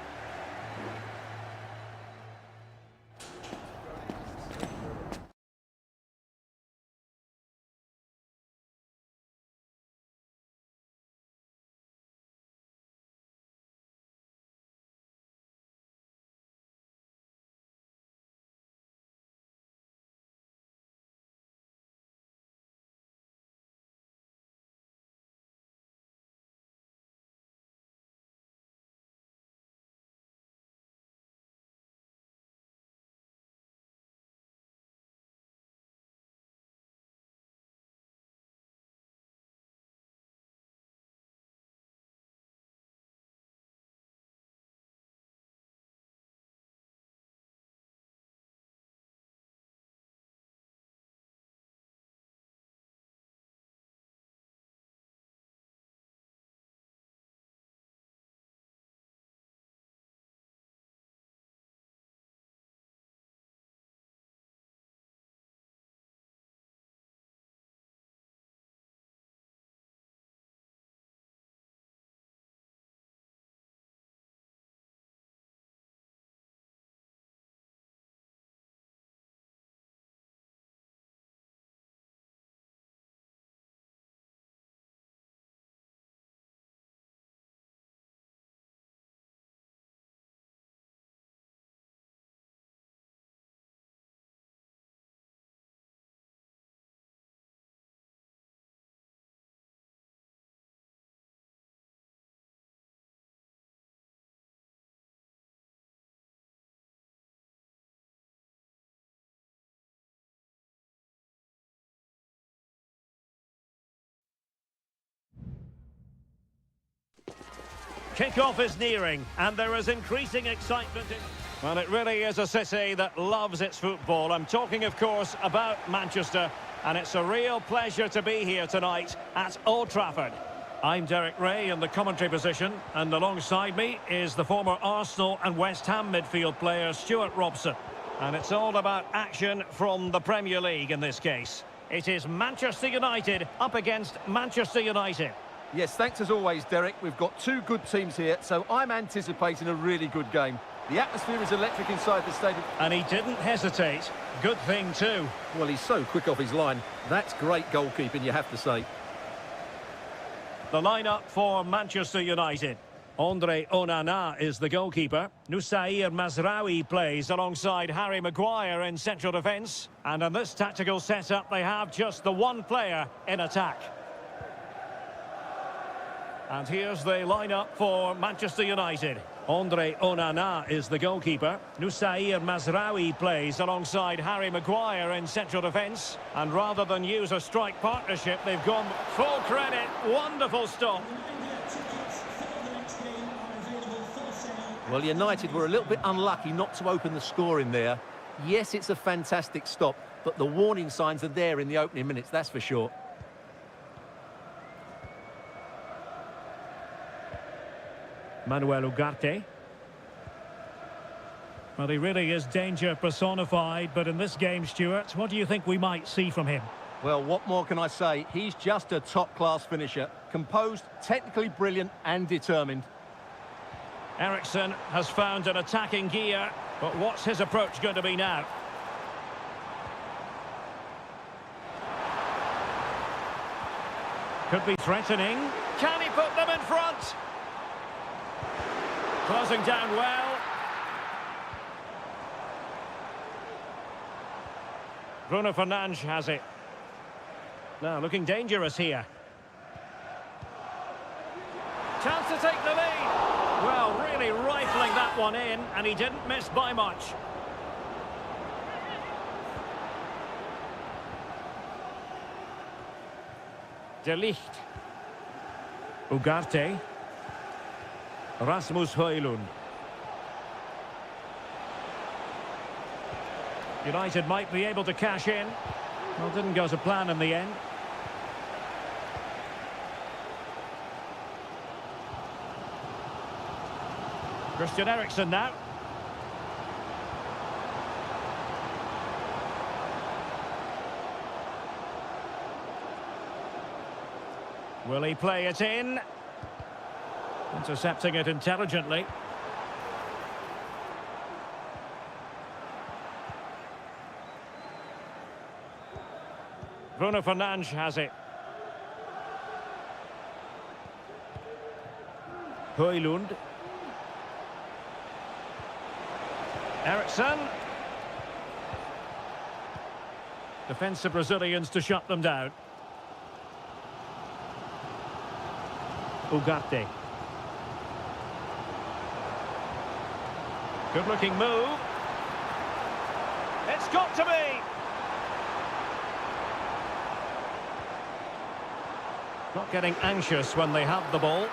[SPEAKER 1] Kick-off is nearing, and there is increasing excitement. Well, it really is a city that loves its football. I'm talking, of course, about Manchester, and it's a real pleasure to be here tonight at Old Trafford. I'm Derek Ray in the commentary position, and alongside me is the former Arsenal and West Ham midfield player Stuart Robson. And it's all about action from the Premier League in this case. It is Manchester United up against Manchester United.
[SPEAKER 2] Yes, thanks as always, Derek. We've got two good teams here, so I'm anticipating a really good game. The atmosphere is electric inside the stadium.
[SPEAKER 1] And he didn't hesitate. Good thing too.
[SPEAKER 2] Well, he's so quick off his line. That's great goalkeeping, you have to say.
[SPEAKER 1] The lineup for Manchester United. Andre Onana is the goalkeeper. Nusair Mazraoui plays alongside Harry Maguire in central defence. And in this tactical setup, they have just the one player in attack. And here's the lineup for Manchester United. Andre Onana is the goalkeeper. Nusair Mazraoui plays alongside Harry Maguire in central defence. And rather than use a strike partnership, they've gone full credit. Wonderful stop.
[SPEAKER 2] Well, United were a little bit unlucky not to open the score in there. Yes, it's a fantastic stop, but the warning signs are there in the opening minutes, that's for sure.
[SPEAKER 1] Manuel Ugarte. Well, he really is danger personified, but in this game, Stuart, what do you think we might see from him?
[SPEAKER 2] Well, what more can I say? He's just a top-class finisher. Composed, technically brilliant and determined.
[SPEAKER 1] Ericsson has found an attacking gear, but what's his approach going to be now? Could be threatening. Can he put them in front? Closing down well. Bruno Fernandes has it. Now looking dangerous here. Chance to take the lead. Well, really rifling that one in, and he didn't miss by much. De Ligt. Ugarte. Rasmus Højlund. United might be able to cash in. Well, didn't go to plan in the end. Christian Eriksen now. Will he play it in? Intercepting it intelligently. Bruno Fernandes has it. Højlund. Eriksen. Defensive Brazilians to shut them down. Ugarte. Good looking move. It's got to be. Not getting anxious when they have the ball.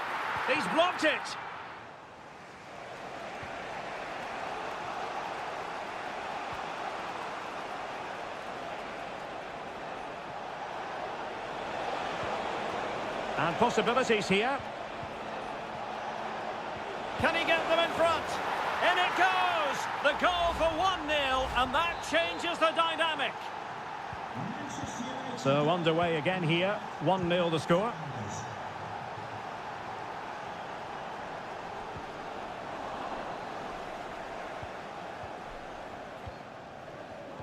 [SPEAKER 1] He's blocked it. And possibilities here. Can he get them in front? In it goes! The goal for 1-0, and that changes the dynamic. So underway again here. 1-0 the score.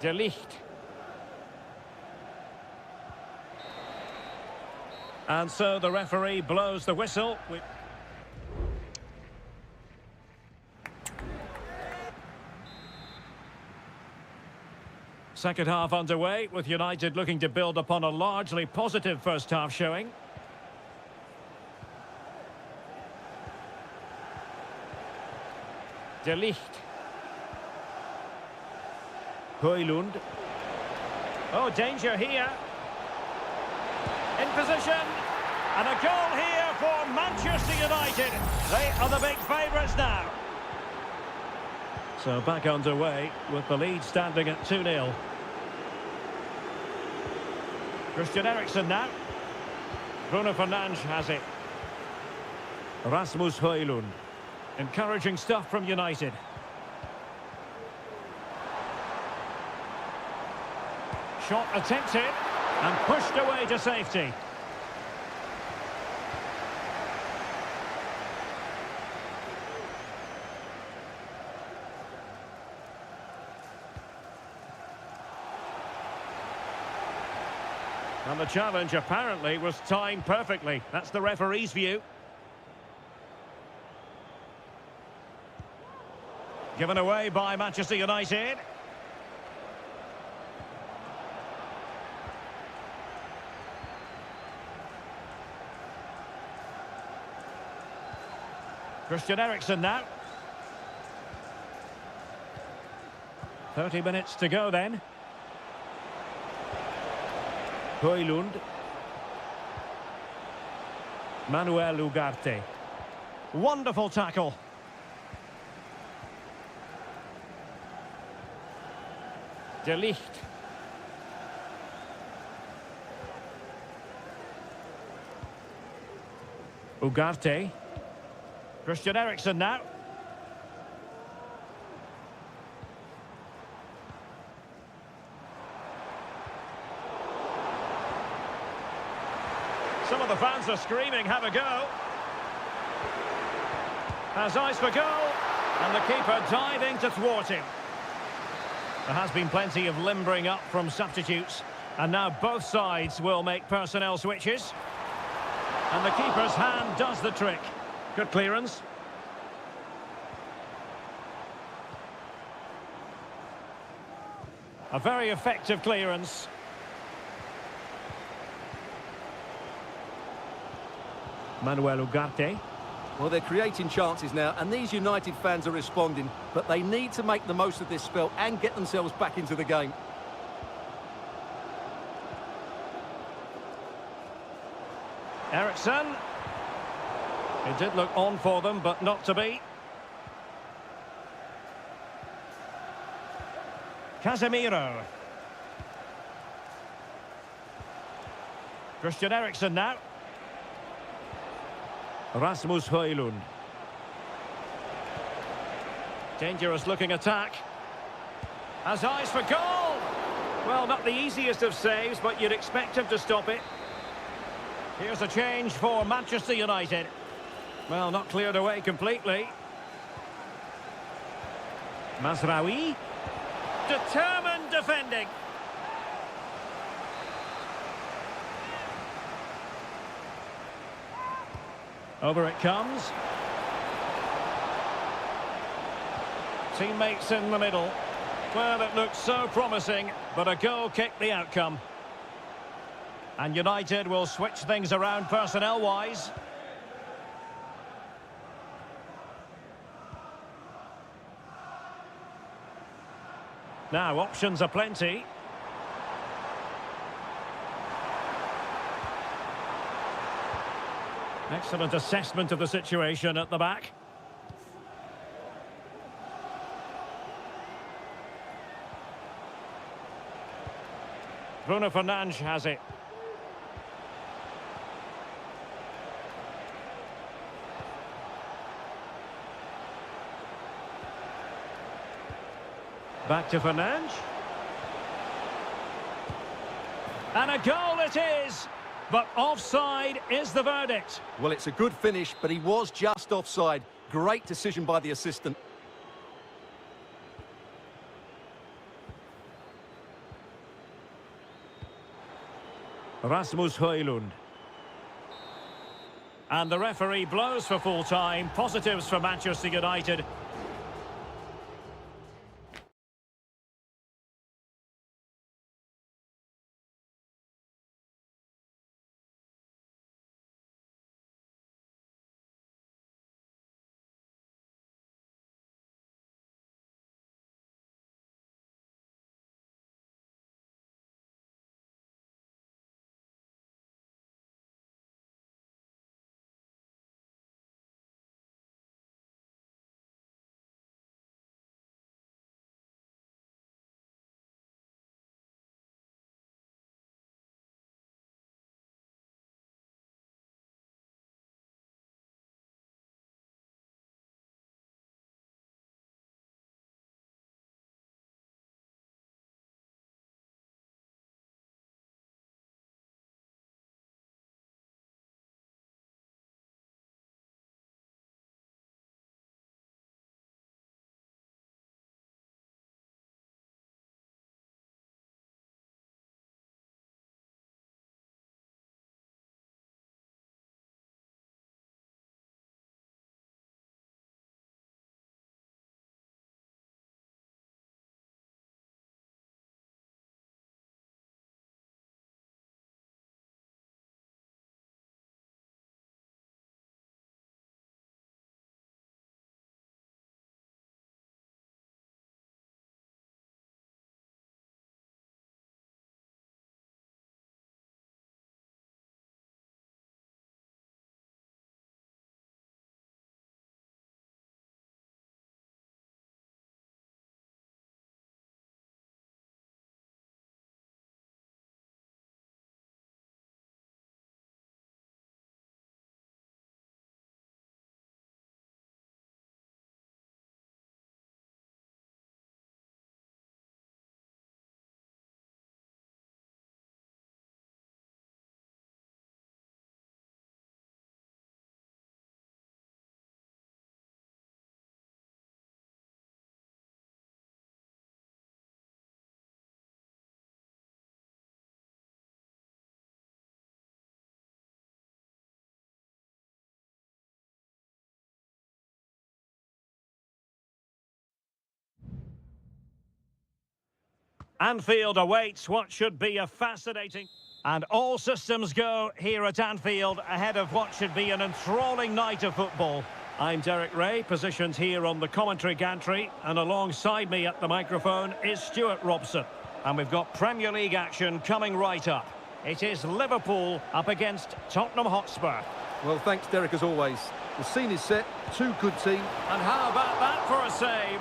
[SPEAKER 1] De Ligt. And so the referee blows the whistle. Second half underway, with United looking to build upon a largely positive first half showing. De Ligt. Højlund. Oh, danger here. In position. And a goal here for Manchester United. United. They are the big favourites now. So back underway with the lead standing at 2-0. Christian Eriksen now. Bruno Fernandes has it. Rasmus Højlund. Encouraging stuff from United. Shot attempted and pushed away to safety. And the challenge apparently was timed perfectly. That's the referee's view. Given away by Manchester United. Christian Eriksen now. 30 minutes to go then. Højlund. Manuel Ugarte. Wonderful tackle. De Ligt. Ugarte. Christian Eriksen now. Some of the fans are screaming, have a go. Has eyes for goal. And the keeper diving to thwart him. There has been plenty of limbering up from substitutes. And now both sides will make personnel switches. And the keeper's hand does the trick. Good clearance. A very effective clearance. Manuel Ugarte.
[SPEAKER 2] Well, they're creating chances now, and these United fans are responding, but they need to make the most of this spell and get themselves back into the game.
[SPEAKER 1] Eriksen. It did look on for them, but not to be. Casemiro. Christian Eriksen now. Rasmus Højlund. Dangerous looking attack. Has eyes for goal! Well, not the easiest of saves, but you'd expect him to stop it. Here's a change for Manchester United. Well, not cleared away completely. Mazraoui. Determined defending. Over it comes. Teammates in the middle. Well, it looked so promising, but a goal kicked the outcome. And United will switch things around personnel-wise. Now, options are plenty. Excellent assessment of the situation at the back. Bruno Fernandes has it. Back to Fernandes. And a goal it is! But offside is the verdict.
[SPEAKER 2] Well, it's a good finish, but he was just offside. Great decision by the assistant.
[SPEAKER 1] Rasmus Højlund. And the referee blows for full time. Positives for Manchester United. Anfield awaits what should be a fascinating... And all systems go here at Anfield ahead of what should be an enthralling night of football. I'm Derek Ray, positioned here on the commentary gantry, and alongside me at the microphone is Stuart Robson. And we've got Premier League action coming right up. It is Liverpool up against Tottenham Hotspur.
[SPEAKER 2] Well, thanks, Derek, as always. The scene is set, two good teams.
[SPEAKER 1] And how about that for a save?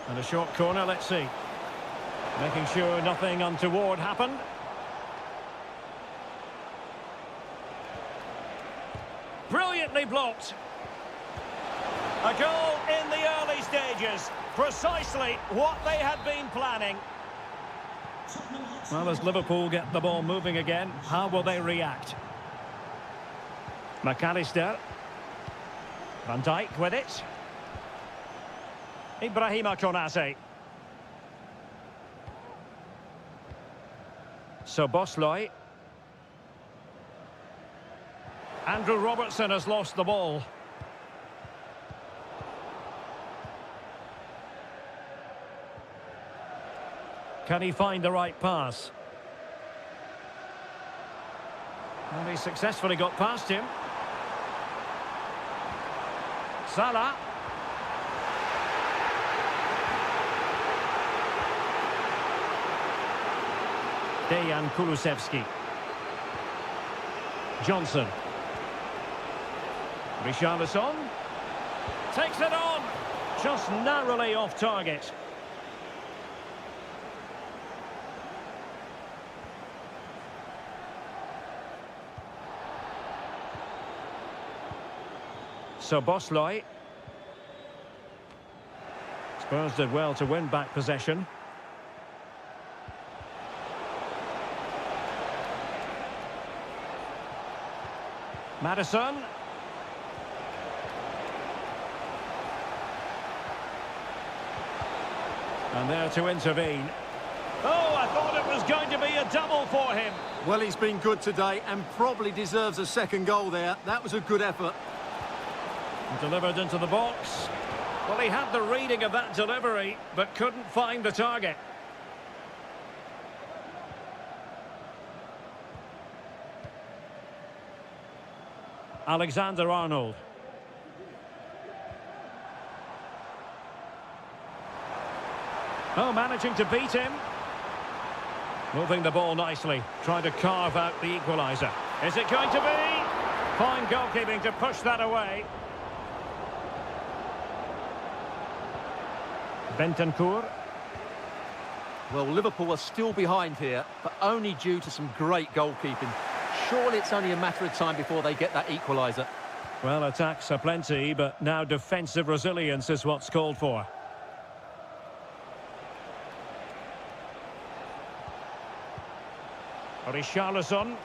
[SPEAKER 1] And a short corner, let's see. Making sure nothing untoward happened. Brilliantly blocked. A goal in the early stages. Precisely what they had been planning. Well, as Liverpool get the ball moving again, how will they react? McAllister. Van Dijk with it. Ibrahima Konate. Soboslai. Andrew Robertson has lost the ball. Can he find the right pass? And he successfully got past him. Salah. Dejan Kulusevski. Johnson. Richarlison. Takes it on. Just narrowly off target. Soboslai. Spurs did well to win back possession. Maddison. And there to intervene. Oh, I thought it was going to be a double for him.
[SPEAKER 2] Well, he's been good today and probably deserves a second goal there. That was a good effort.
[SPEAKER 1] Delivered into the box. Well, he had the reading of that delivery, but couldn't find the target. Alexander-Arnold. Oh, managing to beat him. Moving the ball nicely, trying to carve out the equaliser. Is it going to be? Fine goalkeeping to push that away. Bentancur.
[SPEAKER 2] Well, Liverpool are still behind here, but only due to some great goalkeeping. Surely it's only a matter of time before they get that equaliser.
[SPEAKER 1] Well, attacks are plenty, but now defensive resilience is what's called for. Richarlison.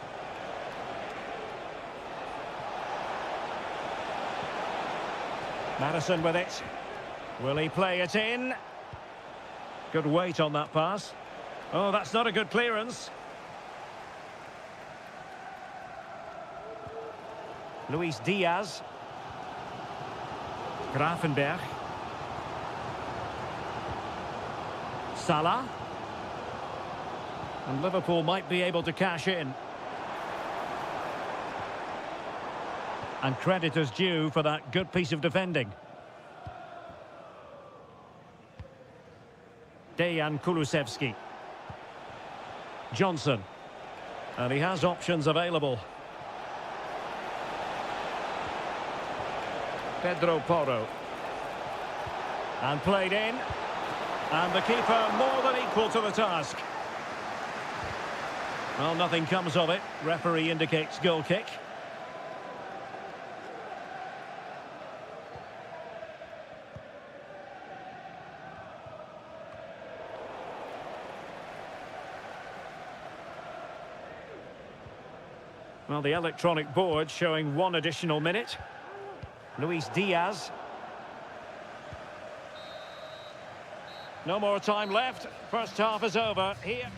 [SPEAKER 1] Maddison with it. Will he play it in? Good weight on that pass. Oh, that's not a good clearance. Luis Diaz. Grafenberg. Salah. And Liverpool might be able to cash in. And credit is due for that good piece of defending. Dejan Kulusevski. Johnson. And he has options available. Pedro Porro. And played in. And the keeper more than equal to the task. Well, nothing comes of it. Referee indicates goal kick. Well, the electronic board showing one additional minute. Luis Diaz. No more time left. First half is over. Here.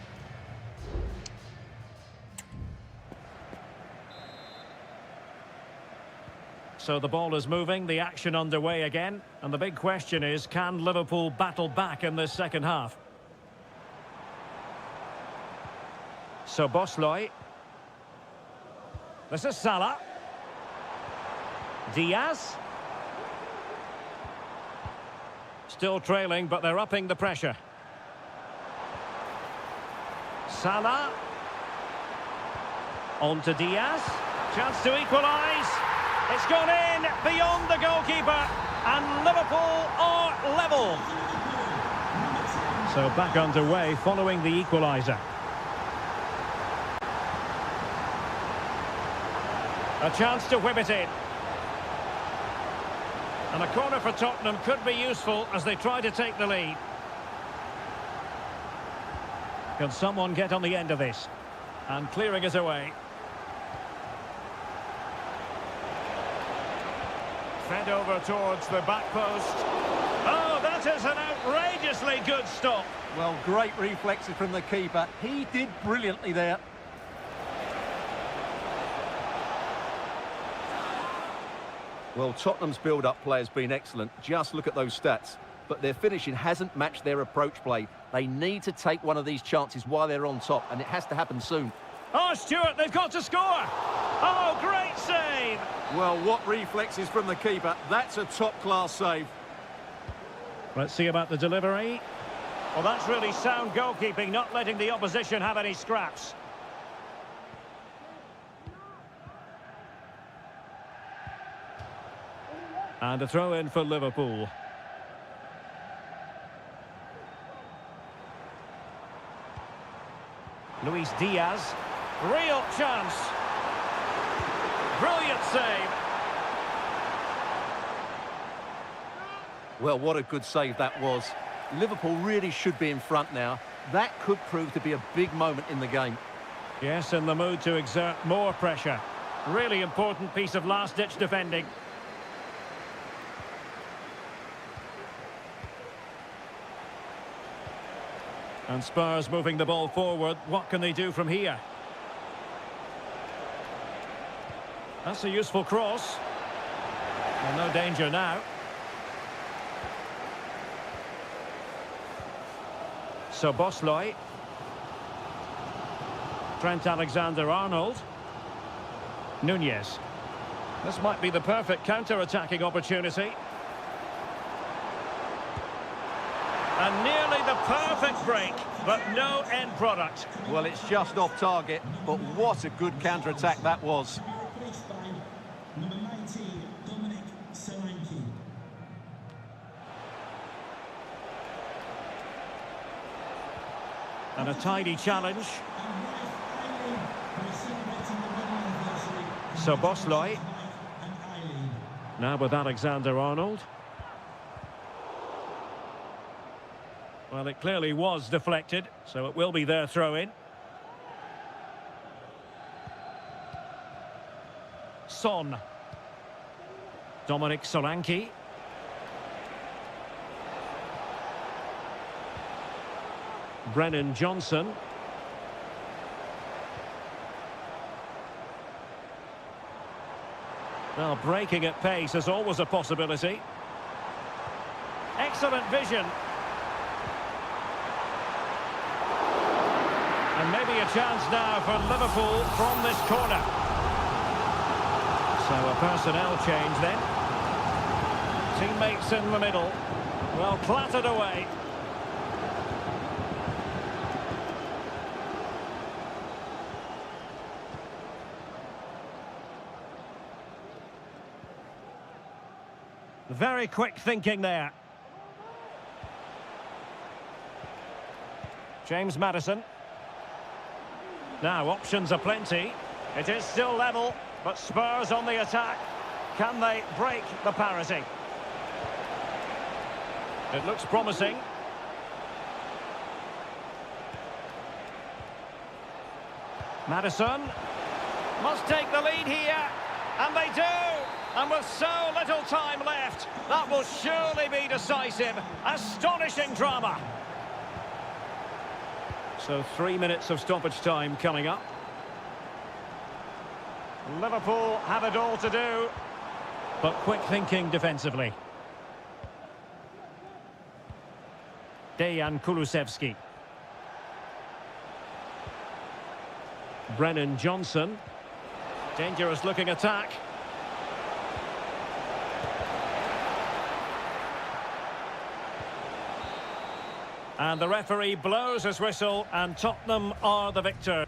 [SPEAKER 1] So the ball is moving, the action underway again. And the big question is, can Liverpool battle back in this second half? So Bosley. This is Salah. Diaz. Still trailing, but they're upping the pressure. Salah. On to Diaz. Chance to equalise. It's gone in beyond the goalkeeper. And Liverpool are level. So back underway following the equaliser. A chance to whip it in. And a corner for Tottenham could be useful as they try to take the lead. Can someone get on the end of this? And clearing it away. Fed over towards the back post. Oh, that is an outrageously good stop.
[SPEAKER 2] Well, great reflexes from the keeper. He did brilliantly there. Well, Tottenham's build-up play has been excellent. Just look at those stats. But their finishing hasn't matched their approach play. They need to take one of these chances while they're on top, and it has to happen soon.
[SPEAKER 1] Oh, Stuart, they've got to score! Oh, great save!
[SPEAKER 2] Well, what reflexes from the keeper. That's a top-class save.
[SPEAKER 1] Let's see about the delivery. Well, that's really sound goalkeeping, not letting the opposition have any scraps. And a throw-in for Liverpool. Luis Diaz. Real chance. Brilliant save.
[SPEAKER 2] Well, what a good save that was. Liverpool really should be in front now. That could prove to be a big moment in the game.
[SPEAKER 1] Yes, in the mood to exert more pressure. Really important piece of last-ditch defending. And Spurs moving the ball forward. What can they do from here? That's a useful cross. Well, no danger now. So Bosley. Trent Alexander-Arnold. Nunez. This might be the perfect counter-attacking opportunity. And nearly the perfect break, but no end product.
[SPEAKER 2] Well, it's just off target, but what a good counter-attack that was.
[SPEAKER 3] Number 19, Seria.
[SPEAKER 1] And a tidy challenge. So Bosley. Now with Alexander-Arnold. Well, it clearly was deflected, so it will be their throw-in. Son. Dominic Solanke. Brennan Johnson. Well, breaking at pace is always a possibility. Excellent vision. And maybe a chance now for Liverpool from this corner. So a personnel change then. Teammates in the middle. Well, clattered away. Very quick thinking there. James Maddison. Now, options are plenty. It is still level, but Spurs on the attack. Can they break the parity? It looks promising. Maddison must take the lead here, and they do. And with so little time left, that will surely be decisive. Astonishing drama. So 3 minutes of stoppage time coming up. Liverpool have it all to do. but quick thinking defensively. Dejan Kulusevski. Brennan Johnson. Dangerous looking attack. And the referee blows his whistle, and Tottenham are the victor.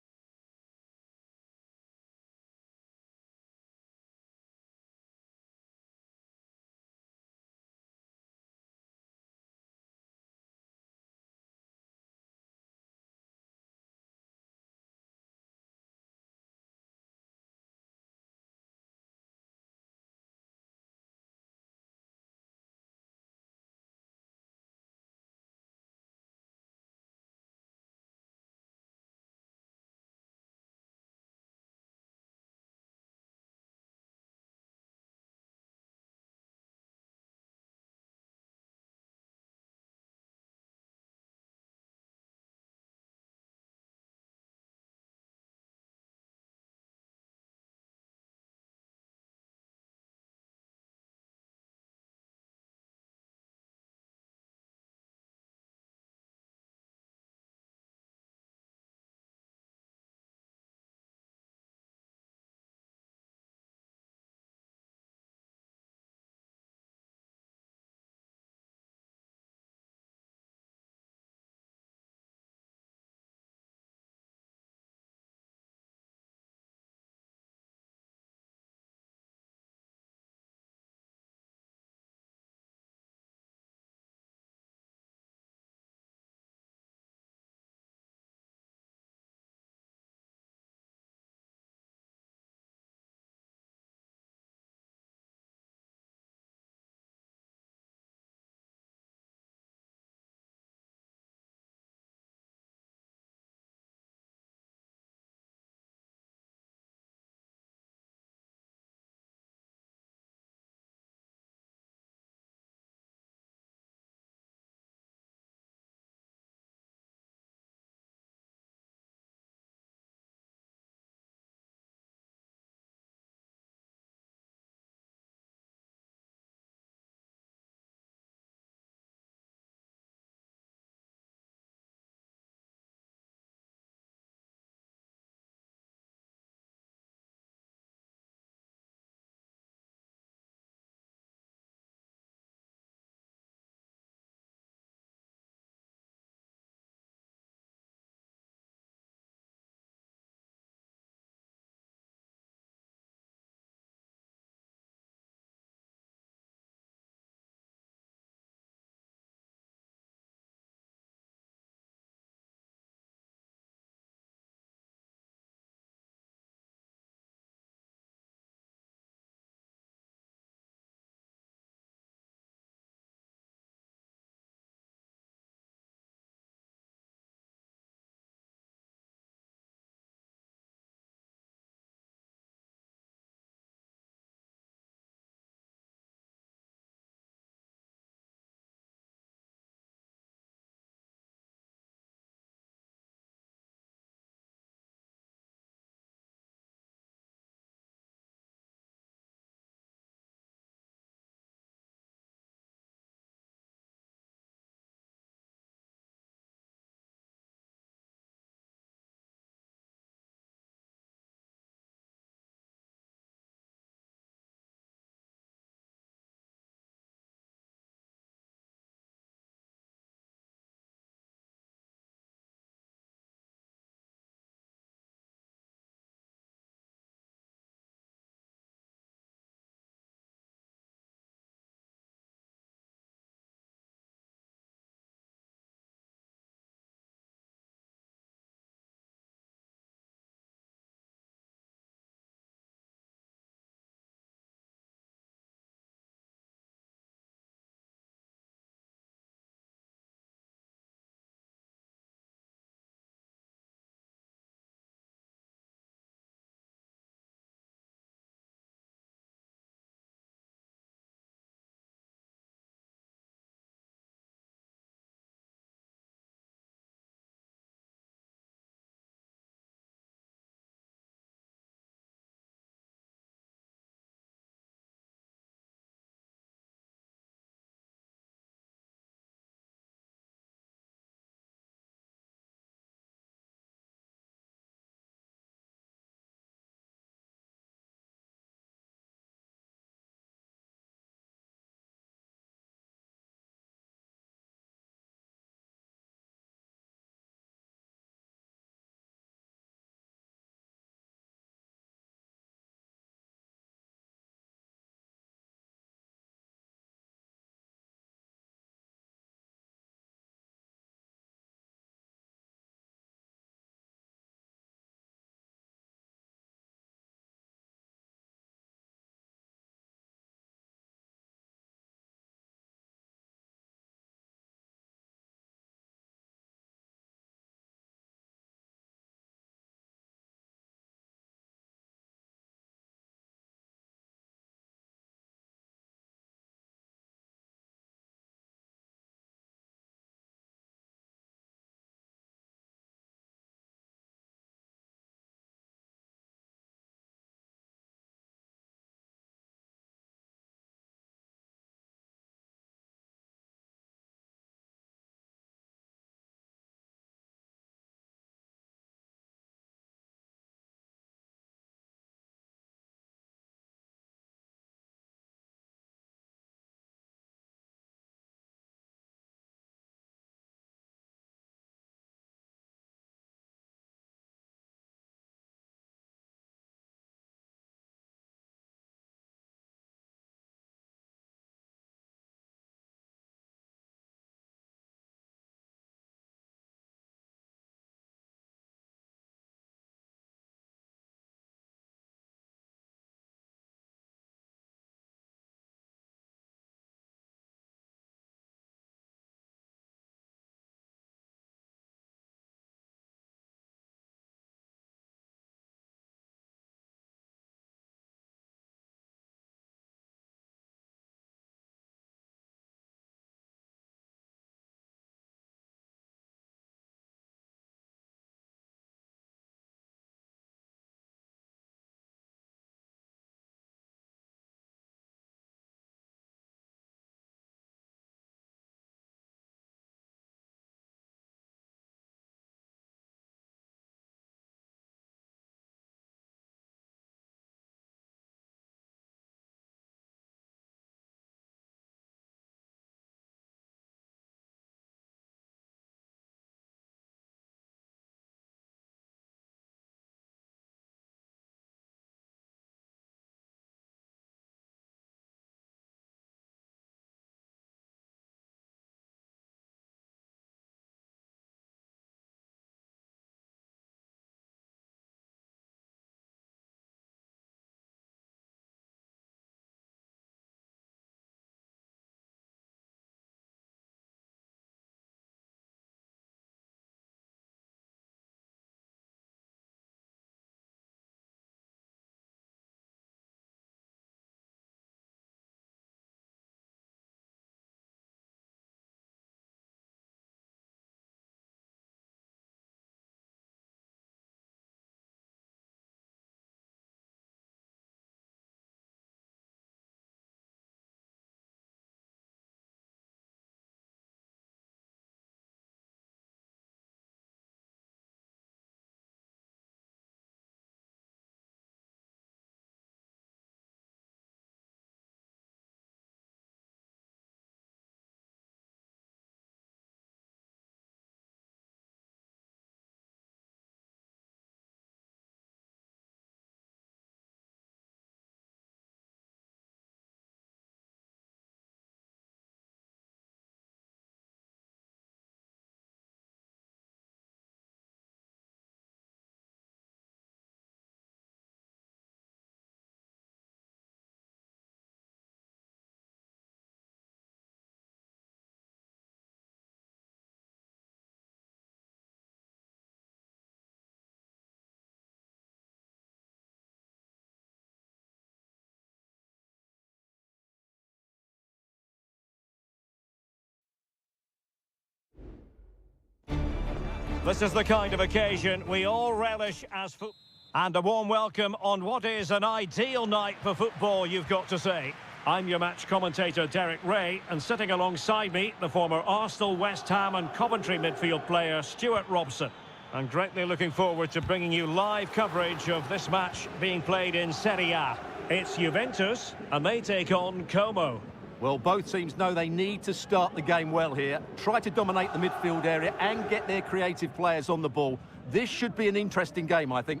[SPEAKER 1] This is the kind of occasion we all relish as football. And a warm welcome on what is an ideal night for football, you've got to say. I'm your match commentator, Derek Ray, and sitting alongside me, the former Arsenal, West Ham and Coventry midfield player, Stuart Robson. I'm greatly looking forward to bringing you live coverage of this match being played in Seria. It's Juventus, and they take on Como.
[SPEAKER 2] Well, both teams know they need to start the game well here. Try to dominate the midfield area and get their creative players on the ball. This should be an interesting game, I think.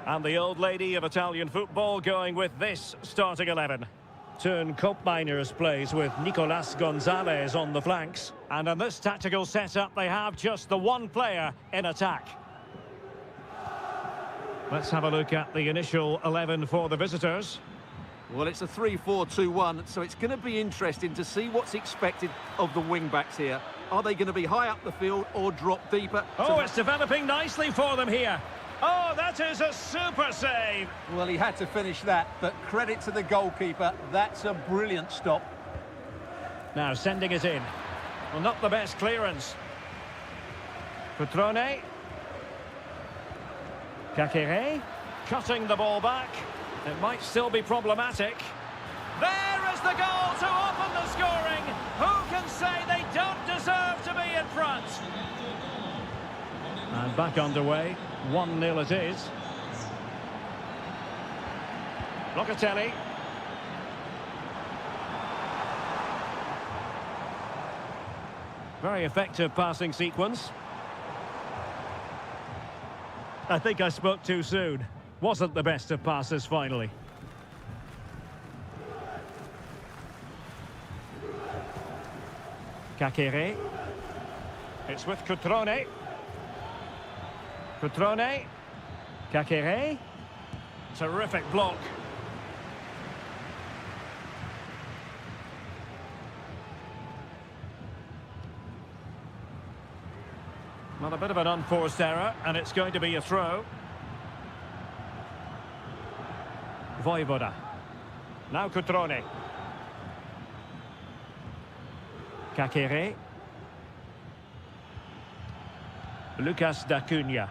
[SPEAKER 1] And the old lady of Italian football going with this starting 11. Turn Koopmeiners plays with Nicolas Gonzalez on the flanks. And in this tactical setup, they have just the one player in attack. Let's have a look at the initial 11 for the visitors.
[SPEAKER 2] Well, it's a 3-4-2-1, so it's going to be interesting to see what's expected of the wing-backs here. Are they going to be high up the field or drop deeper?
[SPEAKER 1] Oh, it's developing nicely for them here. Oh, that is a super save.
[SPEAKER 2] Well, he had to finish that, but credit to the goalkeeper. That's a brilliant stop.
[SPEAKER 1] Now sending it in. Well, not the best clearance. Cutrone. Kakere. Cutting the ball back. It might still be problematic. There is the goal to open the scoring. Who can say they don't deserve to be in front? And back underway. 1-0 it is. Locatelli. Very effective passing sequence. I think I spoke too soon. Wasn't the best of passes finally. Kakere. It's with Cutrone. Cutrone. Kakere. Terrific block. Well, a bit of an unforced error, and it's going to be a throw. Voivoda. Now Cutrone. Kakere. Lucas D'Acunha.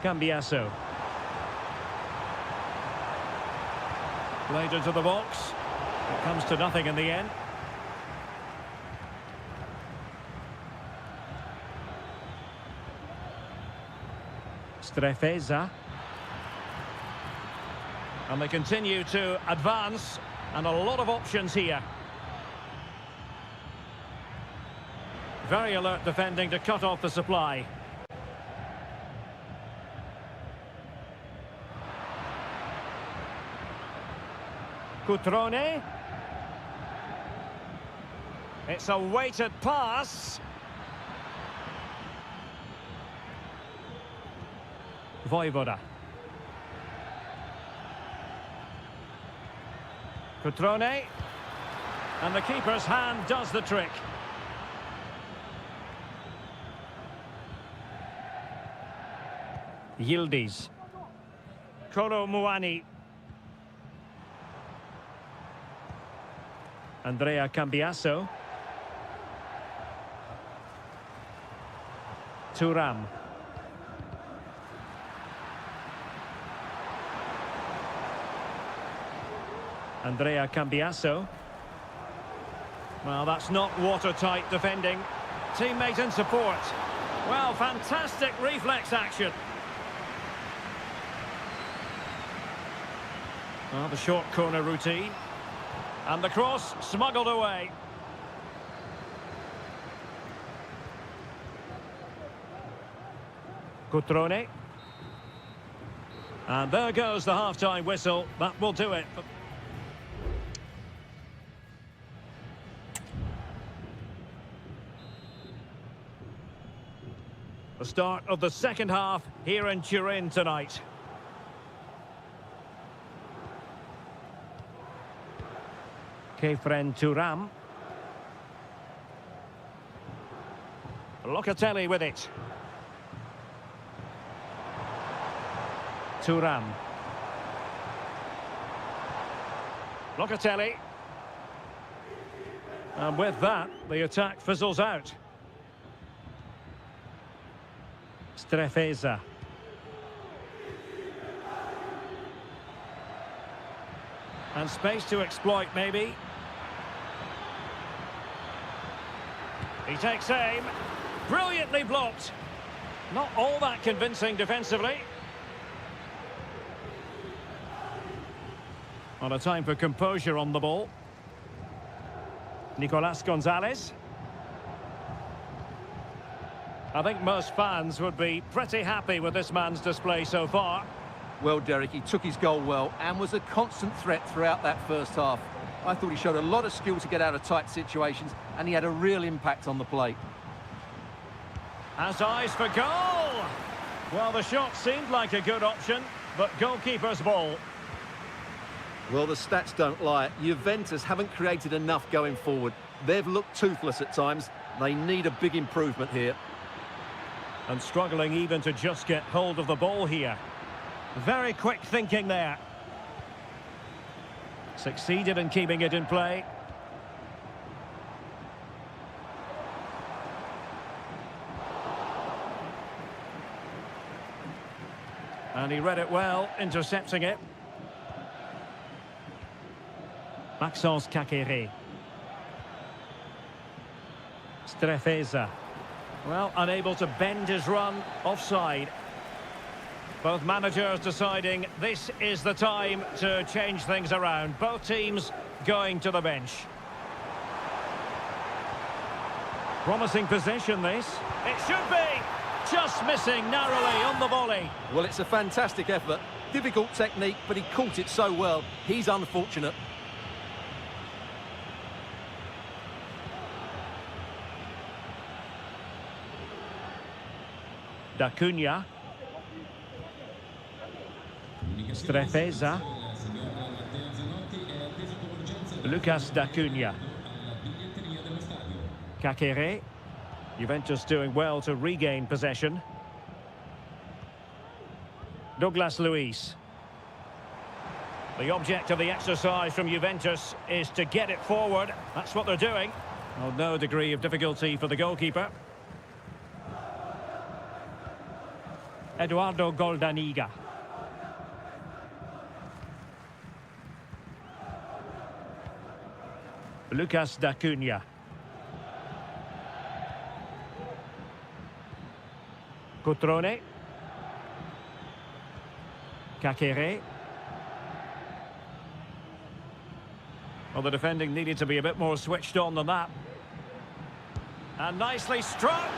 [SPEAKER 1] Cambiasso. Played into the box. It comes to nothing in the end. Strefeza. And they continue to advance, and a lot of options here. Very alert defending to cut off the supply. Cutrone. It's a weighted pass. Voivoda. Cutrone. And the keeper's hand does the trick. Yildiz. Kolo Muani. Andrea Cambiasso. Thuram. Andrea Cambiasso. Well, that's not watertight defending. Teammate in support. Well, fantastic reflex action. Well, the short corner routine. And the cross smuggled away. Cutrone. And there goes the half-time whistle. That will do it. The start of the second half here in Turin tonight. Kefren Thuram. Locatelli with it. Thuram. Locatelli. And with that, the attack fizzles out. Strefeza. And space to exploit, maybe. He takes aim. Brilliantly blocked. Not all that convincing defensively. On a time for composure on the ball. Nicolas Gonzalez. I think most fans would be pretty happy with this man's display so far.
[SPEAKER 2] Well, Derek, he took his goal well and was a constant threat throughout that first half. I thought he showed a lot of skill to get out of tight situations, and he had a real impact on the plate.
[SPEAKER 1] Has eyes for goal! Well, the shot seemed like a good option, but goalkeeper's ball.
[SPEAKER 2] Well, the stats don't lie. Juventus haven't created enough going forward. They've looked toothless at times. They need a big improvement here.
[SPEAKER 1] And struggling even to just get hold of the ball here. Very quick thinking there. Succeeded in keeping it in play. And he read it well, intercepting it. Maxence Kakere. Strefeza. Well, unable to bend his run, offside. Both managers deciding this is the time to change things around. Both teams going to the bench. Promising position, this. It should be. Just missing narrowly on the volley.
[SPEAKER 2] Well, it's a fantastic effort. Difficult technique, but he caught it so well. He's unfortunate.
[SPEAKER 1] Da Cunha. Strefeza. Lucas Da Cunha. Kakere. Juventus doing well to regain possession. Douglas Luiz. The object of the exercise from Juventus is to get it forward. That's what they're doing. Well, no degree of difficulty for the goalkeeper. Eduardo Goldaniga. Lucas Da Cunha. Cutrone. Kakere. Well, the defending needed to be a bit more switched on than that. And nicely struck.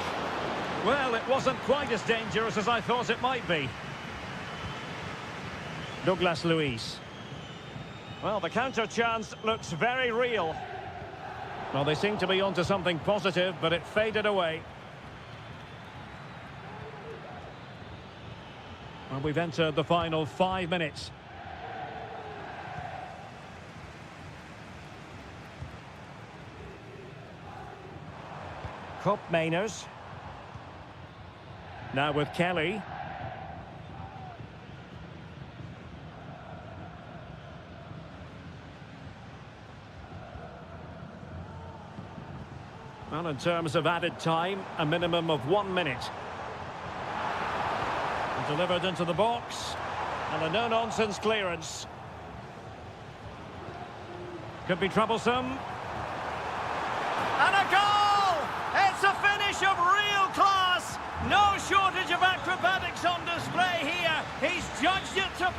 [SPEAKER 1] Well, it wasn't quite as dangerous as I thought it might be. Douglas Luiz. Well, the counter chance looks very real. Well, they seem to be onto something positive, but it faded away. Well, we've entered the final 5 minutes. Cup Mainers. Now with Kelly. Well, in terms of added time, a minimum of 1 minute. Delivered into the box. And a no-nonsense clearance. Could be troublesome. And a goal! It's a finish of real class! No shortage of acrobatics on display here. He's judged it to...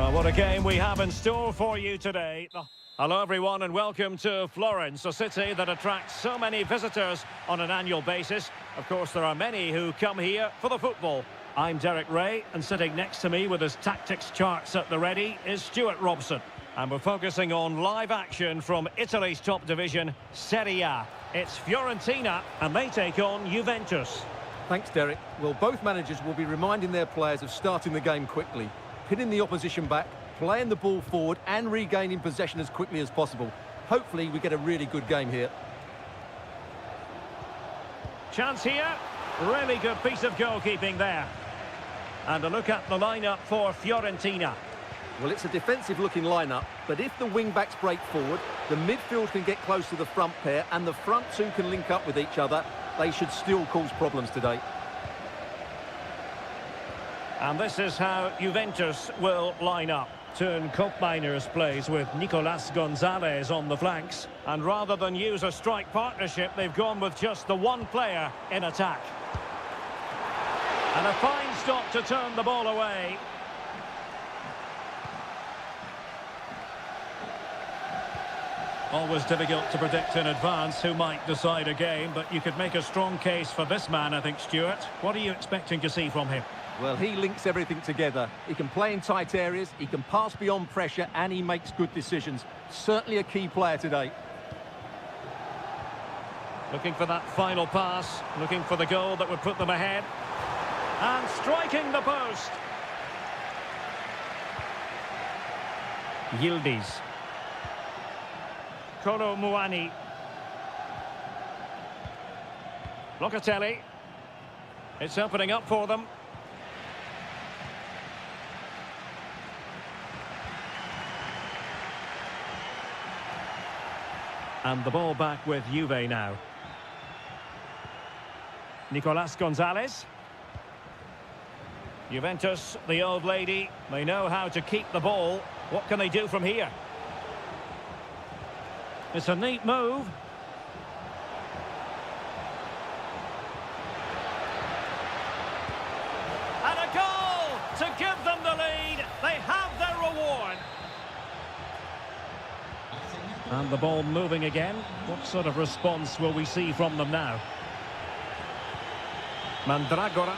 [SPEAKER 1] Well, what a game we have in store for you today. Hello everyone and welcome to Florence, a city that attracts so many visitors on an annual basis. Of course, there are many who come here for the football. I'm Derek Ray, and sitting next to me with his tactics charts at the ready is Stuart Robson. And we're focusing on live action from Italy's top division, Seria. It's Fiorentina, and they take on Juventus.
[SPEAKER 2] Thanks, Derek. Well, both managers will be reminding their players of starting the game quickly, pinning the opposition back, playing the ball forward and regaining possession as quickly as possible. Hopefully we get a really good game here.
[SPEAKER 1] Chance here. Really good piece of goalkeeping there. And a look at the lineup for Fiorentina.
[SPEAKER 2] Well, it's a defensive-looking lineup, but if the wing-backs break forward, the midfield can get close to the front pair and the front two can link up with each other, they should still cause problems today.
[SPEAKER 1] And this is how Juventus will line up. Turn Koopmeiners plays with Nicolas Gonzalez on the flanks. And rather than use a strike partnership, they've gone with just the one player in attack. And a fine stop to turn the ball away. Always difficult to predict in advance who might decide a game, but you could make a strong case for this man, I think, Stuart. What are you expecting to see from him?
[SPEAKER 2] Well, he links everything together. He can play in tight areas, he can pass beyond pressure, and he makes good decisions. Certainly a key player today.
[SPEAKER 1] Looking for that final pass, looking for the goal that would put them ahead. And striking the post. Yildiz. Kolo Muani. Locatelli. It's opening up for them. And the ball back with Juve now. Nicolas Gonzalez. Juventus, the old lady, they know how to keep the ball. What can they do from here? It's a neat move. And a goal to give them the lead. They have their reward. And the ball moving again. What sort of response will we see from them now? Mandragora.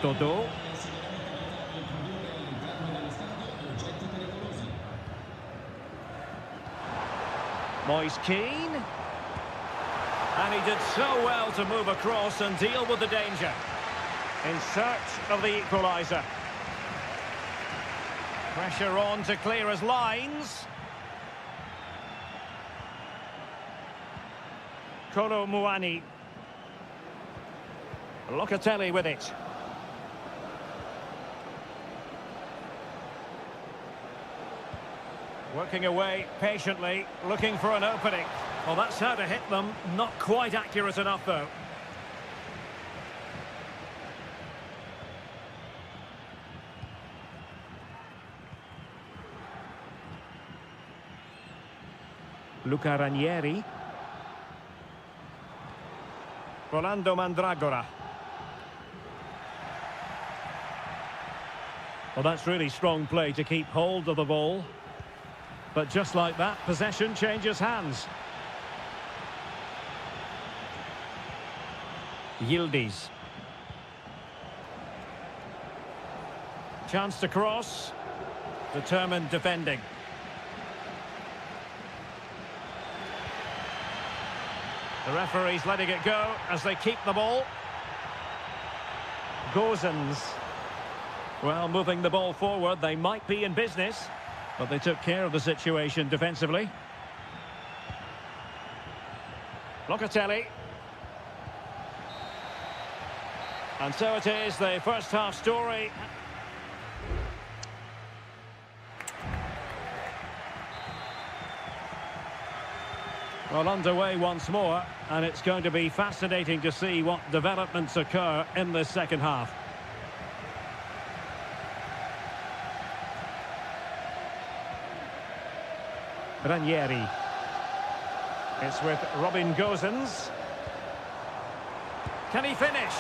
[SPEAKER 1] Dodo. Moise Keane. And he did so well to move across and deal with the danger. In search of the equaliser. Pressure on to clear his lines. Kolo Muani. Locatelli with it. Working away patiently, looking for an opening. Well, that's how to hit them. Not quite accurate enough, though. Luca Ranieri. Rolando Mandragora. Well, that's really strong play to keep hold of the ball. But just like that, possession changes hands. Yildiz. Chance to cross. Determined defending. The referee's letting it go as they keep the ball. Gozens. Well, moving the ball forward, they might be in business, but they took care of the situation defensively. Locatelli. And so it is, the first half story. Well, underway once more, and it's going to be fascinating to see what developments occur in this second half. Ranieri. It's with Robin Gozens. Can he finish?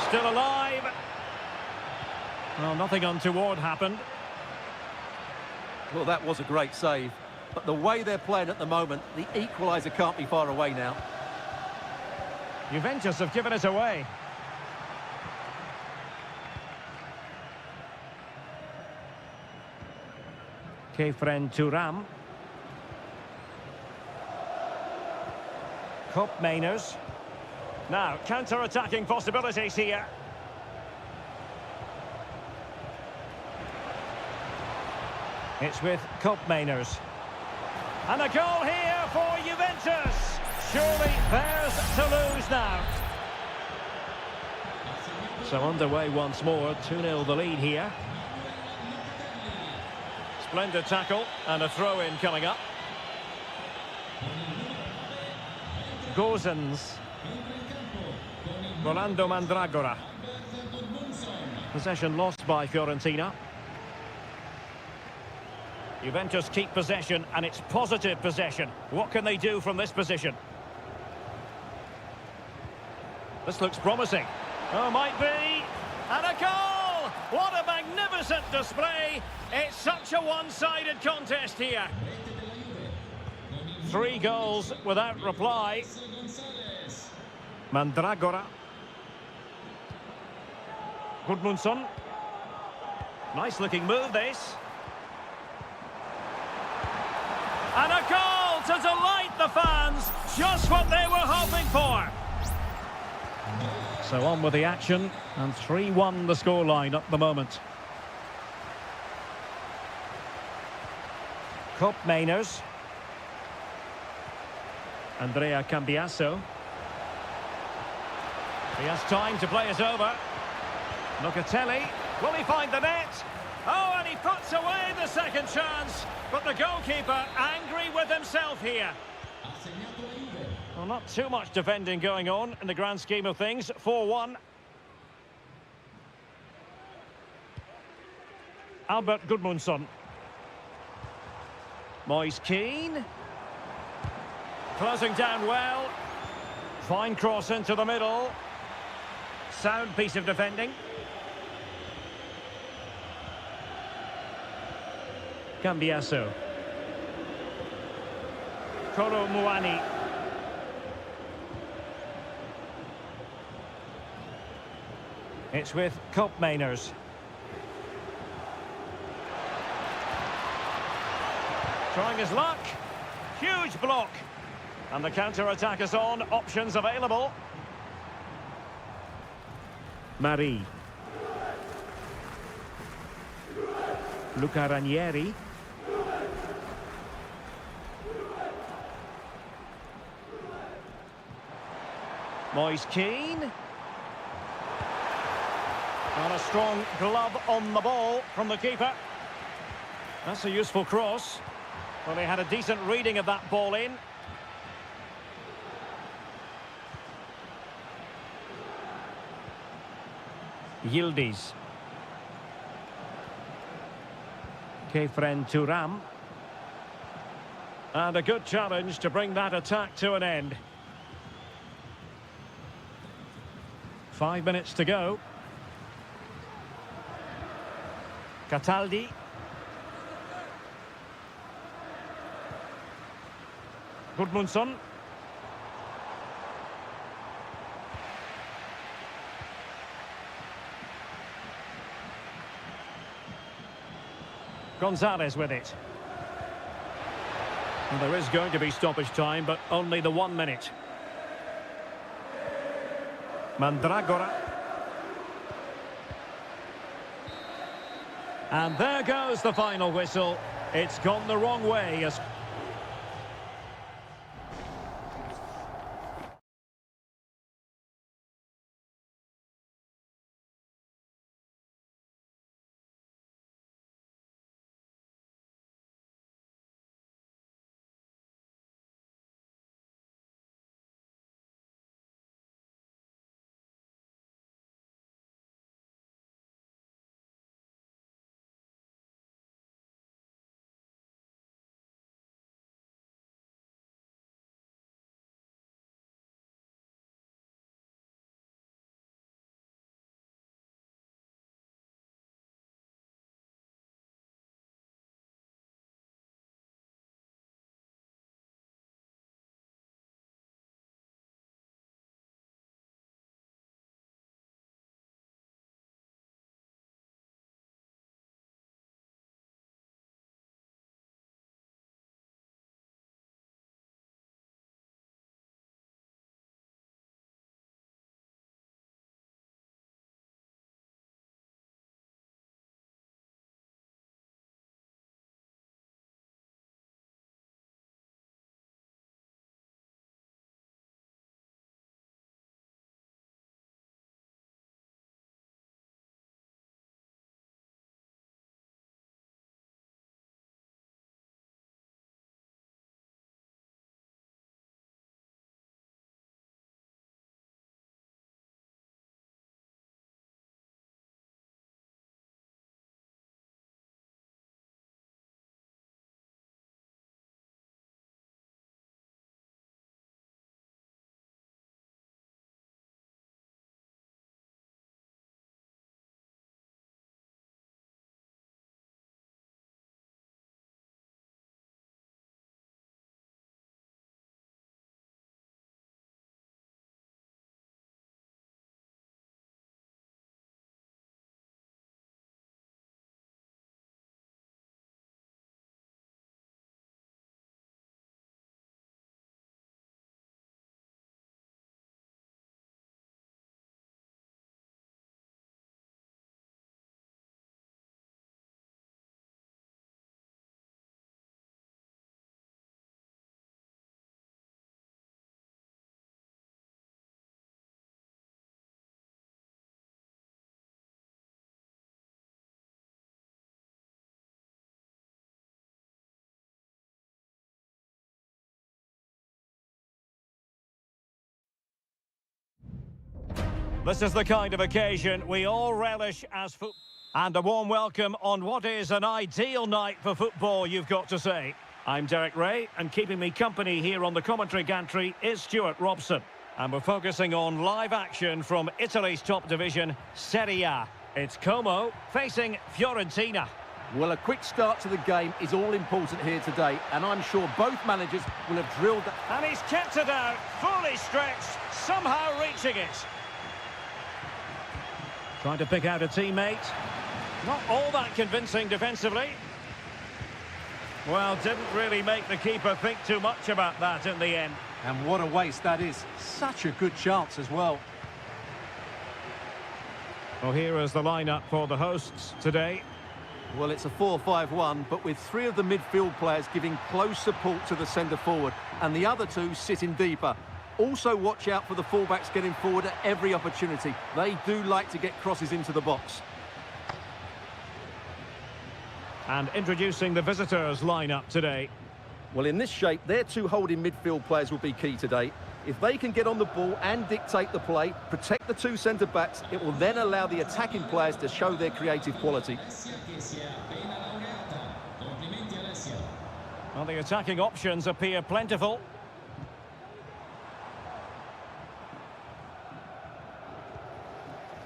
[SPEAKER 1] Still alive. Well, nothing untoward happened.
[SPEAKER 2] Well, that was a great save. But the way they're playing at the moment, the equaliser can't be far away now.
[SPEAKER 1] Juventus have given it away. Kefren Turam. Mainers. Now, counter-attacking possibilities here. It's with Mainers. And a goal here for Juventus. Surely theirs to lose now. So underway once more, 2-0 the lead here. Splendid tackle and a throw-in coming up. Gozens. Rolando Mandragora. Possession lost by Fiorentina. Juventus keep possession, and it's positive possession. What can they do from this position? This looks promising. Oh, might be. And a goal! What a magnificent display. It's such a one-sided contest here. 3 goals without reply. Mandragora. Gudmundsson. Nice looking move this. And a goal to delight the fans. Just what they were hoping for. So on with the action, and 3-1 the scoreline at the moment. Mainers. Andrea Cambiasso. He has time to play it over. Locatelli. Will he find the net? Oh, and he puts away the second chance. But the goalkeeper angry with himself here. Well, not too much defending going on in the grand scheme of things. 4-1. Albert Gudmundsson. Moise Keane. Closing down well. Fine cross into the middle. Sound piece of defending. Cambiasso. Kolo Muani. It's with Mainers. Trying his luck. Huge block. And the counter-attack is on. Options available. Marie. Luca Ranieri. Moise Keane. And a strong glove on the ball from the keeper. That's a useful cross. Well, he had a decent reading of that ball in. Yildiz. Kefren Turam. And a good challenge to bring that attack to an end. 5 minutes to go. Cataldi. Gudmundsson. Gonzalez with it. And there is going to be stoppage time, but only the 1 minute. Mandragora. And there goes the final whistle. It's gone the wrong way as This is the kind of occasion we all relish as football. And a warm welcome on what is an ideal night for football, you've got to say. I'm Derek Ray, and keeping me company here on the commentary gantry is Stuart Robson. And we're focusing on live action from Italy's top division, Seria. It's Como facing Fiorentina.
[SPEAKER 2] Well, a quick start to the game is all important here today, and I'm sure both managers will have drilled that.
[SPEAKER 1] And he's kept it out, fully stretched, somehow reaching it. Trying to pick out a teammate. Not all that convincing defensively. Well, didn't really make the keeper think too much about that in the end.
[SPEAKER 4] And what a waste that is. Such a good chance as well.
[SPEAKER 1] Well, here is the lineup for the hosts today.
[SPEAKER 2] Well, it's a 4-5-1, but with three of the midfield players giving close support to the centre forward, and the other two sitting deeper. Also watch out for the fullbacks getting forward at every opportunity. They do like to get crosses into the box.
[SPEAKER 1] And introducing the visitors' lineup today.
[SPEAKER 2] Well, in this shape, their two holding midfield players will be key today. If they can get on the ball and dictate the play, protect the two centre-backs, it will then allow the attacking players to show their creative quality.
[SPEAKER 1] Well, the attacking options appear plentiful.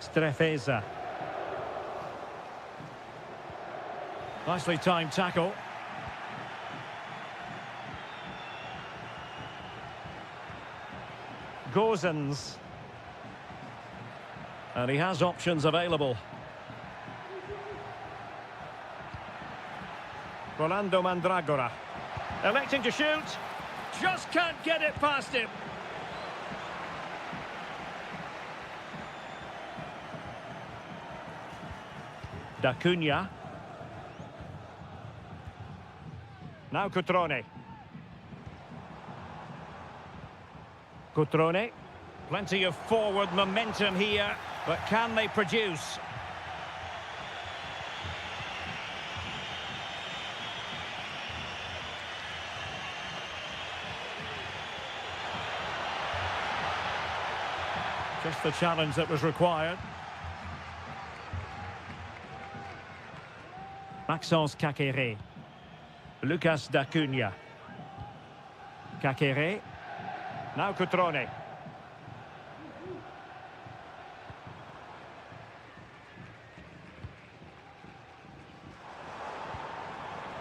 [SPEAKER 1] Strefeza. Nicely timed tackle. Gozens. And he has options available. Rolando Mandragora. Electing to shoot. Just can't get it past him. Da Cunha. Now Cutrone. Cutrone. Plenty of forward momentum here, but can they produce? Just the challenge that was required. Maxence Caqueret. Lucas Da Cunha. Caqueret. Now Cutrone.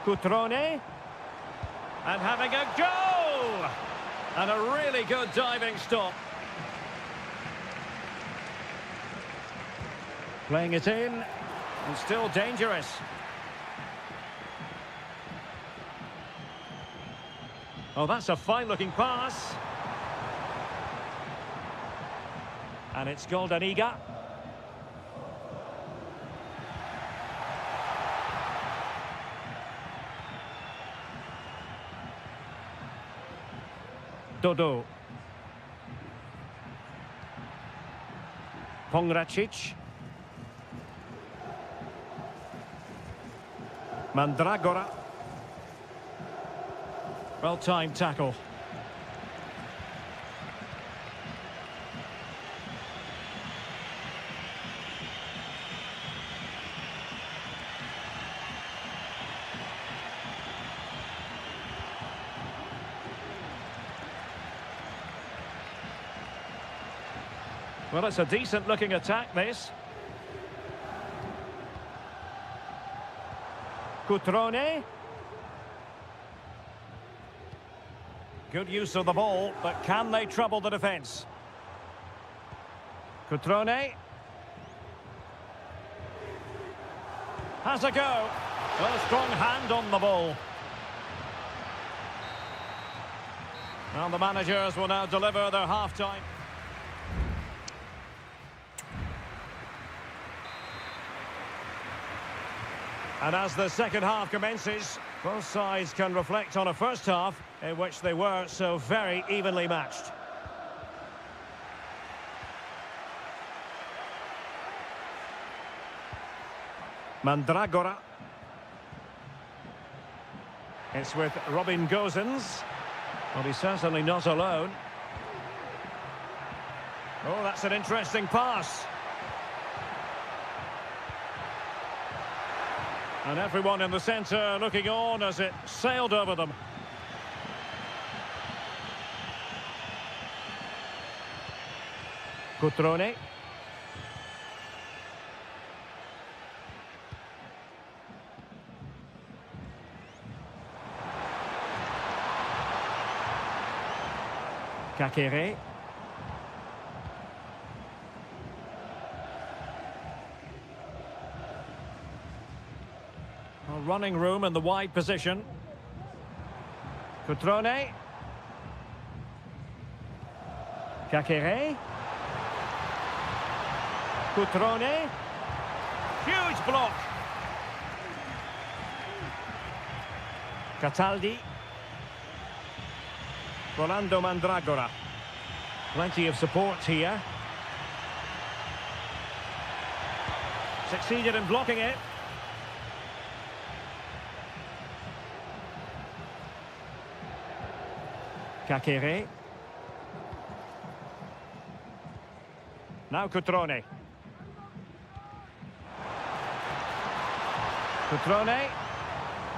[SPEAKER 1] Cutrone. And having a goal! And a really good diving stop. Playing it in. And still dangerous. Oh, that's a fine-looking pass. And it's Goldaniga. Dodo. Pongracic. Mandragora. Well-timed tackle. Well, it's a decent-looking attack, this. Cutrone. Good use of the ball, but can they trouble the defence? Cutrone. Has a go. Well, a strong hand on the ball. Well, the managers will now deliver their half-time. And as the second half commences, both sides can reflect on a first half in which they were so very evenly matched. Mandragora. It's with Robin Gozens. Well, he's certainly not alone. Oh, that's an interesting pass. And everyone in the centre looking on as it sailed over them. Cutrone. Kakere. Running room in the wide position. Cutrone. Kakere. Cutrone. Huge block. Cataldi. Rolando Mandragora. Plenty of support here. Succeeded in blocking it. Kakere. Now Cutrone. Cutrone.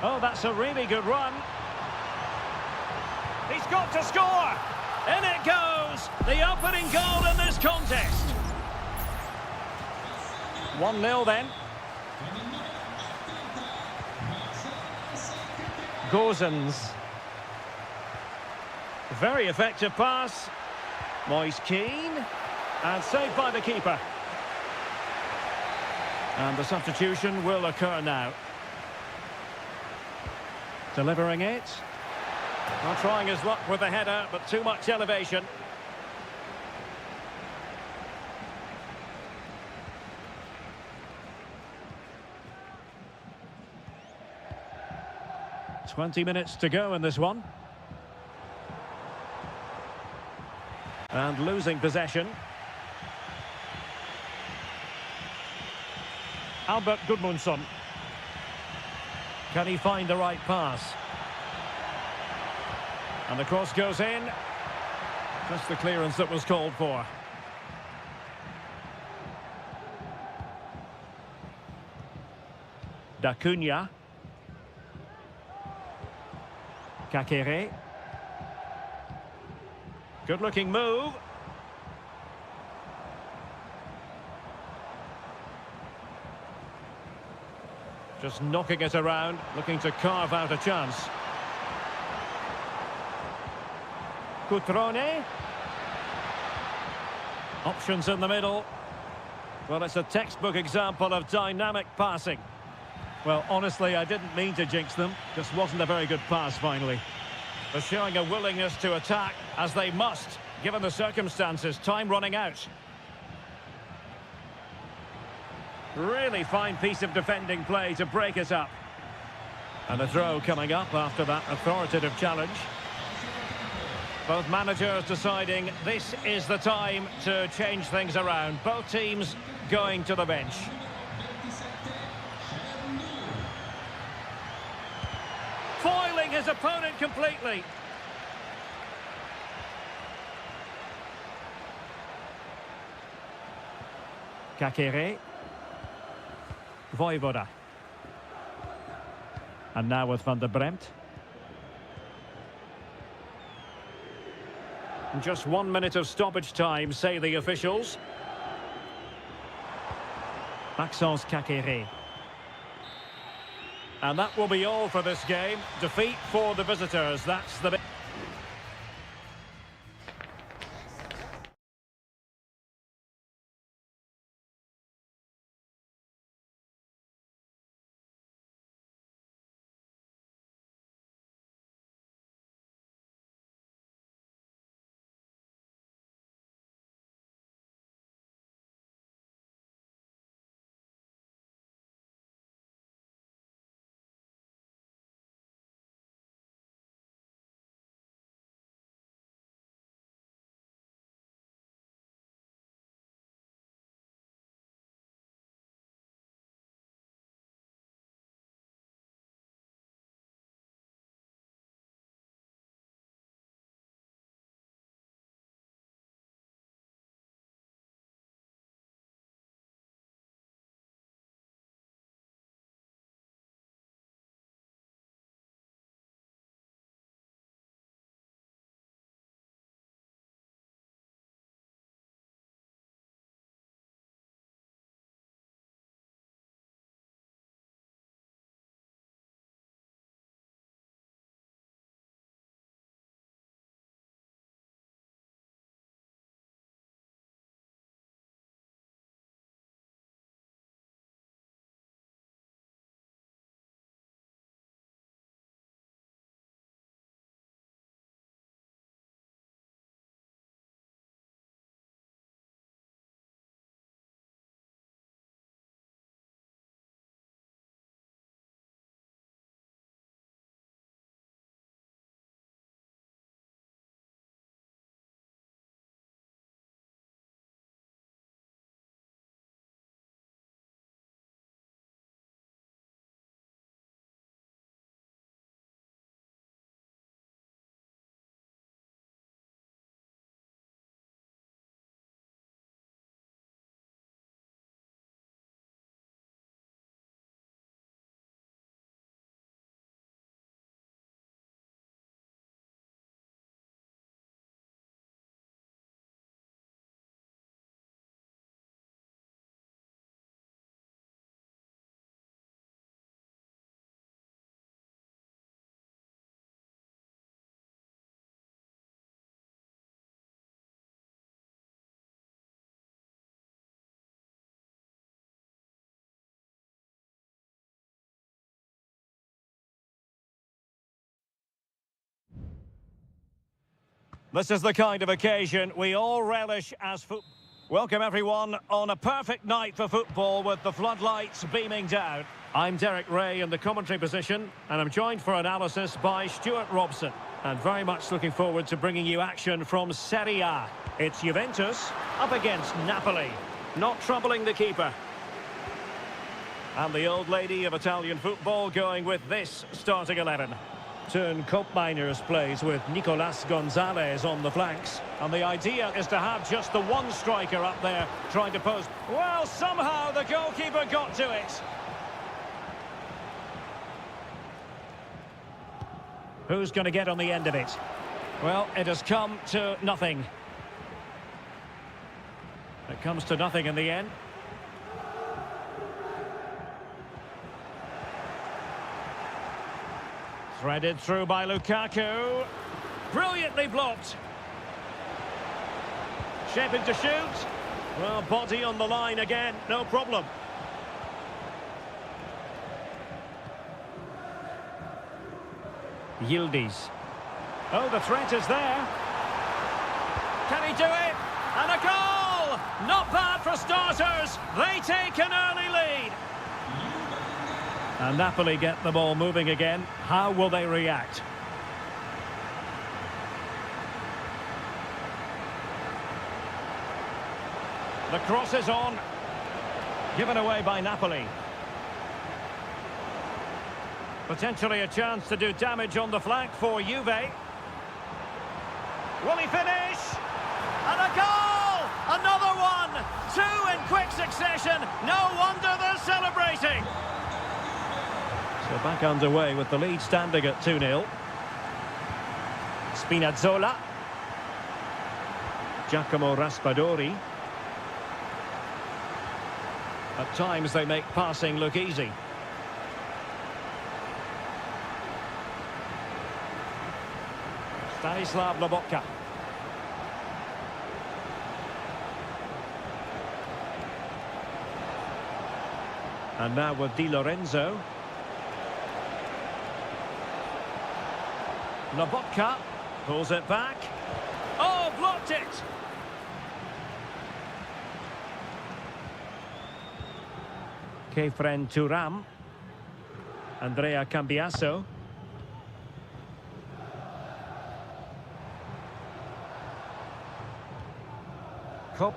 [SPEAKER 1] Oh, that's a really good run. He's got to score! In it goes! The opening goal in this contest. 1-0 then. Gozens. Very effective pass. Moise Keane. And saved by the keeper. And the substitution will occur now. Delivering it. Not trying his luck with the header, but too much elevation. "20 minutes to go in this one. And losing possession. Albert Gudmundsson. Can he find the right pass? And the cross goes in. Just the clearance that was called for. Da Cunha. Kakere. Good-looking move. Just knocking it around, looking to carve out a chance. Cutrone. Options in the middle. Well, it's a textbook example of dynamic passing. Well, honestly, I didn't mean to jinx them. Just wasn't a very good pass, finally. They're showing a willingness to attack, as they must, given the circumstances. Time running out. Really fine piece of defending play to break it up. And a throw coming up after that authoritative challenge. Both managers deciding this is the time to change things around. Both teams going to the bench. Foiling his opponent completely. Kakere. Voivoda. And now with Van der Bremt. Just 1 minute of stoppage time, say the officials. Maxence Kakere. And that will be all for this game. Defeat for the visitors. That's the... This is the kind of occasion we all relish as football. Welcome everyone on a perfect night for football with the floodlights beaming down. I'm Derek Ray in the commentary position and I'm joined for analysis by Stuart Robson. And very much looking forward to bringing you action from Seria. It's Juventus up against Napoli, not troubling the keeper. And the old lady of Italian football going with this starting 11. Turn Miners plays with Nicolas Gonzalez on the flanks. And the idea is to have just the one striker up there trying to post. Well, somehow the goalkeeper got to it. Who's going to get on the end of it? Well, it has come to nothing. It comes to nothing in the end. Threaded through by Lukaku. Brilliantly blocked. Shaping to shoot. Well, body on the line again, no problem. Yildiz. Oh, the threat is there. Can he do it? And a goal! Not bad for starters. They take an early lead. And Napoli get the ball moving again. How will they react? The cross is on. Given away by Napoli. Potentially a chance to do damage on the flank for Juve. Will he finish? And a goal! Another one! Two in quick succession. No wonder they're celebrating. So back underway with the lead standing at 2-0. Spinazzola. Giacomo Raspadori. At times they make passing look easy. Stanislav Lobotka. And now with Di Lorenzo. Lobotka pulls it back. Oh, blocked it! Kefren Turam. Andrea Cambiaso.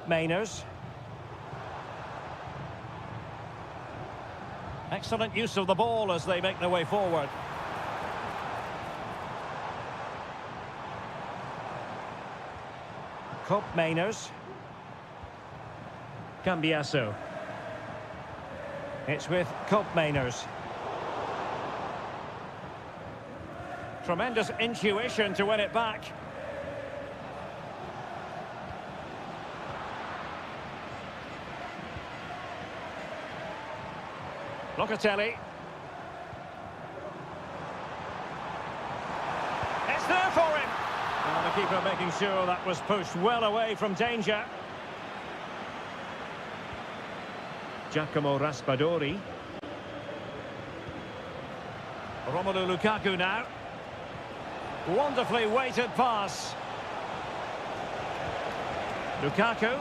[SPEAKER 1] Mainers. Excellent use of the ball as they make their way forward. Mainers. Cambiaso. It's with Mainers. Tremendous intuition to win it back. Locatelli. It's there for him. And the keeper making sure that was pushed well away from danger. Giacomo Raspadori. Romelu Lukaku now. Wonderfully weighted pass. Lukaku.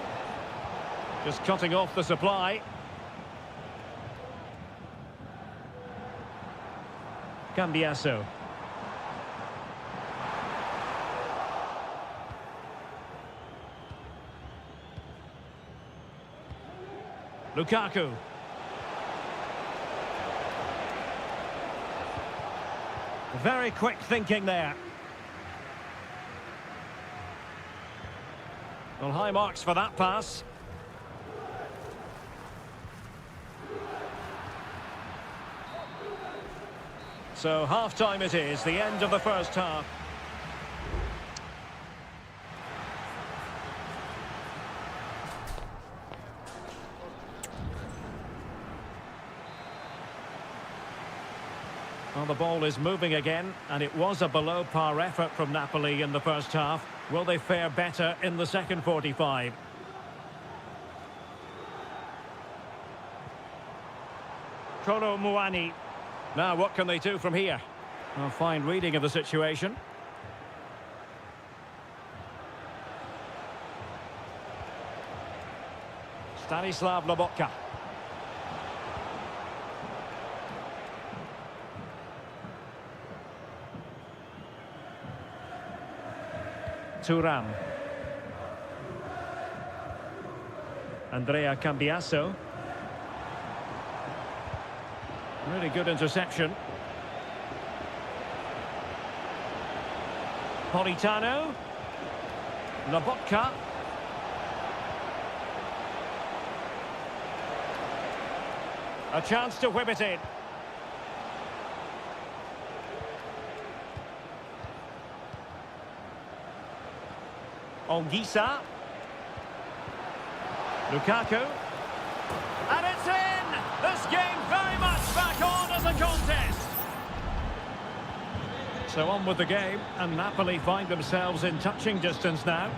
[SPEAKER 1] Just cutting off the supply. Cambiaso. Lukaku. Very quick thinking there. Well, high marks for that pass. So half-time it is, the end of the first half. Well, the ball is moving again, and it was a below-par effort from Napoli in the first half. Will they fare better in the second 45? Kolo Muani. Now, what can they do from here? A fine reading of the situation. Stanislav Lobotka. Thuram. Andrea Cambiaso. Really good interception. Politano. Lobotka. A chance to whip it in. Ongisa. Lukaku. And it's in! This game very much back on as a contest. So on with the game, and Napoli find themselves in touching distance now.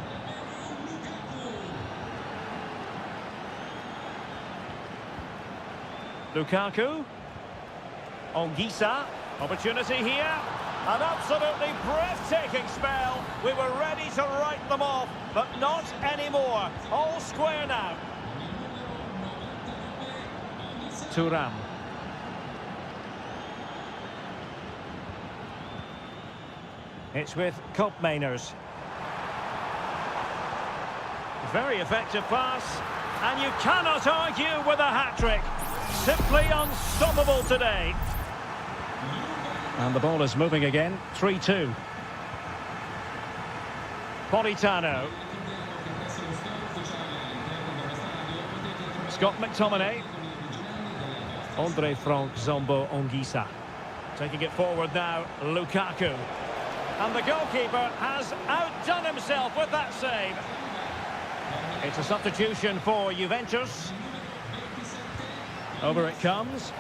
[SPEAKER 1] Lukaku. Ongisa. Opportunity here. An absolutely breathtaking spell. We were ready to write them off, but not anymore. All square now. Thuram. It's with Koopmeiners. Very effective pass, and you cannot argue with a hat-trick. Simply unstoppable today. And the ball is moving again, 3-2. Politano. Scott McTominay. Andre Frank Zombo Ongisa. Taking it forward now, Lukaku. And the goalkeeper has outdone himself with that save. It's a substitution for Juventus. Over it comes.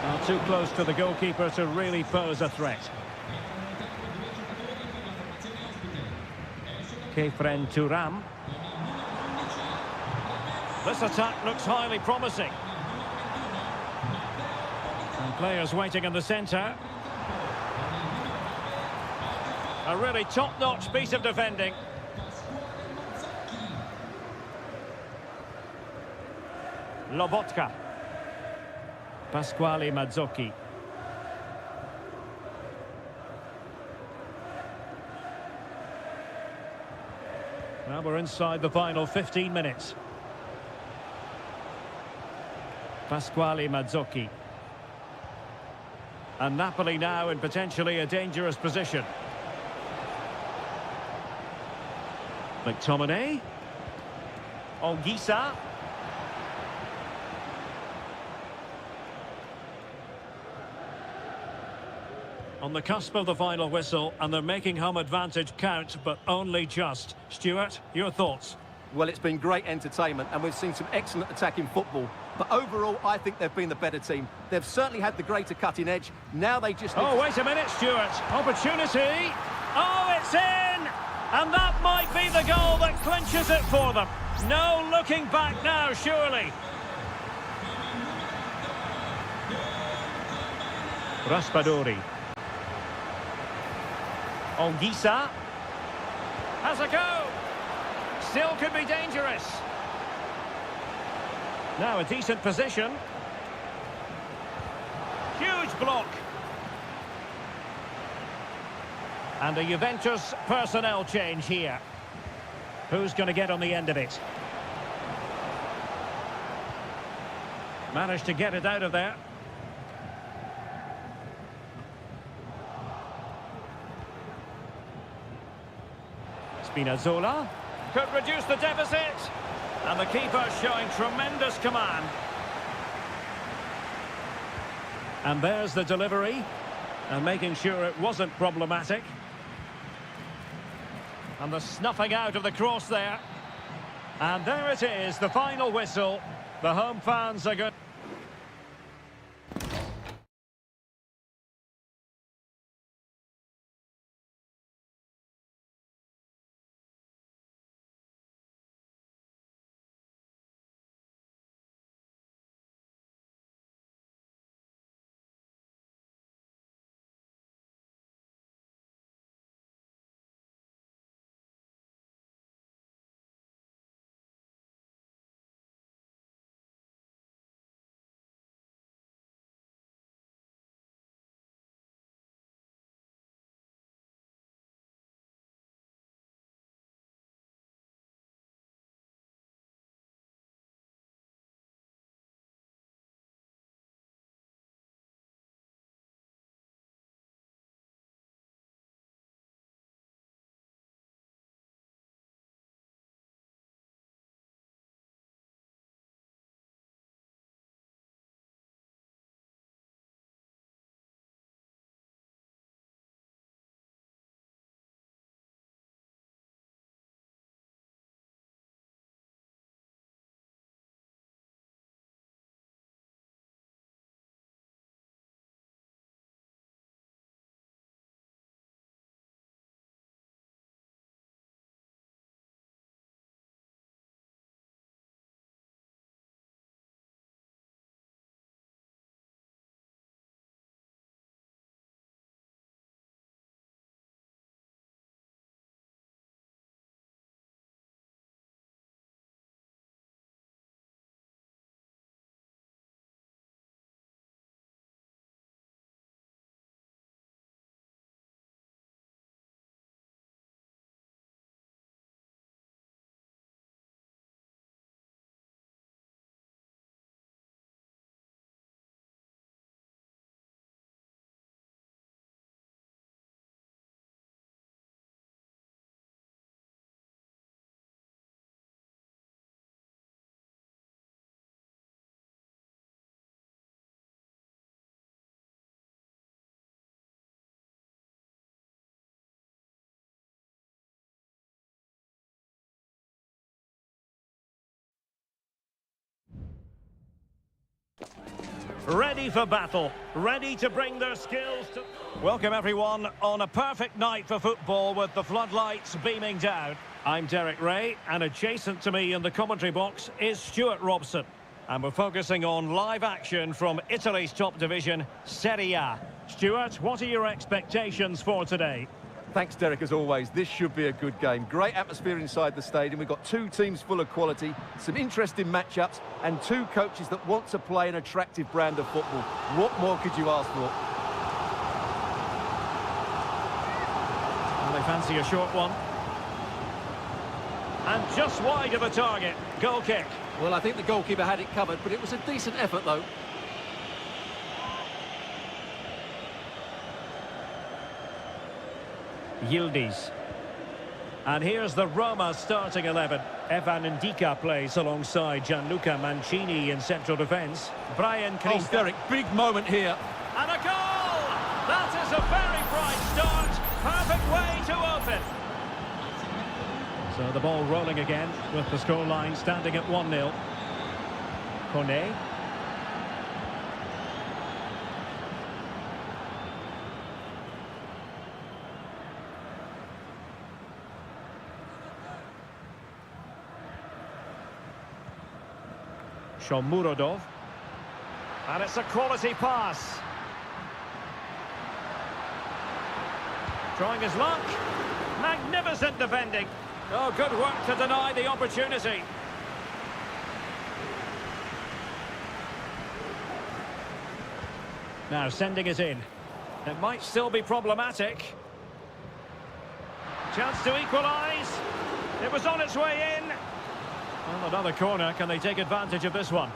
[SPEAKER 1] Not too close to the goalkeeper to really pose a threat. Kefren Thuram. This attack looks highly promising. And players waiting in the centre. A really top-notch piece of defending. Lobotka. Pasquale Mazzocchi. Now we're inside the final 15 minutes. Pasquale Mazzocchi. And Napoli now in potentially a dangerous position. McTominay. Ongisa. On the cusp of the final whistle, and they're making home advantage count, but only just. Stuart, your thoughts?
[SPEAKER 2] Well, it's been great entertainment, and we've seen some excellent attacking football. But overall, I think they've been the better team. They've certainly had the greater cutting edge. Now they just...
[SPEAKER 1] Oh, wait a minute, Stuart. Opportunity. Oh, it's in! And that might be the goal that clinches it for them. No looking back now, surely. Raspadori. Ongisa. Has a go. Still could be dangerous. Now a decent position. Huge block. And a Juventus personnel change here. Who's going to get on the end of it? Managed to get it out of there. Spinazzola could reduce the deficit, and the keeper showing tremendous command. And there's the delivery, and making sure it wasn't problematic. And the snuffing out of the cross there. And there it is, the final whistle. The home fans are good. ready for battle, ready to bring their skills to... Welcome everyone on a perfect night for football with the floodlights beaming down. I'm Derek Ray, and adjacent to me in the commentary box is Stuart Robson. And we're focusing on live action from Italy's top division, Seria. Stuart, what are your expectations for today?
[SPEAKER 2] Thanks, Derek, as always. This should be a good game. Great atmosphere inside the stadium. We've got two teams full of quality, some interesting matchups, and two coaches that want to play an attractive brand of football. What more could you ask for?
[SPEAKER 1] Well, they fancy a short one. And just wide of the target. Goal kick.
[SPEAKER 2] Well, I think the goalkeeper had it covered, but it was a decent effort, though.
[SPEAKER 1] Yildiz. And here's the Roma starting 11. Evan Ndika plays alongside Gianluca Mancini in central defence. Brian
[SPEAKER 2] Oh,
[SPEAKER 1] Christ.
[SPEAKER 2] Derek, big moment here.
[SPEAKER 1] And a goal! That is a very bright start. Perfect way to open. So the ball rolling again with the scoreline standing at 1-0. Kone. Shomurodov. And it's a quality pass. Trying his luck. Magnificent defending. Oh, good work to deny the opportunity. Now sending it in. It might still be problematic. Chance to equalise. It was on its way in. Well, another corner. Can they take advantage of this one?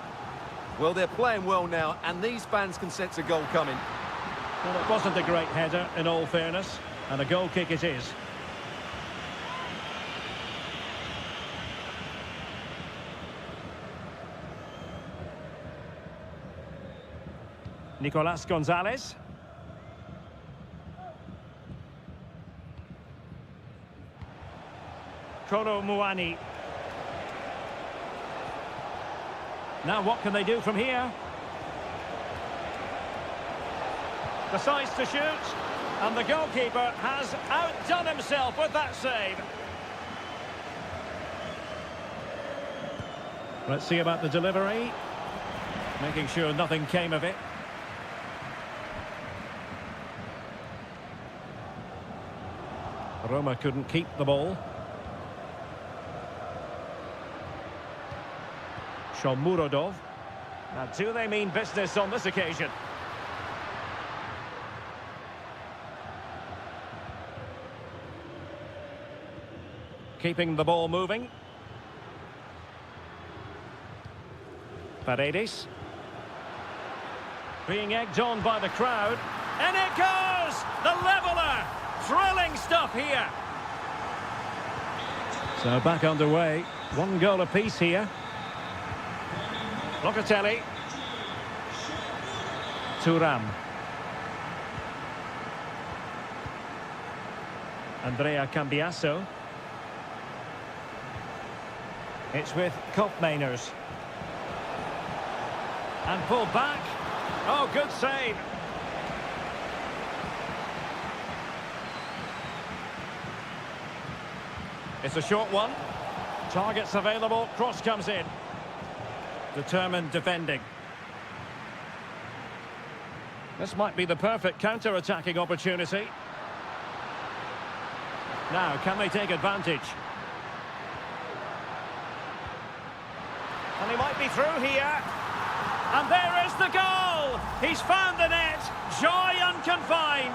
[SPEAKER 2] Well, they're playing well now, and these fans can sense a goal coming.
[SPEAKER 1] Well, it wasn't a great header, in all fairness. And a goal kick it is. Nicolas Gonzalez. Kolo Muani. Now what can they do from here? Decides to shoot. And the goalkeeper has outdone himself with that save. Let's see about the delivery. Making sure nothing came of it. Roma couldn't keep the ball. Shomurodov. Now, do they mean business on this occasion? Keeping the ball moving. Paredes. Being egged on by the crowd. And it goes! The leveller! Thrilling stuff here. So back underway. One goal apiece here. Locatelli. Thuram. Andrea Cambiasso. It's with Kopmeiners. And pulled back. Oh, good save. It's a short one. Targets available. Cross comes in. Determined defending. This might be the perfect counter-attacking opportunity. Now, can they take advantage? And he might be through here. And there is the goal! He's found the net. Joy unconfined.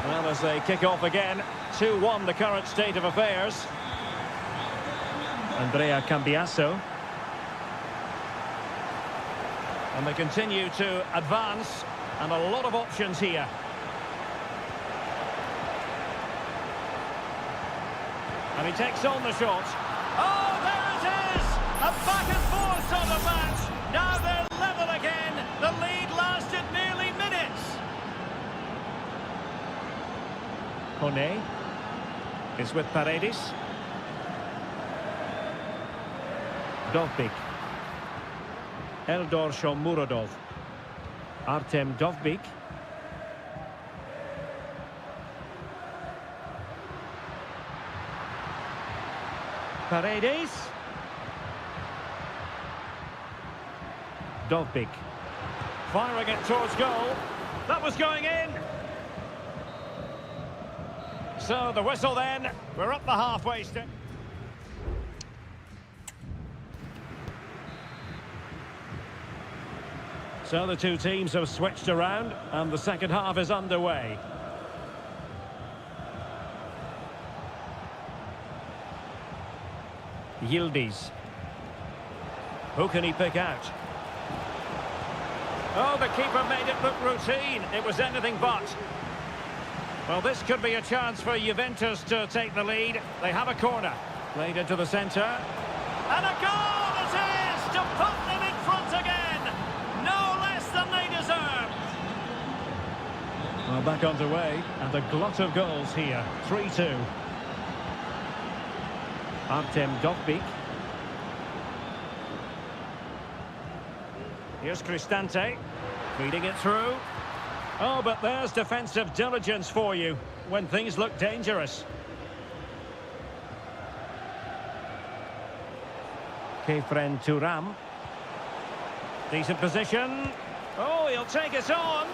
[SPEAKER 1] Well, as they kick off again, 2-1 the current state of affairs. Andrea Cambiasso. And they continue to advance, and a lot of options here. And he takes on the shot. Oh, there it is! A back and forth sort of match. Now they're level again. The lead lasted nearly minutes. Kone is with Paredes. Dovbik. Eldor Shomurodov. Artem Dovbyk. Paredes. Dovbyk. Firing it towards goal. That was going in. So the whistle then. We're up the halfway step. So the two teams have switched around and the second half is underway. Yildiz. Who can he pick out? Oh, the keeper made it look routine. It was anything but. Well, this could be a chance for Juventus to take the lead. They have a corner. Played into the centre. And a goal it is to put them in front again. No less than they deserve. Well, back underway. And a glut of goals here. 3-2. Artem Dovbyk. Here's Cristante, feeding it through. Oh, but there's defensive diligence for you when things look dangerous. Kefren Turam. Decent position. Oh, he'll take it on.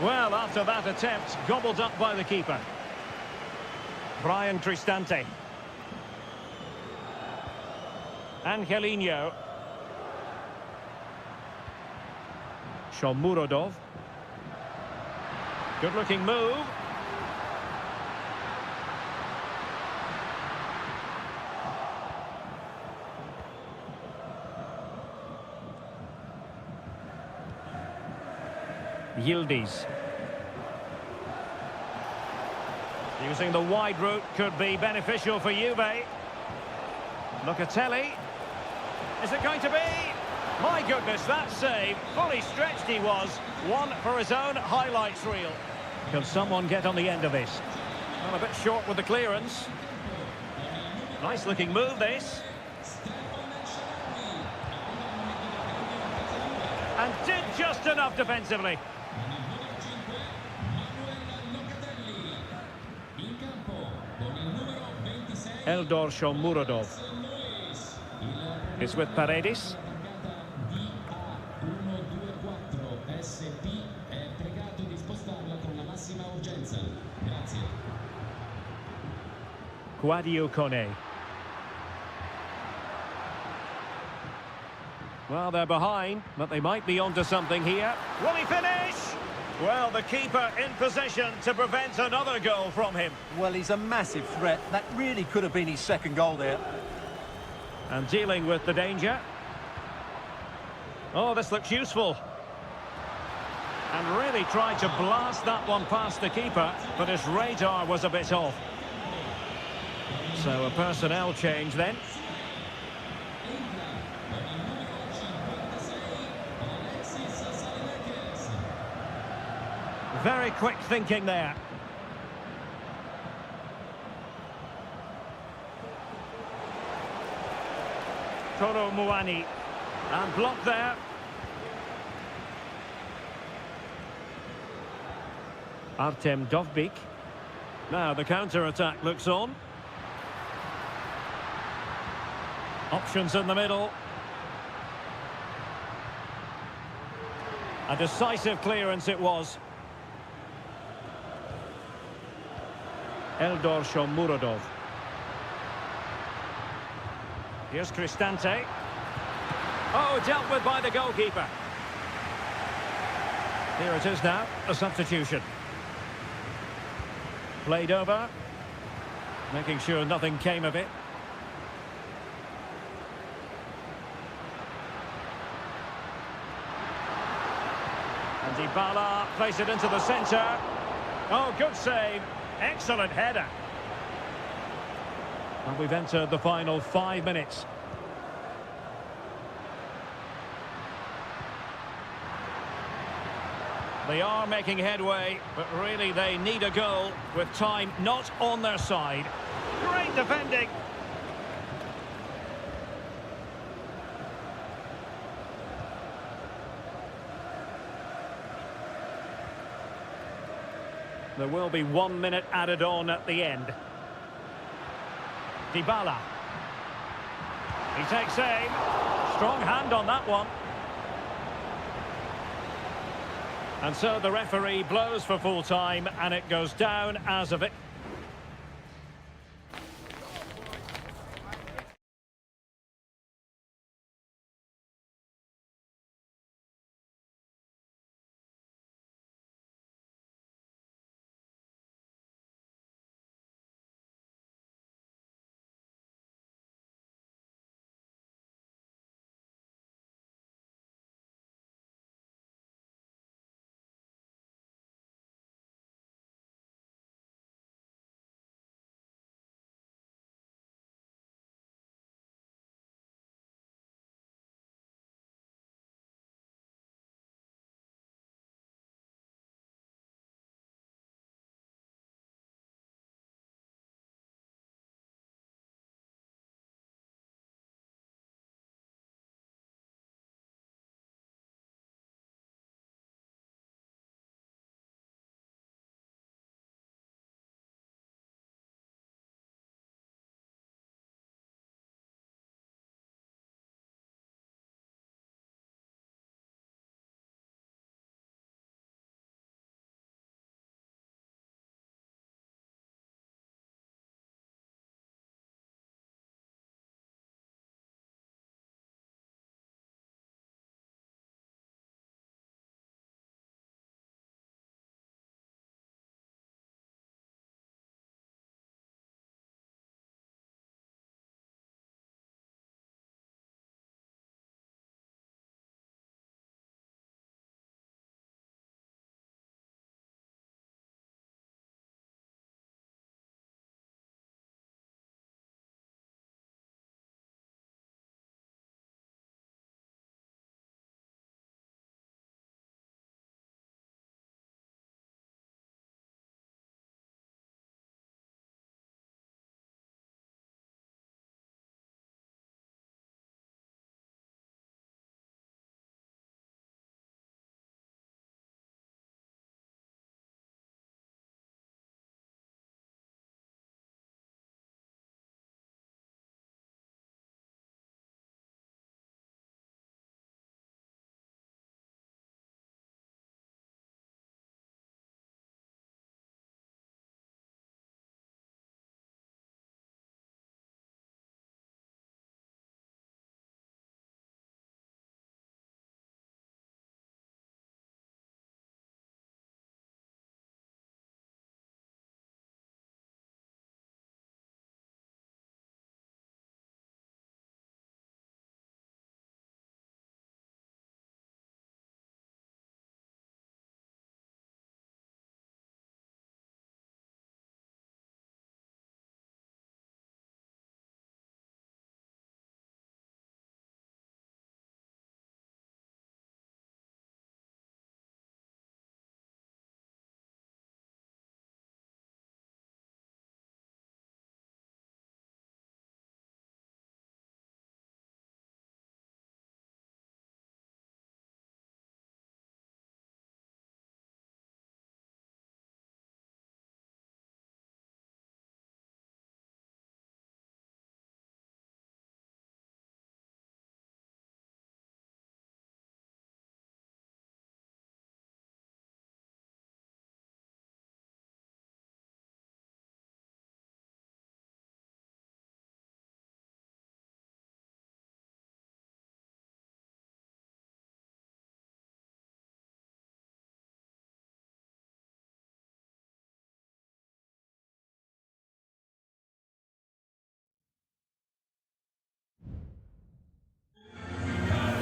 [SPEAKER 1] Well, after that attempt, gobbled up by the keeper. Brian Cristante. Angelino. Shomurodov. Good-looking move. Yildiz. Using the wide route could be beneficial for Juve. Locatelli. Is it going to be? My goodness, that save. Fully stretched he was. One for his own highlights reel. Can someone get on the end of this? Well, a bit short with the clearance. Nice looking move, this. And did just enough defensively. Eldor Shomurodov. It's with Paredes. Guadio Kone. Well, they're behind, but they might be onto something here. Will he finish? Well, the keeper in position to prevent another goal from him.
[SPEAKER 2] Well, he's a massive threat. That really could have been his second goal there.
[SPEAKER 1] And dealing with the danger. Oh, this looks useful. And really tried to blast that one past the keeper, but his radar was a bit off. So a personnel change then. Very quick thinking there. Toro Muani. And blocked there. Artem Dovbyk. Now the counter-attack looks on. Options in the middle. A decisive clearance it was. Eldor Shomurodov. Here's Cristante. Oh, dealt with by the goalkeeper. Here it is now, a substitution. Played over. Making sure nothing came of it. And Dybala plays it into the centre. Oh, good save. Excellent header. And we've entered the final 5 minutes. They are making headway, but really they need a goal with time not on their side. Great defending. There will be 1 minute added on at the end. Dybala. He takes aim. Strong hand on that one. And so the referee blows for full time and it goes down as a victory.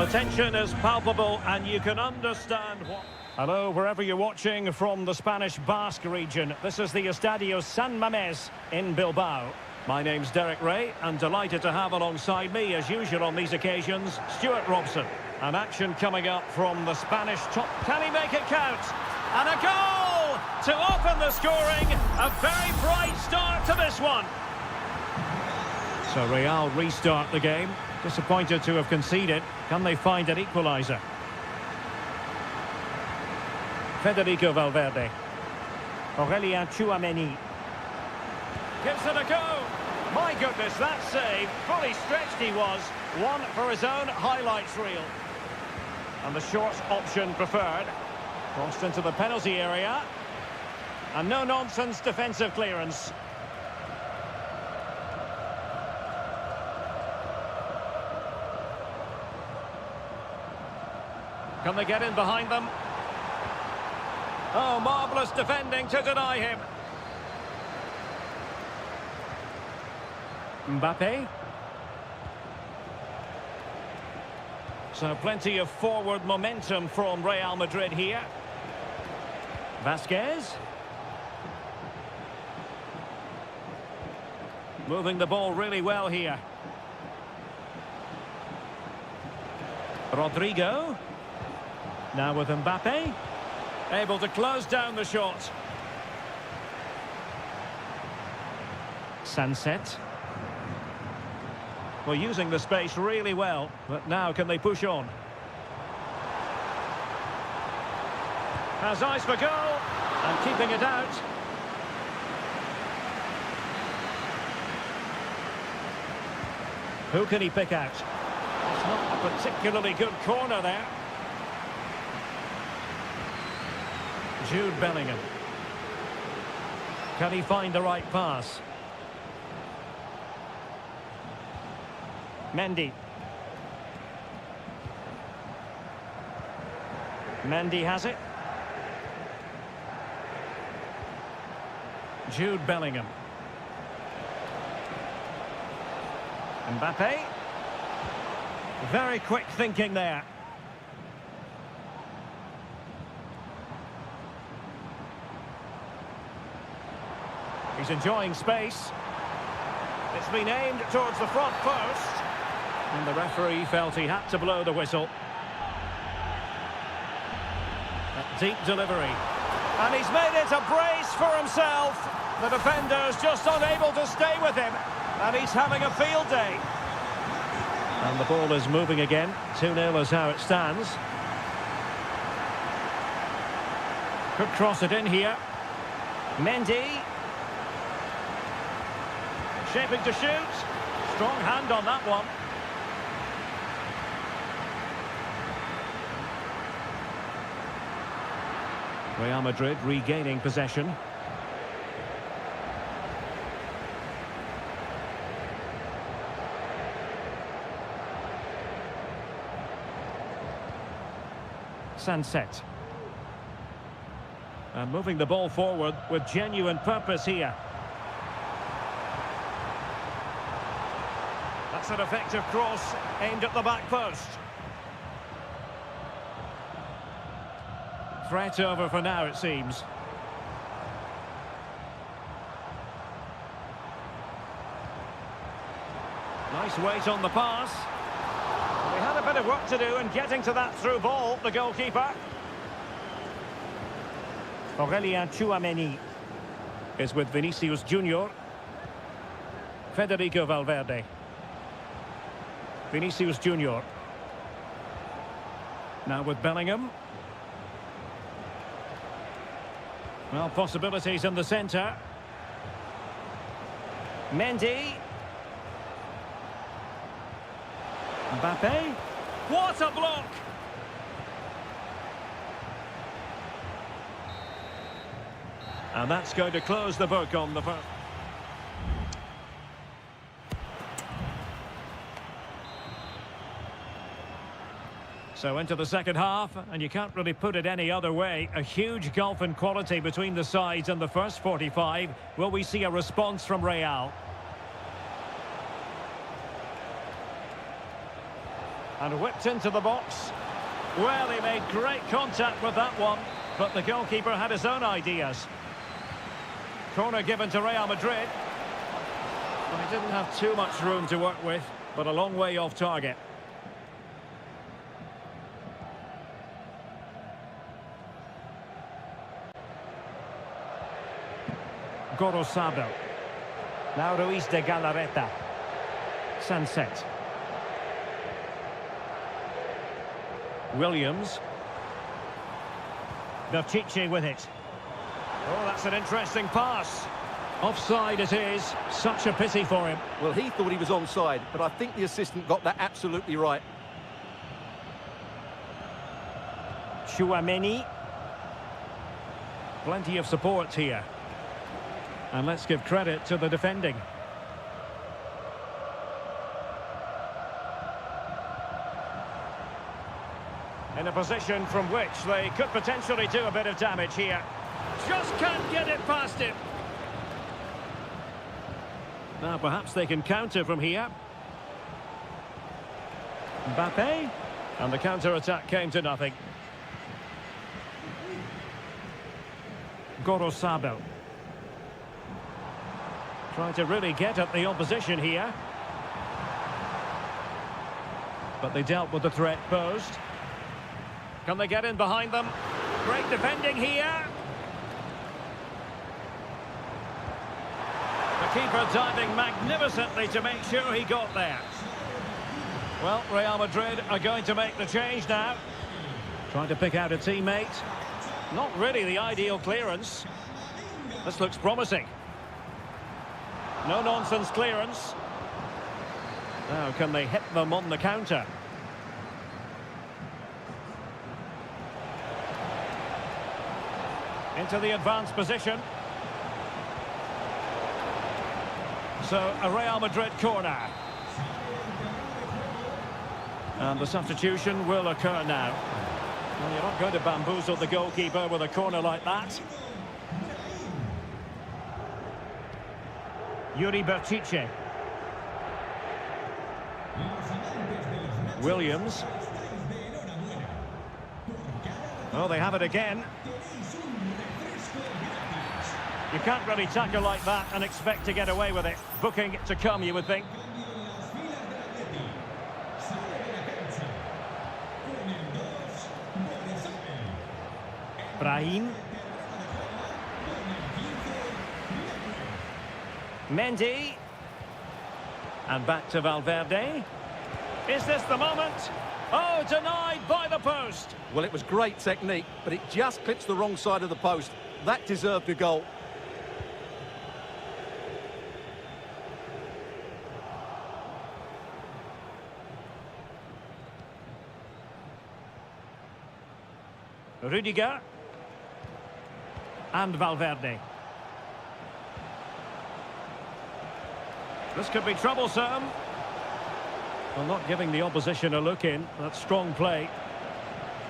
[SPEAKER 1] The tension is palpable and you can understand what... Hello, wherever you're watching from the Spanish Basque region. This is the Estadio San Mamés in Bilbao. My name's Derek Ray, and delighted to have alongside me, as usual on these occasions, Stuart Robson. An action coming up from the Spanish top. Can he make it count? And a goal to open the scoring. A very bright start to this one. So Real restart the game. Disappointed to have conceded. Can they find an equaliser? Federico Valverde. Gives it a go. My goodness, that save. Fully stretched he was. One for his own highlights reel. And the short option preferred. Crossed into the penalty area. And no-nonsense defensive clearance. Can they get in behind them? Oh, marvellous defending to deny him. Mbappe. So plenty of forward momentum from Real Madrid here. Vasquez. Moving the ball really well here. Rodrigo. Now with Mbappe. Able to close down the shot. Sunset. Well, using the space really well, but now can they push on? Has eyes for goal, and keeping it out. Who can he pick out? It's not a particularly good corner there. Jude Bellingham. Can he find the right pass? Mendy. Mendy has it. Jude Bellingham. Mbappe. Very quick thinking there. He's enjoying space. It's been aimed towards the front post. And the referee felt he had to blow the whistle. A deep delivery. And he's made it a brace for himself. The defender's just unable to stay with him. And he's having a field day. And the ball is moving again. 2-0 is how it stands. Could cross it in here. Mendy. Shaping to shoot. Strong hand on that one. Real Madrid regaining possession. Sunset. And moving the ball forward with genuine purpose here. That's an effective cross aimed at the back post. Threat over for now, it seems. Nice weight on the pass. He had a bit of work to do in getting to that through ball, the goalkeeper. Aurelien Tchouameni is with Vinicius Junior. Federico Valverde. Vinicius Junior. Now with Bellingham. Well, possibilities in the centre. Mendy. Mbappe. What a block! And that's going to close the book on the first. So into the second half, and you can't really put it any other way. A huge gulf in quality between the sides in the first 45. Will we see a response from Real? And whipped into the box. Well, he made great contact with that one, but the goalkeeper had his own ideas. Corner given to Real Madrid. Well, he didn't have too much room to work with, but a long way off target. Gorosado. Now Ruiz de Galarreta. Sunset. Williams. Berchiche with it. Oh, that's an interesting pass. Offside it is. Such a pity for him.
[SPEAKER 2] Well, he thought he was onside, but I think the assistant got that absolutely right.
[SPEAKER 1] Chouameni. Plenty of support here. And let's give credit to the defending. In a position from which they could potentially do a bit of damage here. Just can't get it past him. Now perhaps they can counter from here. Mbappe. And the counter-attack came to nothing. Gorosabel. Trying to really get at the opposition here. But they dealt with the threat posed. Can they get in behind them? Great defending here. The keeper diving magnificently to make sure he got there. Well, Real Madrid are going to make the change now. Trying to pick out a teammate. Not really the ideal clearance. This looks promising. No-nonsense clearance. Now, can they hit them on the counter? Into the advanced position. So, a Real Madrid corner. And the substitution will occur now. Well, you're not going to bamboozle the goalkeeper with a corner like that. Yuri Berchiche. Williams. Oh, they have it again. You can't really tackle like that and expect to get away with it. Booking to come, you would think. Brahim. Mendy. And back to Valverde. Is this the moment? Oh, denied by the post.
[SPEAKER 2] Well, it was great technique, but it just clips the wrong side of the post. That deserved a goal.
[SPEAKER 1] Rudiger. And Valverde. This could be troublesome. Well, not giving the opposition a look in. That's strong play.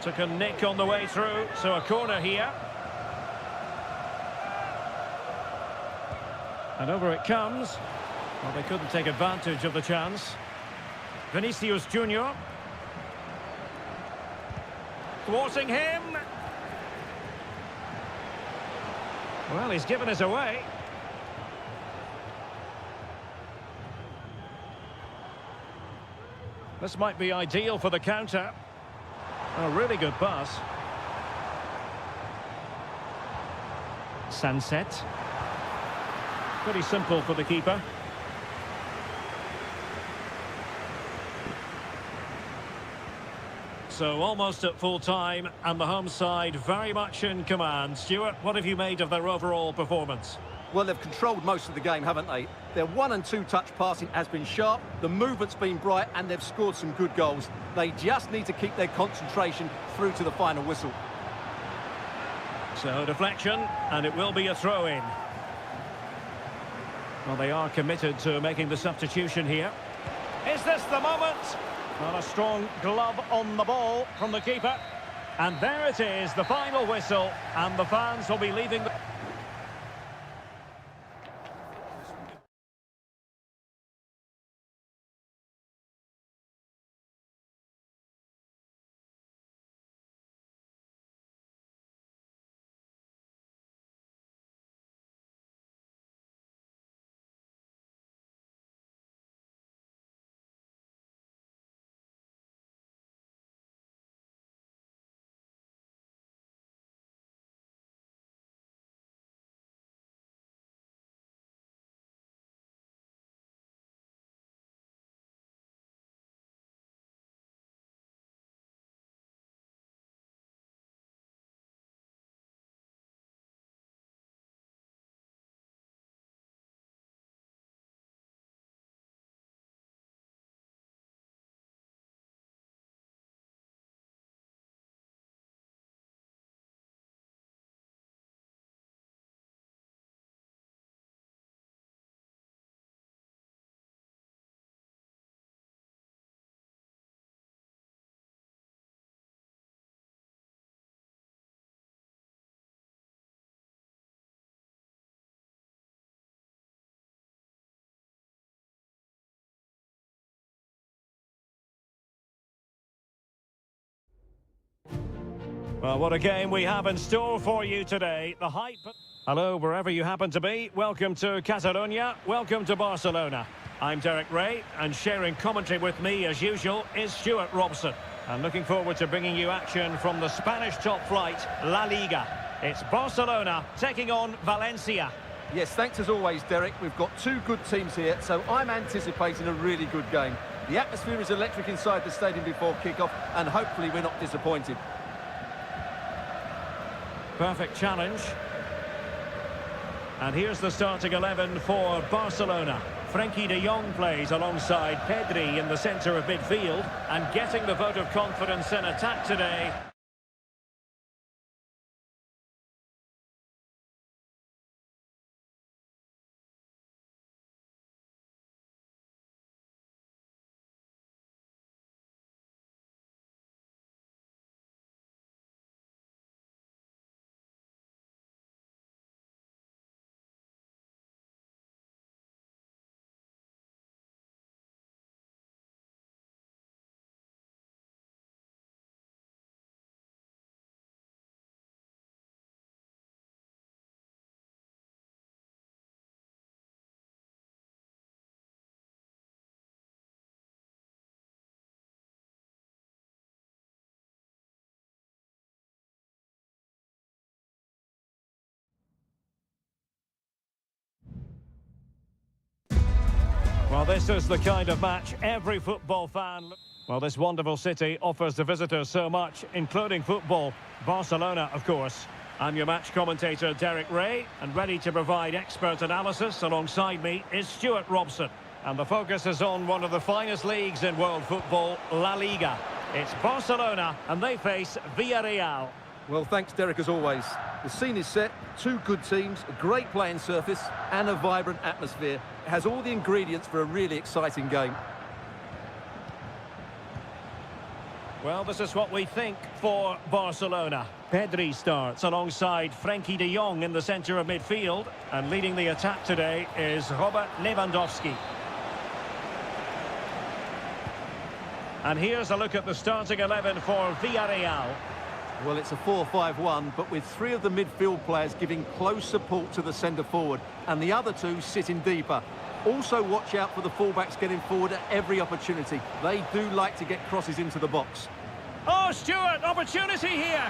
[SPEAKER 1] Took a nick on the way through, so a corner here. And over it comes. Well, they couldn't take advantage of the chance. Vinicius Junior. Thwarting him. Well, he's given us away. This might be ideal for the counter. A really good pass. Sunset. Pretty simple for the keeper. So almost at full time, and the home side very much in command. Stuart, what have you made of their overall performance?
[SPEAKER 2] Well, they've controlled most of the game, haven't they? Their 1- and 2-touch passing has been sharp, the movement's been bright, and they've scored some good goals. They just need to keep their concentration through to the final whistle.
[SPEAKER 1] So deflection, and it will be a throw-in. Well, they are committed to making the substitution here. Is this the moment? Well, a strong glove on the ball from the keeper. And there it is, the final whistle, and the fans will be leaving the... Well, what a game we have in store for you today. The hype... Hello, wherever you happen to be. Welcome to Catalonia. Welcome to Barcelona. I'm Derek Ray, and sharing commentary with me, as usual, is Stuart Robson. And looking forward to bringing you action from the Spanish top flight, La Liga. It's Barcelona taking on Valencia.
[SPEAKER 2] Yes, thanks as always, Derek. We've got two good teams here, so I'm anticipating a really good game. The atmosphere is electric inside the stadium before kick-off, and hopefully we're not disappointed.
[SPEAKER 1] Perfect challenge. And here's the starting 11 for Barcelona. Frenkie de Jong plays alongside Pedri in the centre of midfield, and getting the vote of confidence in attack today. Well, this is the kind of match every football fan... Well, this wonderful city offers the visitors so much, including football. Barcelona, of course. I'm your match commentator, Derek Ray, and ready to provide expert analysis alongside me is Stuart Robson. And the focus is on one of the finest leagues in world football, La Liga. It's Barcelona, and they face Villarreal.
[SPEAKER 2] Well, thanks, Derek, as always. The scene is set, two good teams, a great playing surface, and a vibrant atmosphere. It has all the ingredients for a really exciting game.
[SPEAKER 1] Well, this is what we think for Barcelona. Pedri starts alongside Frenkie de Jong in the centre of midfield, and leading the attack today is Robert Lewandowski. And here's a look at the starting 11 for Villarreal.
[SPEAKER 2] Well, it's a 4-5-1, but with three of the midfield players giving close support to the centre-forward, and the other two sitting deeper. Also, watch out for the fullbacks getting forward at every opportunity. They do like to get crosses into the box.
[SPEAKER 1] Oh, Stuart, opportunity here.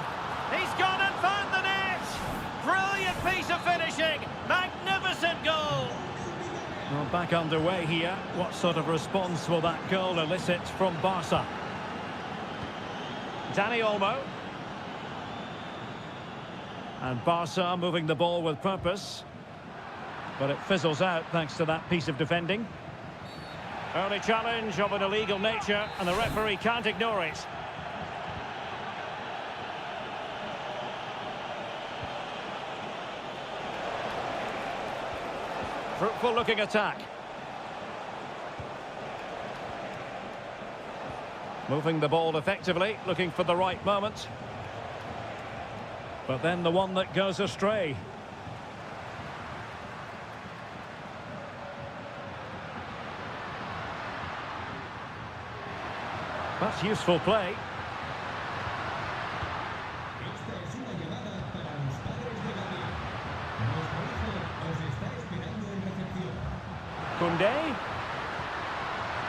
[SPEAKER 1] He's gone and found the net. Brilliant piece of finishing. Magnificent goal. Well, back underway here. What sort of response will that goal elicit from Barca? Dani Olmo. And Barca moving the ball with purpose. But it fizzles out thanks to that piece of defending. Early challenge of an illegal nature, and the referee can't ignore it. Fruitful looking attack. Moving the ball effectively, looking for the right moment. But then the one that goes astray. That's useful play. Koundé.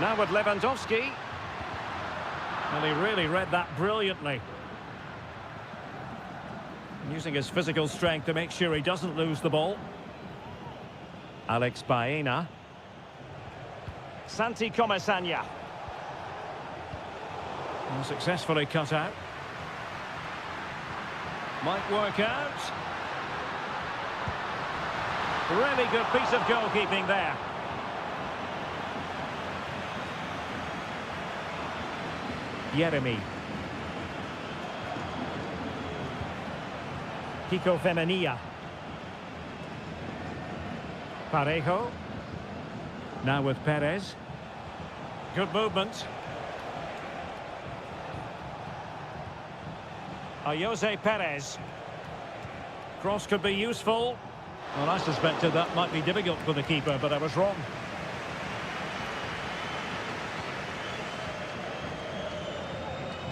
[SPEAKER 1] Now with Lewandowski. And he really read that brilliantly. Using his physical strength to make sure he doesn't lose the ball. Alex Baena. Santi Comesaña. Successfully cut out. Might work out. Really good piece of goalkeeping there. Yeremy. Kiko Femenia. Parejo. Now with Perez. Good movement. Jose Perez. Cross could be useful. Well, I suspected that might be difficult for the keeper, but I was wrong.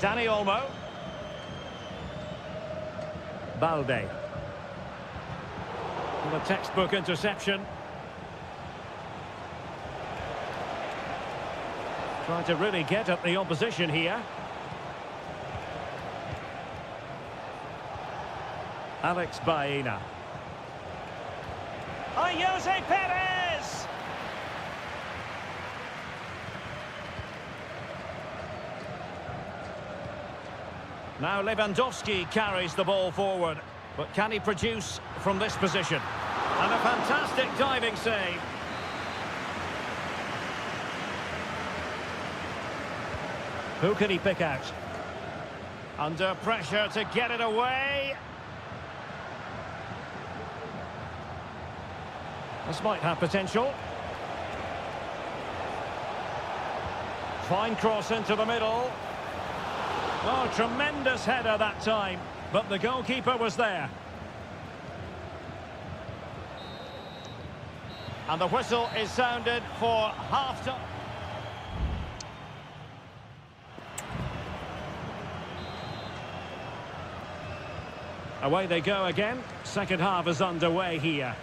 [SPEAKER 1] Dani Olmo. Balde. Well, a textbook interception. Trying to really get at the opposition here. Alex Baena. Jose Perez! Now Lewandowski carries the ball forward. But can he produce from this position? And a fantastic diving save. Who can he pick out? Under pressure to get it away. This might have potential. Fine cross into the middle. Oh, tremendous header that time. But the goalkeeper was there. And the whistle is sounded for half-time. Away they go again. Second half is underway here.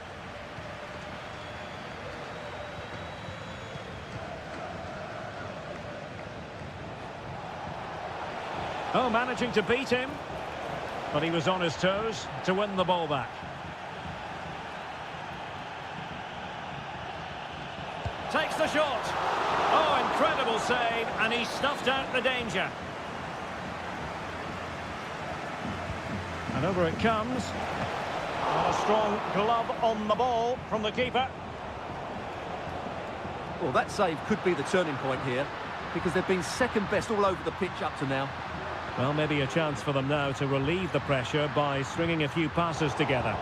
[SPEAKER 1] Oh, managing to beat him. But he was on his toes to win the ball back. Takes the shot. Oh, incredible save. And he snuffed out the danger. And over it comes. And a strong glove on the ball from the keeper.
[SPEAKER 2] Well, that save could be the turning point here, because they've been second best all over the pitch up to now.
[SPEAKER 1] Well, maybe a chance for them now to relieve the pressure by stringing a few passes together.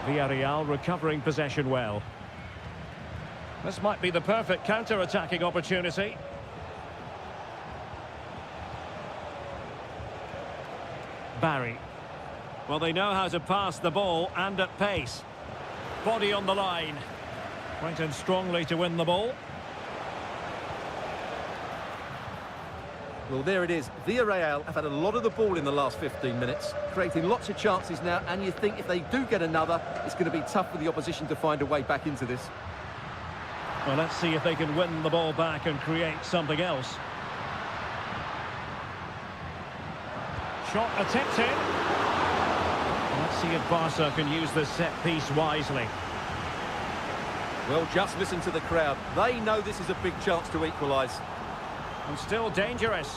[SPEAKER 1] Villarreal recovering possession well. This might be the perfect counter-attacking opportunity. Barry. Well, they know how to pass the ball and at pace. Body on the line. Went in strongly to win the ball.
[SPEAKER 2] Well, there it is. Villarreal have had a lot of the ball in the last 15 minutes, creating lots of chances now, and you think if they do get another, it's going to be tough for the opposition to find a way back into this.
[SPEAKER 1] Well, let's see if they can win the ball back and create something else. Shot attempted. Let's see if Barca can use this set piece wisely.
[SPEAKER 2] Well, just listen to the crowd. They know this is a big chance to equalise.
[SPEAKER 1] And still dangerous.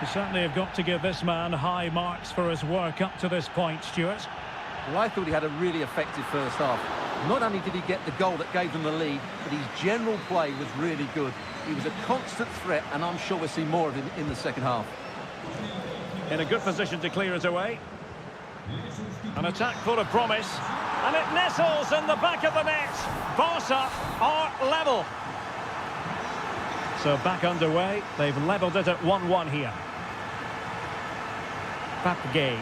[SPEAKER 1] You certainly have got to give this man high marks for his work up to this point, Stuart.
[SPEAKER 2] Well, I thought he had a really effective first half. Not only did he get the goal that gave them the lead, but his general play was really good. He was a constant threat, and I'm sure we'll see more of him in the second half.
[SPEAKER 1] In a good position to clear it away. An attack full of promise. And it nestles in the back of the net. Barca are level. So back underway. They've levelled it at 1-1 here. Papgay.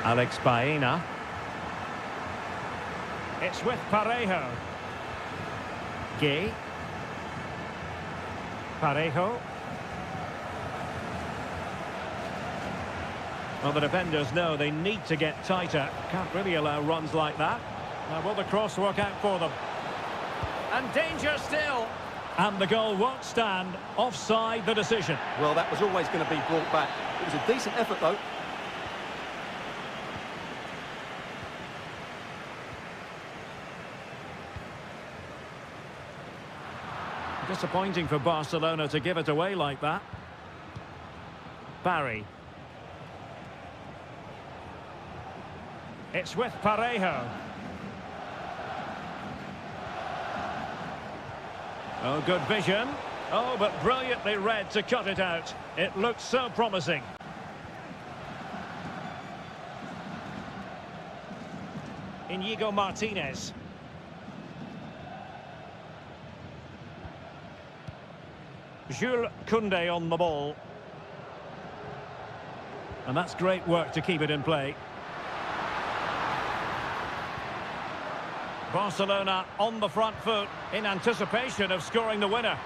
[SPEAKER 1] Alex Baena. It's with Parejo. Gay. Parejo. Well, the defenders know they need to get tighter. Can't really allow runs like that. Now, will the cross work out for them? And danger still. And the goal won't stand. Offside the decision.
[SPEAKER 2] Well, that was always going to be brought back. It was a decent effort, though.
[SPEAKER 1] Disappointing for Barcelona to give it away like that. Barry. It's with Parejo. Oh, good vision. Oh, but brilliantly read to cut it out. It looks so promising. Inigo Martinez. Jules Koundé on the ball. And that's great work to keep it in play. Barcelona on the front foot in anticipation of scoring the winner.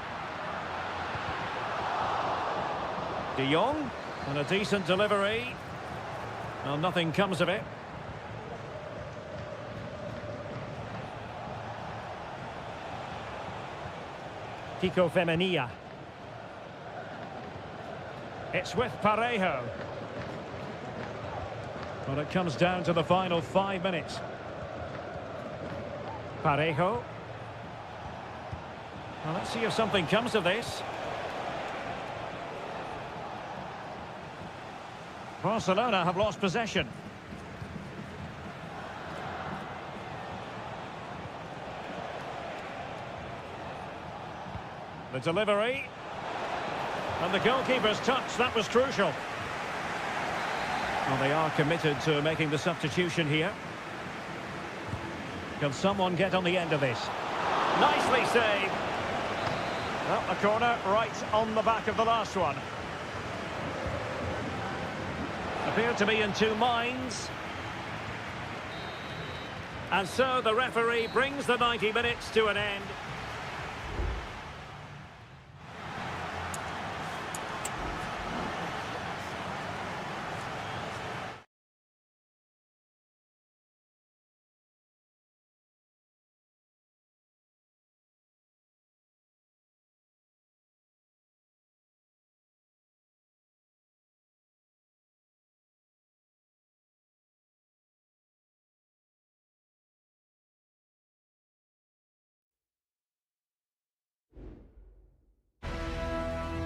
[SPEAKER 1] De Jong, and a decent delivery. Well, nothing comes of it. Kiko Femenia. It's with Parejo. Well, it comes down to the final 5 minutes. Parejo. Well, let's see if something comes of this. Barcelona have lost possession. The delivery. And the goalkeeper's touch, that was crucial. Well, they are committed to making the substitution here. Can someone get on the end of this? Nicely saved. Well, a corner right on the back of the last one. Appeared to be in two minds. And so the referee brings the 90 minutes to an end.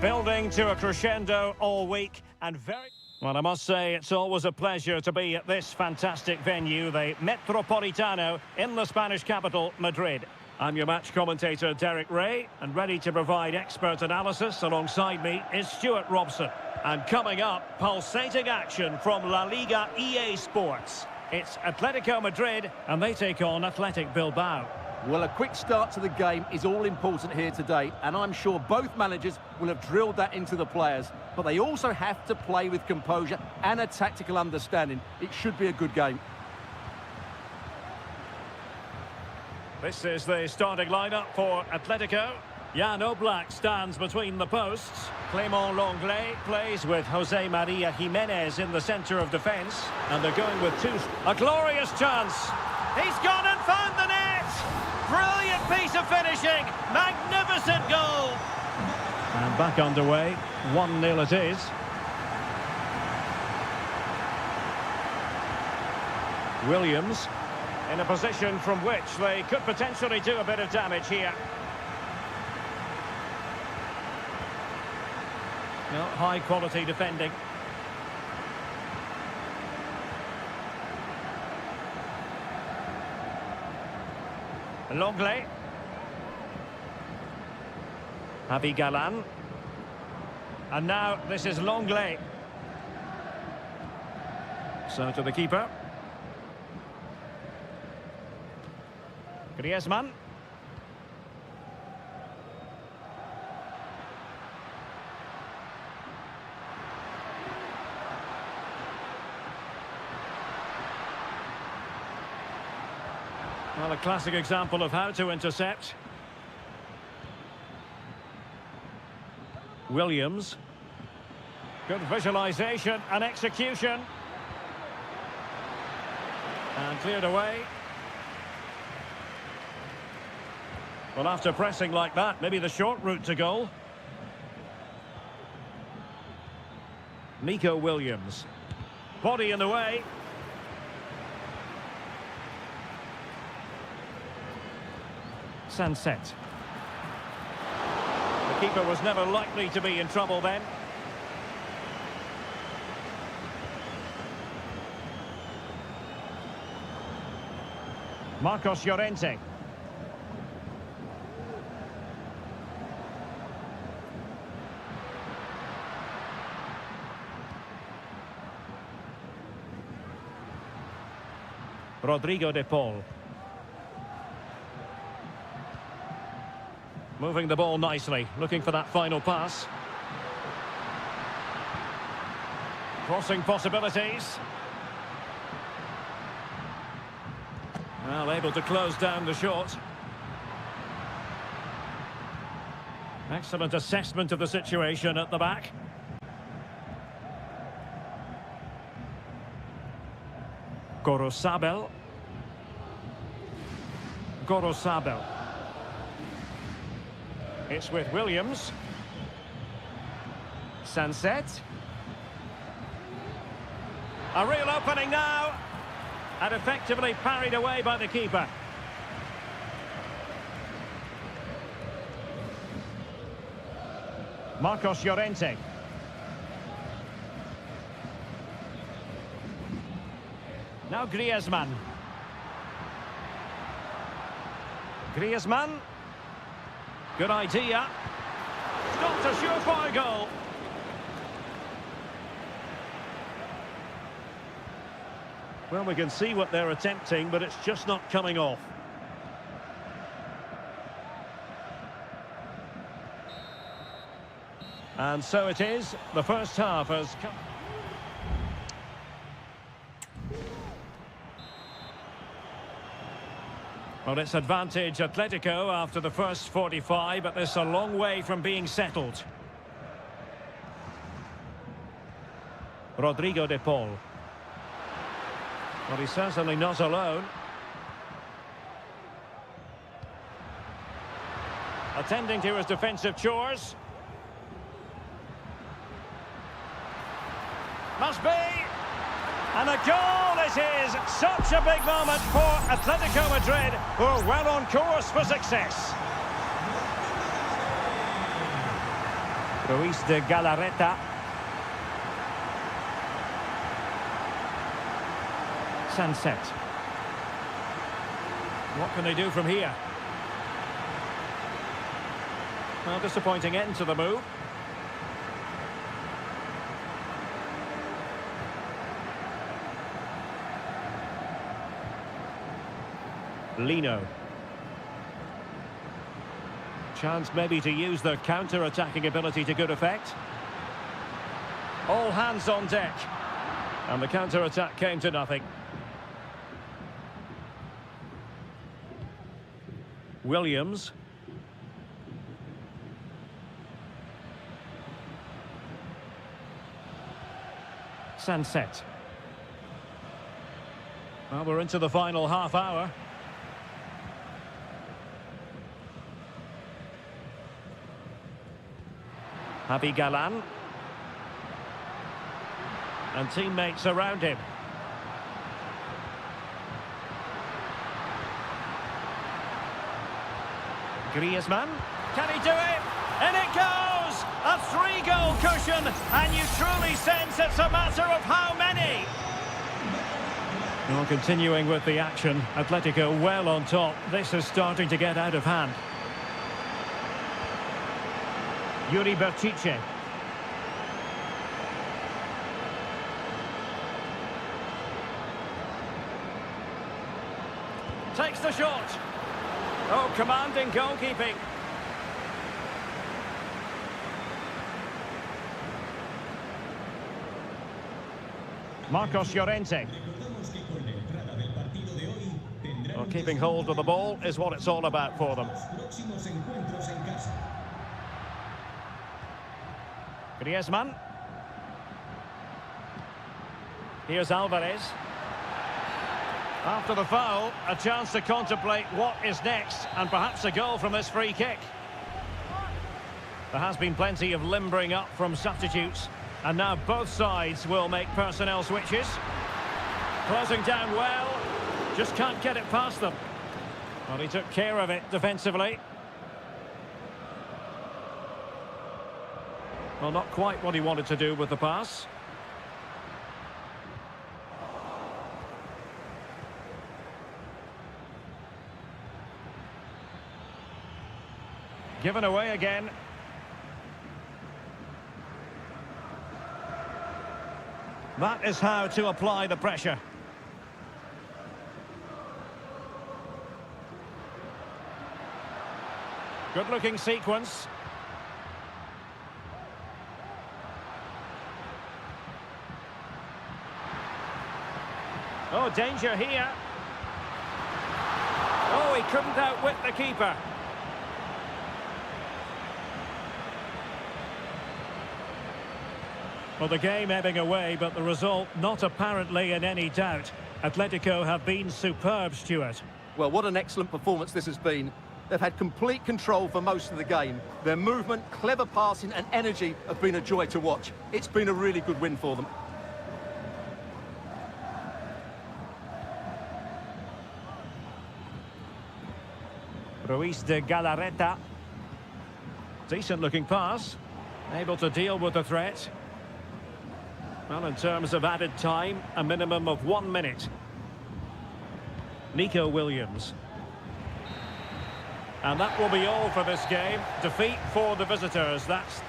[SPEAKER 1] Building to a crescendo all week and very... Well, I must say it's always a pleasure to be at this fantastic venue, the Metropolitano in the Spanish capital, Madrid. I'm your match commentator, Derek Ray, and ready to provide expert analysis alongside me is Stuart Robson. And coming up, pulsating action from La Liga EA Sports. It's Atletico Madrid, and they take on Athletic Bilbao.
[SPEAKER 2] Well, a quick start to the game is all important here today, and I'm sure both managers will have drilled that into the players. But they also have to play with composure and a tactical understanding. It should be a good game.
[SPEAKER 1] This is the starting lineup for Atletico. Jan Oblak stands between the posts. Clément Lenglet plays with Jose Maria Jimenez in the centre of defence. And they're going with two. A glorious chance. He's gone and found the net. Brilliant piece of finishing. Magnificent goal. And back underway. 1-0 it is. Williams in a position from which they could potentially do a bit of damage here. No, high quality defending. Lenglet. Javi Galan. And now this is Lenglet. So to the keeper. Griezmann. Well, a classic example of how to intercept. Williams. Good visualisation and execution. And cleared away. Well, after pressing like that, maybe the short route to goal. Nico Williams. Body in the way. Sunset. The keeper was never likely to be in trouble then. Marcos Llorente. Rodrigo de Paul. Moving the ball nicely, looking for that final pass. Crossing possibilities. Well, able to close down the shot. Excellent assessment of the situation at the back. Gorosabel. Gorosabel. It's with Williams. Sunset. A real opening now. And effectively parried away by the keeper. Marcos Llorente. Now Griezmann. Griezmann. Good idea. Stopped a surefire goal. Well, we can see what they're attempting, but it's just not coming off. And so it is. The first half has come. Well, it's advantage Atletico after the first 45, but this a long way from being settled. Rodrigo de Paul. Well, he's certainly not alone. Attending to his defensive chores. Must be. And a goal it is! Such a big moment for Atletico Madrid, who are well on course for success. Ruiz de Galarreta. Sunset. What can they do from here? Well, disappointing end to the move. Lino. Chance maybe to use their counter-attacking ability to good effect. All hands on deck. And the counter-attack came to nothing. Williams. Sunset. Well, we're into the final half hour. Javi Galan. And teammates around him. Griezmann. Can he do it? And it goes! A 3-goal cushion, and you truly sense it's a matter of how many. Well, continuing with the action, Atletico well on top. This is starting to get out of hand. Yuri Berchiche. Takes the shot. Oh, commanding goalkeeping. Marcos Llorente. Well, keeping hold of the ball is what it's all about for them. Griezmann. Here's Alvarez. After the foul, a chance to contemplate what is next, and perhaps a goal from this free kick. There has been plenty of limbering up from substitutes, and now both sides will make personnel switches. Closing down well, just can't get it past them. Well, he took care of it defensively. Well, not quite what he wanted to do with the pass. Given away again. That is how to apply the pressure. Good-looking sequence. Oh, danger here. Oh, he couldn't outwit the keeper. Well, the game ebbing away, but the result not apparently in any doubt. Atletico have been superb, Stuart.
[SPEAKER 2] Well, what an excellent performance this has been. They've had complete control for most of the game. Their movement, clever passing and energy have been a joy to watch. It's been a really good win for them.
[SPEAKER 1] Ruiz de Galarreta. Decent looking pass. Able to deal with the threat. Well, in terms of added time, a minimum of 1 minute. Nico Williams. And that will be all for this game. Defeat for the visitors. That's...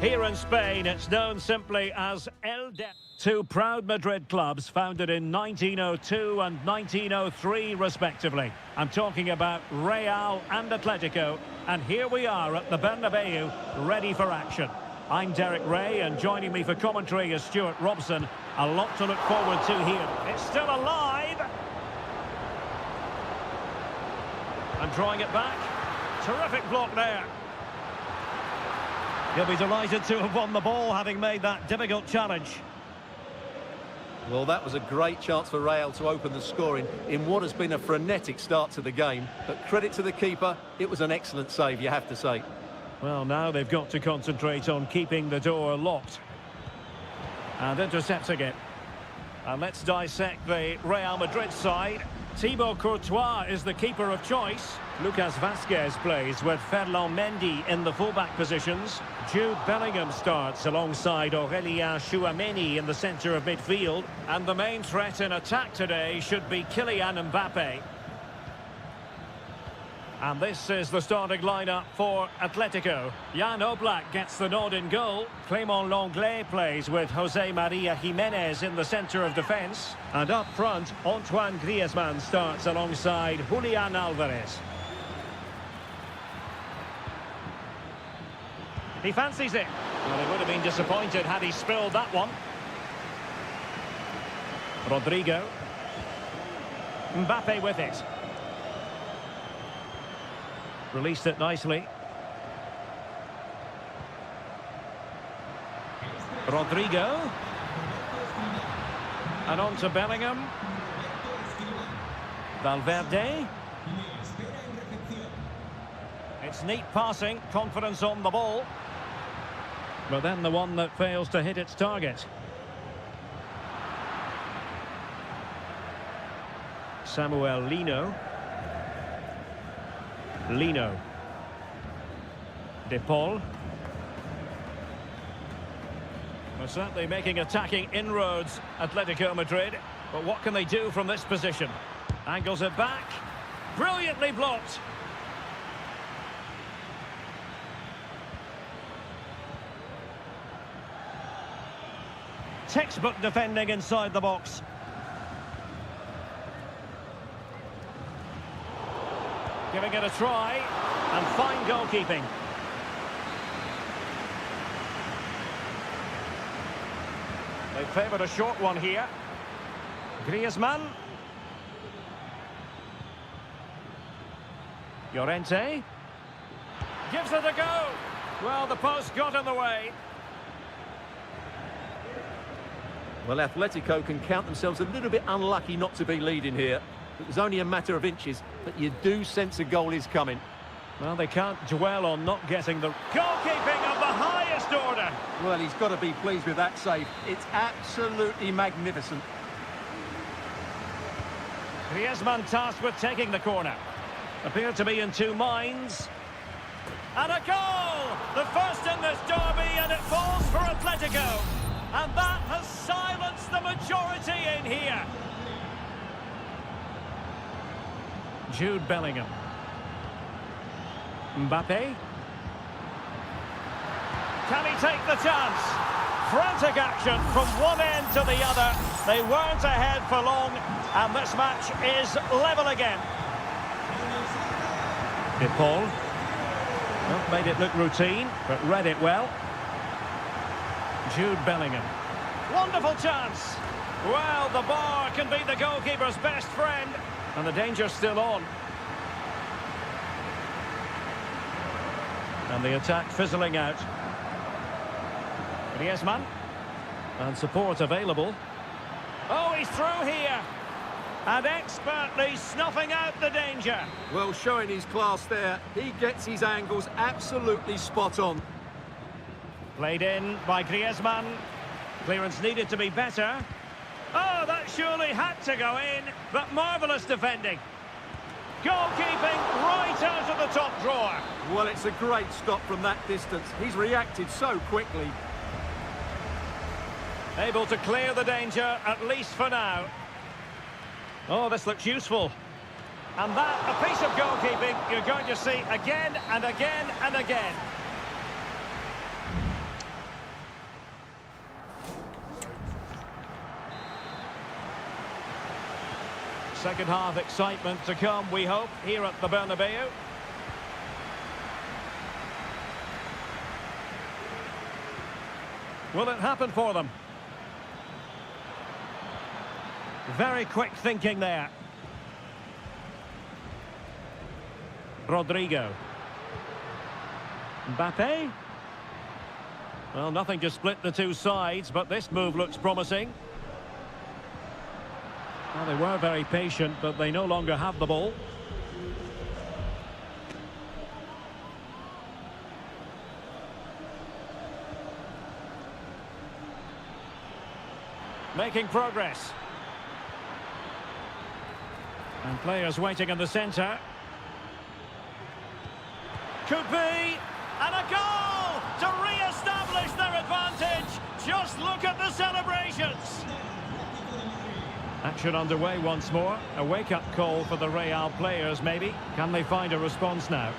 [SPEAKER 1] Here in Spain, it's known simply as El De... Two proud Madrid clubs founded in 1902 and 1903, respectively. I'm talking about Real and Atletico, and here we are at the Bernabeu, ready for action. I'm Derek Ray, and joining me for commentary is Stuart Robson. A lot to look forward to here. It's still alive! And drawing it back. Terrific block there. He'll be delighted to have won the ball, having made that difficult challenge.
[SPEAKER 2] Well, that was a great chance for Real to open the scoring in what has been a frenetic start to the game. But credit to the keeper, it was an excellent save, you have to say.
[SPEAKER 1] Well, now they've got to concentrate on keeping the door locked. And intercepting it. And let's dissect the Real Madrid side. Thibaut Courtois is the keeper of choice. Lucas Vazquez plays with Ferland Mendy in the fullback positions. Jude Bellingham starts alongside Aurélien Tchouameni in the centre of midfield. And the main threat in attack today should be Kylian Mbappe. And this is the starting lineup for Atletico. Jan Oblak gets the nod in goal. Clément Lenglet plays with José María Jiménez in the centre of defence. And up front, Antoine Griezmann starts alongside Julián Álvarez. He fancies it. Well, he would have been disappointed had he spilled that one. Rodrigo. Mbappe with it. Released it nicely. Rodrigo. And on to Bellingham. Valverde. It's neat passing, confidence on the ball. But then the one that fails to hit its target. Samuel Lino. De Paul. Well, certainly making attacking inroads, Atletico Madrid. But what can they do from this position? Angles it back. Brilliantly blocked. Textbook defending inside the box. Giving it a try, and fine goalkeeping. They favoured a short one here. Griezmann. Llorente. Gives it a go. Well, the post got in the way.
[SPEAKER 2] Well, Atletico can count themselves a little bit unlucky not to be leading here. It was only a matter of inches, but you do sense a goal is coming.
[SPEAKER 1] Well, they can't dwell on not getting the goalkeeping of the highest order.
[SPEAKER 4] Well, he's got to be pleased with that save. It's absolutely magnificent.
[SPEAKER 1] Griezmann tasked with taking the corner. Appeared to be in two minds. And a goal! The first in this derby, and it falls for Atletico. And that has silenced the majority in here. Jude Bellingham. Mbappe. Can he take the chance? Frantic action from one end to the other. They weren't ahead for long, and this match is level again. Paul. Well, made it look routine, but read it well. Jude Bellingham. Wonderful chance. Well, the bar can be the goalkeeper's best friend, and the danger's still on. And the attack fizzling out. Griezmann. And support available. Oh, he's through here. And expertly snuffing out the danger.
[SPEAKER 2] Well, showing his class there. He gets his angles absolutely spot on.
[SPEAKER 1] Played in by Griezmann. Clearance needed to be better. Oh, that surely had to go in, but marvellous defending. Goalkeeping right out of the top drawer.
[SPEAKER 2] Well, it's a great stop from that distance. He's reacted so quickly.
[SPEAKER 1] Able to clear the danger, at least for now. Oh, this looks useful. And that, a piece of goalkeeping you're going to see again and again and again. Second half excitement to come, we hope, here at the Bernabeu. Will it happen for them? Very quick thinking there. Rodrigo. Mbappe. Well, nothing to split the two sides, but this move looks promising. Well, they were very patient, but they no longer have the ball. Making progress. And players waiting in the centre. Could be. And a goal to re-establish their advantage. Just look at the celebrations. Action underway once more. A wake-up call for the Real players, maybe. Can they find a response now?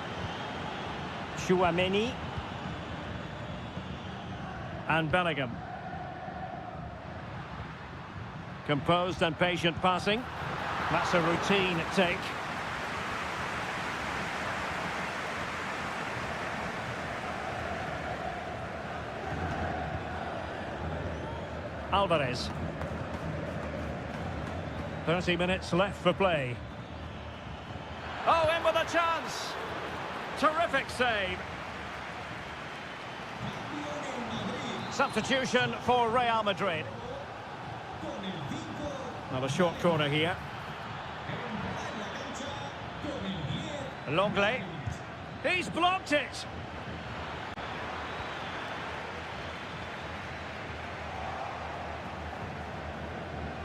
[SPEAKER 1] Tchouaméni. And Bellingham. Composed and patient passing. That's a routine take. Alvarez. 30 minutes left for play. Oh, in with a chance. Terrific save. Substitution for Real Madrid. Well, a short corner here. Longley. He's blocked it.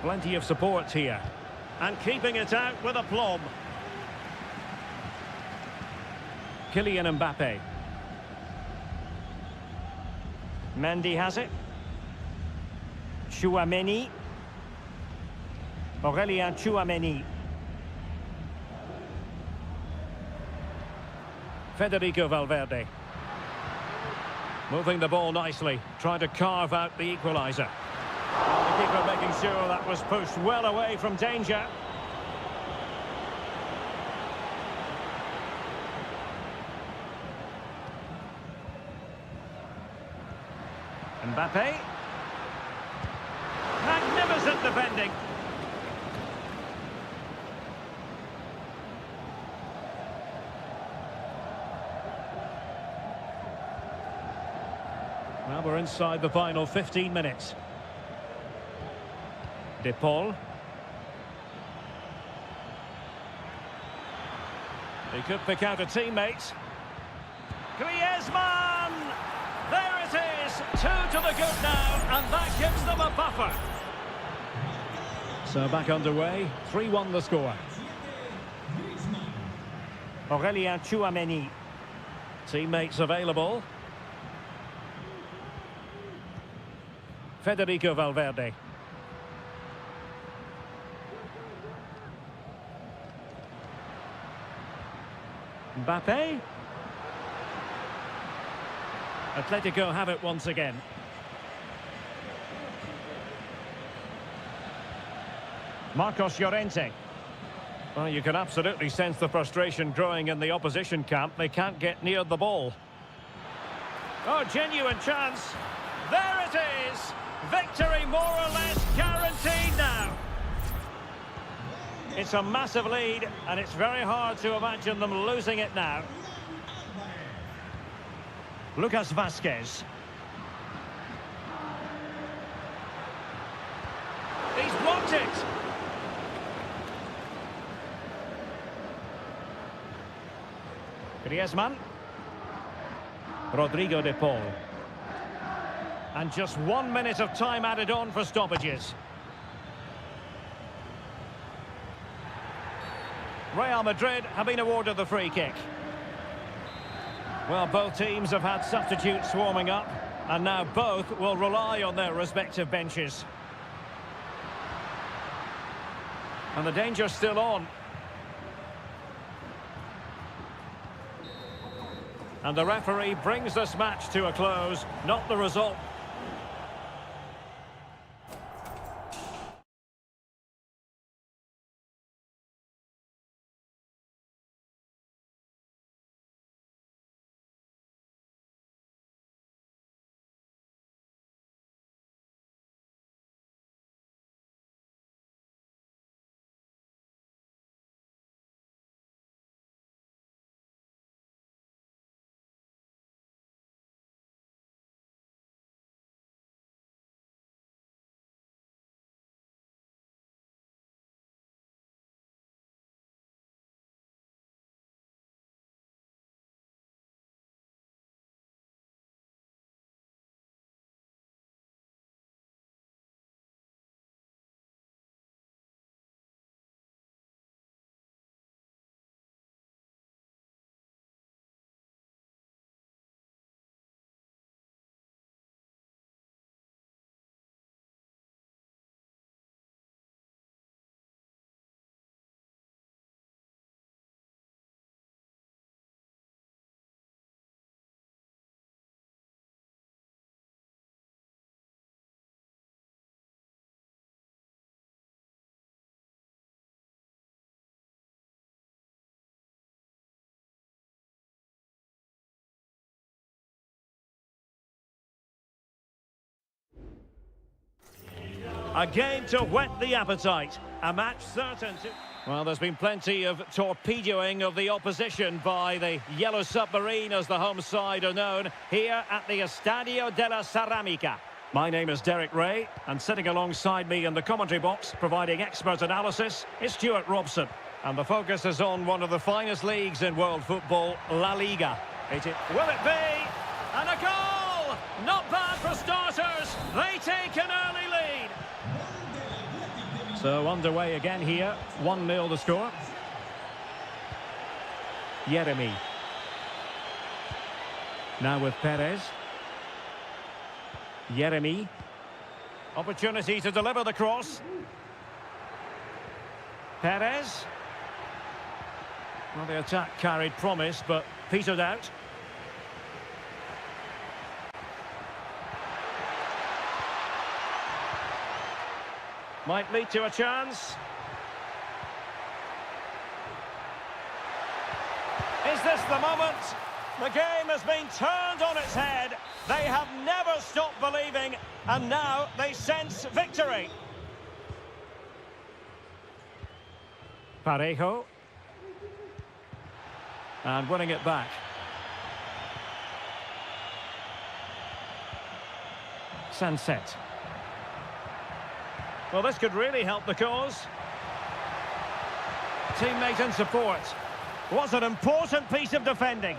[SPEAKER 1] Plenty of support here. And keeping it out with aplomb. Kylian Mbappe. Mendy has it. Tchouaméni. Aurélien Tchouaméni. Federico Valverde. Moving the ball nicely, trying to carve out the equaliser. The keeper making sure that was pushed well away from danger. Mbappe. Magnificent defending. Well, we're inside the final 15 minutes. De Paul. He could pick out a teammate. Griezmann! There it is! 2 to the good now, and that gives them a buffer. So back underway, 3-1 the score. Aurélien Tchouameni. Teammates available. Federico Valverde. Mbappe. Atletico have it once again. Marcos Llorente. Well, you can absolutely sense the frustration growing in the opposition camp. They can't get near the ball. Oh, genuine chance. There it is. Victory more or less guaranteed now. It's a massive lead, and it's very hard to imagine them losing it now. Lucas Vazquez. He's blocked it. Griezmann. Rodrigo de Paul. And just 1 minute of time added on for stoppages. Real Madrid have been awarded the free kick. Well, both teams have had substitutes warming up, and now both will rely on their respective benches. And the danger's still on. And the referee brings this match to a close, not the result. A game to whet the appetite. A match certain to... Well, there's been plenty of torpedoing of the opposition by the Yellow Submarine, as the home side are known, here at the Estadio de la Ceramica. My name is Derek Ray, and sitting alongside me in the commentary box, providing expert analysis, is Stuart Robson. And the focus is on one of the finest leagues in world football, La Liga. Will it be? And a goal! Not bad for starters. They take an early lead. So underway again here, 1-0 the score. Yeremy. Now with Perez. Yeremy. Opportunity to deliver the cross. Perez. Well, the attack carried promise, but petered out. Might lead to a chance. Is this the moment? The game has been turned on its head. They have never stopped believing, and now they sense victory. Parejo. And winning it back. Sunset. Well, this could really help the cause. Teammate and support. Was an important piece of defending.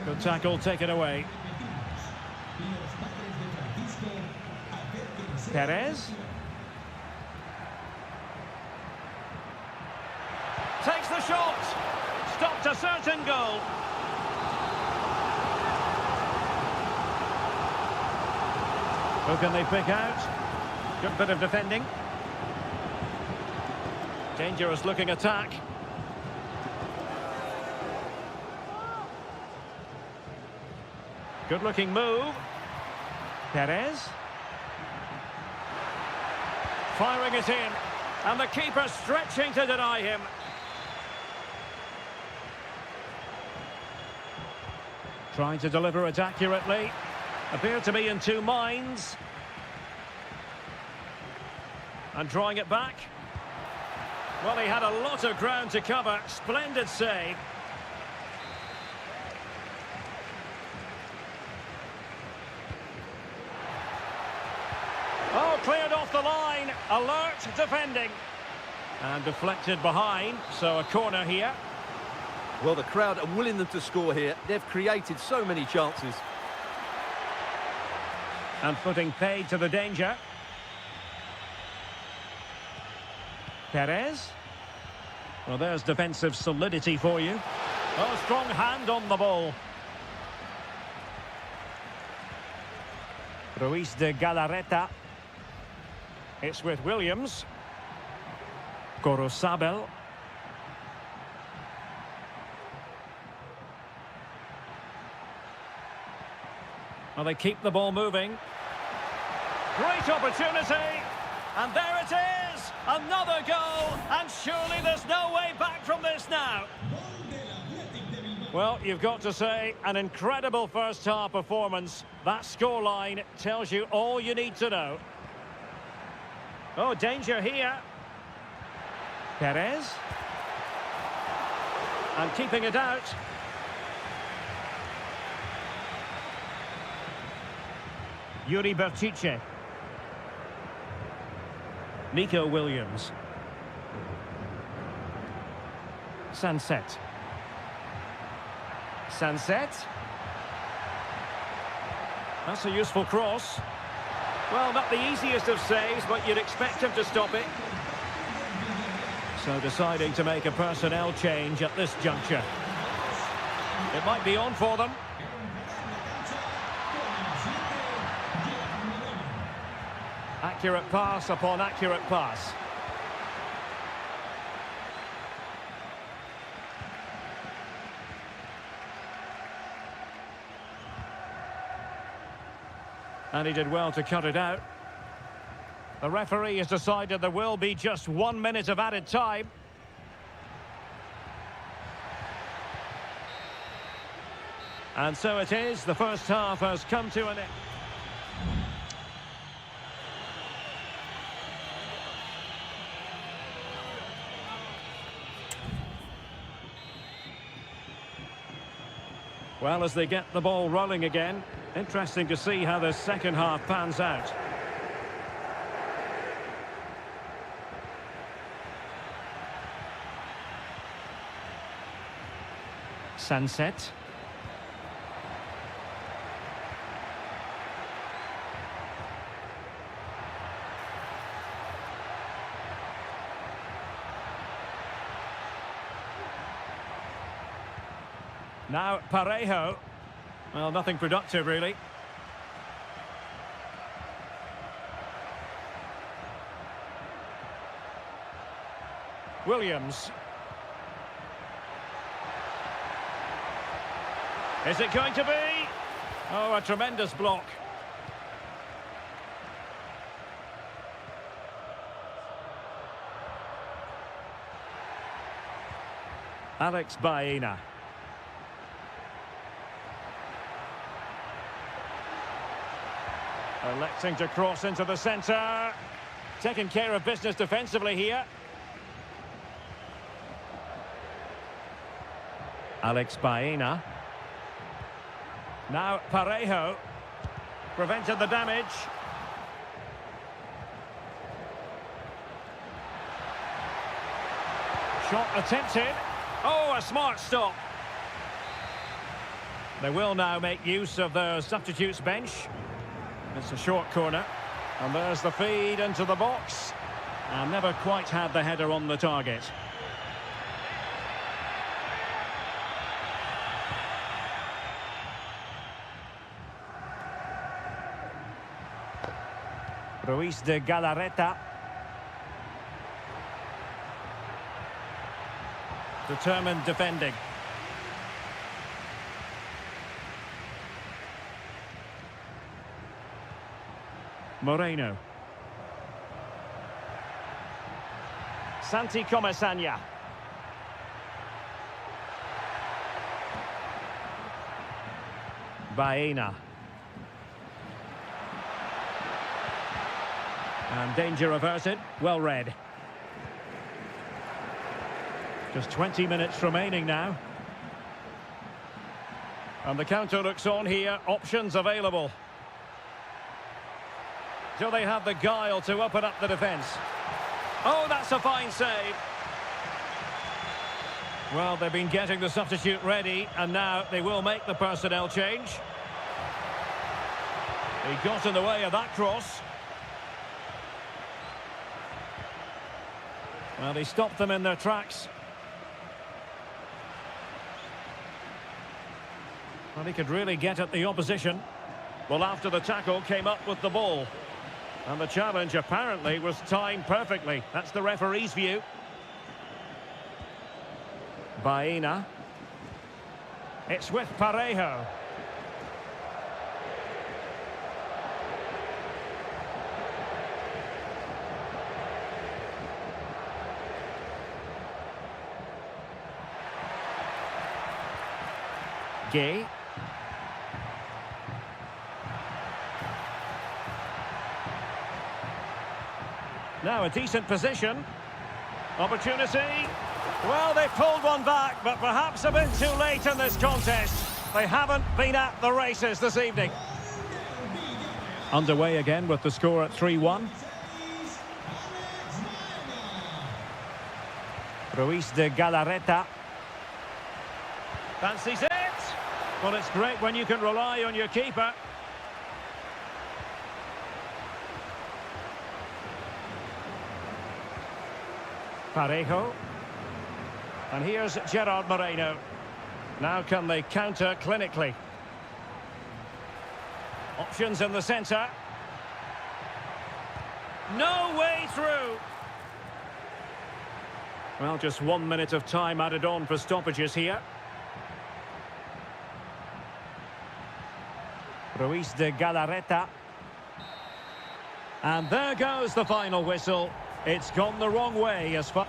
[SPEAKER 1] Good tackle taken away. Perez. Takes the shot. Stopped a certain goal. Who can they pick out? Good bit of defending. Dangerous looking attack. Good looking move. Perez. Firing it in. And the keeper stretching to deny him. Trying to deliver it accurately. Appeared to be in two minds. And drawing it back. Well, he had a lot of ground to cover. Splendid save. Oh, cleared off the line. Alert defending. And deflected behind, so a corner here.
[SPEAKER 2] Well, the crowd are willing them to score here. They've created so many chances.
[SPEAKER 1] And putting paid to the danger. Perez. Well, there's defensive solidity for you. Oh, strong hand on the ball. Ruiz de Galarreta. It's with Williams. Gorosabel. Well, they keep the ball moving. Great opportunity. And there it is. Another goal. And surely there's no way back from this now. Well, you've got to say, an incredible first-half performance. That scoreline tells you all you need to know. Oh, danger here. Perez. And keeping it out. Yuri Bertice. Nico Williams. Sunset. Sunset. That's a useful cross. Well, not the easiest of saves, but you'd expect him to stop it. So deciding to make a personnel change at this juncture. It might be on for them. Accurate pass upon accurate pass. And he did well to cut it out. The referee has decided there will be just 1 minute of added time. And so it is. The first half has come to an end. Well, as they get the ball rolling again, interesting to see how the second half pans out. Sunset. Now Parejo. Well, nothing productive really. Williams. Is it going to be? Oh, a tremendous block. Alex Baena. Electing to cross into the centre. Taking care of business defensively here. Alex Baena. Now Parejo. Prevented the damage. Shot attempted. Oh, a smart stop. They will now make use of their substitutes bench. It's a short corner. And there's the feed into the box. And never quite had the header on the target. Ruiz de Galarreta. Determined defending. Moreno. Santi Comesaña. Baena. And danger averted. Well read. Just 20 minutes remaining now. And the counter looks on here. Options available. Do they have the guile to open up the defence? Oh, that's a fine save. Well, they've been getting the substitute ready, and now they will make the personnel change. He got in the way of that cross. Well, he stopped them in their tracks. Well, he could really get at the opposition. Well, after the tackle, came up with the ball. And the challenge apparently was timed perfectly. That's the referee's view. Baena. It's with Parejo. Gay. Now a decent position. Opportunity. Well, they pulled one back, but perhaps a bit too late in this contest. They haven't been at the races this evening. Underway again with the score at 3-1. Ruiz de Galarreta. Fancies it. Well, it's great when you can rely on your keeper. Parejo. And here's Gerard Moreno. Now can they counter clinically? Options in the centre. No way through. Well, just 1 minute of time added on for stoppages here. Ruiz de Galarreta. And there goes the final whistle. It's gone the wrong way as far...